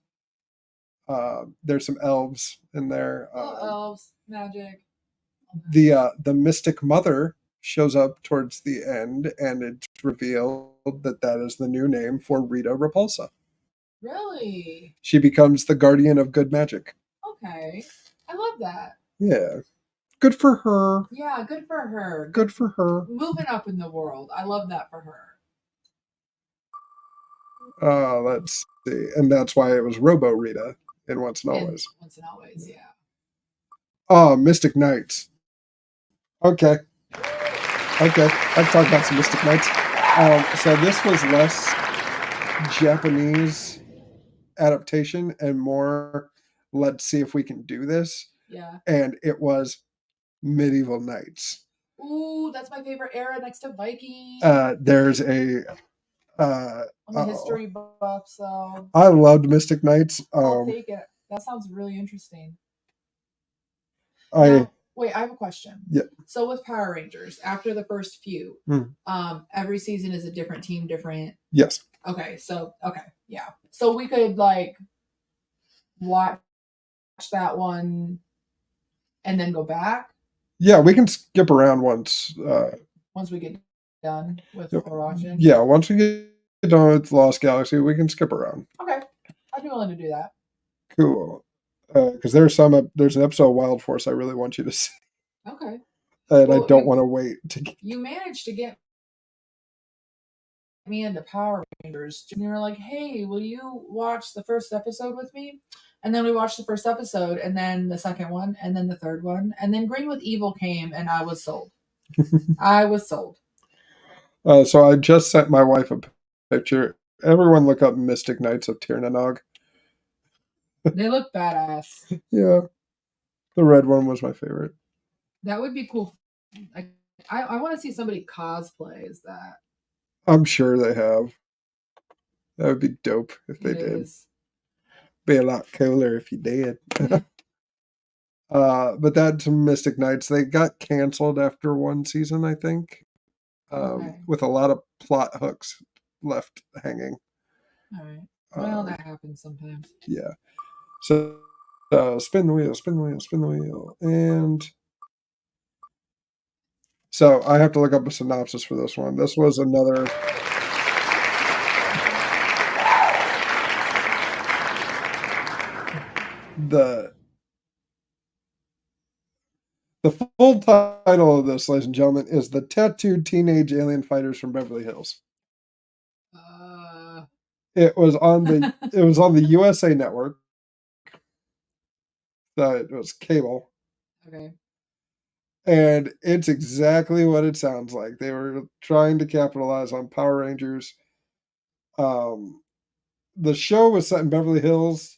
There's some elves in there. Elves, magic. The Mystic Mother shows up towards the end, and it's revealed that is the new name for Rita Repulsa. Really? She becomes the guardian of good magic. Okay. I love that. Yeah. Good for her. Yeah, good for her. Good for her. Moving up in the world. I love that for her. Let's see. And that's why it was Robo Rita in Once and Always. Once and Always, yeah. Oh, Mystic Knights. Okay. I've talked about some Mystic Knights. So this was less Japanese adaptation and more, let's see if we can do this. Yeah. And it was Medieval Knights. Ooh, that's my favorite era next to Viking. There's a I'm a history buff, so I loved Mystic Knights. I'll take it. That sounds really interesting. I Now, wait, I have a question. Yeah. So with Power Rangers, after the first few, every season is a different team, different. Yes. Okay, yeah. So we could like watch that one and then go back. Yeah, we can skip around once we get done with what we're watching. Yeah, once we get done with Lost Galaxy, we can skip around. Okay, I'd be willing to do that. Cool. Because there's an episode of Wild Force I really want you to see. Okay. And I don't want to wait to get. You managed to get me into Power Rangers. And you were like, hey, will you watch the first episode with me? And then we watched the first episode, and then the second one, and then the third one. And then Green with Evil came, and I was sold. I was sold. So I just sent my wife a picture. Everyone look up Mystic Knights of Tirnanog. They look badass. Yeah. The red one was my favorite. That would be cool. I want to see somebody cosplay as that. I'm sure they have. That would be dope if they did. Be a lot cooler if you did. But that's Mystic Knights. They got canceled after one season, I think. With a lot of plot hooks left hanging. All right. Well, that happens sometimes. Yeah. So spin the wheel, spin the wheel, spin the wheel. And so I have to look up a synopsis for this one. This was another. The full title of this, ladies and gentlemen, is The Tattooed Teenage Alien Fighters from Beverly Hills. It was on the USA Network. So it was cable. Okay. And it's exactly what it sounds like. They were trying to capitalize on Power Rangers. The show was set in Beverly Hills.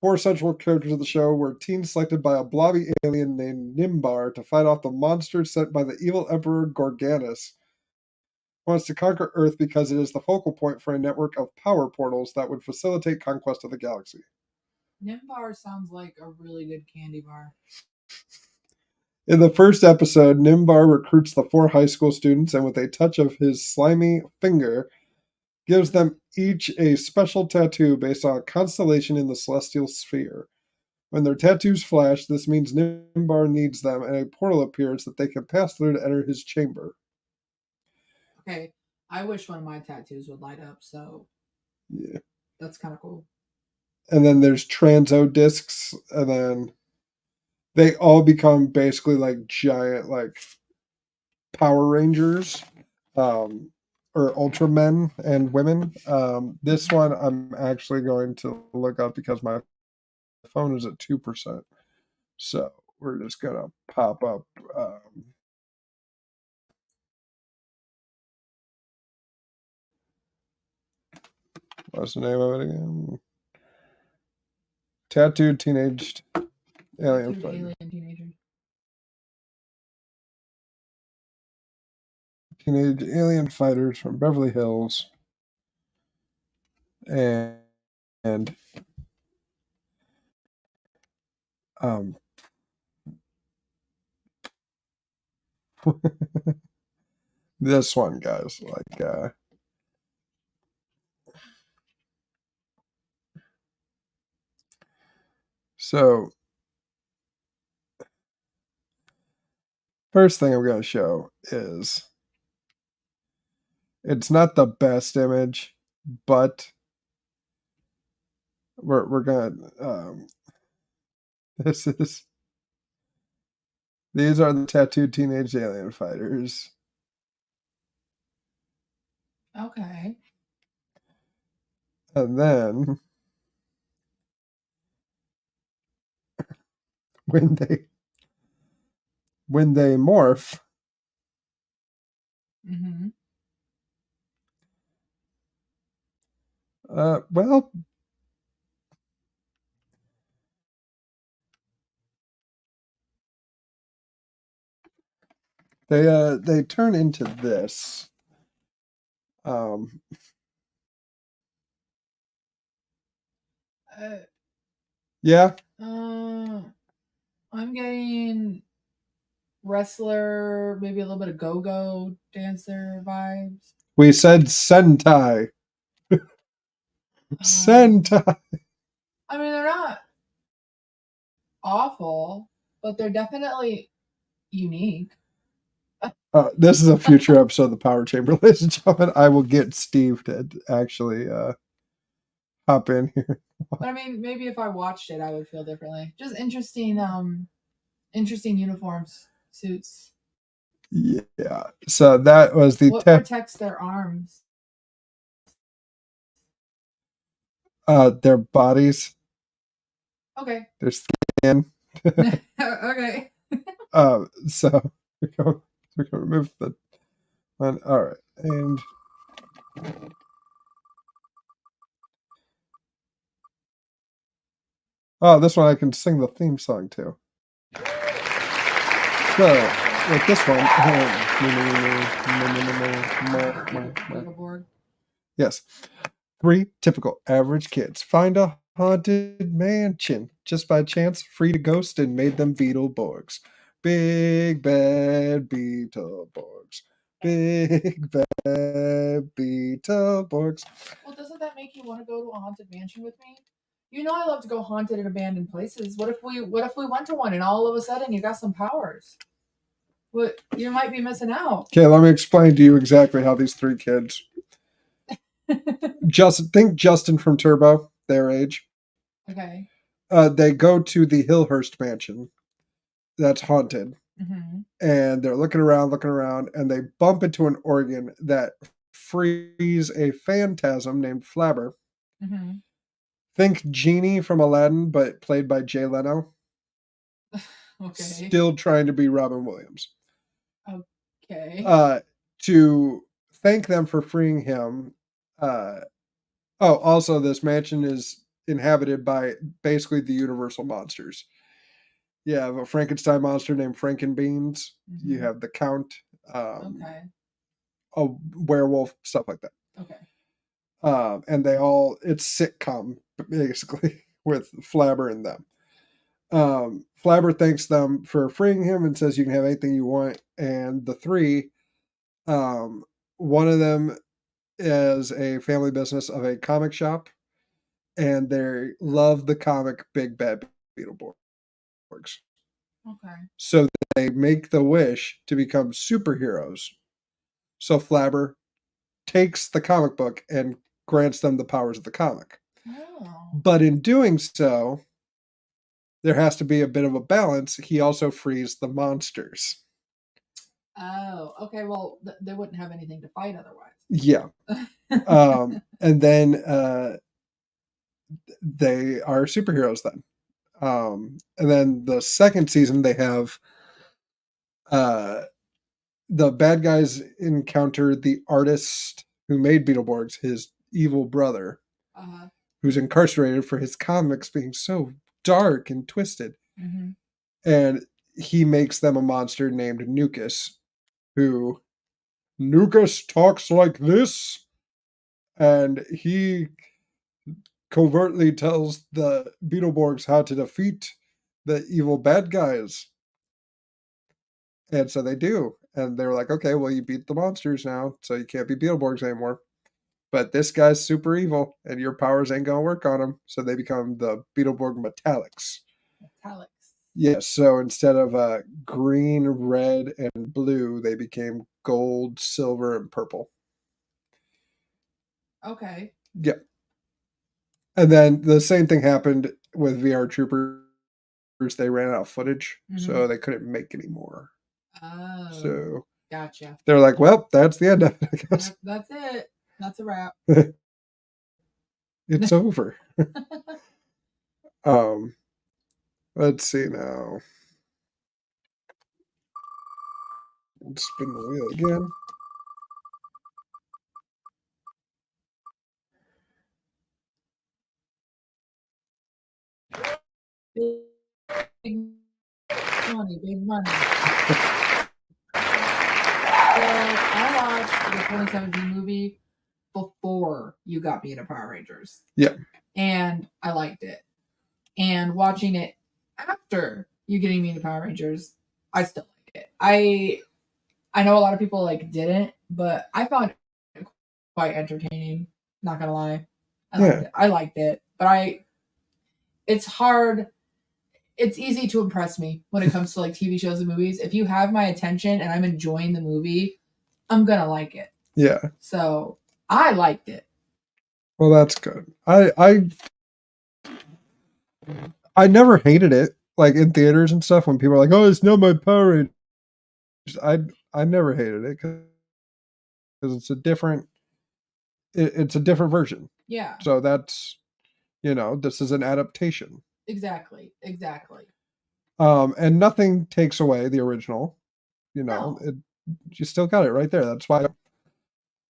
4 central characters of the show were teens selected by a blobby alien named Nimbar to fight off the monsters sent by the evil Emperor Gorganus, who wants to conquer Earth because it is the focal point for a network of power portals that would facilitate conquest of the galaxy. Nimbar sounds like a really good candy bar. In the first episode, Nimbar recruits the 4 high school students and with a touch of his slimy finger, gives them each a special tattoo based on a constellation in the celestial sphere. When their tattoos flash, this means Nimbar needs them, and a portal appears that they can pass through to enter his chamber. Okay, I wish one of my tattoos would light up, so yeah, that's kind of cool. And then there's transo discs, and then they all become basically like giant, like Power Rangers. Or Ultramen and women. This one I'm actually going to look up because my phone is at 2%. So we're just going to pop up. What's the name of it again? Tattooed Teenage Alien Fighter. Teenage Alien Fighters from Beverly Hills. And this one, guys, like so first thing I'm going to show is it's not the best image, but we're gonna these are the tattooed teenage alien fighters. Okay. And then when they morph, Mm-hmm. well, they turn into this. Yeah, I'm getting wrestler, maybe a little bit of go-go dancer vibes. we said Sentai. Sentai. I mean, they're not awful, but they're definitely unique. This is a future episode of the Power Chamber, ladies and gentlemen. I will get Steve to actually hop in here. But I mean, maybe if I watched it, I would feel differently. Just interesting, interesting uniforms, suits. Yeah. So that was the What protects their arms? their bodies, Okay. their skin. Okay. So we're going to remove the one. All right, and oh, this one I can sing the theme song to. So with this one, Board. yes, 3 typical average kids find a haunted mansion just by chance, freed a ghost and made them Beetleborgs. Big bad Beetleborgs. Big bad Beetleborgs. Well, doesn't that make you want to go to a haunted mansion with me? You know I love to go haunted and abandoned places. What if we went to one and all of a sudden you got some powers? What, you might be missing out. Okay, let me explain to you exactly how these 3 kids. Think Justin from Turbo, their age. Okay. They go to the Hillhurst mansion that's haunted. Mm-hmm. And they're looking around, and they bump into an organ that frees a phantasm named Flabber. Mm-hmm. Think Genie from Aladdin, but played by Jay Leno. Okay. Still trying to be Robin Williams. Okay. To thank them for freeing him. Also, this mansion is inhabited by basically the Universal monsters. You have a Frankenstein monster named Frankenbeans. Mm-hmm. You have the Count. Okay. A werewolf, stuff like that. Okay. And it's sitcom basically with Flabber and them. Flabber thanks them for freeing him and says you can have anything you want. And the 3, one of them is a family business of a comic shop, and they love the comic Big Bad Beetleborgs. Okay. So they make the wish to become superheroes. So Flabber takes the comic book and grants them the powers of the comic. Oh. But in doing so, there has to be a bit of a balance. He also frees the monsters. Oh, okay. Well, they wouldn't have anything to fight otherwise. Yeah. And then they are superheroes then. And then the second season, they have the bad guys encounter the artist who made Beetleborgs, his evil brother, who's incarcerated for his comics being so dark and twisted. Mm-hmm. And he makes them a monster named Nucus, who Nucus talks like this, and he covertly tells the Beetleborgs how to defeat the evil bad guys. And so they do. And they're like, okay, well, you beat the monsters now, so you can't be Beetleborgs anymore. But this guy's super evil, and your powers ain't going to work on him. So they become the Beetleborg Metallics. Metallics. Yes, so instead of green, red, and blue, they became gold, silver, and purple. Okay. Yeah. And then the same thing happened with VR Troopers. They ran out of footage, so they couldn't make any more. Oh. So gotcha. they're like, well, that's the end of it, I guess. That's it. That's a wrap. It's over. Let's see now. Spin the wheel again. Big money, big money. So I watched the 2017 movie before you got me into Power Rangers. Yeah. And I liked it. And watching it after you getting me into Power Rangers, I still like it. I know a lot of people like didn't, but I found it quite entertaining. Not gonna lie, I liked it, but it's hard. It's easy to impress me when it comes to like TV shows and movies. If you have my attention and I'm enjoying the movie, I'm gonna like it. Yeah. So I liked it. Well, that's good. I never hated it, like in theaters and stuff. When people are like, "Oh, it's not my Power Rangers," I never hated it because it's a different it's a different version. Yeah. So that's this is an adaptation. Exactly. And nothing takes away the original. No. You still got it right there. That's why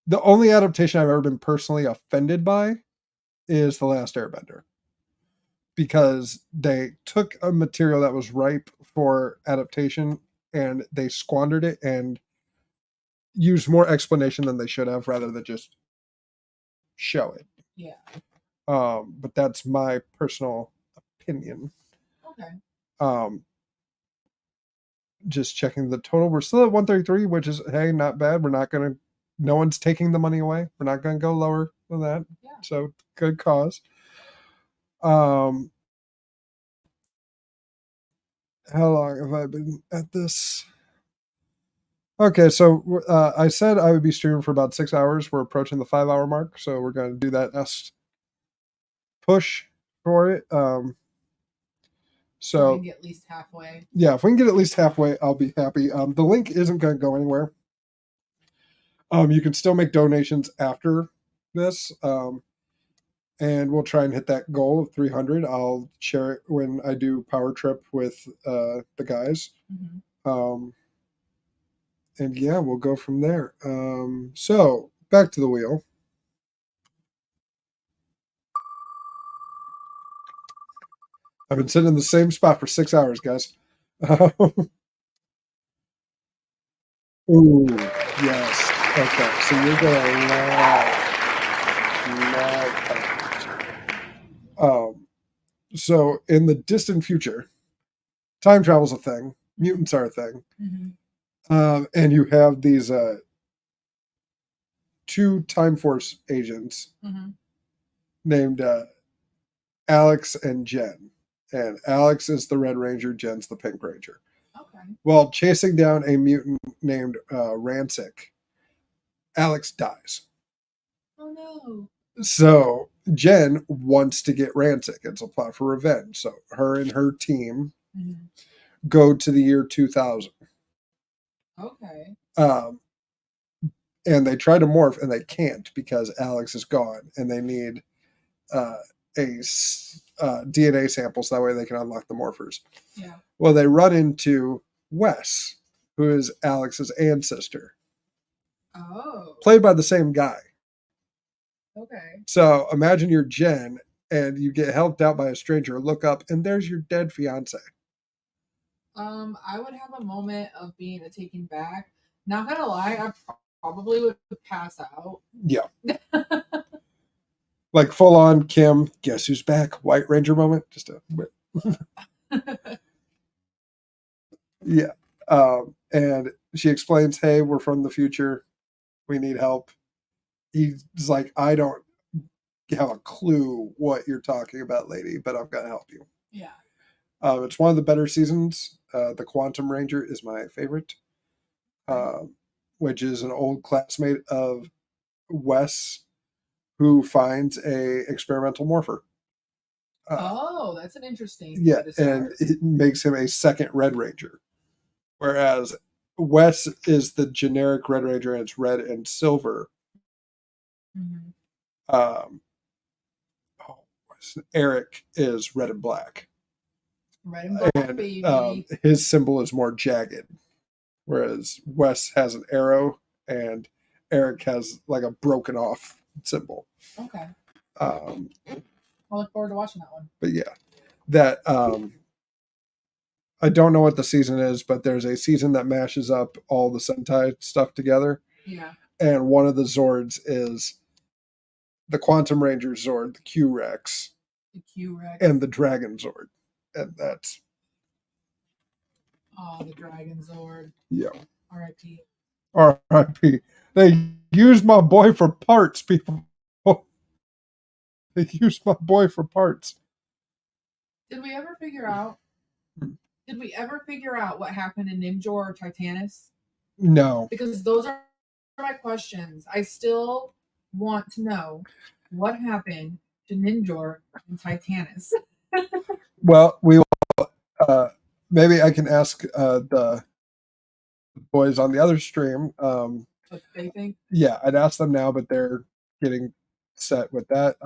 the only adaptation I've ever been personally offended by is The Last Airbender. Because they took a material that was ripe for adaptation and they squandered it and used more explanation than they should have rather than just show it. Yeah. But that's my personal opinion. Okay. Just checking the total. We're still at 133, which is, hey, not bad. No one's taking the money away. We're not going to go lower than that. Yeah. So good cause. How long have I been at this? Okay, so I said I would be streaming for about 6 hours. We're approaching the 5-hour mark, so we're going to do that next push for it. So we can get at least halfway. Yeah, if we can get at least halfway, I'll be happy. The link isn't going to go anywhere. You can still make donations after this, and we'll try and hit that goal of 300. I'll share it when I do Power Trip with the guys. Mm-hmm. And yeah, we'll go from there. So back to the wheel. I've been sitting in the same spot for 6 hours, guys. Ooh, yes. Okay, so you're gonna love. So in the distant future, time travel's a thing. Mutants are a thing. Mm-hmm. And you have these 2 Time Force agents named Alex and Jen. And Alex is the Red Ranger, Jen's the Pink Ranger. Okay. While chasing down a mutant named Rancic, Alex dies. Oh no. So Jen wants to get Rancic. It's a plot for revenge. So her and her team go to the year 2000. Okay. And they try to morph and they can't because Alex is gone and they need DNA samples. That way they can unlock the morphers. Yeah. Well, they run into Wes, who is Alex's ancestor. Oh. Played by the same guy. Okay. So imagine you're Jen and you get helped out by a stranger. Look up and there's your dead fiance. I would have a moment of being taken back. Not gonna lie, I probably would pass out. Yeah. Like full on Kim, guess who's back? White Ranger moment. Just a yeah. And she explains, hey, we're from the future. We need help. He's like, I don't have a clue what you're talking about, lady, but I'm gonna help you. Yeah. It's one of the better seasons. The Quantum Ranger is my favorite, which is an old classmate of Wes who finds a experimental morpher. That's an interesting. Yeah, and it makes him a second Red Ranger. Whereas Wes is the generic Red Ranger and it's red and silver. Eric is red and black. Red and black, And baby. his symbol is more jagged, whereas Wes has an arrow and Eric has like a broken off symbol. Okay. Um, I'll look forward to watching that one. but yeah, that I don't know what the season is, but there's a season that mashes up all the Sentai stuff together. Yeah. And one of the Zords is the Quantum Ranger Zord, the Q-Rex, The Q-Rex. and the Dragon Zord. And that's, Oh, the Dragon Zord. yeah. R.I.P. R.I.P. They used my boy for parts, people. They used my boy for parts. Did we ever figure out? Did we ever figure out what happened in Ninjor or Titanus? No. Because those are my questions. I still want to know what happened to Ninjor and Titanus. Well, we will. Maybe I can ask the boys on the other stream. What they think? Yeah, I'd ask them now, but they're getting set with that.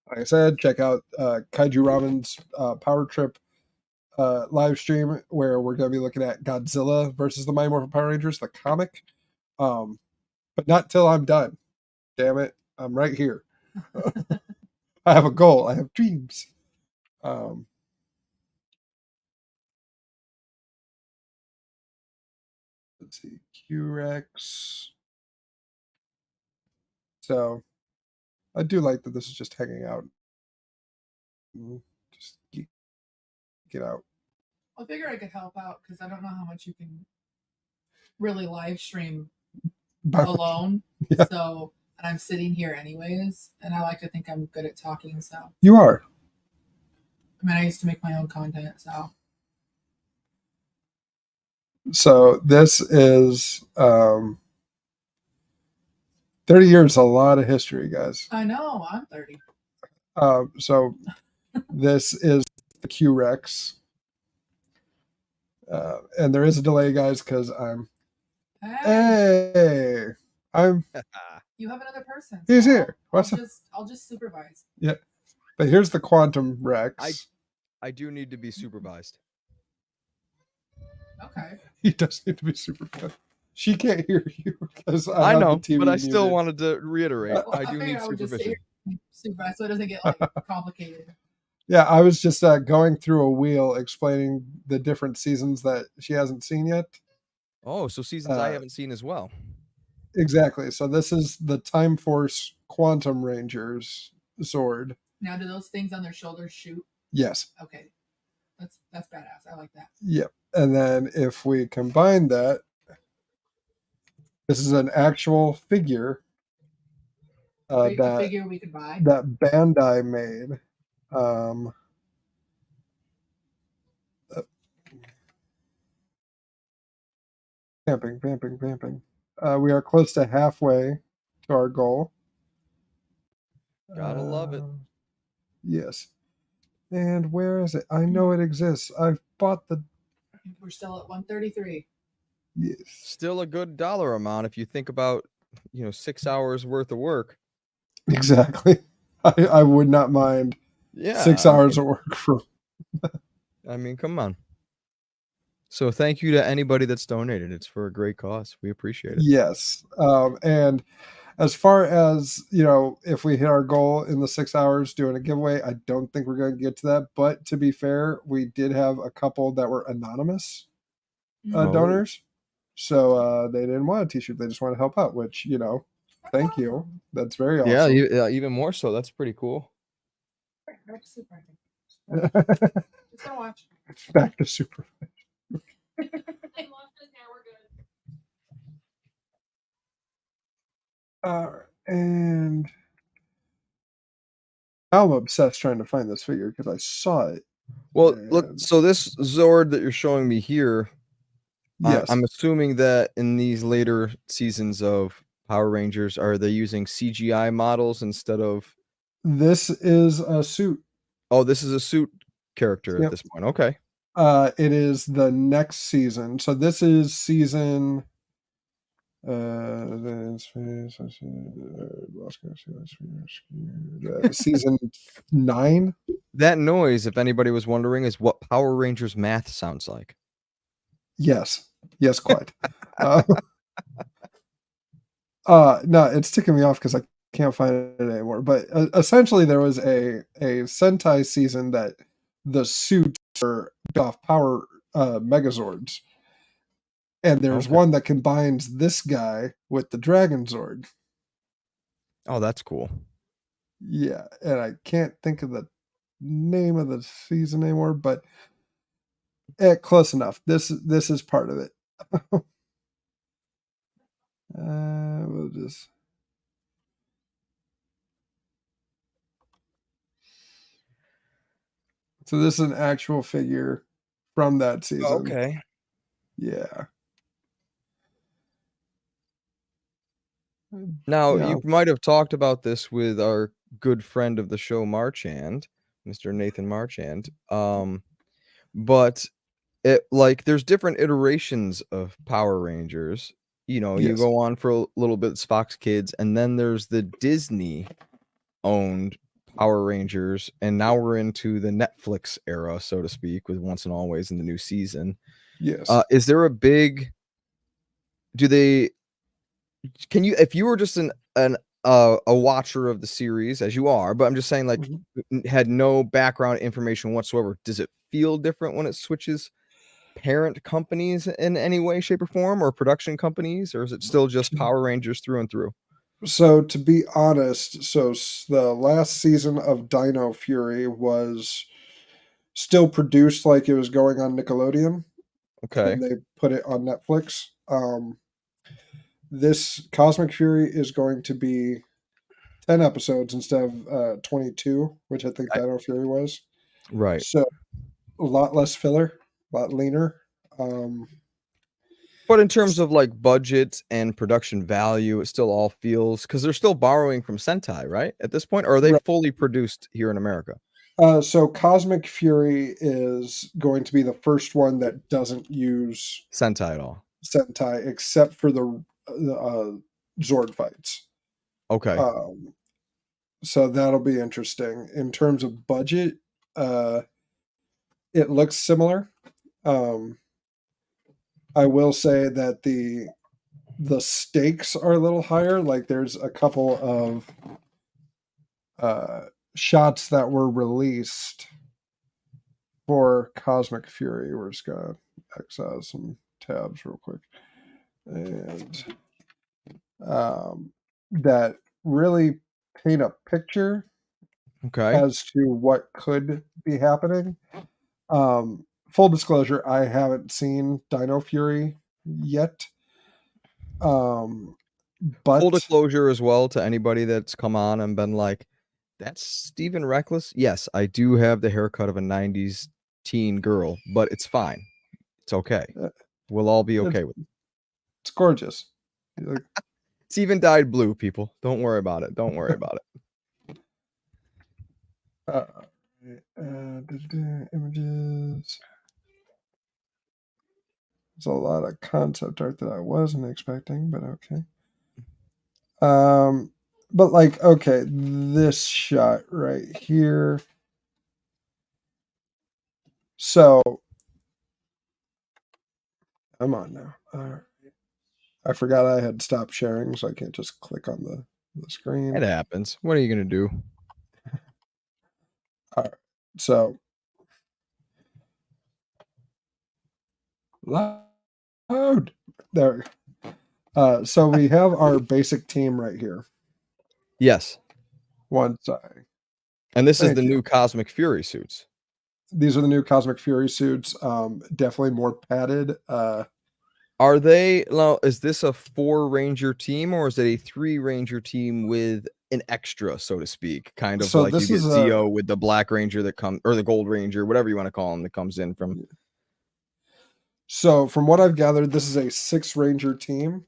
Like I said, check out Kaiju Ramen's Power Trip live stream where we're going to be looking at Godzilla versus the Mighty Morphin Power Rangers, the comic. But not till I'm done. Damn it, I'm right here. I have a goal. I have dreams. Let's see, Q-Rex. So I do like that this is just hanging out. Just get out. I figured I could help out because I don't know how much you can really live stream alone. Yeah. So, and I'm sitting here anyways, and I like to think I'm good at talking. So You are. I mean, I used to make my own content. So this is 30 years, a lot of history, guys. I know I'm 30. So this is the Q-Rex. And there is a delay, guys, because I'm Hey, I'm you have another person. He's here. I'll What's up? I'll just supervise. Yeah. But here's the Quantum Rex. I do need to be supervised. Okay. He does need to be supervised. She can't hear you because I have know, the TV but I still muted. wanted to reiterate. I do figured need I would just sit supervision. here and supervise so it doesn't get like complicated. Yeah, I was just going through a wheel explaining the different seasons that she hasn't seen yet. Oh, so seasons I haven't seen as well. Exactly. So this is the Time Force Quantum Rangers Zord. Now, do those things on their shoulders shoot? Yes. Okay, that's badass. I like that. Yep. And then if we combine that, this is an actual figure A that figure we could buy. that Bandai made. Vamping. We are close to halfway to our goal. Gotta love it. Yes. And where is it? I know it exists. I've bought the. We're still at 133. Yes. Still a good dollar amount if you think about, 6 hours worth of work. Exactly. I would not mind Yeah. 6 hours of work for. I mean, come on. So thank you to anybody that's donated. It's for a great cause. We appreciate it. Yes. And as far as, if we hit our goal in the 6 hours doing a giveaway, I don't think we're going to get to that. But to be fair, we did have a couple that were anonymous donors. So they didn't want a t-shirt. They just want to help out, which, thank you. That's very awesome. Yeah, even more so. That's pretty cool. Back to super. Just gonna watch. Back to super. And I'm obsessed trying to find this figure because I saw it. Well, look, so this Zord that you're showing me here, Yes. I'm assuming that in these later seasons of Power Rangers, are they using CGI models instead of... This is a suit. Oh, this is a suit character at this point. Okay. It is the next season. So this is season Season 9. That noise, if anybody was wondering, is what Power Rangers math sounds like. Yes, quite. No, it's ticking me off because I can't find it anymore. But essentially, there was a Sentai season that the suits were off power Megazords, and there's Okay. one that combines this guy with the Dragon Zord. Oh, that's cool. Yeah, and I can't think of the name of the season anymore, but close enough. This is part of it. We'll just. So this is an actual figure from that season. Okay. Yeah. Now, Yeah. you might have talked about this with our good friend of the show, Marchand, Mr. Nathan Marchand. But it there's different iterations of Power Rangers. You know, you Yes. go on for a little bit, it's Fox Kids, and then there's the Disney owned Power Rangers, and now we're into the Netflix era, so to speak, with Once and Always in the new season. Yes. Is there a big can you, if you were just a watcher of the series, as you are, but I'm just saying, like, had no background information whatsoever, does it feel different when it switches parent companies in any way, shape, or form, or production companies, or is it still just Power Rangers through and through? So to be honest, the last season of Dino Fury was still produced like it was going on Nickelodeon, Okay. and they put it on Netflix. This Cosmic Fury is going to be 10 episodes instead of 22, which I think Dino Fury was. Right. So a lot less filler, a lot leaner. But in terms of like budget and production value, it still all feels, because they're still borrowing from Sentai, right? At this point, or are they Right. fully produced here in America? So Cosmic Fury is going to be the first one that doesn't use Sentai at all. Sentai except for the Zord fights. Okay. So that'll be interesting. In terms of budget, it looks similar. I will say that the stakes are a little higher. Like there's a couple of shots that were released for Cosmic Fury. We're just gonna X out some tabs real quick, and that really paint a picture Okay. as to what could be happening. Full disclosure, I haven't seen Dino Fury yet. But full disclosure as well to anybody that's come on and been like, that's Steven Reckless. Yes, I do have the haircut of a 90s teen girl, but it's fine. It's okay. We'll all be okay with it. It's gorgeous. It's even dyed blue, people. Don't worry about it. Don't worry about it. Images. There's a lot of concept art that I wasn't expecting, but okay. But like, okay, this shot right here. So, I'm on now. All right. I forgot I had stopped sharing, so I can't just click on the screen. It happens. What are you going to do? All right. So, load. There. So we have our basic team right here. Yes. One side. And this is the new Cosmic Fury suits. These are the new Cosmic Fury suits. Definitely more padded. Are they now? Is this a 4-ranger team, or is it a 3-ranger team with an extra, so to speak? Kind of So like you this get is Zeo with the Black Ranger that comes, or the Gold Ranger, whatever you want to call him, that comes in from. So from what I've gathered, this is a 6-ranger team.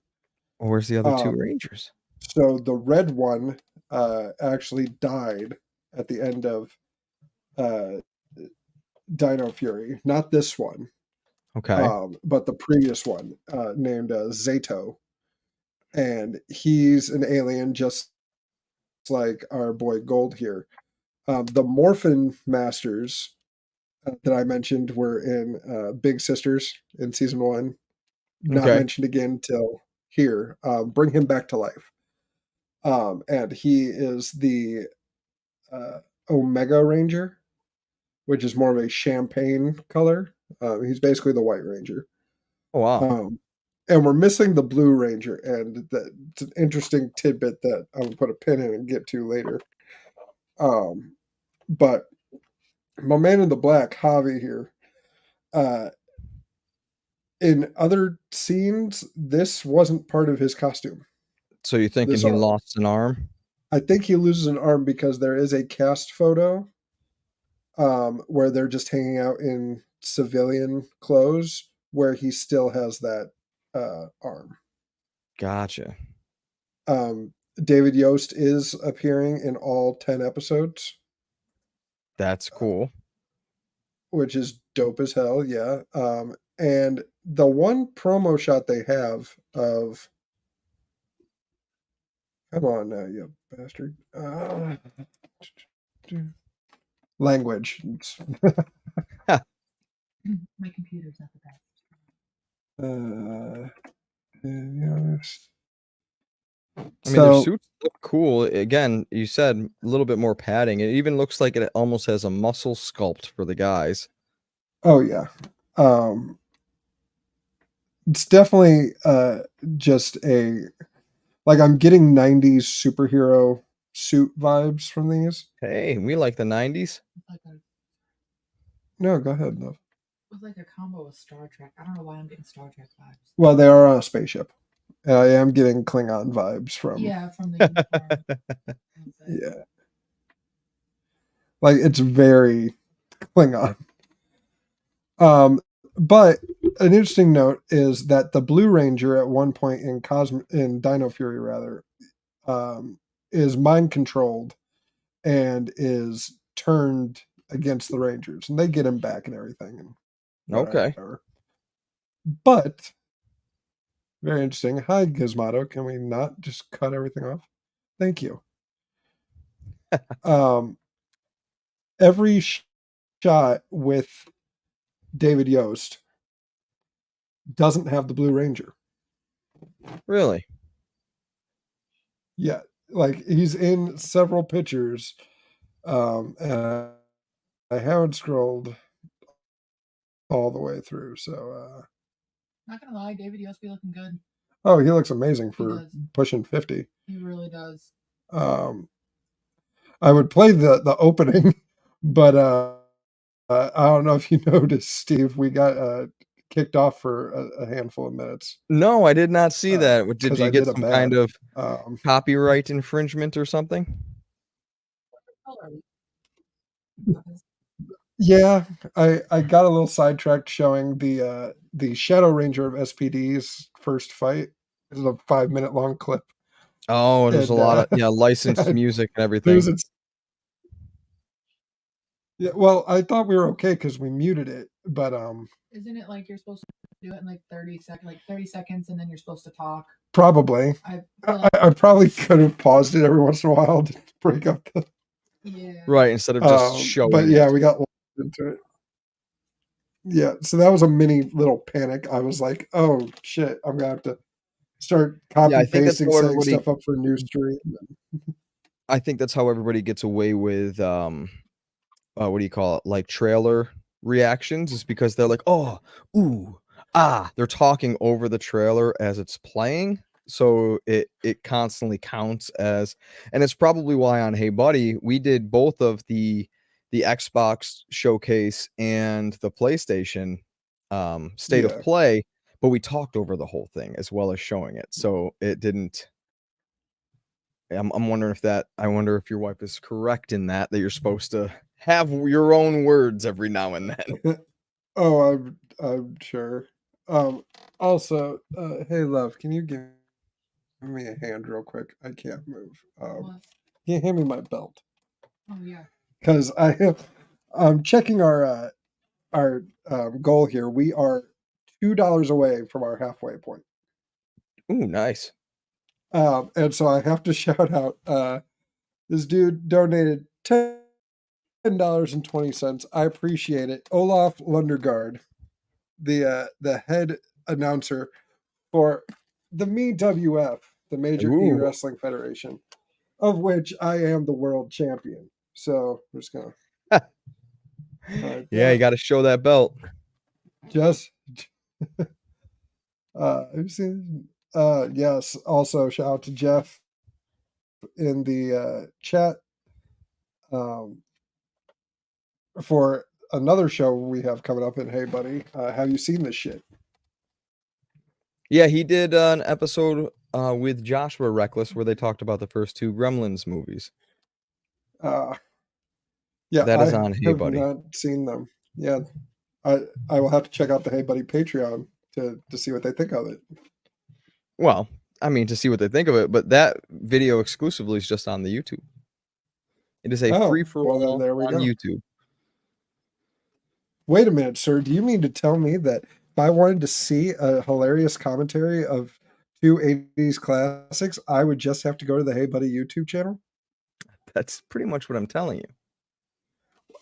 Where's the other 2 Rangers? So the red one actually died at the end of Dino Fury. Not this one. Okay. But the previous one, named Zato. and he's an alien just like our boy Gold here. The Morphin Masters that I mentioned were in Big Sisters in season 1. Not Okay. mentioned again till here. Bring him back to life. And he is the Omega Ranger, which is more of a champagne color. He's basically the White Ranger. Oh, wow. And we're missing the Blue Ranger, and it's an interesting tidbit that I'm gonna put a pin in and get to later. But my man in the black, Javi here, in other scenes, this wasn't part of his costume. So you're thinking This he arm. lost an arm? I think he loses an arm because there is a cast photo where they're just hanging out in civilian clothes where he still has that arm. Gotcha. David Yost is appearing in all 10 episodes, That's cool. which is dope as hell, yeah. And the one promo shot they have of come on now, you bastard. Language. My computer's not the best. Yes. I mean, their So, suits look cool. Again, you said a little bit more padding. It even looks like it almost has a muscle sculpt for the guys. oh yeah. It's definitely just a like I'm getting 90s superhero suit vibes from these. Hey, we like the 90s. Like a, No, go ahead, love. it was like a combo with Star Trek. I don't know why I'm getting Star Trek vibes. Well, they are on a spaceship. And I am getting Klingon vibes from Yeah, from the uniform. yeah. Like it's very Klingon. But an interesting note is that the Blue Ranger at one point in Dino Fury rather is mind controlled and is turned against the Rangers, and they get him back and everything. And Okay. whatever. But very interesting. Hi, Gizmodo. Can we not just cut everything off? Thank you. Every shot with David Yost doesn't have the Blue Ranger. Really? Yeah, like he's in several pictures, and I haven't scrolled all the way through. So, Not gonna lie, David Yost be looking good. oh, he looks amazing He for does. pushing 50. He really does. I would play the opening, but I don't know if you noticed, Steve. We got kicked off for a handful of minutes No, I did not see that. Did because you I get did a some kind bad. of copyright infringement or something? Yeah, I got a little sidetracked showing the Shadow Ranger of SPD's first fight. This is a 5-minute long clip. Oh, there's a And, lot of licensed music and everything. Yeah, well, I thought we were okay because we muted it, but Isn't it like you're supposed to do it in like 30 seconds, and then you're supposed to talk? probably. I feel like, I probably could have paused it every once in a while to break up the. yeah. Right, instead of just showing But yeah, it. we got lost into it. Yeah, so that was a mini little panic. I was like, "Oh shit, I'm gonna have to start copy I think that's pasting, how setting everybody stuff up for a new stream." I think that's how everybody gets away with what do you call it? Like trailer reactions is because they're like, "Oh, ooh, ah." They're talking over the trailer as it's playing. So it constantly counts as, and it's probably why on Hey Buddy we did both of the Xbox showcase and the PlayStation state of Yeah. play, but we talked over the whole thing as well as showing it. So it didn't. I'm wondering I wonder if your wife is correct in that you're supposed to have your own words every now and then. Oh, I'm sure. Also, hey love, can you give me a hand real quick? I can't move. What? Can you hand me my belt? Oh yeah. Because I'm checking our goal here. We are $2 away from our halfway point. Ooh, nice. And so I have to shout out this dude donated $10.20. I appreciate it. Olaf Lundergaard, the head announcer for the MeWF, the Major E Ooh. Wrestling Federation, of which I am the world champion. So I'm just gonna Yeah, you got to show that belt. just yes. Also, shout out to Jeff in the chat for another show we have coming up. And hey, buddy, have you seen this shit? Yeah, he did an episode with Joshua Reckless where they talked about the first two Gremlins movies. Yeah, That is I on Hey have Buddy. not seen them. Yeah, I will have to check out the Hey Buddy Patreon to see what they think of it. Well, I mean, to see what they think of it, but that video exclusively is just on the YouTube. It is a Oh, free for well, then all there we on go. YouTube. Wait a minute, sir. Do you mean to tell me that if I wanted to see a hilarious commentary of two 80s classics, I would just have to go to the Hey Buddy YouTube channel? That's pretty much what I'm telling you.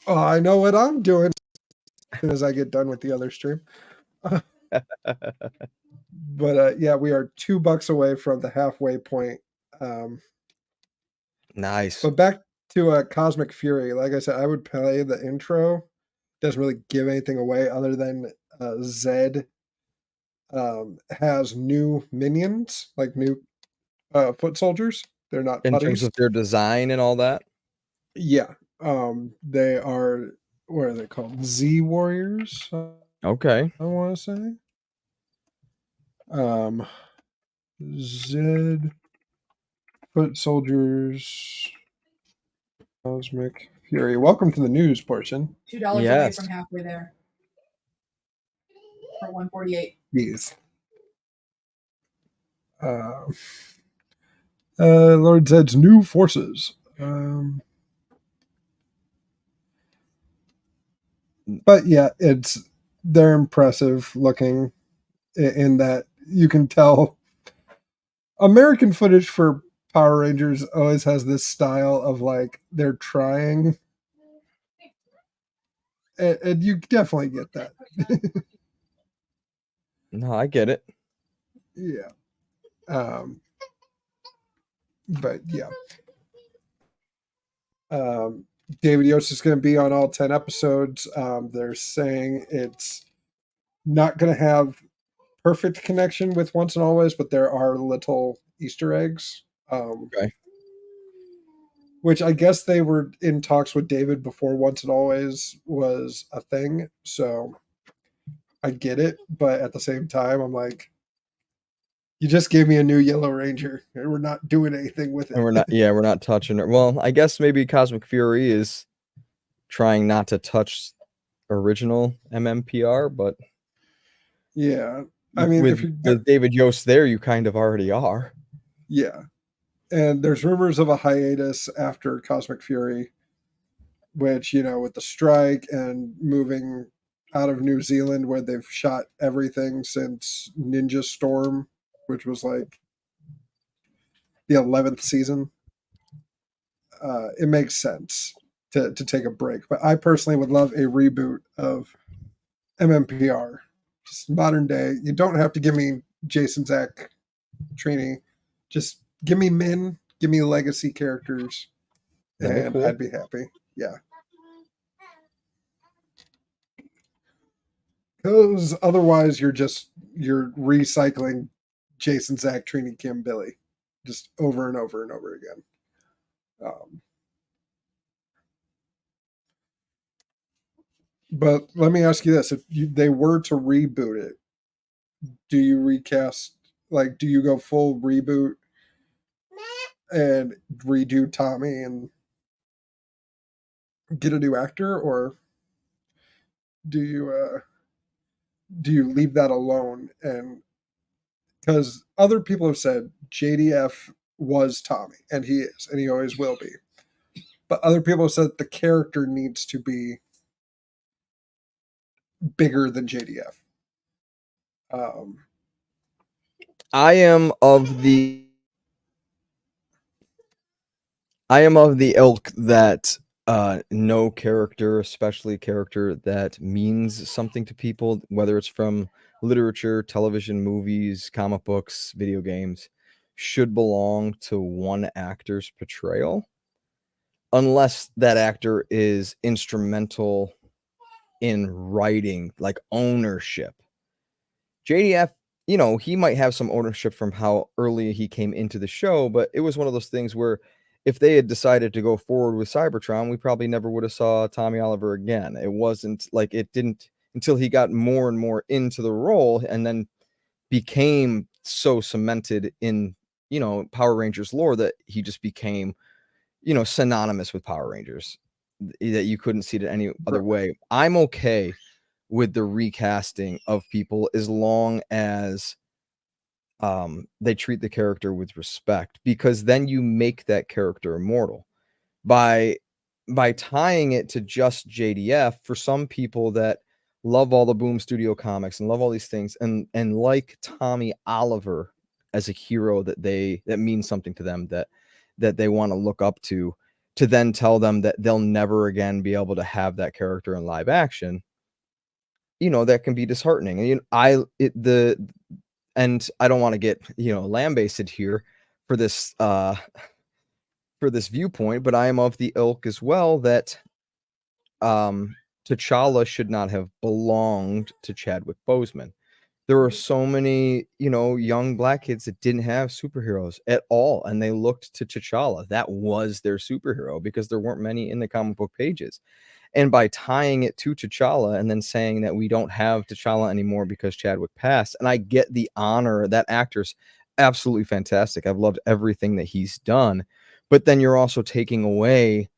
Oh, I know what I'm doing as soon as I get done with the other stream. But yeah, we are $2 away from the halfway point. Nice. But back to Cosmic Fury. Like I said, I would play the intro. Doesn't really give anything away other than Zed has new minions, like new foot soldiers. They're not In terms putties. of their design and all that? Yeah. They are, what are they called? Z Warriors, Okay. I want to say. Zed foot soldiers Cosmic Fury. Welcome to the news portion. $2 away Yes. from halfway there. For 148. Yes. Lord Zed's new forces. But yeah, they're impressive looking in that you can tell American footage for Power Rangers always has this style of like they're trying, and you definitely get that. No, I get it. Yeah. But yeah. David Yost is going to be on all 10 episodes. They're saying it's not going to have perfect connection with Once and Always, but there are little Easter eggs. Okay. Which I guess they were in talks with David before Once and Always was a thing. So I get it. But at the same time, I'm like, you just gave me a new Yellow Ranger, and we're not doing anything with it. And we're not touching it. Well, I guess maybe Cosmic Fury is trying not to touch original MMPR, but Yeah. I mean, with David Yost there, you kind of already are. Yeah. And there's rumors of a hiatus after Cosmic Fury, which, with the strike and moving out of New Zealand where they've shot everything since Ninja Storm, which was like the 11th season, it makes sense to take a break. But I personally would love a reboot of MMPR, just modern day. You don't have to give me Jason, Zach, Trini. Just give me Min, give me legacy characters, and cool. I'd be happy. Yeah. Because otherwise you're recycling Jason, Zach, Trini, Kim, Billy just over and over and over again. But let me ask you this. If they were to reboot it, do you recast, like, do you go full reboot and redo Tommy and get a new actor, or do you leave that alone? And because other people have said JDF was Tommy, and he is, and he always will be. But other people have said the character needs to be bigger than JDF. I am of the I am of the ilk that no character, especially a character that means something to people, whether it's from literature, television, movies, comic books, video games, should belong to one actor's portrayal, unless that actor is instrumental in writing, like ownership. JDF, you know, he might have some ownership from how early he came into the show, but it was one of those things where if they had decided to go forward with Cybertron, we probably never would have saw Tommy Oliver again. It wasn't like it didn't until he got more and more into the role and then became so cemented in, you know, Power Rangers lore that he just became, you know, synonymous with Power Rangers, that you couldn't see it any other way. I'm okay with the recasting of people as long as they treat the character with respect, because then you make that character immortal by tying it to just JDF. For some people that love all the Boom Studio comics and love all these things and like Tommy Oliver as a hero that means something to them, that they want to look up to then tell them that they'll never again be able to have that character in live action, you know, that can be disheartening. And you know, and I don't want to get, you know, lambasted here for this viewpoint, but I am of the ilk as well that T'Challa should not have belonged to Chadwick Boseman. There were so many, you know, young black kids that didn't have superheroes at all, and they looked to T'Challa. That was their superhero because there weren't many in the comic book pages. And by tying it to T'Challa and then saying that we don't have T'Challa anymore because Chadwick passed, and I get the honor, that actor's absolutely fantastic. I've loved everything that he's done. But then you're also taking away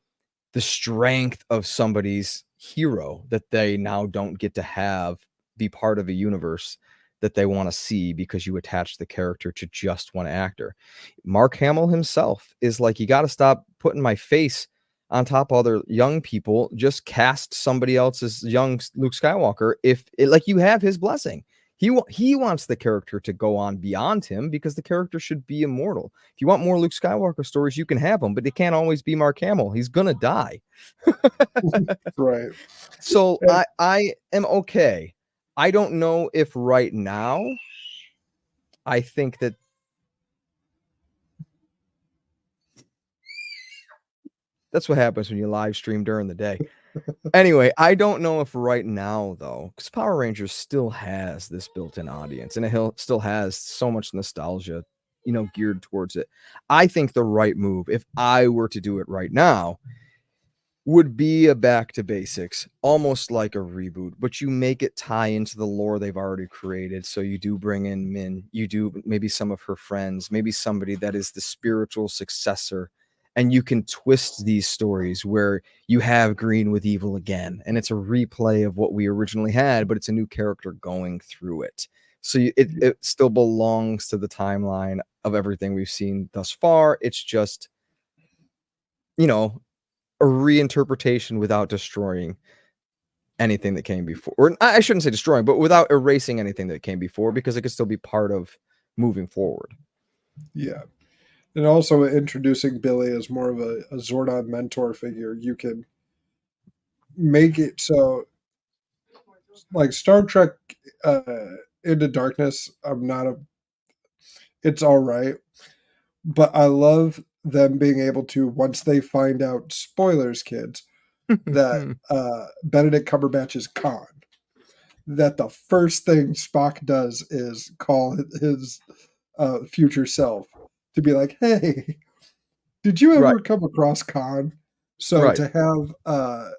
the strength of somebody's hero that they now don't get to have be part of a universe that they want to see because you attach the character to just one actor. Mark Hamill himself is like, you got to stop putting my face on top of other young people. Just cast somebody else's young Luke Skywalker. Like, you have his blessing. He wants the character to go on beyond him because the character should be immortal. If you want more Luke Skywalker stories, you can have them, but it can't always be Mark Hamill. He's gonna die. Right. So I am okay. I don't know if right now I think that that's what happens when you live stream during the day. Anyway, I don't know if right now, though, because Power Rangers still has this built-in audience and it still has so much nostalgia, you know, geared towards it. I think the right move, if I were to do it right now, would be a back to basics, almost like a reboot, but you make it tie into the lore they've already created. So you do bring in Min, you do maybe some of her friends, maybe somebody that is the spiritual successor, and you can twist these stories where you have Green with evil again, and it's a replay of what we originally had, but it's a new character going through it. So it still belongs to the timeline of everything we've seen thus far. It's just, you know, a reinterpretation without destroying anything that came before. Or I shouldn't say destroying, but without erasing anything that came before, because it could still be part of moving forward. Yeah. And also introducing Billy as more of a Zordon mentor figure. You can make it so, like Star Trek Into Darkness, it's all right. But I love them being able to, once they find out, spoilers, kids, that Benedict Cumberbatch is Khan, that the first thing Spock does is call his future self to be like, hey, did you ever come across Khan? So to have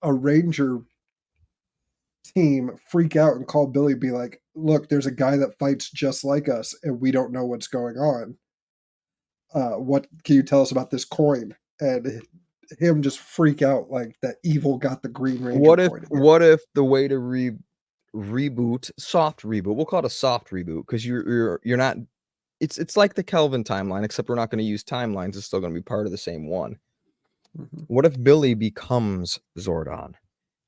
a Ranger team freak out and call Billy, be like, look, there's a guy that fights just like us and we don't know what's going on. What can you tell us about this coin? And him just freak out like that evil got the Green Ranger coin. What if the way to reboot, soft reboot, we'll call it a soft reboot, because you're not, it's like the Kelvin timeline, except we're not going to use timelines. It's still going to be part of the same one. Mm-hmm. What if Billy becomes Zordon?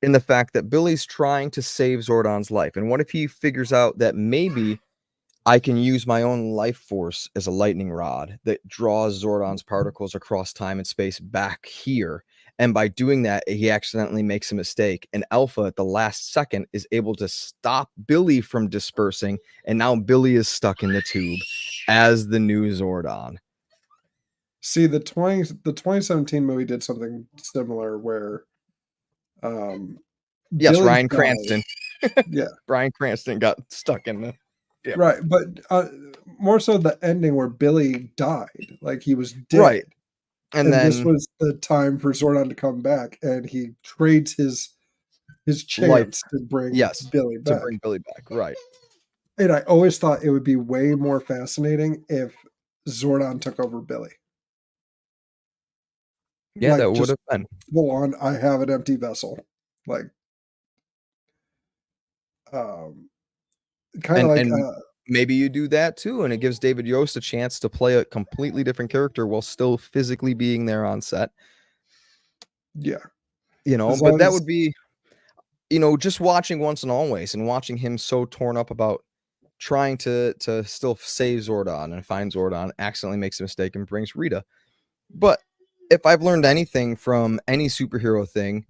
In the fact that Billy's trying to save Zordon's life. And what if he figures out that maybe I can use my own life force as a lightning rod that draws Zordon's particles across time and space back here. And by doing that, he accidentally makes a mistake. And Alpha, at the last second, is able to stop Billy from dispersing. And now Billy is stuck in the tube as the new Zordon. See, the 2017 movie did something similar where Yes, Billy Ryan died. Cranston. Yeah. Brian Cranston got stuck in the... Yeah. Right, but more so the ending where Billy died, like he was dead. Right. And then this was the time for Zordon to come back, and he trades his chance to bring Billy back. to bring Billy back, right. And I always thought it would be way more fascinating if Zordon took over Billy. Yeah, Like, that would just have been. full on, I have an empty vessel. Like, kind of like... maybe you do that too, and it gives David Yost a chance to play a completely different character while still physically being there on set. Yeah. You know, As but long that as- would be, you know, just watching Once and Always and watching him so torn up about trying to still save Zordon and find Zordon, accidentally makes a mistake and brings Rita. But if I've learned anything from any superhero thing,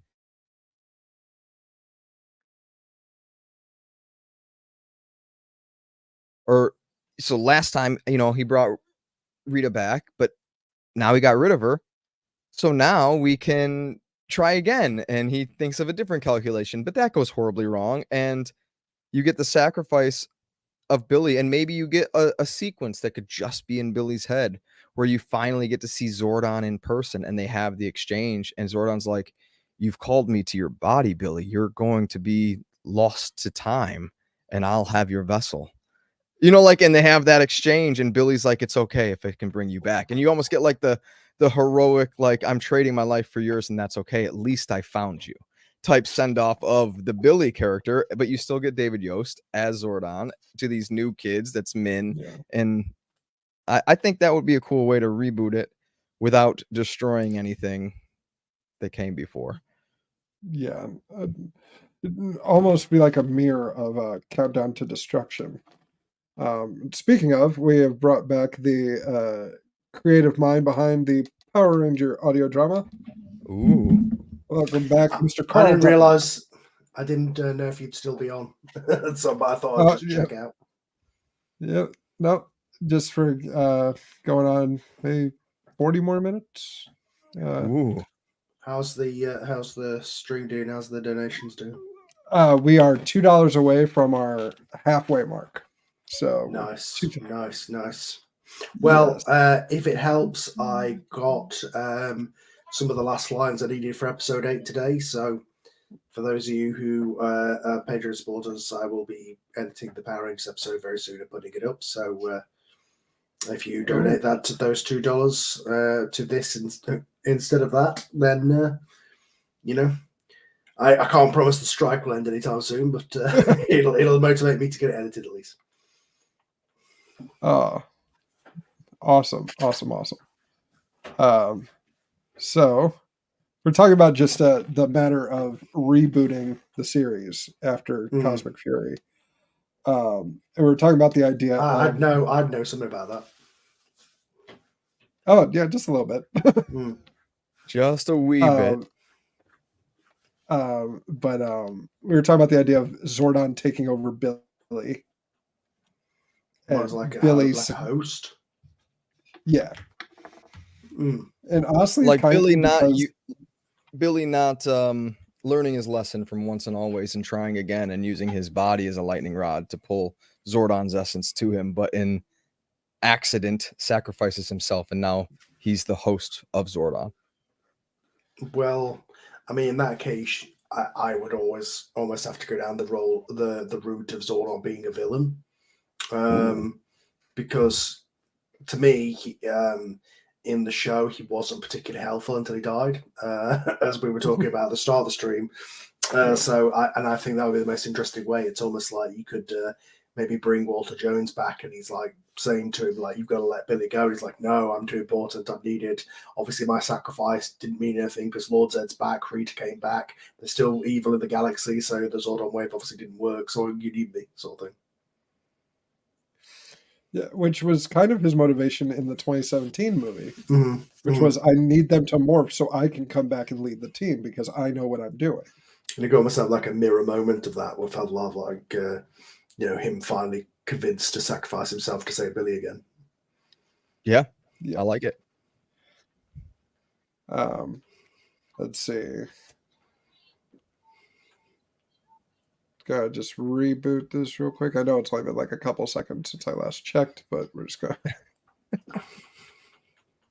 or so last time, you know, he brought Rita back, but now he got rid of her. So now we can try again. And he thinks of a different calculation, but that goes horribly wrong. And you get the sacrifice of Billy, and maybe you get a sequence that could just be in Billy's head where you finally get to see Zordon in person and they have the exchange. And Zordon's like, "You've called me to your body, Billy. You're going to be lost to time and I'll have your vessel." You know, like, and they have that exchange, and Billy's like, "It's okay if it can bring you back." And you almost get like the heroic, like, "I'm trading my life for yours, and that's okay. At least I found you," type send off of the Billy character. But you still get David Yost as Zordon to these new kids. That's Min. Yeah. And I think that would be a cool way to reboot it without destroying anything that came before. Yeah. It'd almost be like a mirror of Countdown to Destruction. Speaking of, we have brought back the creative mind behind the Power Ranger audio drama. Ooh. Welcome back, Mr. Carl. I didn't realize. I didn't know if you'd still be on. So, but I thought I'd just check out. Yep. No, just for going on maybe 40 more minutes. Ooh. How's the stream doing? How's the donations doing? We are $2 away from our halfway mark. So Nice. Well, yes. if it helps, I got some of the last lines I needed for episode 8 today. So for those of you who are Patreon supporters, I will be editing the Power Rangers episode very soon and putting it up. So if you donate that to those $2 to this instead of that, then you know, I can't promise the strike will end anytime soon, but it'll motivate me to get it edited at least. Awesome. So we're talking about just the matter of rebooting the series after Cosmic Fury. And we're talking about the idea I'd know something about that. Oh, yeah, just a little bit. Just a wee bit. But we were talking about the idea of Zordon taking over Billy. And like Billy's a host. Yeah. And honestly, like Billy not learning his lesson from Once and Always and trying again and using his body as a lightning rod to pull Zordon's essence to him, but in accident sacrifices himself, and now he's the host of Zordon. Well, I mean, in that case, I would almost have to go down the route of Zordon being a villain, because to me, in the show, he wasn't particularly helpful until he died, as we were talking about at the start of the stream. So I think that would be the most interesting way. It's almost like you could maybe bring Walter Jones back, and he's like saying to him, like, "You've got to let Billy go." He's like, "No, I'm too important. I'm needed. Obviously, my sacrifice didn't mean anything because Lord Zed's back. Rita came back. There's still evil in the galaxy, so the Zordon wave obviously didn't work. So you need me," sort of thing. Yeah, which was kind of his motivation in the 2017 movie, Mhm, which mhm. was I need them to morph so I can come back and lead the team because I know what I'm doing. And it almost had like a mirror moment of that, where it felt a lot of like, him finally convinced to sacrifice himself to save Billy again. Yeah, Yeah. I like it. Let's see. Gotta just reboot this real quick. I know it's only been like a couple seconds since I last checked, but we're just going.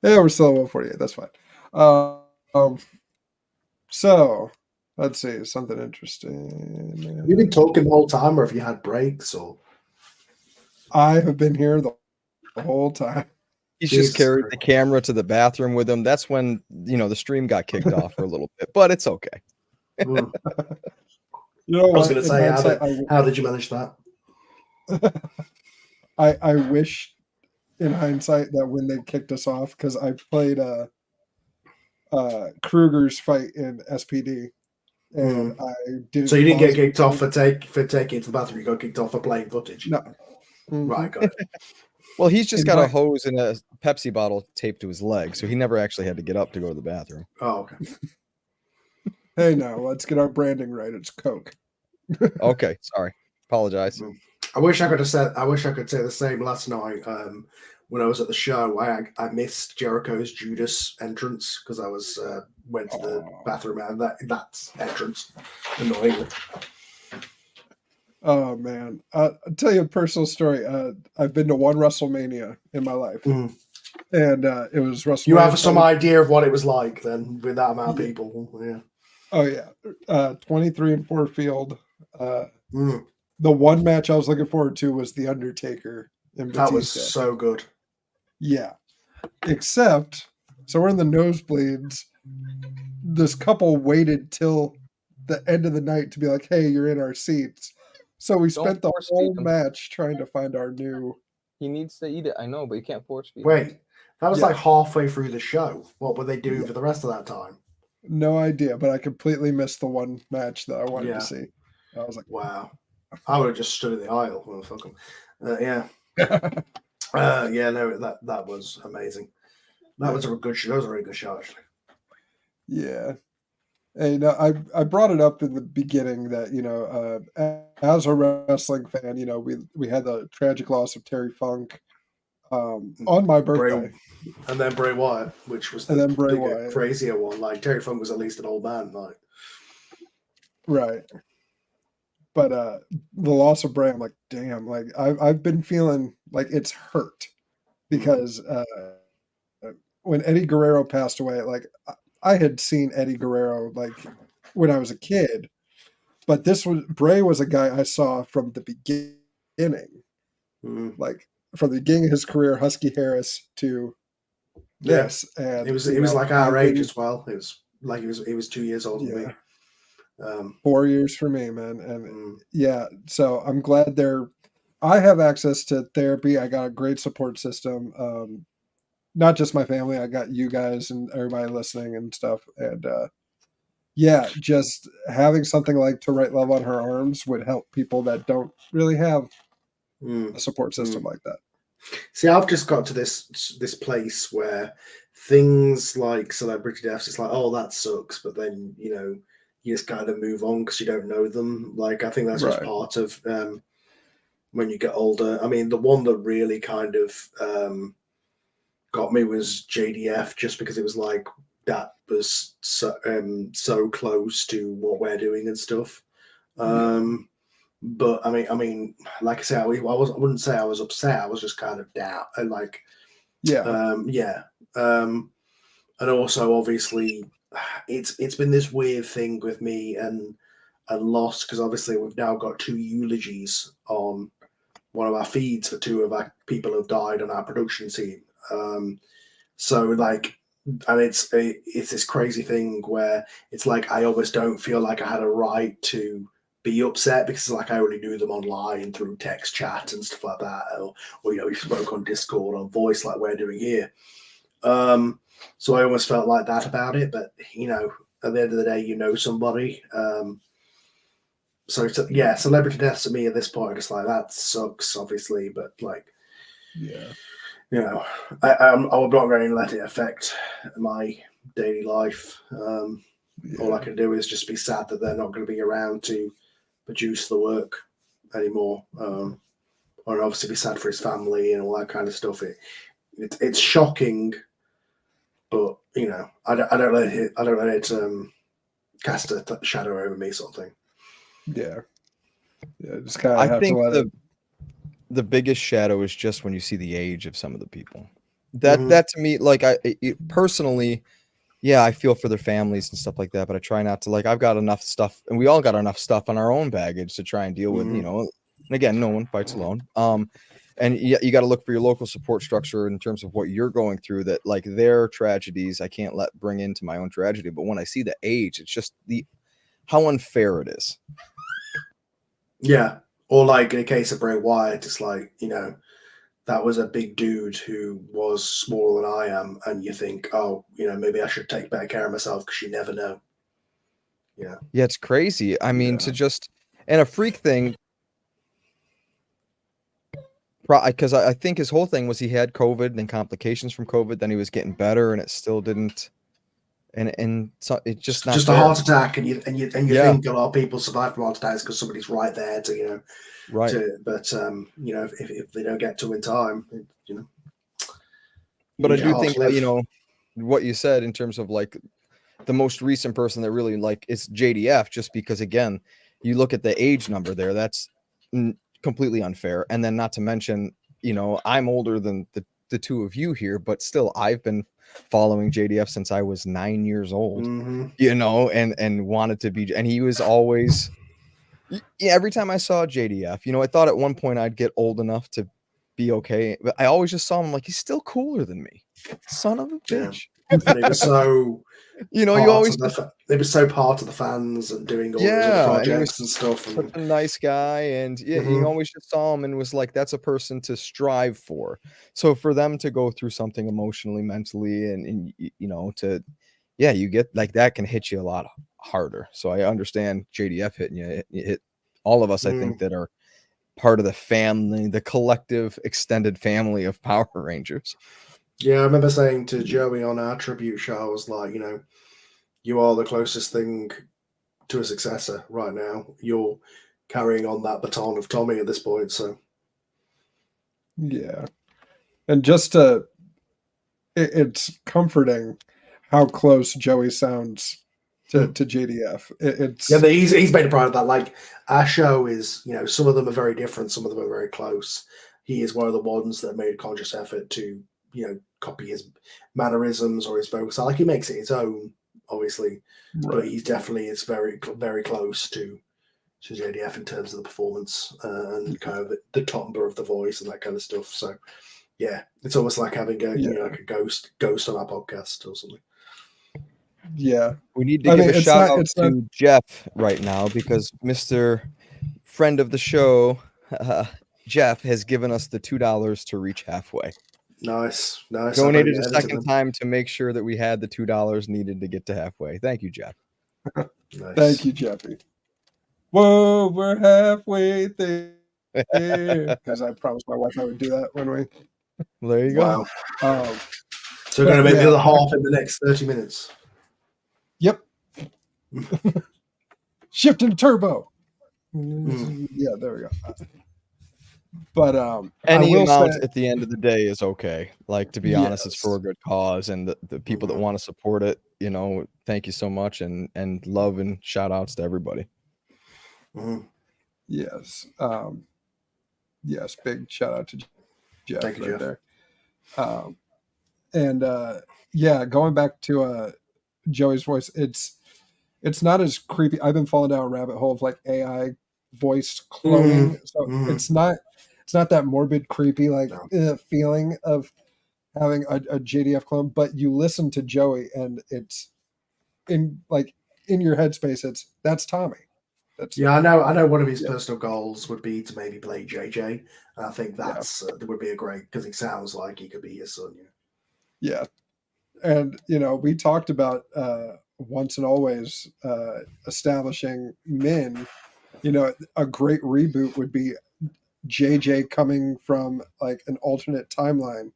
Yeah, we're still at 148. That's fine. So let's see something interesting. Have you been talking the whole time, or have you had breaks? Or I have been here the whole time. He's Jesus just carried Christ. the camera to the bathroom with him. That's when the stream got kicked off for a little bit, but it's okay. Mm. You know I was what? going to In say, hindsight, how did you manage that? I wish in hindsight that when they kicked us off, because I played Kruger's fight in SPD, and I didn't. So you didn't get pause kicked it. off for taking it to the bathroom. You got kicked off for playing footage. No. Mhm. Right, got it. Well, he's just In got a fact- hose and a Pepsi bottle taped to his leg, so he never actually had to get up to go to the bathroom. Oh, okay. Hey, now let's get our branding right. It's Coke. Okay, sorry. Apologize. I wish I could say the same last night. When I was at the show, I missed Jericho's Judas entrance because I was went to the bathroom and that's entrance annoyingly. Oh man, I'll tell you a personal story. I've been to one WrestleMania in my life, Mhm. and it was WrestleMania. You have some idea of what it was like then with that amount of people. Yeah. Oh yeah, 23 and 4 field. Mm. The one match I was looking forward to was The Undertaker and Batista. That was so good. Yeah, except so we're in the nosebleeds. This couple waited till the end of the night to be like, "Hey, you're in our seats." So we Don't spent the force whole feed them. match trying to find our new. He needs to eat it. I know, but you can't force feed. Wait, that was Yeah. like halfway through the show. What were they doing Yeah. for the rest of that time? No idea, but I completely missed the one match that I wanted Yeah. to see. I was like, Wow. I would have just stood in the aisle. Well, fuck 'em. Yeah. Yeah, no, that was amazing. That was a good show. That was a really good show, actually. yeah. And I brought it up in the beginning that as a wrestling fan, we had the tragic loss of Terry Funk on my birthday. And then Bray Wyatt, which was the And then Bray bigger, Wyatt. crazier one. Like Terry Funk was at least an old man. Like, Right. But the loss of Bray, I'm like, damn, like I've been feeling like it's hurt because when Eddie Guerrero passed away, like I had seen Eddie Guerrero like when I was a kid, but Bray was a guy I saw from the beginning, like from the beginning of his career, Husky Harris to this, and it was like our age as well. It was like he was 2 years older than me. 4 years for me, man, and yeah, so I'm glad I have access to therapy. I got a great support system. Not just my family. I got you guys and everybody listening and stuff. And yeah, just having something like To Write Love on Her Arms would help people that don't really have a support system like that. See, I've just got to this place where things like celebrity deaths, it's like, oh, that sucks, but then you just kind of move on because you don't know them. Like, I think that's just part of when you get older. I mean, the one that really kind of got me was JDF, just because it was like that was so close to what we're doing and stuff. But I mean, like I said, I wouldn't say I was upset. I was just kind of down, and like, and also obviously, it's been this weird thing with me and Lost, because obviously we've now got 2 eulogies on one of our feeds for 2 of our people who've died on our production team. So like, and it's this crazy thing where it's like I almost don't feel like I had a right to be upset, because like I only knew them online through text chat and stuff like that, or we spoke on Discord, on voice, like we're doing here. So I almost felt like that about it, but at the end of the day, somebody. So yeah, celebrity deaths to me at this point are just like, that sucks, obviously, but like, Yeah. You know, I'm not going to let it affect my daily life. All I can do is just be sad that they're not going to be around to produce the work anymore. Or obviously be sad for his family and all that kind of stuff. It's shocking, but you know, I don't let it cast a shadow over me, sort of thing. Yeah. Yeah. Just kind I of have to think let it. the biggest shadow is just when you see the age of some of the people. Mhm. That to me, like personally, yeah, I feel for their families and stuff like that, but I try not to. Like, I've got enough stuff, and we all got enough stuff on our own baggage to try and deal with, you Mhm. know. And again, no one fights alone. And you got to look for your local support structure in terms of what you're going through. That, like, their tragedies, I can't let bring into my own tragedy. But when I see the age, it's just how unfair it is. Yeah. Or like in a case of Bray Wyatt, it's like, you know, that was a big dude who was smaller than I am, and you think, oh, you know, maybe I should take better care of myself because you never know. Yeah. Yeah, it's crazy. I mean, to just and a freak thing. Because I think his whole thing was he had COVID and then complications from COVID. Then he was getting better, and it still didn't. And so it's just not Just a fair. heart attack, and you Yeah. think a lot of people survive from heart attacks because somebody's right there to, you know, Right. but you know, if they don't get to in time, you know. But I Yeah, do hard think, to live. you know, what you said in terms of like the most recent person that really like is JDF, just because again, you look at the age number there, that's completely unfair. And then not to mention, you know, I'm older than the two of you here, but still I've been following JDF since I was 9 years old, Mhm. you know, and wanted to be, and he was always, yeah, every time I saw JDF, you know, I thought at one point I'd get old enough to be okay, but I always just saw him like he's still cooler than me. Son of a Yeah. bitch. And it was so You know, you always just, they were so part of the fans and doing all those other yeah, and he was projects and stuff. such And a nice guy, and yeah, you Mhm. always just saw him and was like, that's a person to strive for. So for them to go through something emotionally, mentally, and you know, to yeah, you get like that can hit you a lot harder. So I understand JDF hitting you. It hit all of us, I think, that are part of the family, the collective extended family of Power Rangers. Yeah, I remember saying to Joey on our tribute show, I was like, you know, you are the closest thing to a successor right now. You're carrying on that baton of Tommy at this point. So Yeah. And just it's comforting how close Joey sounds to JDF. It's yeah, he's made a pride of that. Like our show is, you know, some of them are very different, some of them are very close. He is one of the ones that made a conscious effort to, you know, copy his mannerisms or his vocal style. Like he makes it his own, obviously, but right. he definitely is very, very close to JDF in terms of the performance and kind of the timbre of the voice and that kind of stuff. So yeah, it's almost like having a you know, like a ghost on our podcast or something. Yeah. We need to give a it's shout not, out it's to not, Jeff right now because Mr. Friend of the show, Jeff, has given us the $2 to reach halfway. Nice. I better Donated get a edited second then. time to make sure that we had the $2 needed to get to halfway. Thank you, Jeff. Nice. Thank you, Jeffy. Whoa, we're halfway there. Because I promised my wife I would do that when we. Well, there you Wow. go. So we're going to make yeah, the other half in the next 30 minutes. Yep. Shifting turbo. Yeah, there we go. But Any I will amount say, at the end of the day is okay. Like, to be honest, it's for a good cause, and the people that want to support it, you know, thank you so much, and love and shout outs to everybody. Yes. Yes, big shout out to Jeff Thank you, right Jeff. there. And yeah, going back to Joey's voice, it's not as creepy. I've been falling down a rabbit hole of like AI voice cloning, so it's not that morbid, creepy like feeling of having a JDF clone. But you listen to Joey, and it's in your headspace. That's Tommy. Yeah, I know. One of his personal goals would be to maybe play JJ. I think that would be a great because he sounds like he could be his son. Yeah, and you know we talked about once and always establishing Min. You know, a great reboot would be JJ coming from like an alternate timeline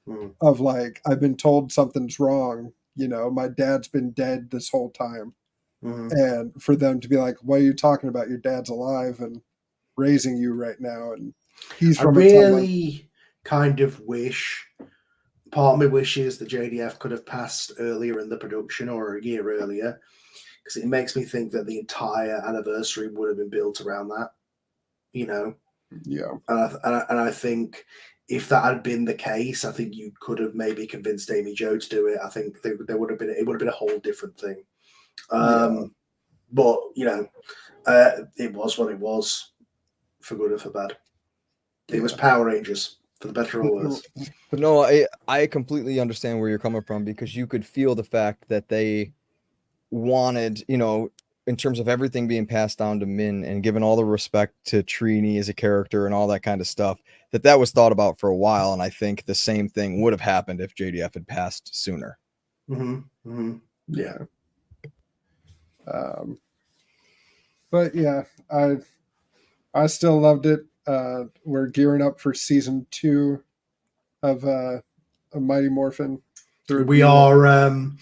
Mm. of like, I've been told something's wrong. You know, my dad's been dead this whole time. Mhm. And for them to be like, what are you talking about? Your dad's alive and raising you right now. And he's I from a timeline. really kind of wish, part of me wishes the JDF could have passed earlier in the production or a year earlier, because it makes me think that the entire anniversary would have been built around that, you know. Yeah. And I think if that had been the case, I think you could have maybe convinced Amy Jo to do it. I think there would have been, it would have been a whole different thing. But you know, it was what it was, for good or for bad. It was Power Rangers, for the better or worse. But no, I completely understand where you're coming from, because you could feel the fact that they wanted, you know, in terms of everything being passed down to Min and given all the respect to Trini as a character and all that kind of stuff, that was thought about for a while. And I think the same thing would have happened if JDF had passed sooner. Mm-hmm. Mm-hmm. Yeah. But yeah, I still loved it. We're gearing up for season 2 of Mighty Morphin. We are on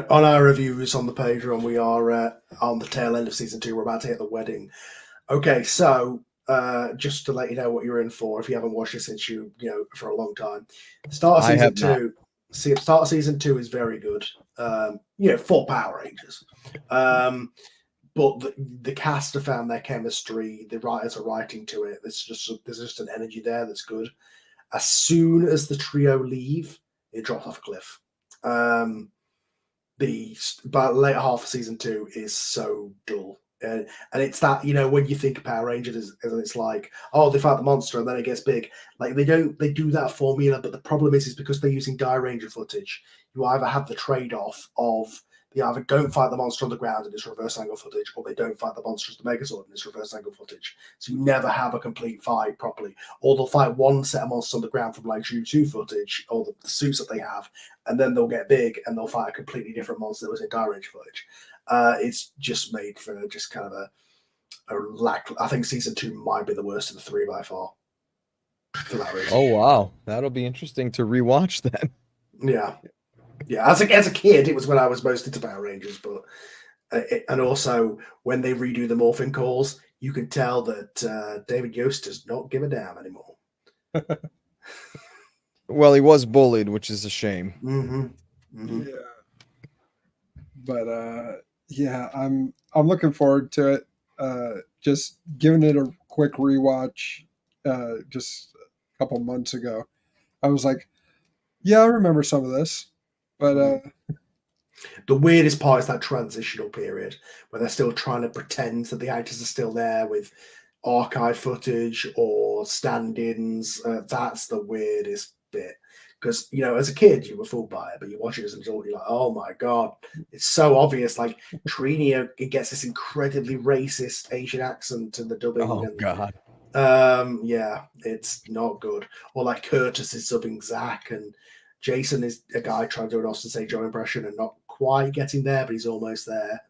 our reviews on the Patreon. We are on the tail end of season 2. We're about to hit the wedding. Okay, so just to let you know what you're in for, if you haven't watched it since you know for a long time, start of season 2. Start of season 2 is very good. You know, for Power Rangers. But the cast have found their chemistry. The writers are writing to it. There's just an energy there that's good. As soon as the trio leave, it drops off a cliff. But later half of season 2 is so dull. And it's that, you know, when you think of Power Rangers, it's like, oh, they fight the monster and then it gets big. Like they do that formula, but the problem is because they're using Die Ranger footage. You either have the trade-off of they either don't fight the monster on the ground and it's reverse angle footage, or they don't fight the monster as the Megazord and it's reverse angle footage. So you never have a complete fight properly. Or they'll fight one set of monsters on the ground from like U2 footage or the suits that they have, and then they'll get big and they'll fight a completely different monster that was in Die Ranger footage. It's just made for just kind of a lack. I think season 2 might be the worst of the 3 by far. For that reason. Oh wow, that'll be interesting to rewatch then. Yeah. Yeah, as a kid, it was when I was most into Power Rangers, but and also when they redo the morphing calls, you can tell that David Yost does not give a damn anymore. Well, he was bullied, which is a shame. Mm-hmm. Mm-hmm. Yeah. But yeah, I'm looking forward to it. Just giving it a quick rewatch just a couple months ago. I was like, yeah, I remember some of this. But the weirdest part is that transitional period where they're still trying to pretend that the actors are still there with archive footage or stand-ins. That's the weirdest bit. Because, you know, as a kid, you were fooled by it, but you watch it as an adult, you're like, oh my God, it's so obvious. Like, Trini, it gets this incredibly racist Asian accent in the dubbing. Oh, God. Yeah, it's not good. Or like Curtis is subbing Zach, and Jason is a guy trying to do an Austin St. John impression and not quite getting there, but he's almost there.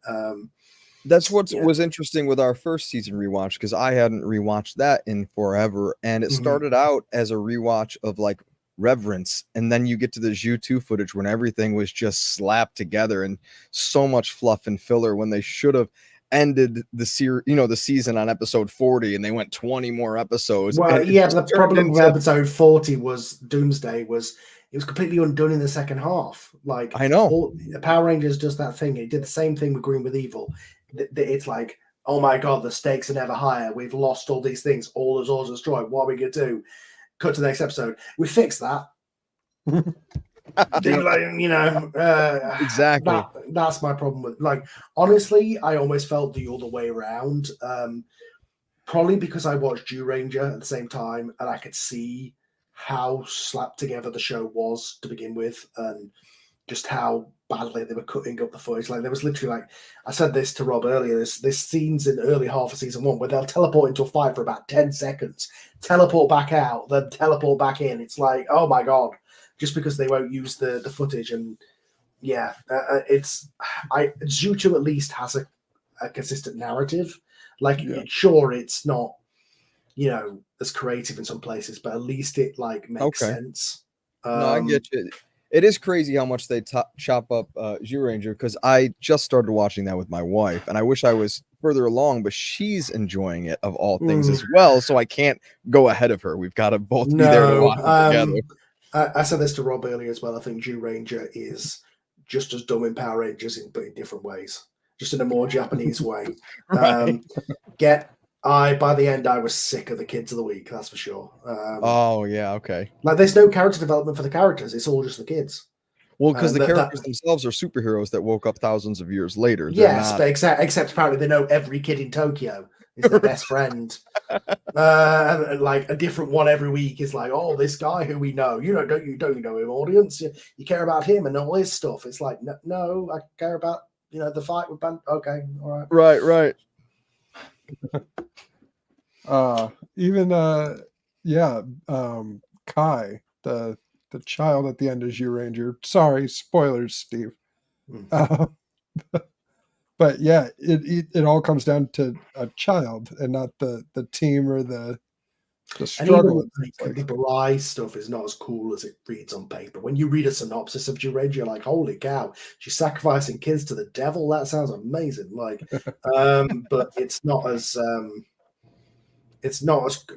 That's what was interesting with our first season rewatch, because I hadn't rewatched that in forever, and it started out as a rewatch of like reverence, and then you get to the U2 footage when everything was just slapped together and so much fluff and filler when they should have ended the season on episode 40 and they went 20 more episodes. Well, yeah, the problem with episode 40 was Doomsday was it was completely undone in the second half. Like, I know Power Rangers does that thing. It did the same thing with Green with Evil. It's like, oh my God, the stakes are never higher. We've lost all these things. All the Zords destroyed. What are we gonna do? Cut to the next episode. We fixed that. You know, exactly. That's my problem with, like, honestly, I almost felt the other way around. Probably because I watched Jew Ranger at the same time, and I could see how slapped together the show was to begin with, and just how badly they were cutting up the footage. Like, there was literally, like, I said this to Rob earlier, there's scenes in the early half of season 1 where they'll teleport into a fight for about 10 seconds, teleport back out, then teleport back in. It's like, oh my God, just because they won't use the footage. And yeah, Zootoo at least has a consistent narrative. Like, sure, it's not you know, as creative in some places, but at least it like makes Okay. sense. No, I get you. It is crazy how much they chop up Zyuranger, because I just started watching that with my wife, and I wish I was further along, but she's enjoying it of all things as well, so I can't go ahead of her. We've got to both be there to watch it together. I said this to Rob earlier as well. I think Zyuranger is just as dumb in Power Rangers, but in different ways, just in a more Japanese way. Right. By the end, I was sick of the kids of the week. That's for sure. Oh yeah, okay. Like, there's no character development for the characters. It's all just the kids. Well, because the characters themselves are superheroes that woke up thousands of years later. Yes, but except apparently they know every kid in Tokyo is their best friend. And like a different one every week is like, oh, this guy who we know. You know, don't you know him, audience? You care about him and all his stuff. It's like, no, I care about, you know, the fight with Band. Okay, all right. Right. Kai, the child at the end is Zyuranger. Sorry, spoilers, Steve. But yeah, it all comes down to a child and not the team or the struggle. And even the Barai stuff is not as cool as it reads on paper. When you read a synopsis of Zyuranger, you're like, holy cow, she's sacrificing kids to the devil. That sounds amazing. Like, but it's not as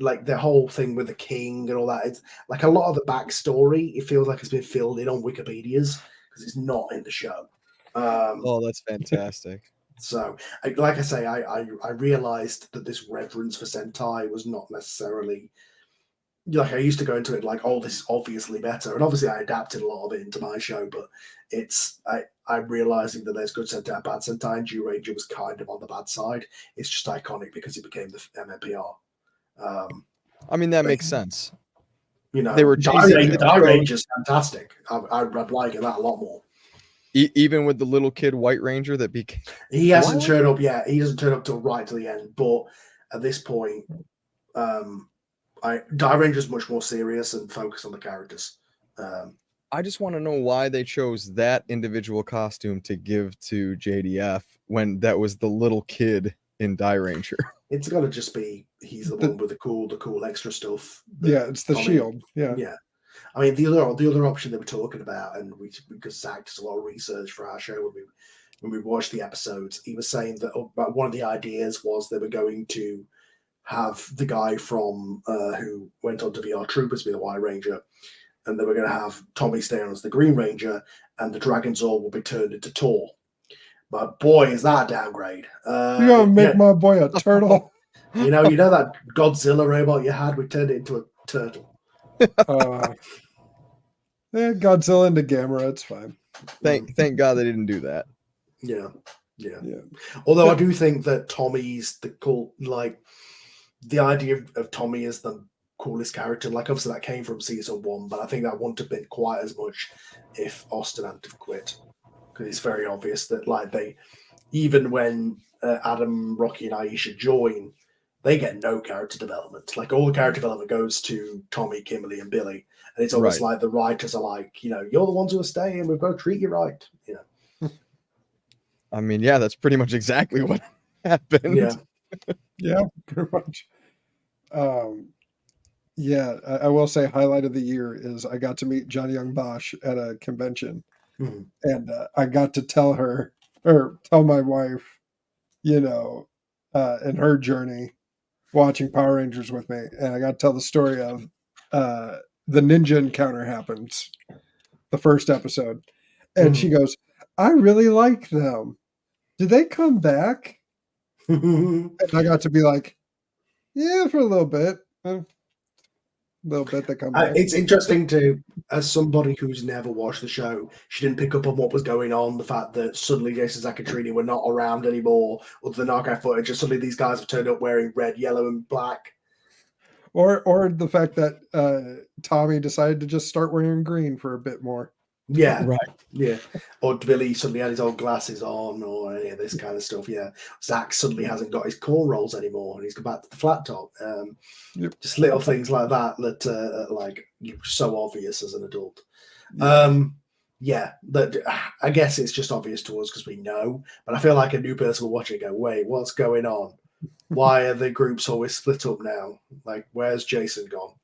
like the whole thing with the king and all that. It's like a lot of the backstory, it feels like it's been filled in on Wikipedia's because it's not in the show. Oh, that's fantastic. So, like I say, I realized that this reverence for Sentai was not necessarily like I used to go into it like, oh, this is obviously better, and obviously I adapted a lot of it into my show. But I'm realizing that there's good Sentai, bad Sentai, and Zyuranger was kind of on the bad side. It's just iconic because it became the MMPR. I mean, that makes sense. You know, they were Zyranger's fantastic. I'd like that a lot more. Even with the little kid White Ranger that became... He hasn't turned up yet. He doesn't turn up till right to the end. But at this point, Ranger's much more serious and focused on the characters. I just want to know why they chose that individual costume to give to JDF when that was the little kid in Ranger. It's got to just be he's the one with the cool extra stuff. Yeah, it's the shield. Yeah. I mean, the other option they were talking about, and because Zach does a lot of research for our show when we watched the episodes, he was saying that one of the ideas was they were going to have the guy from who went on to be our Troopers be the White Ranger, and they were going to have Tommy stay on as the Green Ranger, and the Dragonzord will be turned into Tor. But boy, is that a downgrade! You're gonna make my boy a turtle. you know that Godzilla robot you had, we turned it into a turtle. Godzilla into Gamera, it's fine. Thank God they didn't do that. Yeah. Although I do think that Tommy's the idea of Tommy as the coolest character. Like, obviously that came from season 1, but I think that wouldn't have been quite as much if Austin hadn't have quit, because it's very obvious that even when Adam, Rocky, and Aisha join, they get no character development. Like, all the character development goes to Tommy, Kimberly, and Billy. And it's almost like the writers are like, you're the ones who are staying. We've got to treat you right. I mean, yeah, that's pretty much exactly what happened. Yeah, pretty much. I will say highlight of the year is I got to meet Johnny Young Bosch at a convention. Mm-hmm. And I got to tell my wife, in her journey watching Power Rangers with me. And I got to tell the story of the ninja encounter happens, the first episode. And she goes, I really like them. Did they come back? And I got to be like, yeah, for a little bit. A little bit they come back. It's interesting as somebody who's never watched the show, she didn't pick up on what was going on, the fact that suddenly Jason Zaccarini were not around anymore, other than archive footage, and suddenly these guys have turned up wearing red, yellow, and black. Or the fact that Tommy decided to just start wearing green for a bit more. Yeah. Right. Yeah. Or Billy suddenly had his old glasses on, or any of this kind of stuff. Yeah. Zach suddenly hasn't got his cornrows anymore and he's gone back to the flat top. Just little things like that that you're so obvious as an adult. That I guess it's just obvious to us because we know, but I feel like a new person will watch it and go, wait, what's going on? Why are the groups always split up now? Like, where's Jason gone?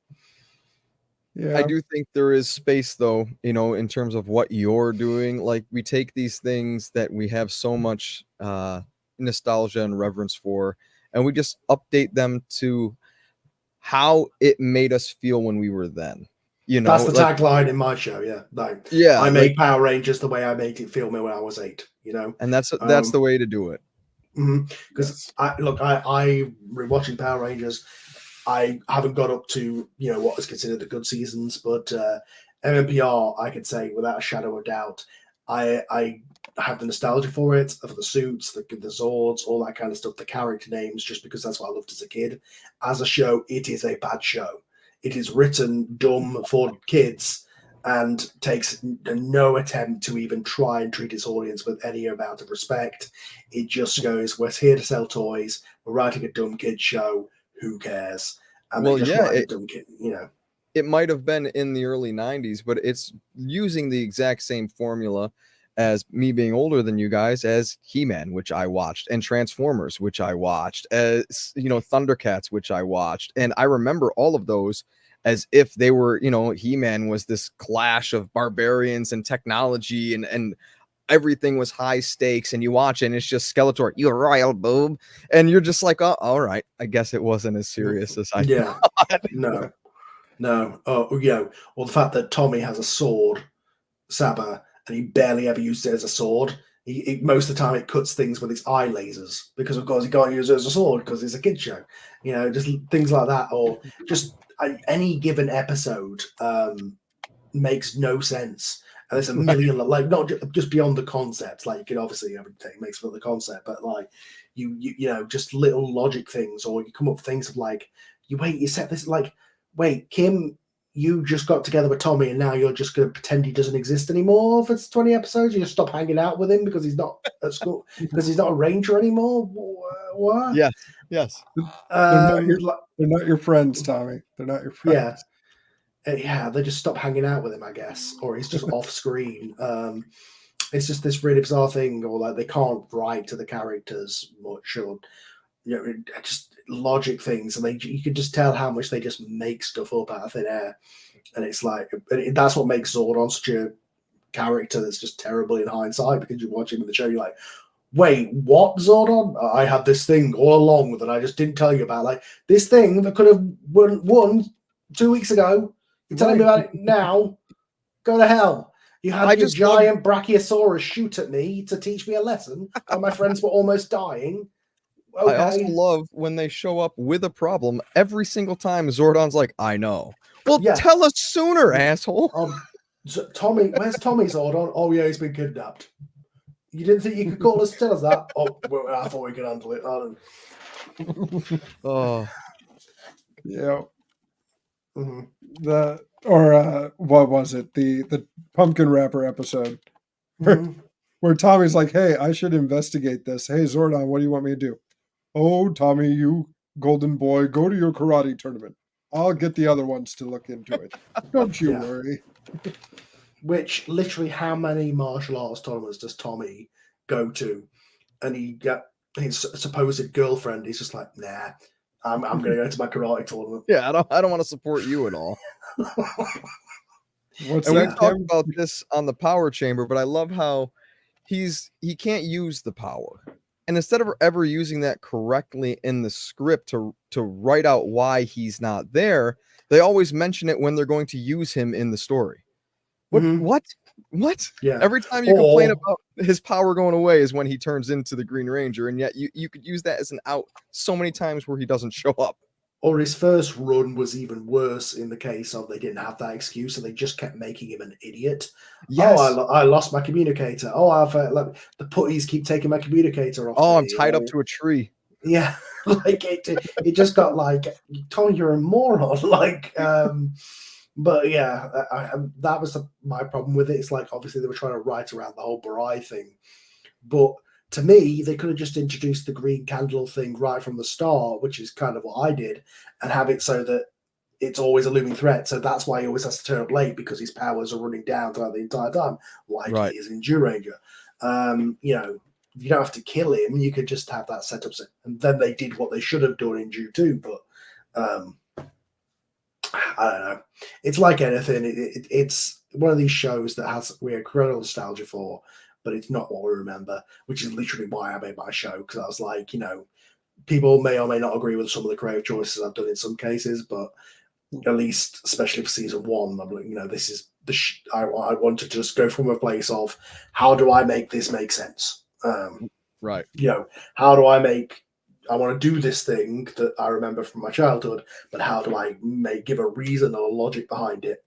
Yeah. I do think there is space, though, in terms of what you're doing. Like, we take these things that we have so much nostalgia and reverence for, and we just update them to how it made us feel when we were then. That's the like, tagline in my show. Yeah, like yeah, I like, make Power Rangers the way I made it feel me when I was 8. and that's Um, the way to do it. Because I rewatching Power Rangers. I haven't got up to what is considered the good seasons, but MMPR, I can say without a shadow of doubt, I have the nostalgia for it, for the suits, the Zords, all that kind of stuff, the character names, just because that's what I loved as a kid. As a show, it is a bad show. It is written dumb for kids and takes no attempt to even try and treat its audience with any amount of respect. It just goes, we're here to sell toys, we're writing a dumb kid show, who cares? And Well, they just yeah, write a dumb kid, it might have been in the early 90s, but it's using the exact same formula as me being older than you guys, as He-Man, which I watched, and Transformers, which I watched, as Thundercats, which I watched. And I remember all of those as if they were, He-Man was this clash of barbarians and technology, and everything was high stakes, and you watch it and it's just Skeletor, you royal boob, and you're just like, oh, all right, I guess it wasn't as serious as I thought. No. Or the fact that Tommy has a sword, Saba, and he barely ever uses it as a sword. Most of the time it cuts things with its eye lasers because, of course, he can't use it as a sword because it's a kid show. Just things like that, or just any given episode makes no sense. And there's a million, like, not just beyond the concept. Like, you can obviously everything makes fun of the concept, but like you just little logic things, or you come up with things of like, you set this, like, wait, Kim, you just got together with Tommy and now you're just going to pretend he doesn't exist anymore for 20 episodes? You just stop hanging out with him because he's not at school, because he's not a ranger anymore? What? Yes. They're not your friends, Tommy. They're not your friends. Yeah, they just stop hanging out with him, I guess, or he's just off screen. It's just this really bizarre thing, or like they can't write to the characters much, or just logic things, and you can just tell how much they just make stuff up out of thin air. And it's like, that's what makes Zordon such a character that's just terrible in hindsight, because you watch him in the show, you're like, wait, what, Zordon? I had this thing all along that I just didn't tell you about. Like, this thing that could have won 2 weeks ago. You're telling me about it now? Go to hell. You had your giant Brachiosaurus shoot at me to teach me a lesson while my friends were almost dying. Okay. I also love when they show up with a problem every single time. Zordon's like, I know. Well, tell us sooner, asshole. Tommy, where's Tommy, Zordon? Oh, yeah, he's been kidnapped. You didn't think you could call us to tell us that? Oh, well, I thought we could handle it. Oh. Yeah. Mm-hmm. What was it? The pumpkin wrapper episode where Tommy's like, hey, I should investigate this. Hey, Zordon, what do you want me to do? Oh, Tommy, you golden boy, go to your karate tournament. I'll get the other ones to look into it. Don't you worry. Which, literally, how many martial arts tournaments does Tommy go to? And he got his supposed girlfriend. He's just like, nah, I'm going to go to my karate tournament. Yeah, I don't want to support you at all. We talked about this on the power chamber, but I love how he can't use the power. And instead of ever using that correctly in the script to write out why he's not there, they always mention it when they're going to use him in the story. What? Yeah. Every time you complain about his power going away is when he turns into the Green Ranger, and yet you could use that as an out so many times where he doesn't show up. Or his first run was even worse in the case of they didn't have that excuse, and they just kept making him an idiot. Yes. Oh, I lost my communicator. Oh, the putties keep taking my communicator off. Oh, I'm tied up to a tree. Yeah, like it just got like, Tommy, you're a moron. Like, but yeah, that was my problem with it. It's like, obviously they were trying to write around the whole Barai thing, but to me, they could have just introduced the green candle thing right from the start, which is kind of what I did, and have it so that it's always a looming threat. So that's why he always has to turn up late, because his powers are running down throughout the entire time, like he is in Jew Ranger. you don't have to kill him. You could just have that set up. And then they did what they should have done in Due 2. But I don't know. It's like anything. It's one of these shows that we have incredible nostalgia for, but it's not what we remember, which is literally why I made my show. Because I was like, people may or may not agree with some of the creative choices I've done in some cases, but at least, especially for season 1, I'm like, this is I wanted to just go from a place of how do I make this make sense? Right. How do I want to do this thing that I remember from my childhood, but how do I give a reason or a logic behind it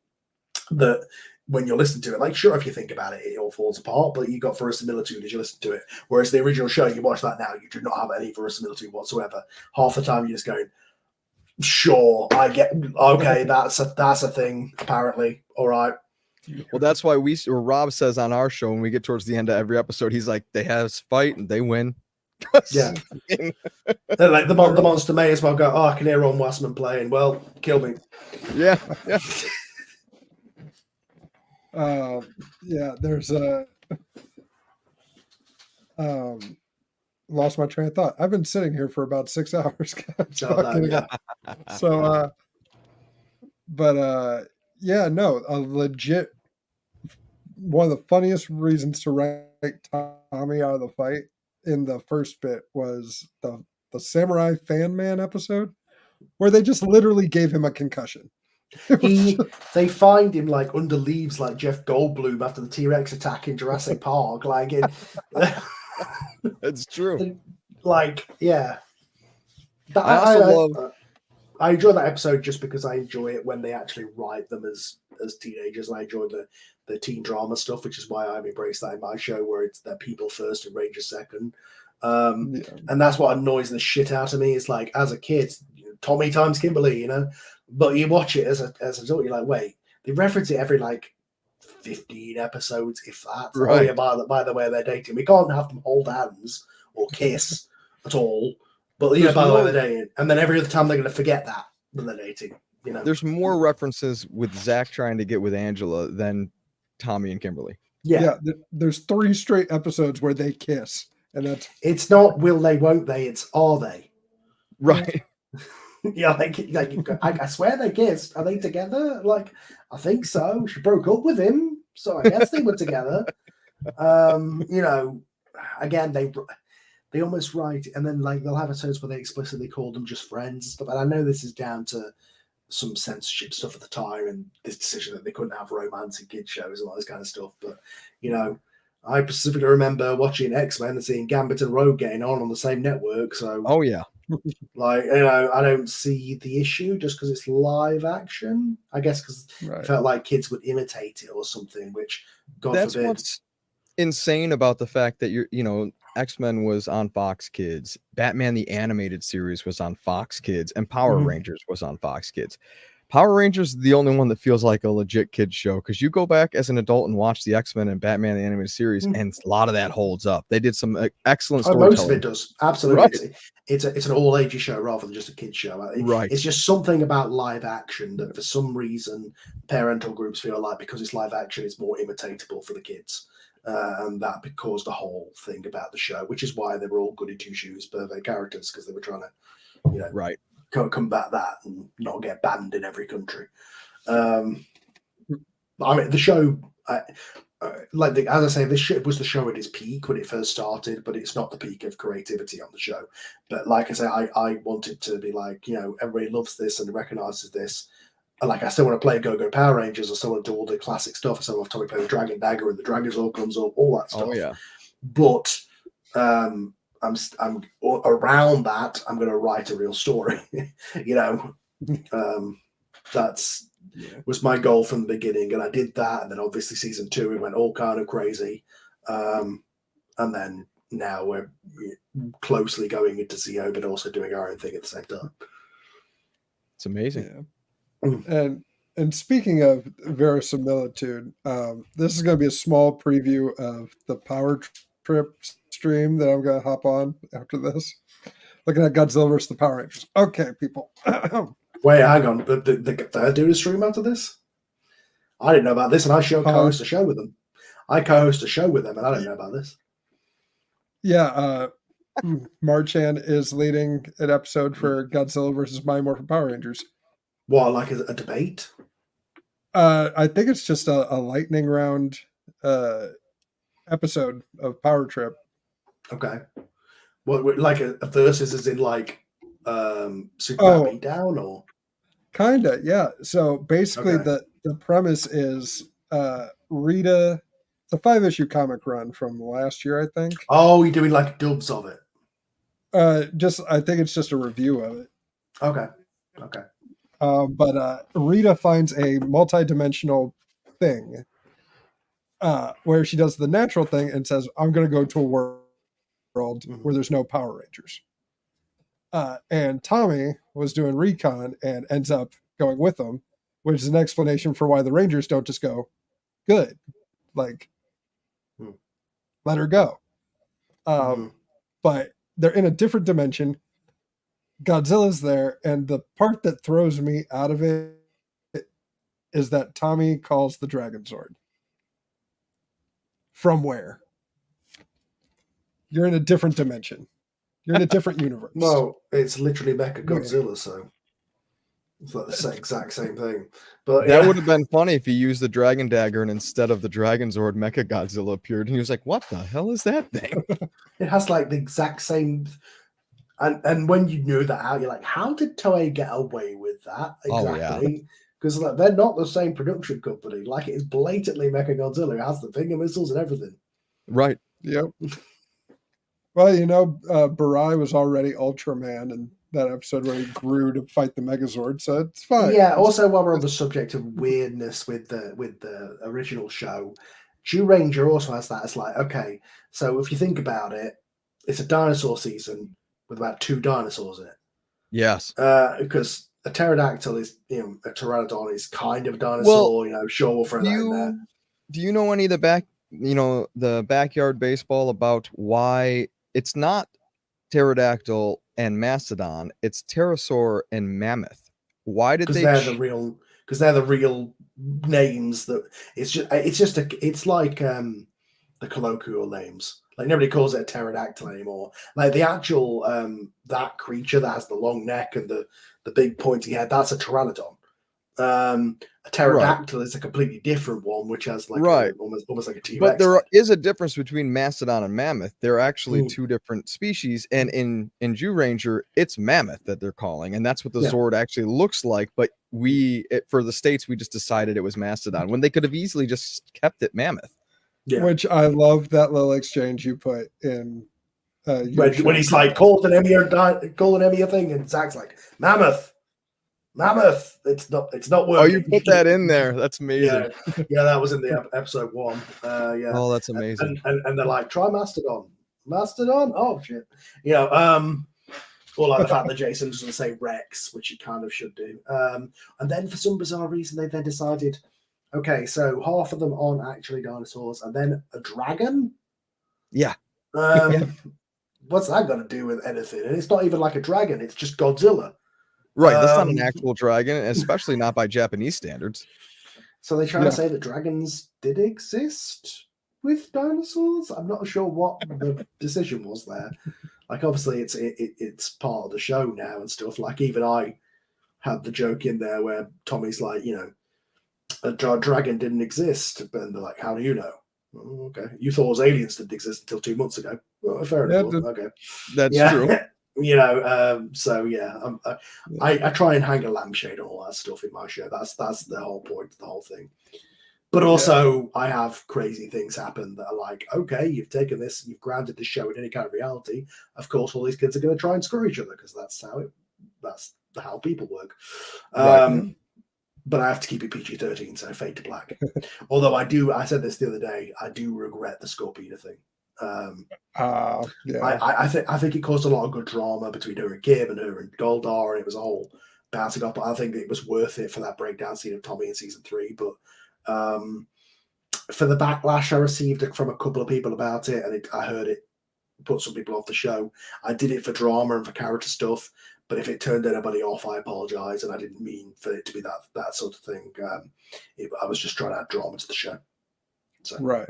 that when you're listening to it, like, sure, if you think about it, it all falls apart, but you got verisimilitude as you listen to it. Whereas the original show, you watch that now, you do not have any verisimilitude whatsoever. Half the time you're just going, sure, I get, okay, that's a thing, apparently. All right. Well, that's why Rob says on our show, when we get towards the end of every episode, he's like, they have a fight and they win. Yeah. Like the monster may as well go, oh, I can hear Ron Wassman playing. Well, kill me. Yeah. There's lost my train of thought. I've been sitting here for about 6 hours. A legit one of the funniest reasons to write Tommy out of the fight in the first bit was the Samurai Fan Man episode, where they just literally gave him a concussion. They find him like under leaves, like Jeff Goldblum after the T-Rex attack in Jurassic Park. Like, it's true. Like, yeah. I enjoy that episode just because I enjoy it when they actually write them as teenagers. And I enjoy the teen drama stuff, which is why I've embraced that in my show, where it's they're people first and Rangers second. And that's what annoys the shit out of me. It's like, as a kid, Tommy times Kimberly, but you watch it as an adult, you're like, wait, they reference it every like 15 episodes, if that. Right. Oh yeah, by the way, they're dating. We can't have them hold hands or kiss at all. But by the way, they're dating. And then every other time they're going to forget that when they're dating. There's more references with Zach trying to get with Angela than Tommy and Kimberly. Yeah. There's 3 straight episodes where they kiss. And it's not will they, won't they, it's are they. Right. Yeah, I swear they kissed. Are they together? Like, I think so. She broke up with him, so I guess they were together. Again, they almost write, and then like they'll have episodes where they explicitly call them just friends and stuff. And I know this is down to some censorship stuff at the time and this decision that they couldn't have romance in kids shows and all this kind of stuff. But I specifically remember watching X-Men and seeing Gambit and Rogue getting on the same network. So, oh yeah. Like, I don't see the issue just because it's live action. I guess because it felt like kids would imitate it or something, which God forbid. What's insane about the fact that X-Men was on Fox Kids, Batman the Animated Series was on Fox Kids, and Power Rangers was on Fox Kids. Power Rangers is the only one that feels like a legit kid show, because you go back as an adult and watch the X-Men and Batman the Animated Series, and a lot of that holds up. They did some excellent storytelling. Most of it does, absolutely. Right. It's an all-ages show rather than just a kids show. Right. It's just something about live action that for some reason parental groups feel like because it's live action, it's more imitatable for the kids. And that caused the whole thing about the show, which is why they were all goody two-shoes per their characters, because they were trying to, combat that and not get banned in every country. The show, as I say, this was the show at its peak when it first started, but it's not the peak of creativity on the show. But like I say, I wanted to be like, everybody loves this and recognizes this. Like, I still want to play Go-Go Power Rangers. I still want to do all the classic stuff. I still want to play the Dragon Dagger and the Dragon's all comes up, all that stuff. Oh, yeah. But I'm around that. I'm going to write a real story. That's was my goal from the beginning, and I did that. And then obviously season 2, it went all kind of crazy. And then now we're closely going into CO, but also doing our own thing at the same time. It's amazing. Yeah. And speaking of verisimilitude, this is going to be a small preview of the Power Trip stream that I'm going to hop on after this. Looking at Godzilla vs. the Power Rangers. Okay, people. Wait, hang on. They're doing a stream after this? I didn't know about this, and I co-host a show with them. I co-host a show with them, and I didn't know about this. Yeah, Marchand is leading an episode for Godzilla versus Mighty Morphin Power Rangers. What, like a debate? I think it's just a lightning round episode of Power Trip. Okay. What like a versus is in like Super Oh. Beatdown or Kinda, yeah. So basically, Okay. the premise is Rita. It's a 5-issue comic run from last year, I think. Oh, you're doing like dubs of it. I think it's just a review of it. Okay. Okay. But Rita finds a multi-dimensional thing where she does the natural thing and says, "I'm going to go to a world where there's no Power Rangers." And Tommy was doing recon and ends up going with them, which is an explanation for why the Rangers don't just go, "Good, like, let her go." But they're in a different dimension. Godzilla's there, and the part that throws me out of it is that Tommy calls the Dragon Zord. From where? You're in a different dimension. You're in a different universe. No, it's literally Mecha Godzilla, so it's like the exact same thing. But that would have been funny if he used the Dragon Dagger and instead of the Dragon Zord, Mecha Godzilla appeared, and he was like, "What the hell is that thing?" It has like the exact same. And when you knew that out, you're like, how did Toei get away with that? Exactly. Because like, they're not the same production company. Like, it is blatantly Mechagodzilla. It has the finger missiles and everything. Right. Yep. Well, Barai was already Ultraman in that episode where he grew to fight the Megazord, so it's fine. Yeah, also, while we're on the subject of weirdness with the original show, Jew Ranger also has that. It's like, okay, so if you think about it, it's a dinosaur season with about 2 dinosaurs in it. Yes. Because a pterodactyl is, a pteranodon is kind of a dinosaur, sure, we'll throw that in there. Do you know any of the backyard baseball about why it's not pterodactyl and mastodon, it's pterosaur and mammoth? Why did they? Because they're the real names. That it's like the colloquial names. Like, nobody calls it a pterodactyl anymore. Like, the actual that creature that has the long neck and the big pointy head, that's a pteranodon. A pterodactyl is a completely different one, which has like almost like a T-Rex. But there is a difference between mastodon and mammoth. They're actually 2 different species, and in Jew Ranger, it's mammoth that they're calling, and that's what the Zord actually looks like. But for the States, we just decided it was mastodon when they could have easily just kept it mammoth. Yeah. Which I love that little exchange you put in. When he's like, call an Emmy a thing, and Zach's like, mammoth. It's not working. Oh, you put that in there. That's amazing. Yeah, that was in the episode 1. Yeah. Oh, that's amazing. And they're like, try Mastodon. Mastodon? Oh shit. Or like the fact that Jason doesn't say Rex, which he kind of should do. And then for some bizarre reason, they then decided, okay, so half of them aren't actually dinosaurs, and then a dragon? Yeah. What's that got to do with anything? And it's not even like a dragon, it's just Godzilla. Right, that's not an actual dragon, especially not by Japanese standards. So they try to say that dragons did exist with dinosaurs? I'm not sure what the decision was there. Like, obviously, it's part of the show now and stuff. Like, even I had the joke in there where Tommy's like, a dragon didn't exist. And they're like, how do you know? Oh, okay. You thought it was aliens didn't exist until 2 months ago. Well, fair enough. Okay. That's true. I try and hang a lampshade and all that stuff in my show. That's the whole point of the whole thing. But also, I have crazy things happen that are like, okay, you've taken this, you've grounded this show in any kind of reality. Of course, all these kids are going to try and screw each other because that's how people work. But I have to keep it PG-13, so fade to black. Although I said this the other day, I do regret the Scorpina thing. I think it caused a lot of good drama between her and Kim and her and Goldar, and it was all bouncing up. But I think it was worth it for that breakdown scene of Tommy in season 3. But for the backlash I received from a couple of people about it, and I heard it put some people off the show. I did it for drama and for character stuff. But if it turned anybody off, I apologize, and I didn't mean for it to be that sort of thing. I was just trying to add drama to the show. So. Right.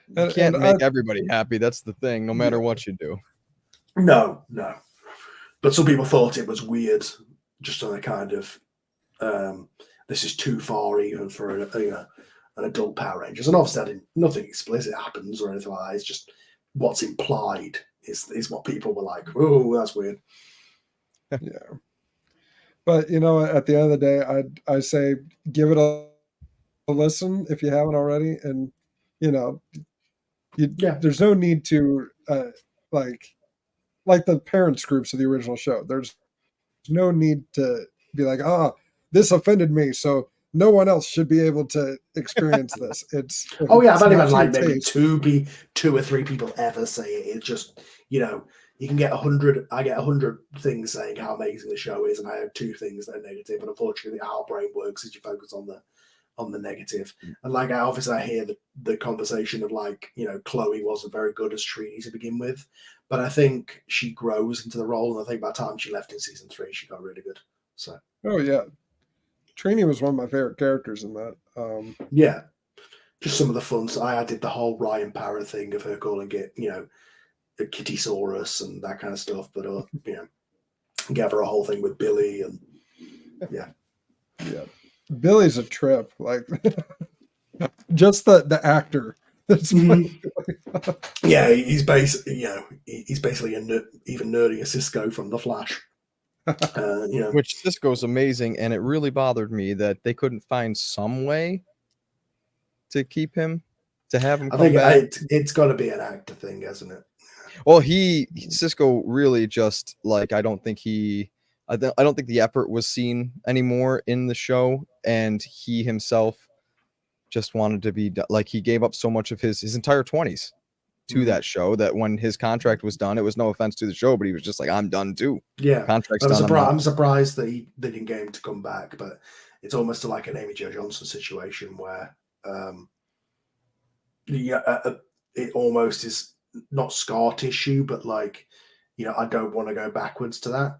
You can't make everybody happy. That's the thing, no matter what you do. No. But some people thought it was weird, just on a kind of, this is too far even for an adult Power Rangers. And obviously, nothing explicit happens or anything like that. It's just what's implied is what people were like, oh, that's weird. Yeah. But, at the end of the day, I say give it a listen if you haven't already. And, there's no need to, like the parents groups of the original show. There's no need to be like, this offended me, so no one else should be able to experience this. I've only had like maybe two or three people ever say it. It's just, you can get 100. I get 100 things saying how amazing the show is, and I have 2 things that are negative. And unfortunately, our brain works as you focus on the negative. And like, I hear the conversation of like, Chloe wasn't very good as Trini to begin with, but I think she grows into the role, and I think by the time she left in season 3, she got really good. So. Oh yeah, Trini was one of my favorite characters in that. Yeah, just some of the fun. So I did the whole Ryan Parrott thing of her calling it, a Kittysaurus and that kind of stuff. But gave her a whole thing with Billy, and yeah. Billy's a trip. Like, just the actor. That's yeah, he's basically even nerdier Cisco from The Flash. Which Cisco's amazing, and it really bothered me that they couldn't find some way to keep him, to have him come back. It's got to be an actor thing, hasn't it? Well, Cisco really just like I don't think the effort was seen anymore in the show, and he himself just wanted to be like, he gave up so much of his entire 20s to that show that when his contract was done, it was no offense to the show, but he was just like, I'm done too. Yeah, contract's done. I'm surprised that they didn't get him to come back, but it's almost like an Amy Jo Johnson situation where it almost is not scar tissue, but like, I don't want to go backwards to that.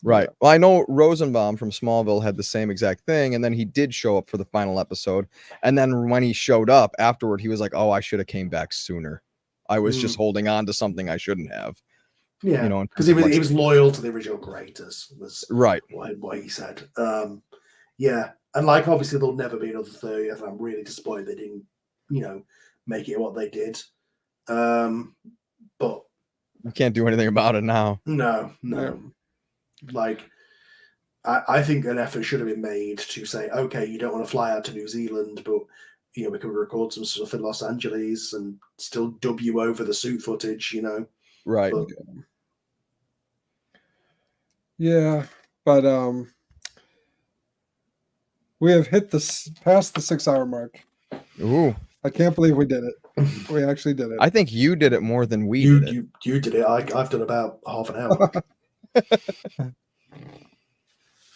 Right. Well, I know Rosenbaum from Smallville had the same exact thing, and then he did show up for the final episode, and then when he showed up afterward, he was like, "Oh, I should have came back sooner. I was just holding on to something I shouldn't have." Yeah, because he was loyal to the original creators. Was right what he said. Yeah, and like obviously there'll never be another 30th, and I'm really disappointed they didn't, make it what they did. But you can't do anything about it now. No. Like, I think an effort should have been made to say, okay, you don't want to fly out to New Zealand, but we can record some stuff in Los Angeles and still dub you over the suit footage, Right. But, yeah, but we have hit past the 6-hour mark. Ooh. I can't believe we did it. We actually did it. I think you did it more than we did it. You did it. I've done about half an hour.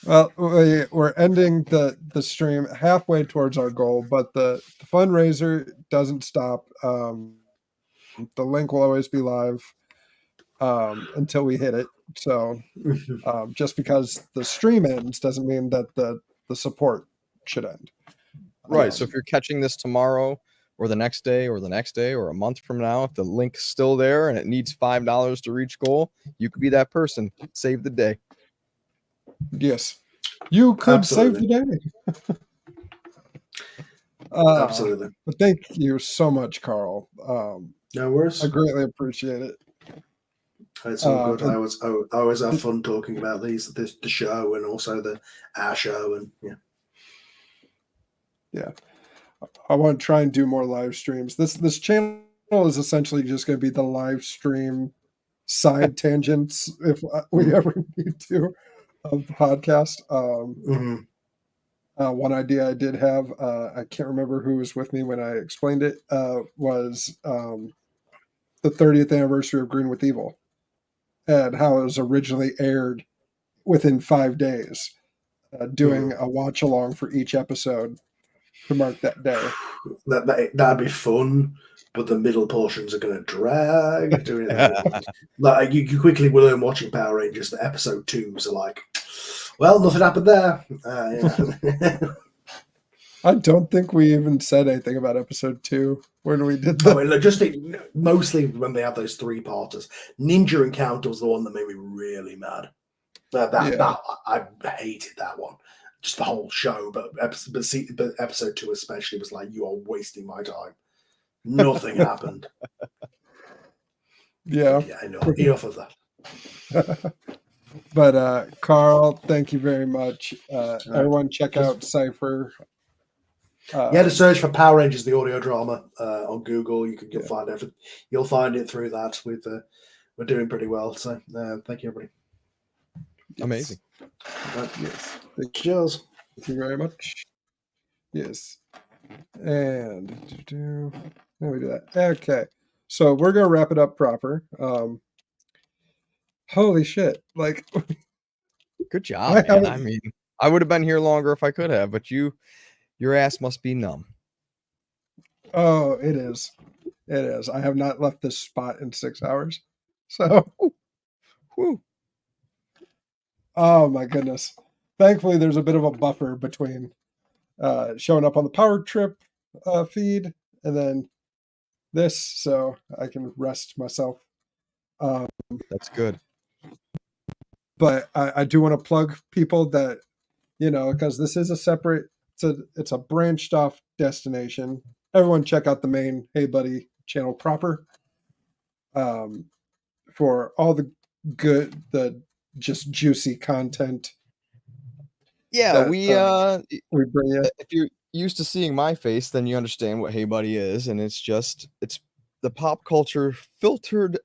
Well, we're ending the stream halfway towards our goal, but the fundraiser doesn't stop. The link will always be live until we hit it. So just because the stream ends doesn't mean that the support should end. Right. So if you're catching this tomorrow or the next day or a month from now, if the link's still there and it needs $5 to reach goal, you could be that person. Save the day. Yes. You could save the day. Absolutely. But thank you so much, Carl. No worries. I greatly appreciate it. It's all good. I always have fun talking about the show and also our show, and yeah. I want to try and do more live streams. This channel is essentially just going to be the live stream side tangents if we ever need to of the podcast. One idea I did have, I can't remember who was with me when I explained it, was the 30th anniversary of Green with Evil and how it was originally aired within 5 days, doing a watch along for each episode to mark that day. That'd be fun, but the middle portions are going to drag. Like you quickly will learn watching Power Rangers that episode 2s are like, well, nothing happened there. I don't think we even said anything about episode 2 when we did Oh, that. and just mostly when they have those 3-parters. Ninja Encounter was the one that made me really mad. I hated that one. Just the whole show, but episode 2 especially was like, you are wasting my time. Nothing happened. Yeah. Yeah, I know. Enough of that. But Carl, thank you very much. Everyone check out Cypher. To search for Power Rangers the audio drama on Google. You'll find everything. You'll find it through that. We're doing pretty well. So thank you, everybody. Amazing. Yes. Cheers. Thank you very much. Yes. And let me do that. Okay. So we're gonna wrap it up proper. Holy shit. Like Good job, man. I mean, I would have been here longer if I could have, but your ass must be numb. Oh, it is. It is. I have not left this spot in 6 hours. So Whew. oh my goodness. Thankfully there's a bit of a buffer between showing up on the Power Trip feed and then this, so I can rest myself. That's good. But I do want to plug people that, because this is a separate, it's a branched off destination. Everyone check out the main Hey Buddy channel proper for all the good, the just juicy content. Yeah, that, we bring you. if you're used to seeing my face, then you understand what Hey Buddy is, and it's the pop culture filtered,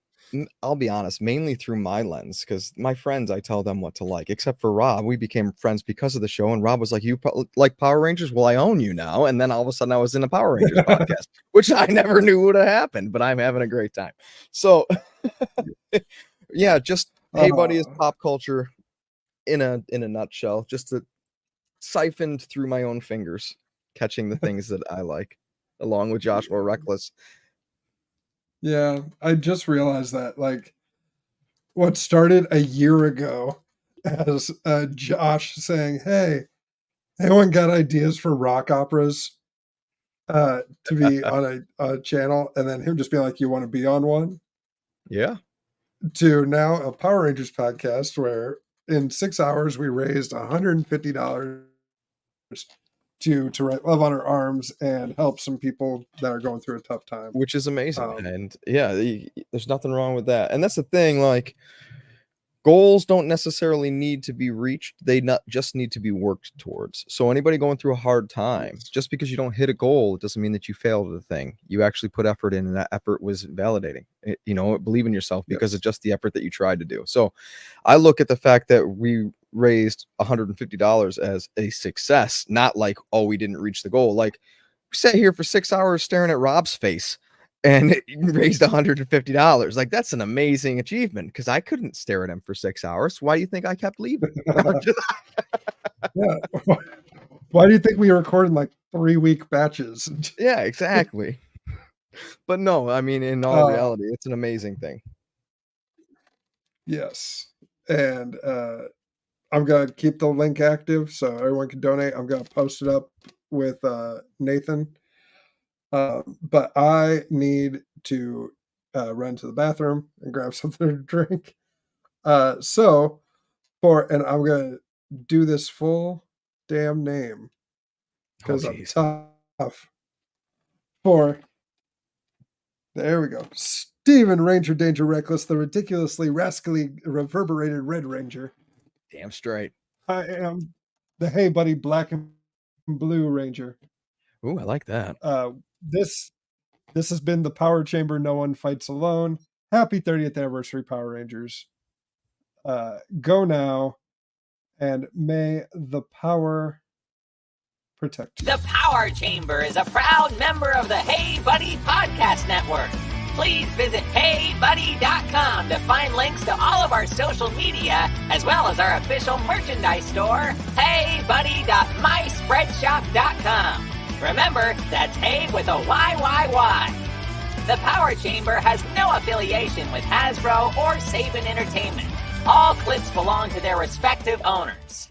I'll be honest, mainly through my lens, because my friends, I tell them what to like, except for Rob. We became friends because of the show, and Rob was like, you like Power Rangers? Well, I own you now. And then all of a sudden I was in a Power Rangers podcast, which I never knew would have happened, but I'm having a great time. So yeah, just Hey Buddy is pop culture in a nutshell, just siphoned through my own fingers, catching the things that I like, along with Joshua Reckless. Yeah, I just realized that, like, what started a year ago as Josh saying, hey, anyone got ideas for rock operas to be on a channel, and then him just being like, you want to be on one? Yeah. To now a Power Rangers podcast where in 6 hours we raised $150 to write Love on Our Arms and help some people that are going through a tough time, which is amazing. And yeah, there's nothing wrong with that. And that's the thing, like, goals don't necessarily need to be reached, they not just need to be worked towards. So anybody going through a hard time, just because you don't hit a goal, it doesn't mean that you failed at the thing. You actually put effort in, and that effort was validating. Believe in yourself because of just the effort that you tried to do. So I look at the fact that we raised $150 as a success, not like, oh, we didn't reach the goal. Like, we sat here for 6 hours staring at Rob's face and raised $150. Like, that's an amazing achievement, because I couldn't stare at him for 6 hours. Why do you think I kept leaving? Yeah. Why do you think we recorded like 3-week batches? Yeah, exactly. But no, I mean, in all reality, it's an amazing thing. Yes. And I'm going to keep the link active so everyone can donate. I'm going to post it up with Nathan. But I need to run to the bathroom and grab something to drink. And I'm going to do this full damn name because I'm tough. There we go. Steven Ranger Danger Reckless, the ridiculously rascally reverberated Red Ranger. Damn straight. I am the Hey Buddy Black and Blue Ranger. Ooh, I like that. This has been the Power Chamber. No one fights alone. Happy 30th anniversary, Power Rangers. Go now, and may the power protect you. The Power Chamber is a proud member of the Hey Buddy Podcast Network. Please visit HeyBuddy.com to find links to all of our social media, as well as our official merchandise store, HeyBuddy.myspreadshop.com. Remember, that's Hey with a YYY. The Power Chamber has no affiliation with Hasbro or Saban Entertainment. All clips belong to their respective owners.